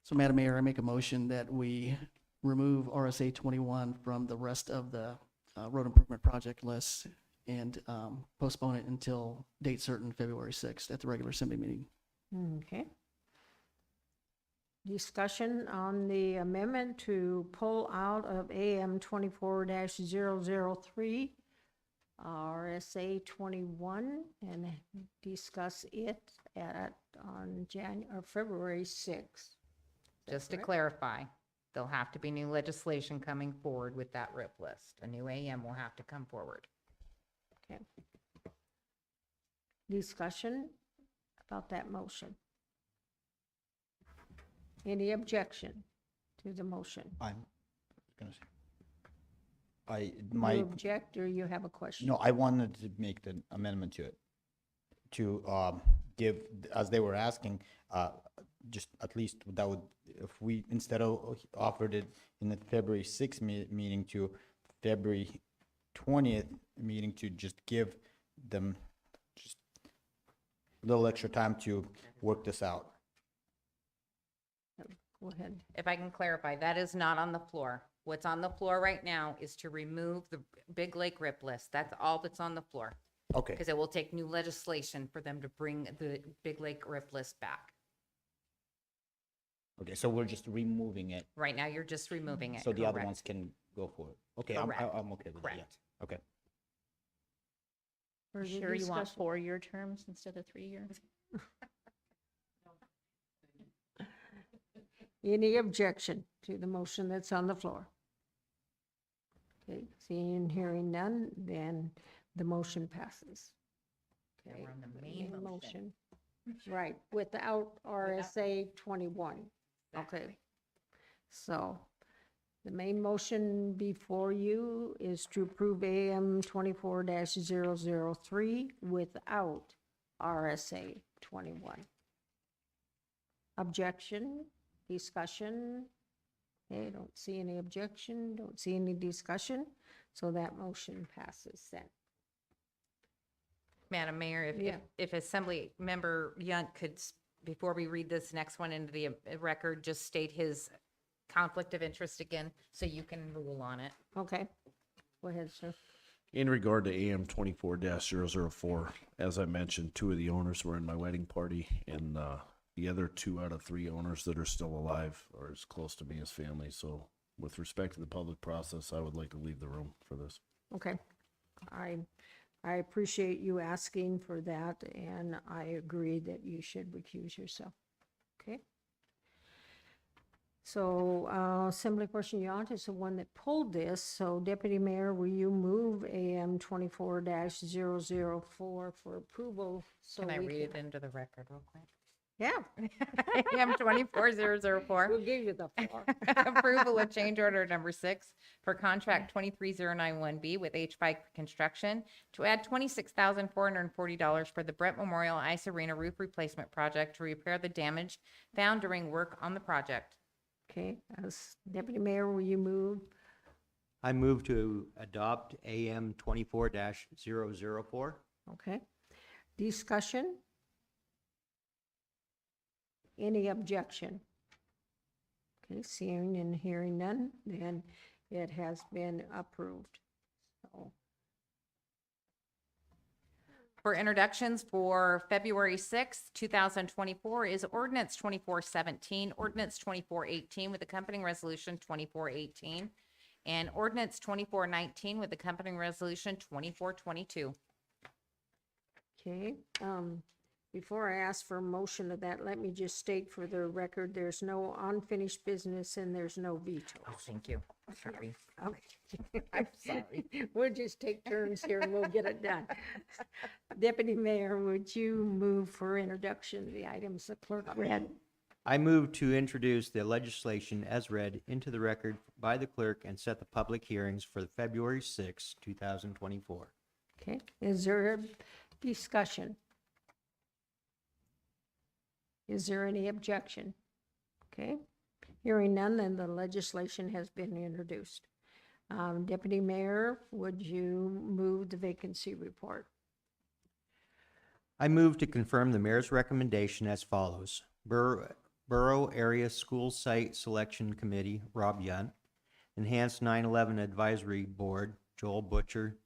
So Madam Mayor, I make a motion that we remove RSA 21 from the rest of the road improvement project list and postpone it until date certain, February 6th at the regular assembly meeting. Okay. Discussion on the amendment to pull out of AM 24-003, RSA 21, and discuss it on February 6th. Just to clarify, there'll have to be new legislation coming forward with that RIP list. A new AM will have to come forward. Okay. Discussion about that motion. Any objection to the motion? I'm gonna say. You object or you have a question? No, I wanted to make the amendment to it, to give, as they were asking, just at least that would, if we, instead of offered it in the February 6th meeting to February 20th meeting, to just give them just a little extra time to work this out. Go ahead. If I can clarify, that is not on the floor. What's on the floor right now is to remove the Big Lake RIP list. That's all that's on the floor. Okay. Because it will take new legislation for them to bring the Big Lake RIP list back. Okay, so we're just removing it. Right now, you're just removing it. So the other correct. ones can go for it. Okay, I'm Correct. okay with that, yeah. Correct. Okay. Further Sure you want discussion? 4-year terms instead of 3 years? Any objection to the motion that's on the floor? Okay, seeing and hearing none, then the motion passes. Now Okay, we're on the main motion. Right, without RSA 21. Okay, So the main motion before you is to approve AM 24-003 without RSA 21. Objection, discussion? Okay, don't see any objection, don't see any discussion, so that motion passes then. Madam Mayor, Yeah. if Assembly Member Yunt could, before we read this next one into the record, just state his conflict of interest again, so you can rule on it. Okay, go ahead, sir. In regard to AM 24-004, as I mentioned, 2 of the owners were in my wedding party, and the other 2 out of 3 owners that are still alive are as close to me as family. So with respect to the public process, I would like to leave the room for this. Okay, I appreciate you asking for that, and I agree that you should recuse yourself. Okay? So, Assemblyperson Yount is the one that pulled this, so Deputy Mayor, will you move AM 24-004 for approval? So Can I we read it into the record real quick? Yeah. AM 24-004. We'll give you the floor. Approval of change order number 6 for contract 23091B with H-Bike Construction to add $26,440 for the Brent Memorial Ice Arena roof replacement project to repair the damage found during work on the project. Okay, as Deputy Mayor, will you move? I move to adopt AM 24-004. Okay. Discussion? Any objection? Okay, seeing and hearing none, then it has been approved. So, For introductions for February 6th, 2024 is ordinance 2417, ordinance 2418 with accompanying resolution 2418, and ordinance 2419 with accompanying resolution 2422. okay, before I ask for a motion of that, let me just state for the record, there's no unfinished business and there's no veto. Oh, thank you. Sorry. Okay. I'm sorry. We'll just take turns here and we'll get it done. Deputy Mayor, would you move for introduction of the items the clerk read? I move to introduce the legislation as read into the record by the clerk and set the public hearings for February 6, 2024. Okay, is there a discussion? Is there any objection? Okay, hearing none, then the legislation has been introduced. Deputy Mayor, would you move the vacancy report? I move to confirm the mayor's recommendation as follows. Borough Area School Site Selection Committee, Rob Yunt. Enhanced 9/11 Advisory Board, Joel Butcher.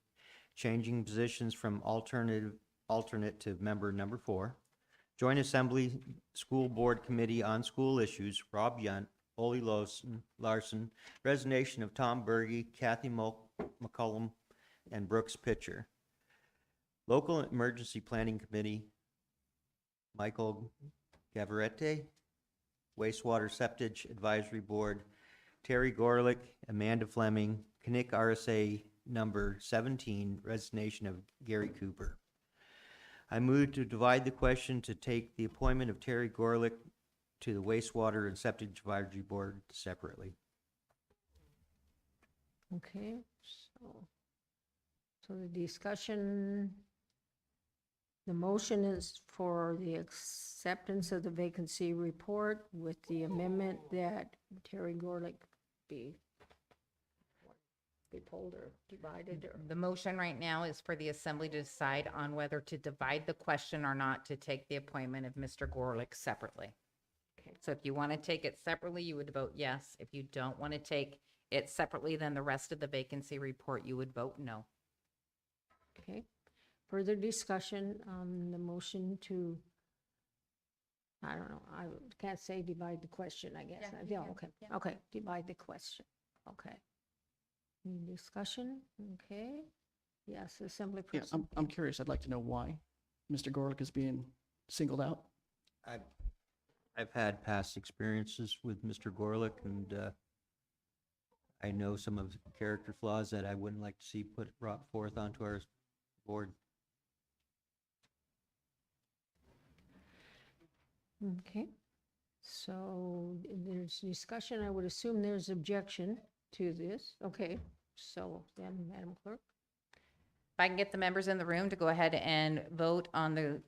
Changing positions from alternate to member number 4. Joint Assembly School Board Committee on School Issues, Rob Yunt, Ole Larson. Resignation of Tom Berge, Kathy McCullum, and Brooks Pitcher. Local Emergency Planning Committee, Michael Gavarete. Wastewater Septage Advisory Board, Terry Gorlick, Amanda Fleming. Knick RSA number 17, resignation of Gary Cooper. I move to divide the question to take the appointment of Terry Gorlick to the Wastewater and Septic Advisory Board separately. Okay, so the discussion, the motion is for the acceptance of the vacancy report with the amendment that Terry Gorlick be pulled or divided or. The motion right now is for the assembly to decide on whether to divide the question or not to take the appointment of Mr. Gorlick separately. Okay. So if you want to take it separately, you would vote yes. If you don't want to take it separately, then the rest of the vacancy report, you would vote no. Okay, further discussion on the motion to, I don't know, I can't say divide the question, I guess. Yeah, okay, okay, divide the question, okay. Any discussion? Okay, yes, Assembly Yeah, President. I'm curious. I'd like to know why Mr. Gorlick is being singled out. I've had past experiences with Mr. Gorlick, and I know some of the character flaws that I wouldn't like to see brought forth onto our board. Okay, So there's discussion. I would assume there's objection to this. Okay, so then, Madam Clerk? If I can get the members in the room to go ahead and vote on the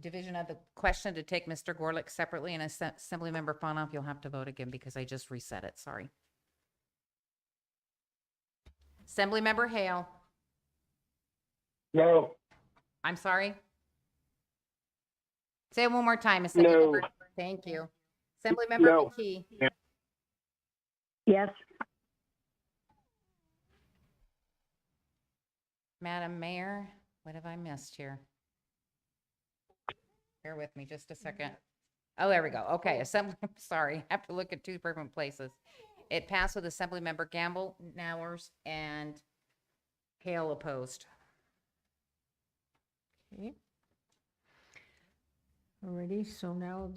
division of the question to take Mr. Gorlick separately, and Assemblymember Fonoff, you'll have to vote again because I just reset it, sorry. Assemblymember Hale. No. I'm sorry? Say it one more time, Assemblymember. Thank you. Assemblymember No. McKee. Yes. Madam Mayor, what have I missed here? Bear with me just a second. Oh, there we go. Okay, sorry, I have to look at two different places. It passed with Assemblymember Gamble, Nowers, and Hale opposed. Okay. Alrighty, so now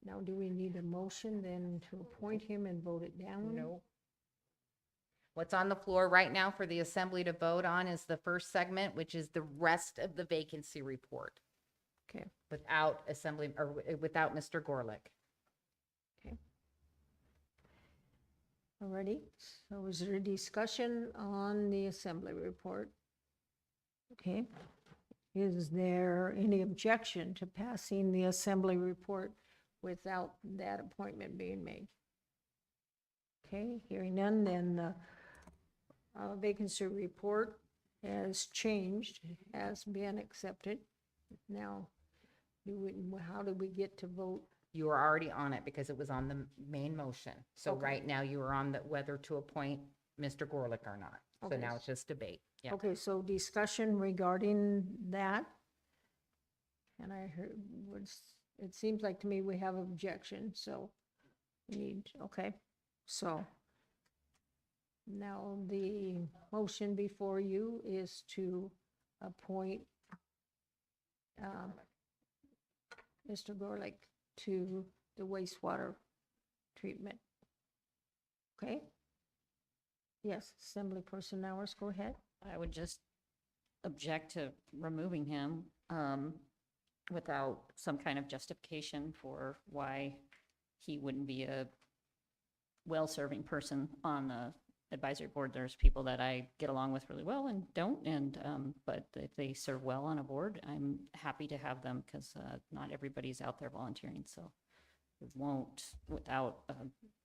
now do we need a motion then to appoint him and vote it down? No. What's on the floor right now for the assembly to vote on is the first segment, which is the rest of the vacancy report. Okay. Without without Mr. Gorlick. Okay. Alrighty, so is there a discussion on the assembly report? Okay. Is there any objection to passing the assembly report without that appointment being made? Okay, hearing none, then the vacancy report has changed, has been accepted. Now, how do we get to vote? You were already on it because it was on the main motion. So Okay. right now you are on the whether to appoint Mr. Gorlick or not. So Okay. now it's just debate. Yeah. Okay, so discussion regarding that. And I heard, it seems like to me we have objection, so we need, okay. So now the motion before you is to appoint Mr. Gorlick to the wastewater treatment. Okay? Yes, Assemblyperson Nowers, go ahead. I would just object to removing him without some kind of justification for why he wouldn't be a well-serving person on the advisory board. There's people that I get along with really well and don't, but if they serve well on a board, I'm happy to have them because not everybody's out there volunteering. So it won't, without a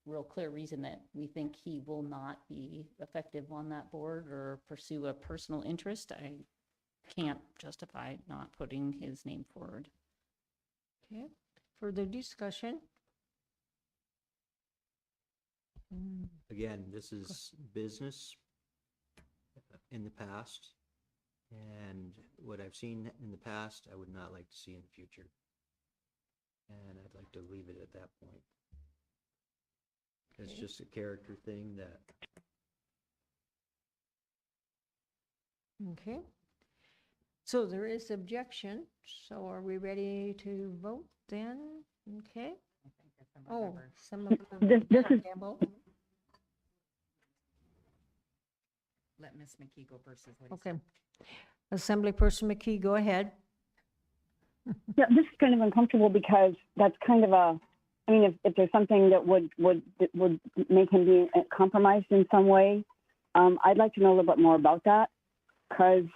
real clear reason that we think he will not be effective on that board or pursue a personal interest, I can't justify not putting his name forward. Okay, further discussion? Again, this is business in the past, and what I've seen in the past, I would not like to see in the future. And I'd like to leave it at that point. It's Okay. just a character thing that Okay. So there is objection, so are we ready to vote then? Okay. Oh, some of This is- Gamble. Let Ms. McKee go first. Is what he Okay. said. Assemblyperson McKee, go ahead. Yeah, this is kind of uncomfortable because that's kind of I mean, if there's something that would make him be compromised in some way, I'd like to know a little bit more about that, because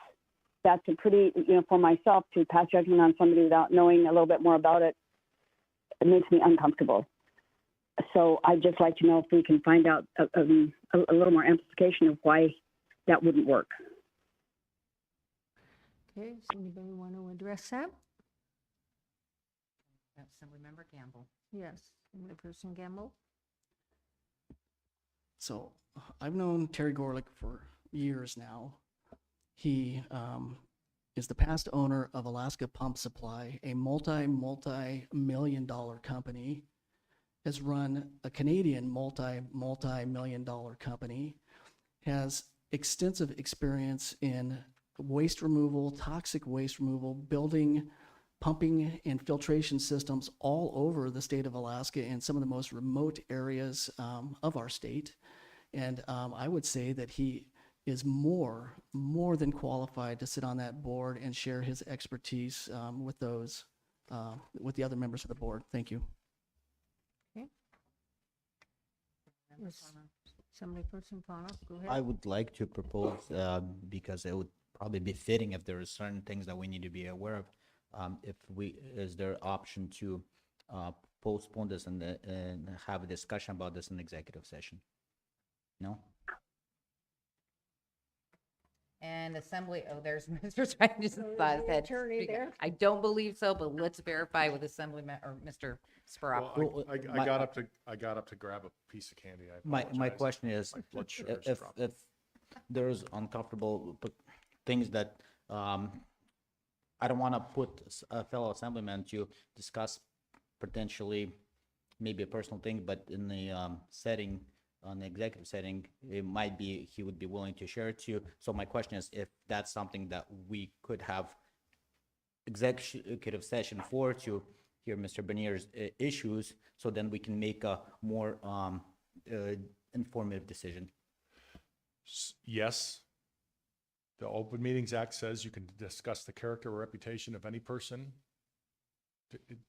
that's a pretty, for myself to pass judgment on somebody without knowing a little bit more about it, it makes me uncomfortable. So I'd just like to know if we can find out a little more amplification of why that wouldn't work. Okay, does anybody want to address that? Assemblymember Gamble. Yes, Assemblyperson Gamble. So I've known Terry Gorlick for years now. He is the past owner of Alaska Pump Supply, a multi-million-dollar company, has run a Canadian multi-million-dollar company, has extensive experience in waste removal, toxic waste removal, building, pumping, and filtration systems all over the state of Alaska in some of the most remote areas of our state. And I would say that he is more than qualified to sit on that board and share his expertise with the other members of the board. Thank you. Assemblyperson Fanoff, go ahead. I would like to propose, because it would probably be fitting if there are certain things that we need to be aware of. Is there option to postpone this and have a discussion about this in executive session? No? And Assembly, oh, there's Mr. Triton's head. attorney there? I don't believe so, but let's verify with Assemblyman, or Mr. Sparrow. Well, I got up to grab a piece of candy. I My apologize. question is, My blood sugar's if dropping. there's uncomfortable things that, I don't want to put a fellow assemblyman to discuss potentially maybe a personal thing, but in the setting, on the executive setting, it might be, he would be willing to share it to you. So my question is, if that's something that we could have executive session for, to hear Mr. Benier's issues, so then we can make a more informative decision. Yes. The Open Meetings Act says you can discuss the character or reputation of any person,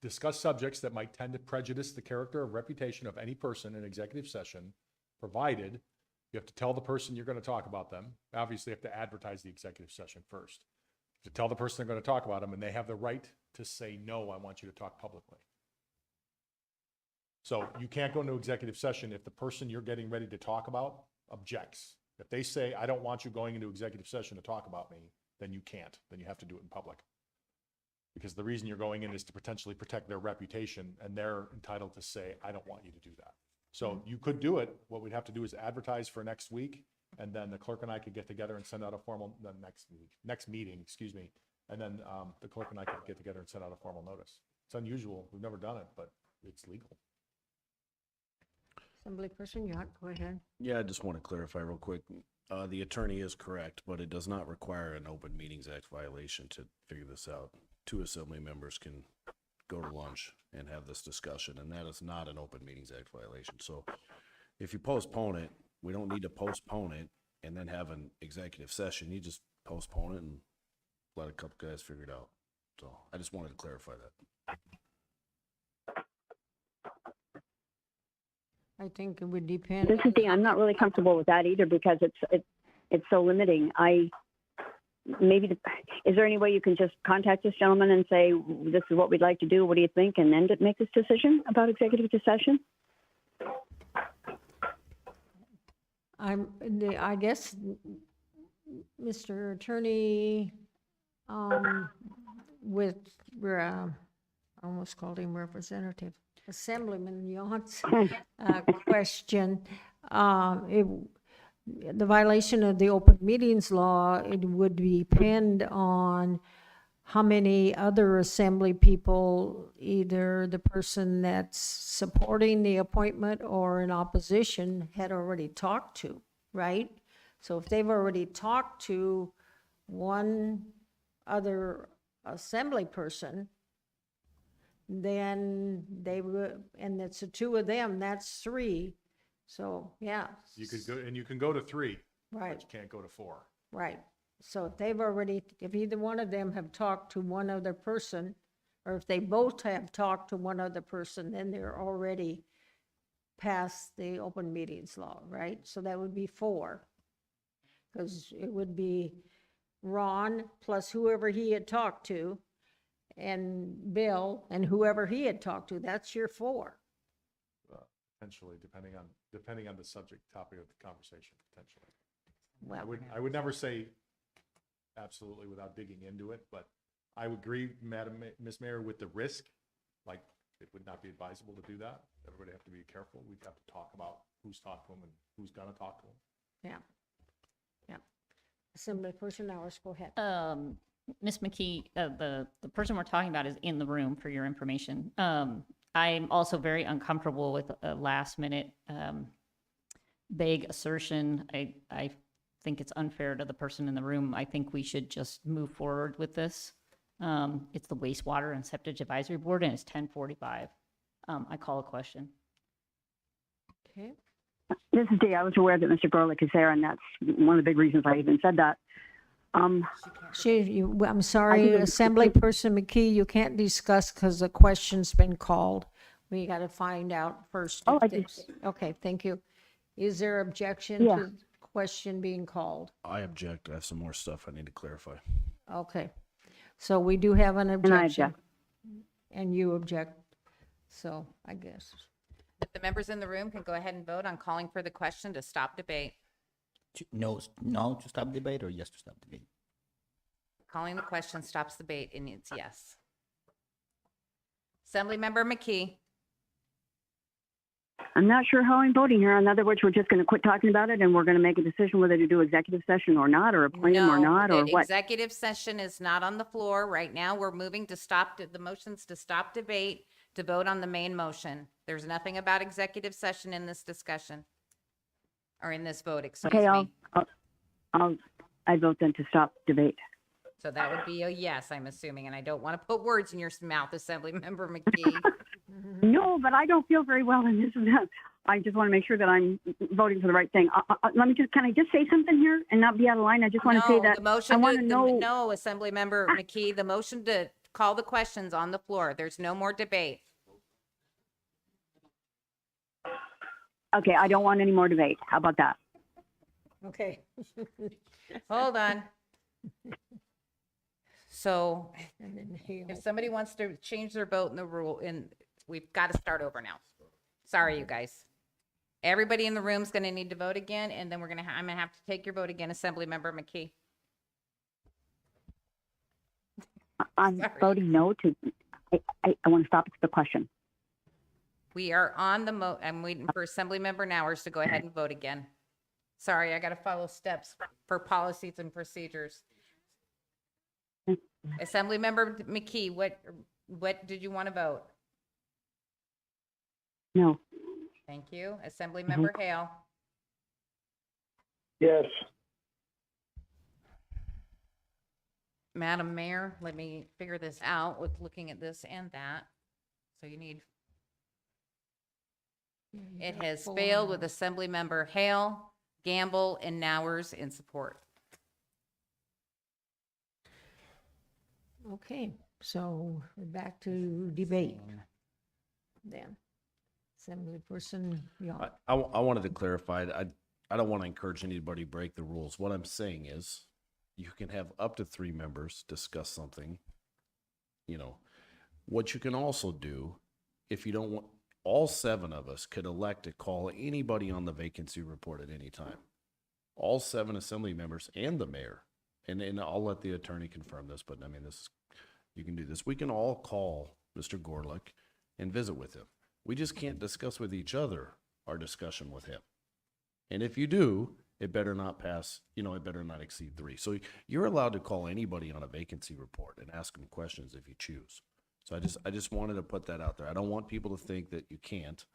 discuss subjects that might tend to prejudice the character or reputation of any person in executive session, provided you have to tell the person you're going to talk about them. Obviously, you have to advertise the executive session first. You have to tell the person they're going to talk about them, and they have the right to say, no, I want you to talk publicly. So you can't go into executive session if the person you're getting ready to talk about objects. If they say, I don't want you going into executive session to talk about me, then you can't. Then you have to do it in public. Because the reason you're going in is to potentially protect their reputation, and they're entitled to say, I don't want you to do that. So you could do it. What we'd have to do is advertise for next week, and then the clerk and I could get together and send out a formal, next meeting, excuse me. And then the clerk and I could get together and send out a formal notice. It's unusual. We've never done it, but it's legal. Assemblyperson Yacht, go ahead. Yeah, I just want to clarify real quick. The attorney is correct, but it does not require an Open Meetings Act violation to figure this out. 2 assembly members can go to lunch and have this discussion, and that is not an Open Meetings Act violation. So if you postpone it, we don't need to postpone it and then have an executive session. You just postpone it and let a couple guys figure it out. So I just wanted to clarify that. I think it would depend. This is Dee. I'm not really comfortable with that either, because it's so limiting. Is there any way you can just contact this gentleman and say, this is what we'd like to do, what do you think, and then make this decision about executive session? I guess, Mr. Attorney, with, I almost called him representative, Assemblyman Yount's question, the violation of the open meetings law, it would depend on how many other assembly people, either the person that's supporting the appointment or in opposition, had already talked to, right? So if they've already talked to one other assembly person, then they would, and it's the 2 of them, that's 3. So, yeah. You could go, and you can go to 3. Right. But you can't go to 4. Right. So if they've already, if either one of them have talked to one other person, or if they both have talked to one other person, then they're already past the open meetings law, right? So that would be 4. Because it would be Ron plus whoever he had talked to, and Bill and whoever he had talked to. That's your 4. Potentially, depending on the subject topic of the conversation, potentially. Well, I would never say absolutely without digging into it, but I would agree, Ms. Mayor, with the risk. Like, it would not be advisable to do that. Everybody have to be careful. We'd have to talk about who's talked to them and who's gonna talk to them. Yeah. Yeah. Assemblyperson Hours, go ahead. Ms. McKee, the person we're talking about is in the room for your information. I'm also very uncomfortable with a last minute vague assertion. I think it's unfair to the person in the room. I think we should just move forward with this. It's the Wastewater and Septic Advisory Board, and it's 10:45. I call a question. Okay. This is Dee. I was aware that Mr. Gorlick is there, and that's one of the big reasons I even said that. I'm sorry, Assemblyperson McKee, you can't discuss because the question's been called. We got to find out first. Oh, Okay, thank you. Is there objection Yeah. to the question being called? I object. I have some more stuff I need to clarify. Okay, so we do have an I objection. object. And you object, so I guess. If the members in the room can go ahead and vote on calling for the question to stop debate. No, no to stop debate or yes to stop debate? Calling the question stops debate, and it's yes. Assemblymember McKee, I'm not sure how I'm voting here. In other words, we're just going to quit talking about it and we're going to make a decision whether to do executive session or not, or appoint him or not, or the what? executive session is not on the floor. Right now, we're moving to stop, the motions to stop debate, to vote on the main motion. There's nothing about executive session in this discussion, or in this vote, excuse Okay, me. I vote then to stop debate. So that would be a yes, I'm assuming, and I don't want to put words in your mouth, Assemblymember McKee. No, but I don't feel very well in this. I just want to make sure that I'm voting for the right thing. Can I just say something here and not be out of line? I just want to say No, that the motion I want to know. No, Assemblymember McKee, the motion to call the questions on the floor. There's no more debate. Okay, I don't want any more debate. How about that? Okay. Hold on. So And then Hale. if somebody wants to change their vote in the rule, we've got to start over now. Sorry, you guys. Everybody in the room's going to need to vote again, and then I'm going to have to take your vote again, Assemblymember McKee. I'm Sorry. voting no to, I want to stop the question. We are on the I'm waiting for Assemblymember Nowers to go ahead and vote again. Sorry, I got to follow steps for policies and procedures. Assemblymember McKee, what did you want to vote? No. Thank you. Assemblymember Hale. Yes. Madam Mayor, let me figure this out with looking at this and that. So you need, it has failed with Assemblymember Hale, Gamble, and Nowers in support. Okay, so we're back to debate then. Assemblyperson Young. I wanted to clarify, I don't want to encourage anybody to break the rules. What I'm saying is, you can have up to 3 members discuss something. You know, what you can also do, if you don't want, all 7 of us could elect to call anybody on the vacancy report at any time. All 7 assembly members and the mayor. And I'll let the attorney confirm this, but I mean, you can do this. We can all call Mr. Gorlick and visit with him. We just can't discuss with each other our discussion with him. And if you do, it better not pass, it better not exceed 3. So you're allowed to call anybody on a vacancy report and ask them questions if you choose. So I just wanted to put that out there. I don't want people to think that you can't,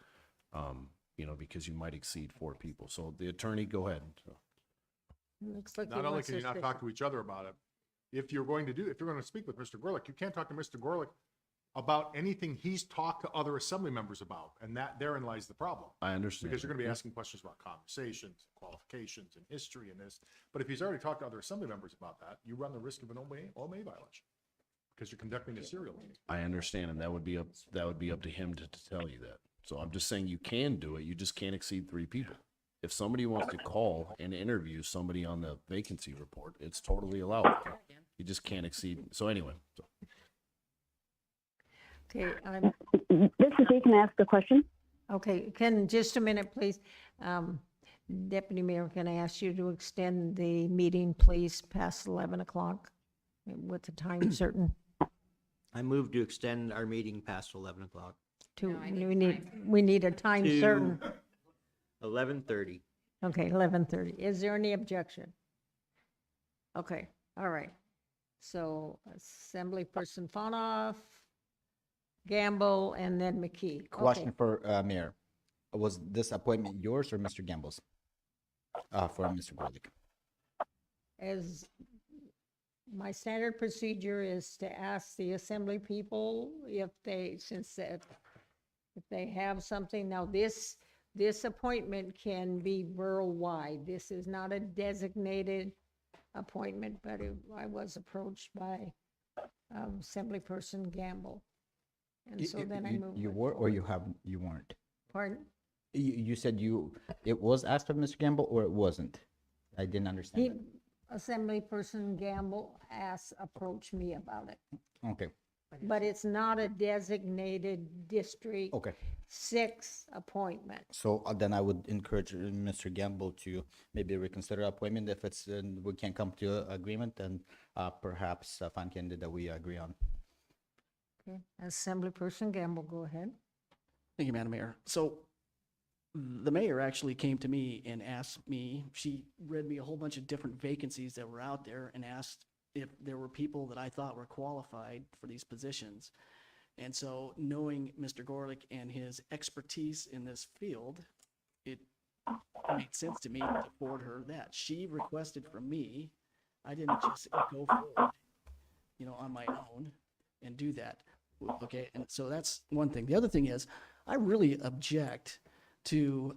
because you might exceed 4 people. So the attorney, go ahead. Looks like he Not only wants can you us not to- talk to each other about it, if you're going to speak with Mr. Gorlick, you can't talk to Mr. Gorlick about anything he's talked to other assembly members about, and therein lies the problem. I understand. Because you're gonna be asking questions about conversations, qualifications, and history and this. But if he's already talked to other assembly members about that, you run the risk of an OMA violation, because you're conducting a serial meeting. I understand, and that would be up to him to tell you that. So I'm just saying you can do it, you just can't exceed 3 people. If somebody wants to call and interview somebody on the vacancy report, it's totally allowed. You just can't exceed, so anyway. Okay, This is Dee. Can I ask a question? okay, just a minute, please. Deputy Mayor, can I ask you to extend the meeting, please, past 11 o'clock with the time certain? I move to extend our meeting past 11 o'clock. We need a time To certain. 11:30. Okay, 11:30. Is there any objection? Okay, all right. So Assemblyperson Fonoff, Gamble, and then McKee. Question Okay. for Mayor. Was this appointment yours or Mr. Gamble's? For Mr. Gorlick. As my standard procedure is to ask the assembly people if they have something. Now, this appointment can be borough-wide. This is not a designated appointment, but I was approached by Assemblyperson Gamble. And so then I moved. You it were or forward. you weren't? Pardon? You said it was asked of Mr. Gamble or it wasn't? I didn't understand. He, Assemblyperson Gamble approached me about it. That. Okay. But it's not a designated District Okay. 6 appointment. So then I would encourage Mr. Gamble to maybe reconsider appointment if it's we can't come to an agreement, then perhaps find candidate that we agree on. Okay, Assemblyperson Gamble, go ahead. Thank you, Madam Mayor. So the mayor actually came to me and asked me, she read me a whole bunch of different vacancies that were out there and asked if there were people that I thought were qualified for these positions. And so knowing Mr. Gorlick and his expertise in this field, it made sense to me to forward her that. She requested from me, I didn't just go forward, on my own and do that. Okay, and so that's one thing. The other thing is, I really object to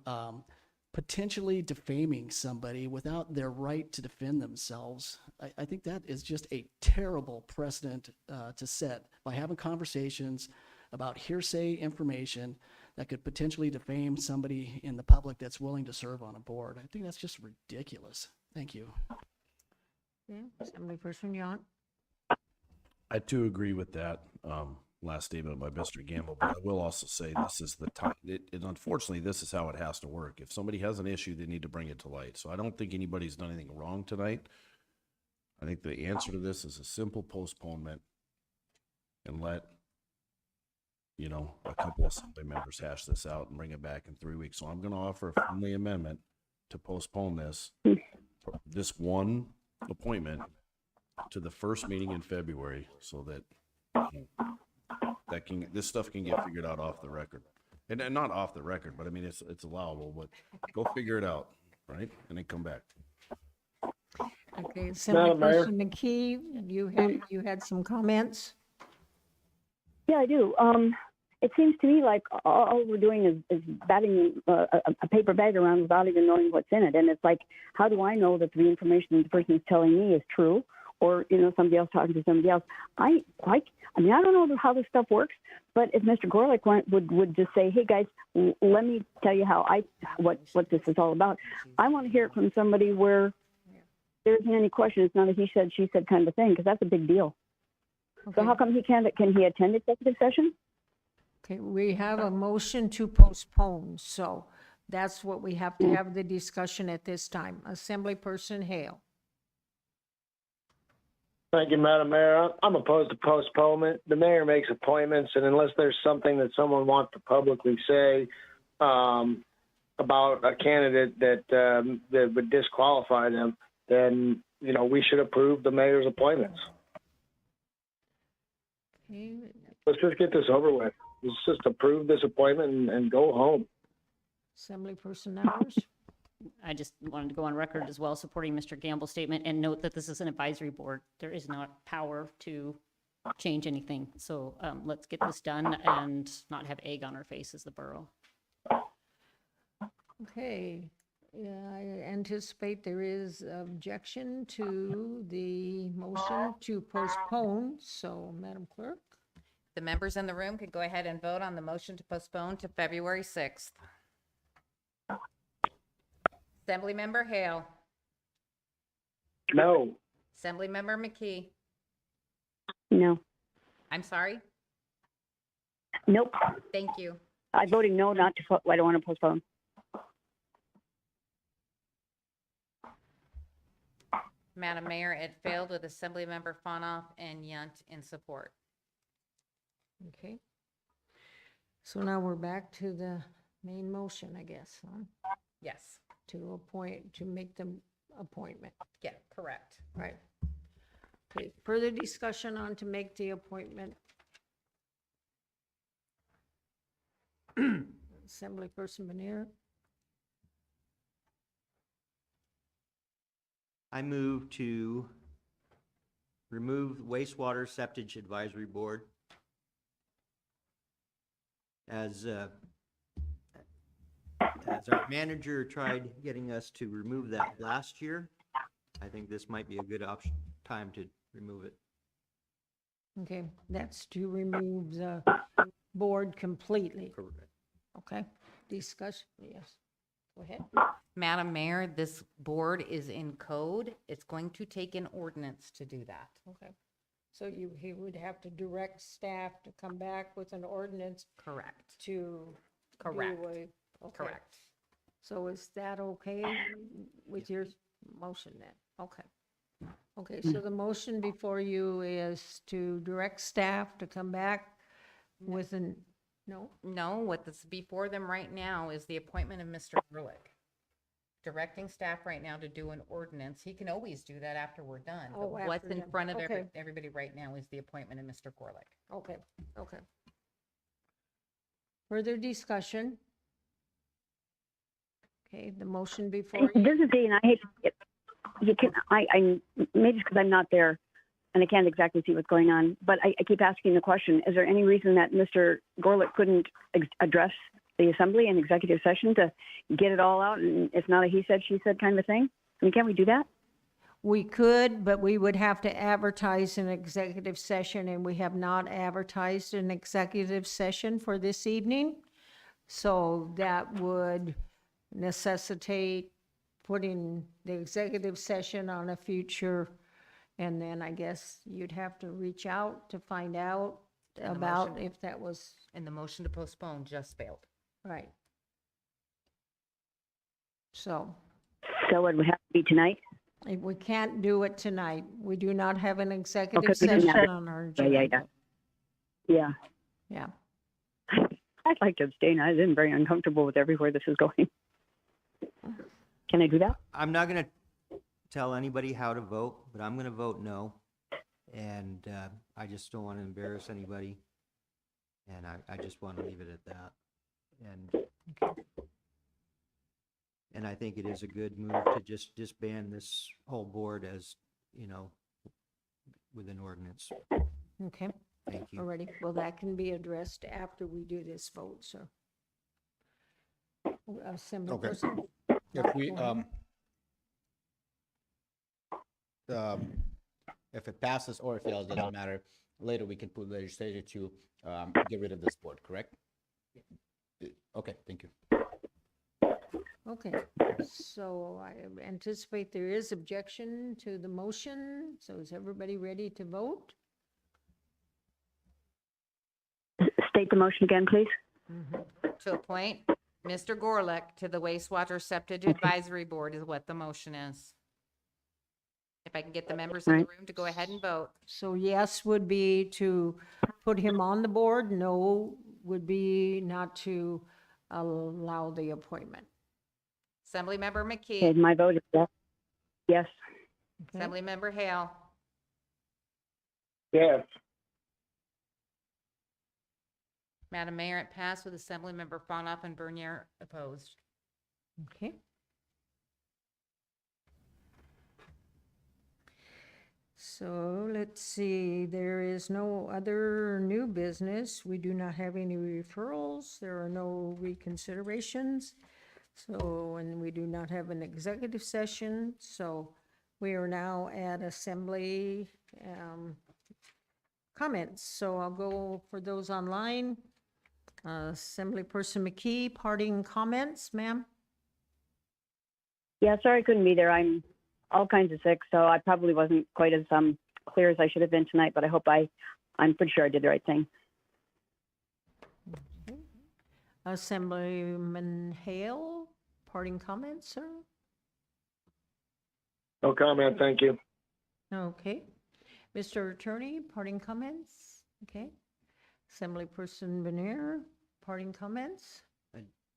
potentially defaming somebody without their right to defend themselves. I think that is just a terrible precedent to set by having conversations about hearsay information that could potentially defame somebody in the public that's willing to serve on a board. I think that's just ridiculous. Thank you. Yeah, Assemblyperson Yount. I too agree with that last statement by Mr. Gamble, but I will also say this is the time. And unfortunately, this is how it has to work. If somebody has an issue, they need to bring it to light. So I don't think anybody's done anything wrong tonight. I think the answer to this is a simple postponement and let, a couple of assembly members hash this out and bring it back in 3 weeks. So I'm going to offer a friendly amendment to postpone this one appointment to the first meeting in February so that this stuff can get figured out off the record. And not off the record, but I mean, it's allowable, but go figure it out, right? And then come back. Okay, Madam Mayor. Assemblyperson McKee, you had some comments? Yeah, I do. It seems to me like all we're doing is batting a paper bag around without even knowing what's in it. And it's like, how do I know that the information the person is telling me is true? Or, somebody else talking to somebody else. I don't know how this stuff works, but if Mr. Gorlick would just say, hey guys, let me tell you what this is all about. I want to hear it from somebody where there isn't any question. It's not a he said, she said kind of thing, because that's a big deal. Okay. So how come can he attend executive session? Okay, we have a motion to postpone, so that's what we have to have the discussion at this time. Assemblyperson Hale. Thank you, Madam Mayor. I'm opposed to postponement. The mayor makes appointments, and unless there's something that someone wants to publicly say about a candidate that would disqualify them, then, we should approve the mayor's appointments. Okay, Let's just get this over with. Let's just approve this appointment and go home. Assemblyperson Nowers. I just wanted to go on record as well supporting Mr. Gamble's statement and note that this is an advisory board. There is not power to change anything. So let's get this done and not have egg on our face as the borough. Okay, yeah, I anticipate there is objection to the motion to postpone, so Madam Clerk. The members in the room could go ahead and vote on the motion to postpone to February 6th. Assemblymember Hale. No. Assemblymember McKee. No. I'm sorry? Nope. Thank you. I'm voting no, I don't want to postpone. Madam Mayor, it failed with Assemblymember Fonoff and Yunt in support. Okay. So now we're back to the main motion, I guess, huh? Yes. To make the appointment. Yeah, correct. Right. Okay, further discussion on to make the appointment. Assemblyperson Bonnier. I move to remove wastewater septic advisory board as our manager tried getting us to remove that last year. I think this might be a good time to remove it. Okay, that's to remove the board completely. Correct. Okay. discussion, yes. Go ahead. Madam Mayor, this board is in code. It's going to take an ordinance to do that. Okay. So he would have to direct staff to come back with an ordinance Correct. to do Correct. away. Okay. Correct. So is that okay with your motion then? Okay. Okay, so the motion before you is to direct staff to come back with an, no? No, what's before them right now is the appointment of Mr. Ehrlich. Directing staff right now to do an ordinance. He can always do that after we're done. Oh, But what's after in done. front of Okay. everybody right now is the appointment of Mr. Gorlick. Okay, okay. Further discussion? Okay, the motion before you. This is Dee, and I hate to, you can, I maybe it's because I'm not there and I can't exactly see what's going on, but I keep asking the question, is there any reason that Mr. Gorlick couldn't address the assembly in executive session to get it all out, and it's not a he said, she said kind of a thing? I mean, can't we do that? We could, but we would have to advertise an executive session, and we have not advertised an executive session for this evening. So that would necessitate putting the executive session on a future, and then I guess you'd have to reach out to find out And the about motion- if that was And the motion to postpone just failed. right. So So it would have to be tonight? if we can't do it tonight. We do not have an executive we do not. session on our Yeah, agenda. yeah. Yeah. I'd like to abstain. I've been very uncomfortable with everywhere this is going. Can I do that? I'm not gonna tell anybody how to vote, but I'm gonna vote no. And I just don't want to embarrass anybody. And I just want to leave it at that. And I think it is a good move to just disband this whole board as, you know, with an ordinance. Okay. Thank you. Already, well, that can be addressed after we do this vote, sir. Assembly Okay. person. If we, Go ahead. if it passes or it fails, doesn't matter. Later, we can put legislature to get rid of this board, correct? Okay, thank you. Okay, so I anticipate there is objection to the motion, so is everybody ready to vote? State the motion again, please. To appoint Mr. Gorlick to the wastewater septic advisory board is what the motion is. If I can get the members in the room to go ahead and vote. So yes would be to put him on the board, no would be not to allow the appointment. Assemblymember Okay, McKee, my vote is yes. Yes. Okay. Assemblymember Hale, Yes. Madam Mayor, it passed with Assemblymember Fanoff and Bernier opposed. Okay. So let's see, there is no other new business. We do not have any referrals. There are no reconsiderations. So, and we do not have an executive session. So we are now at assembly comments. So I'll go for those online. Assemblyperson McKee, parting comments, ma'am? Yeah, sorry I couldn't be there. I'm all kinds of sick, so I probably wasn't quite as clear as I should have been tonight, but I hope I'm pretty sure I did the right thing. Assemblyman Hale, parting comments, sir? No comment, thank you. Okay. Mr. Attorney, parting comments? Okay. Assemblyperson Bernier, parting comments?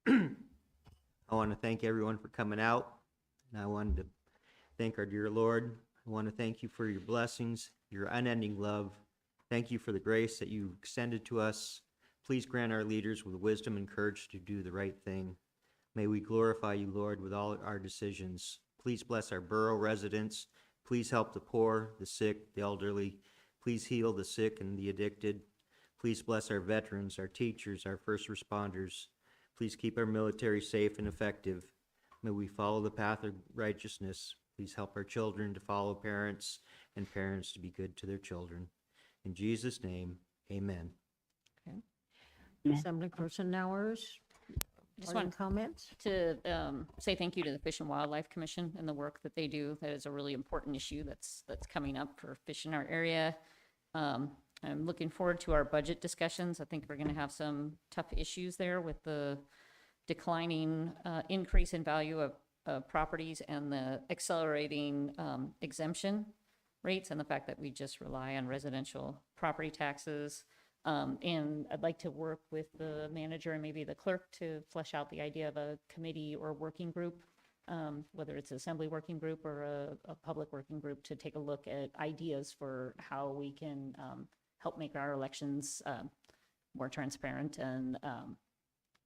I want to thank everyone for coming out, and I wanted to thank our dear Lord. I want to thank you for your blessings, your unending love. Thank you for the grace that you extended to us. Please grant our leaders with wisdom and courage to do the right thing. May we glorify you, Lord, with all our decisions. Please bless our borough residents. Please help the poor, the sick, the elderly. Please heal the sick and the addicted. Please bless our veterans, our teachers, our first responders. Please keep our military safe and effective. May we follow the path of righteousness. Please help our children to follow parents and parents to be good to their children. In Jesus' name, amen. Okay. Assemblyperson Nowers, Just Parting want comments? to say thank you to the Fish and Wildlife Commission and the work that they do. That is a really important issue that's coming up for fish in our area. I'm looking forward to our budget discussions. I think we're going to have some tough issues there with the declining increase in value of properties and the accelerating exemption rates, and the fact that we just rely on residential property taxes. And I'd like to work with the manager and maybe the clerk to flesh out the idea of a committee or working group, whether it's an assembly working group or a public working group, to take a look at ideas for how we can help make our elections more transparent and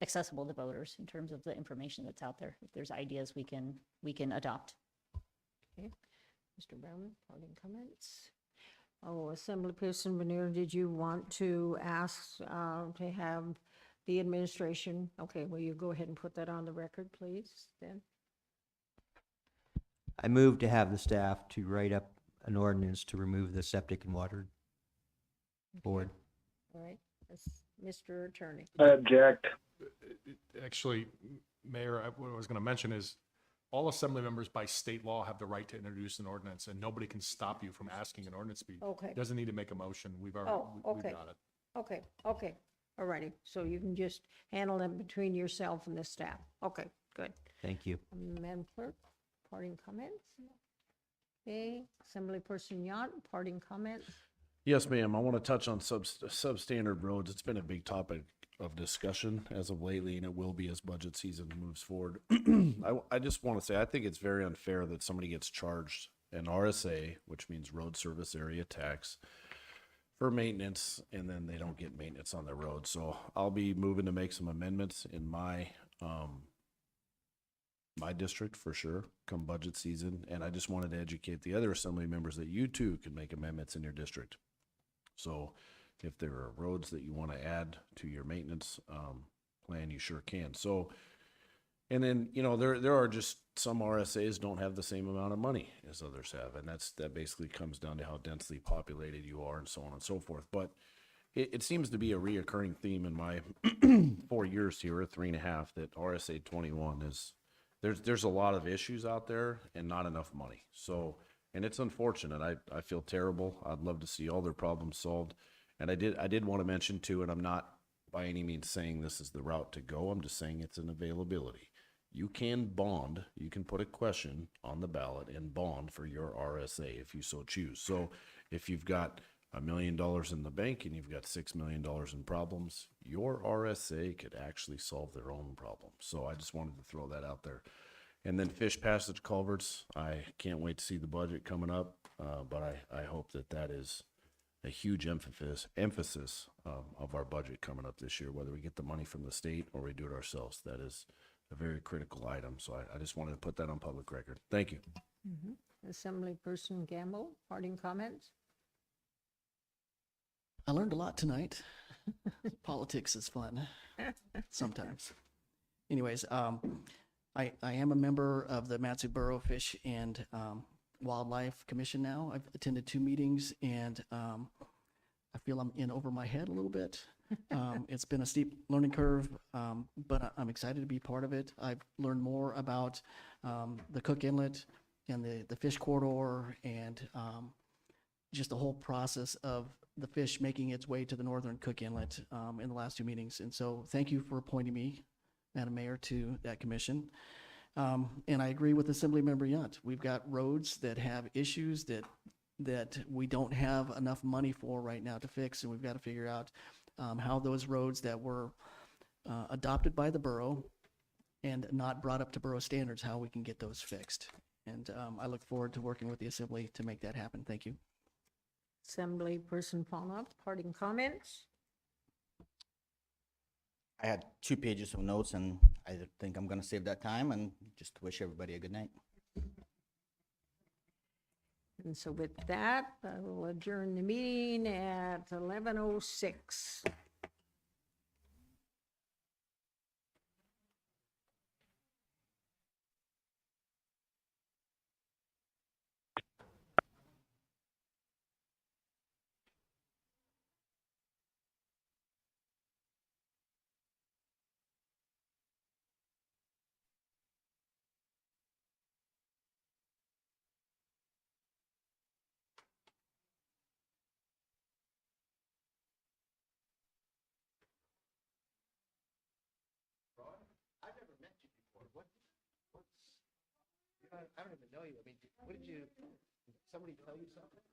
accessible to voters in terms of the information that's out there. If there's ideas we can adopt. Okay. Mr. Brown, parting comments? Oh, Assemblyperson Veneer, did you want to ask to have the administration? Okay, will you go ahead and put that on the record, please, then? I move to have the staff to write up an ordinance to remove the septic and water board. All right, that's Mr. Attorney. I object. Actually, Mayor, what I was going to mention is all assembly members by state law have the right to introduce an ordinance, and nobody can stop you from asking an ordinance to be. Okay. Doesn't need to make a motion. We've already, Oh, we've okay. got it. Okay, okay, all righty. So you can just handle them between yourself and the staff. Okay, good. Thank you. Madam Clerk, parting comments? Okay, Assemblyperson Yant, parting comments? Yes, ma'am. I want to touch on substandard roads. It's been a big topic of discussion as of lately, and it will be as budget season moves forward. I just want to say, I think it's very unfair that somebody gets charged an RSA, which means road service area tax, for maintenance, and then they don't get maintenance on their road. So I'll be moving to make some amendments in my my district for sure come budget season. And I just wanted to educate the other assembly members that you too can make amendments in your district. So if there are roads that you want to add to your maintenance plan, you sure can. So, and then, you know, there are just some RSAs don't have the same amount of money as others have. And that basically comes down to how densely populated you are and so on and so forth. But it seems to be a reoccurring theme in my 4 years here, or 3.5, that RSA 21 is, there's a lot of issues out there and not enough money. So, and it's unfortunate. I feel terrible. I'd love to see all their problems solved. And I did want to mention too, and I'm not by any means saying this is the route to go. I'm just saying it's an availability. You can bond, you can put a question on the ballot and bond for your RSA if you so choose. So if you've got $1 million in the bank and you've got $6 million in problems, your RSA could actually solve their own problem. So I just wanted to throw that out there. And then fish passage culverts, I can't wait to see the budget coming up, but I hope that is a huge emphasis of our budget coming up this year, whether we get the money from the state or we do it ourselves. That is a very critical item. So I just wanted to put that on public record. Thank you. Assemblyperson Gamble, parting comments? I learned a lot tonight. Politics is fun sometimes. Anyways, I am a member of the Matsu Borough Fish and Wildlife Commission now. I've attended 2 meetings, and I feel I'm in over my head a little bit. It's been a steep learning curve, but I'm excited to be part of it. I've learned more about the Cook Inlet and the fish corridor, and just the whole process of the fish making its way to the northern Cook Inlet in the last 2 meetings. And so thank you for appointing me, Madam Mayor, to that commission. And I agree with Assemblymember Yunt. We've got roads that have issues that we don't have enough money for right now to fix, and we've got to figure out how those roads that were adopted by the borough and not brought up to borough standards, how we can get those fixed. And I look forward to working with the Assembly to make that happen. Thank you. Assemblyperson Palmer, parting comments? I had 2 pages of notes, and I think I'm going to save that time and just wish everybody a good night. And so with that, I will adjourn the meeting at 11:06. I don't even know you. I mean, what did you, somebody tell you something?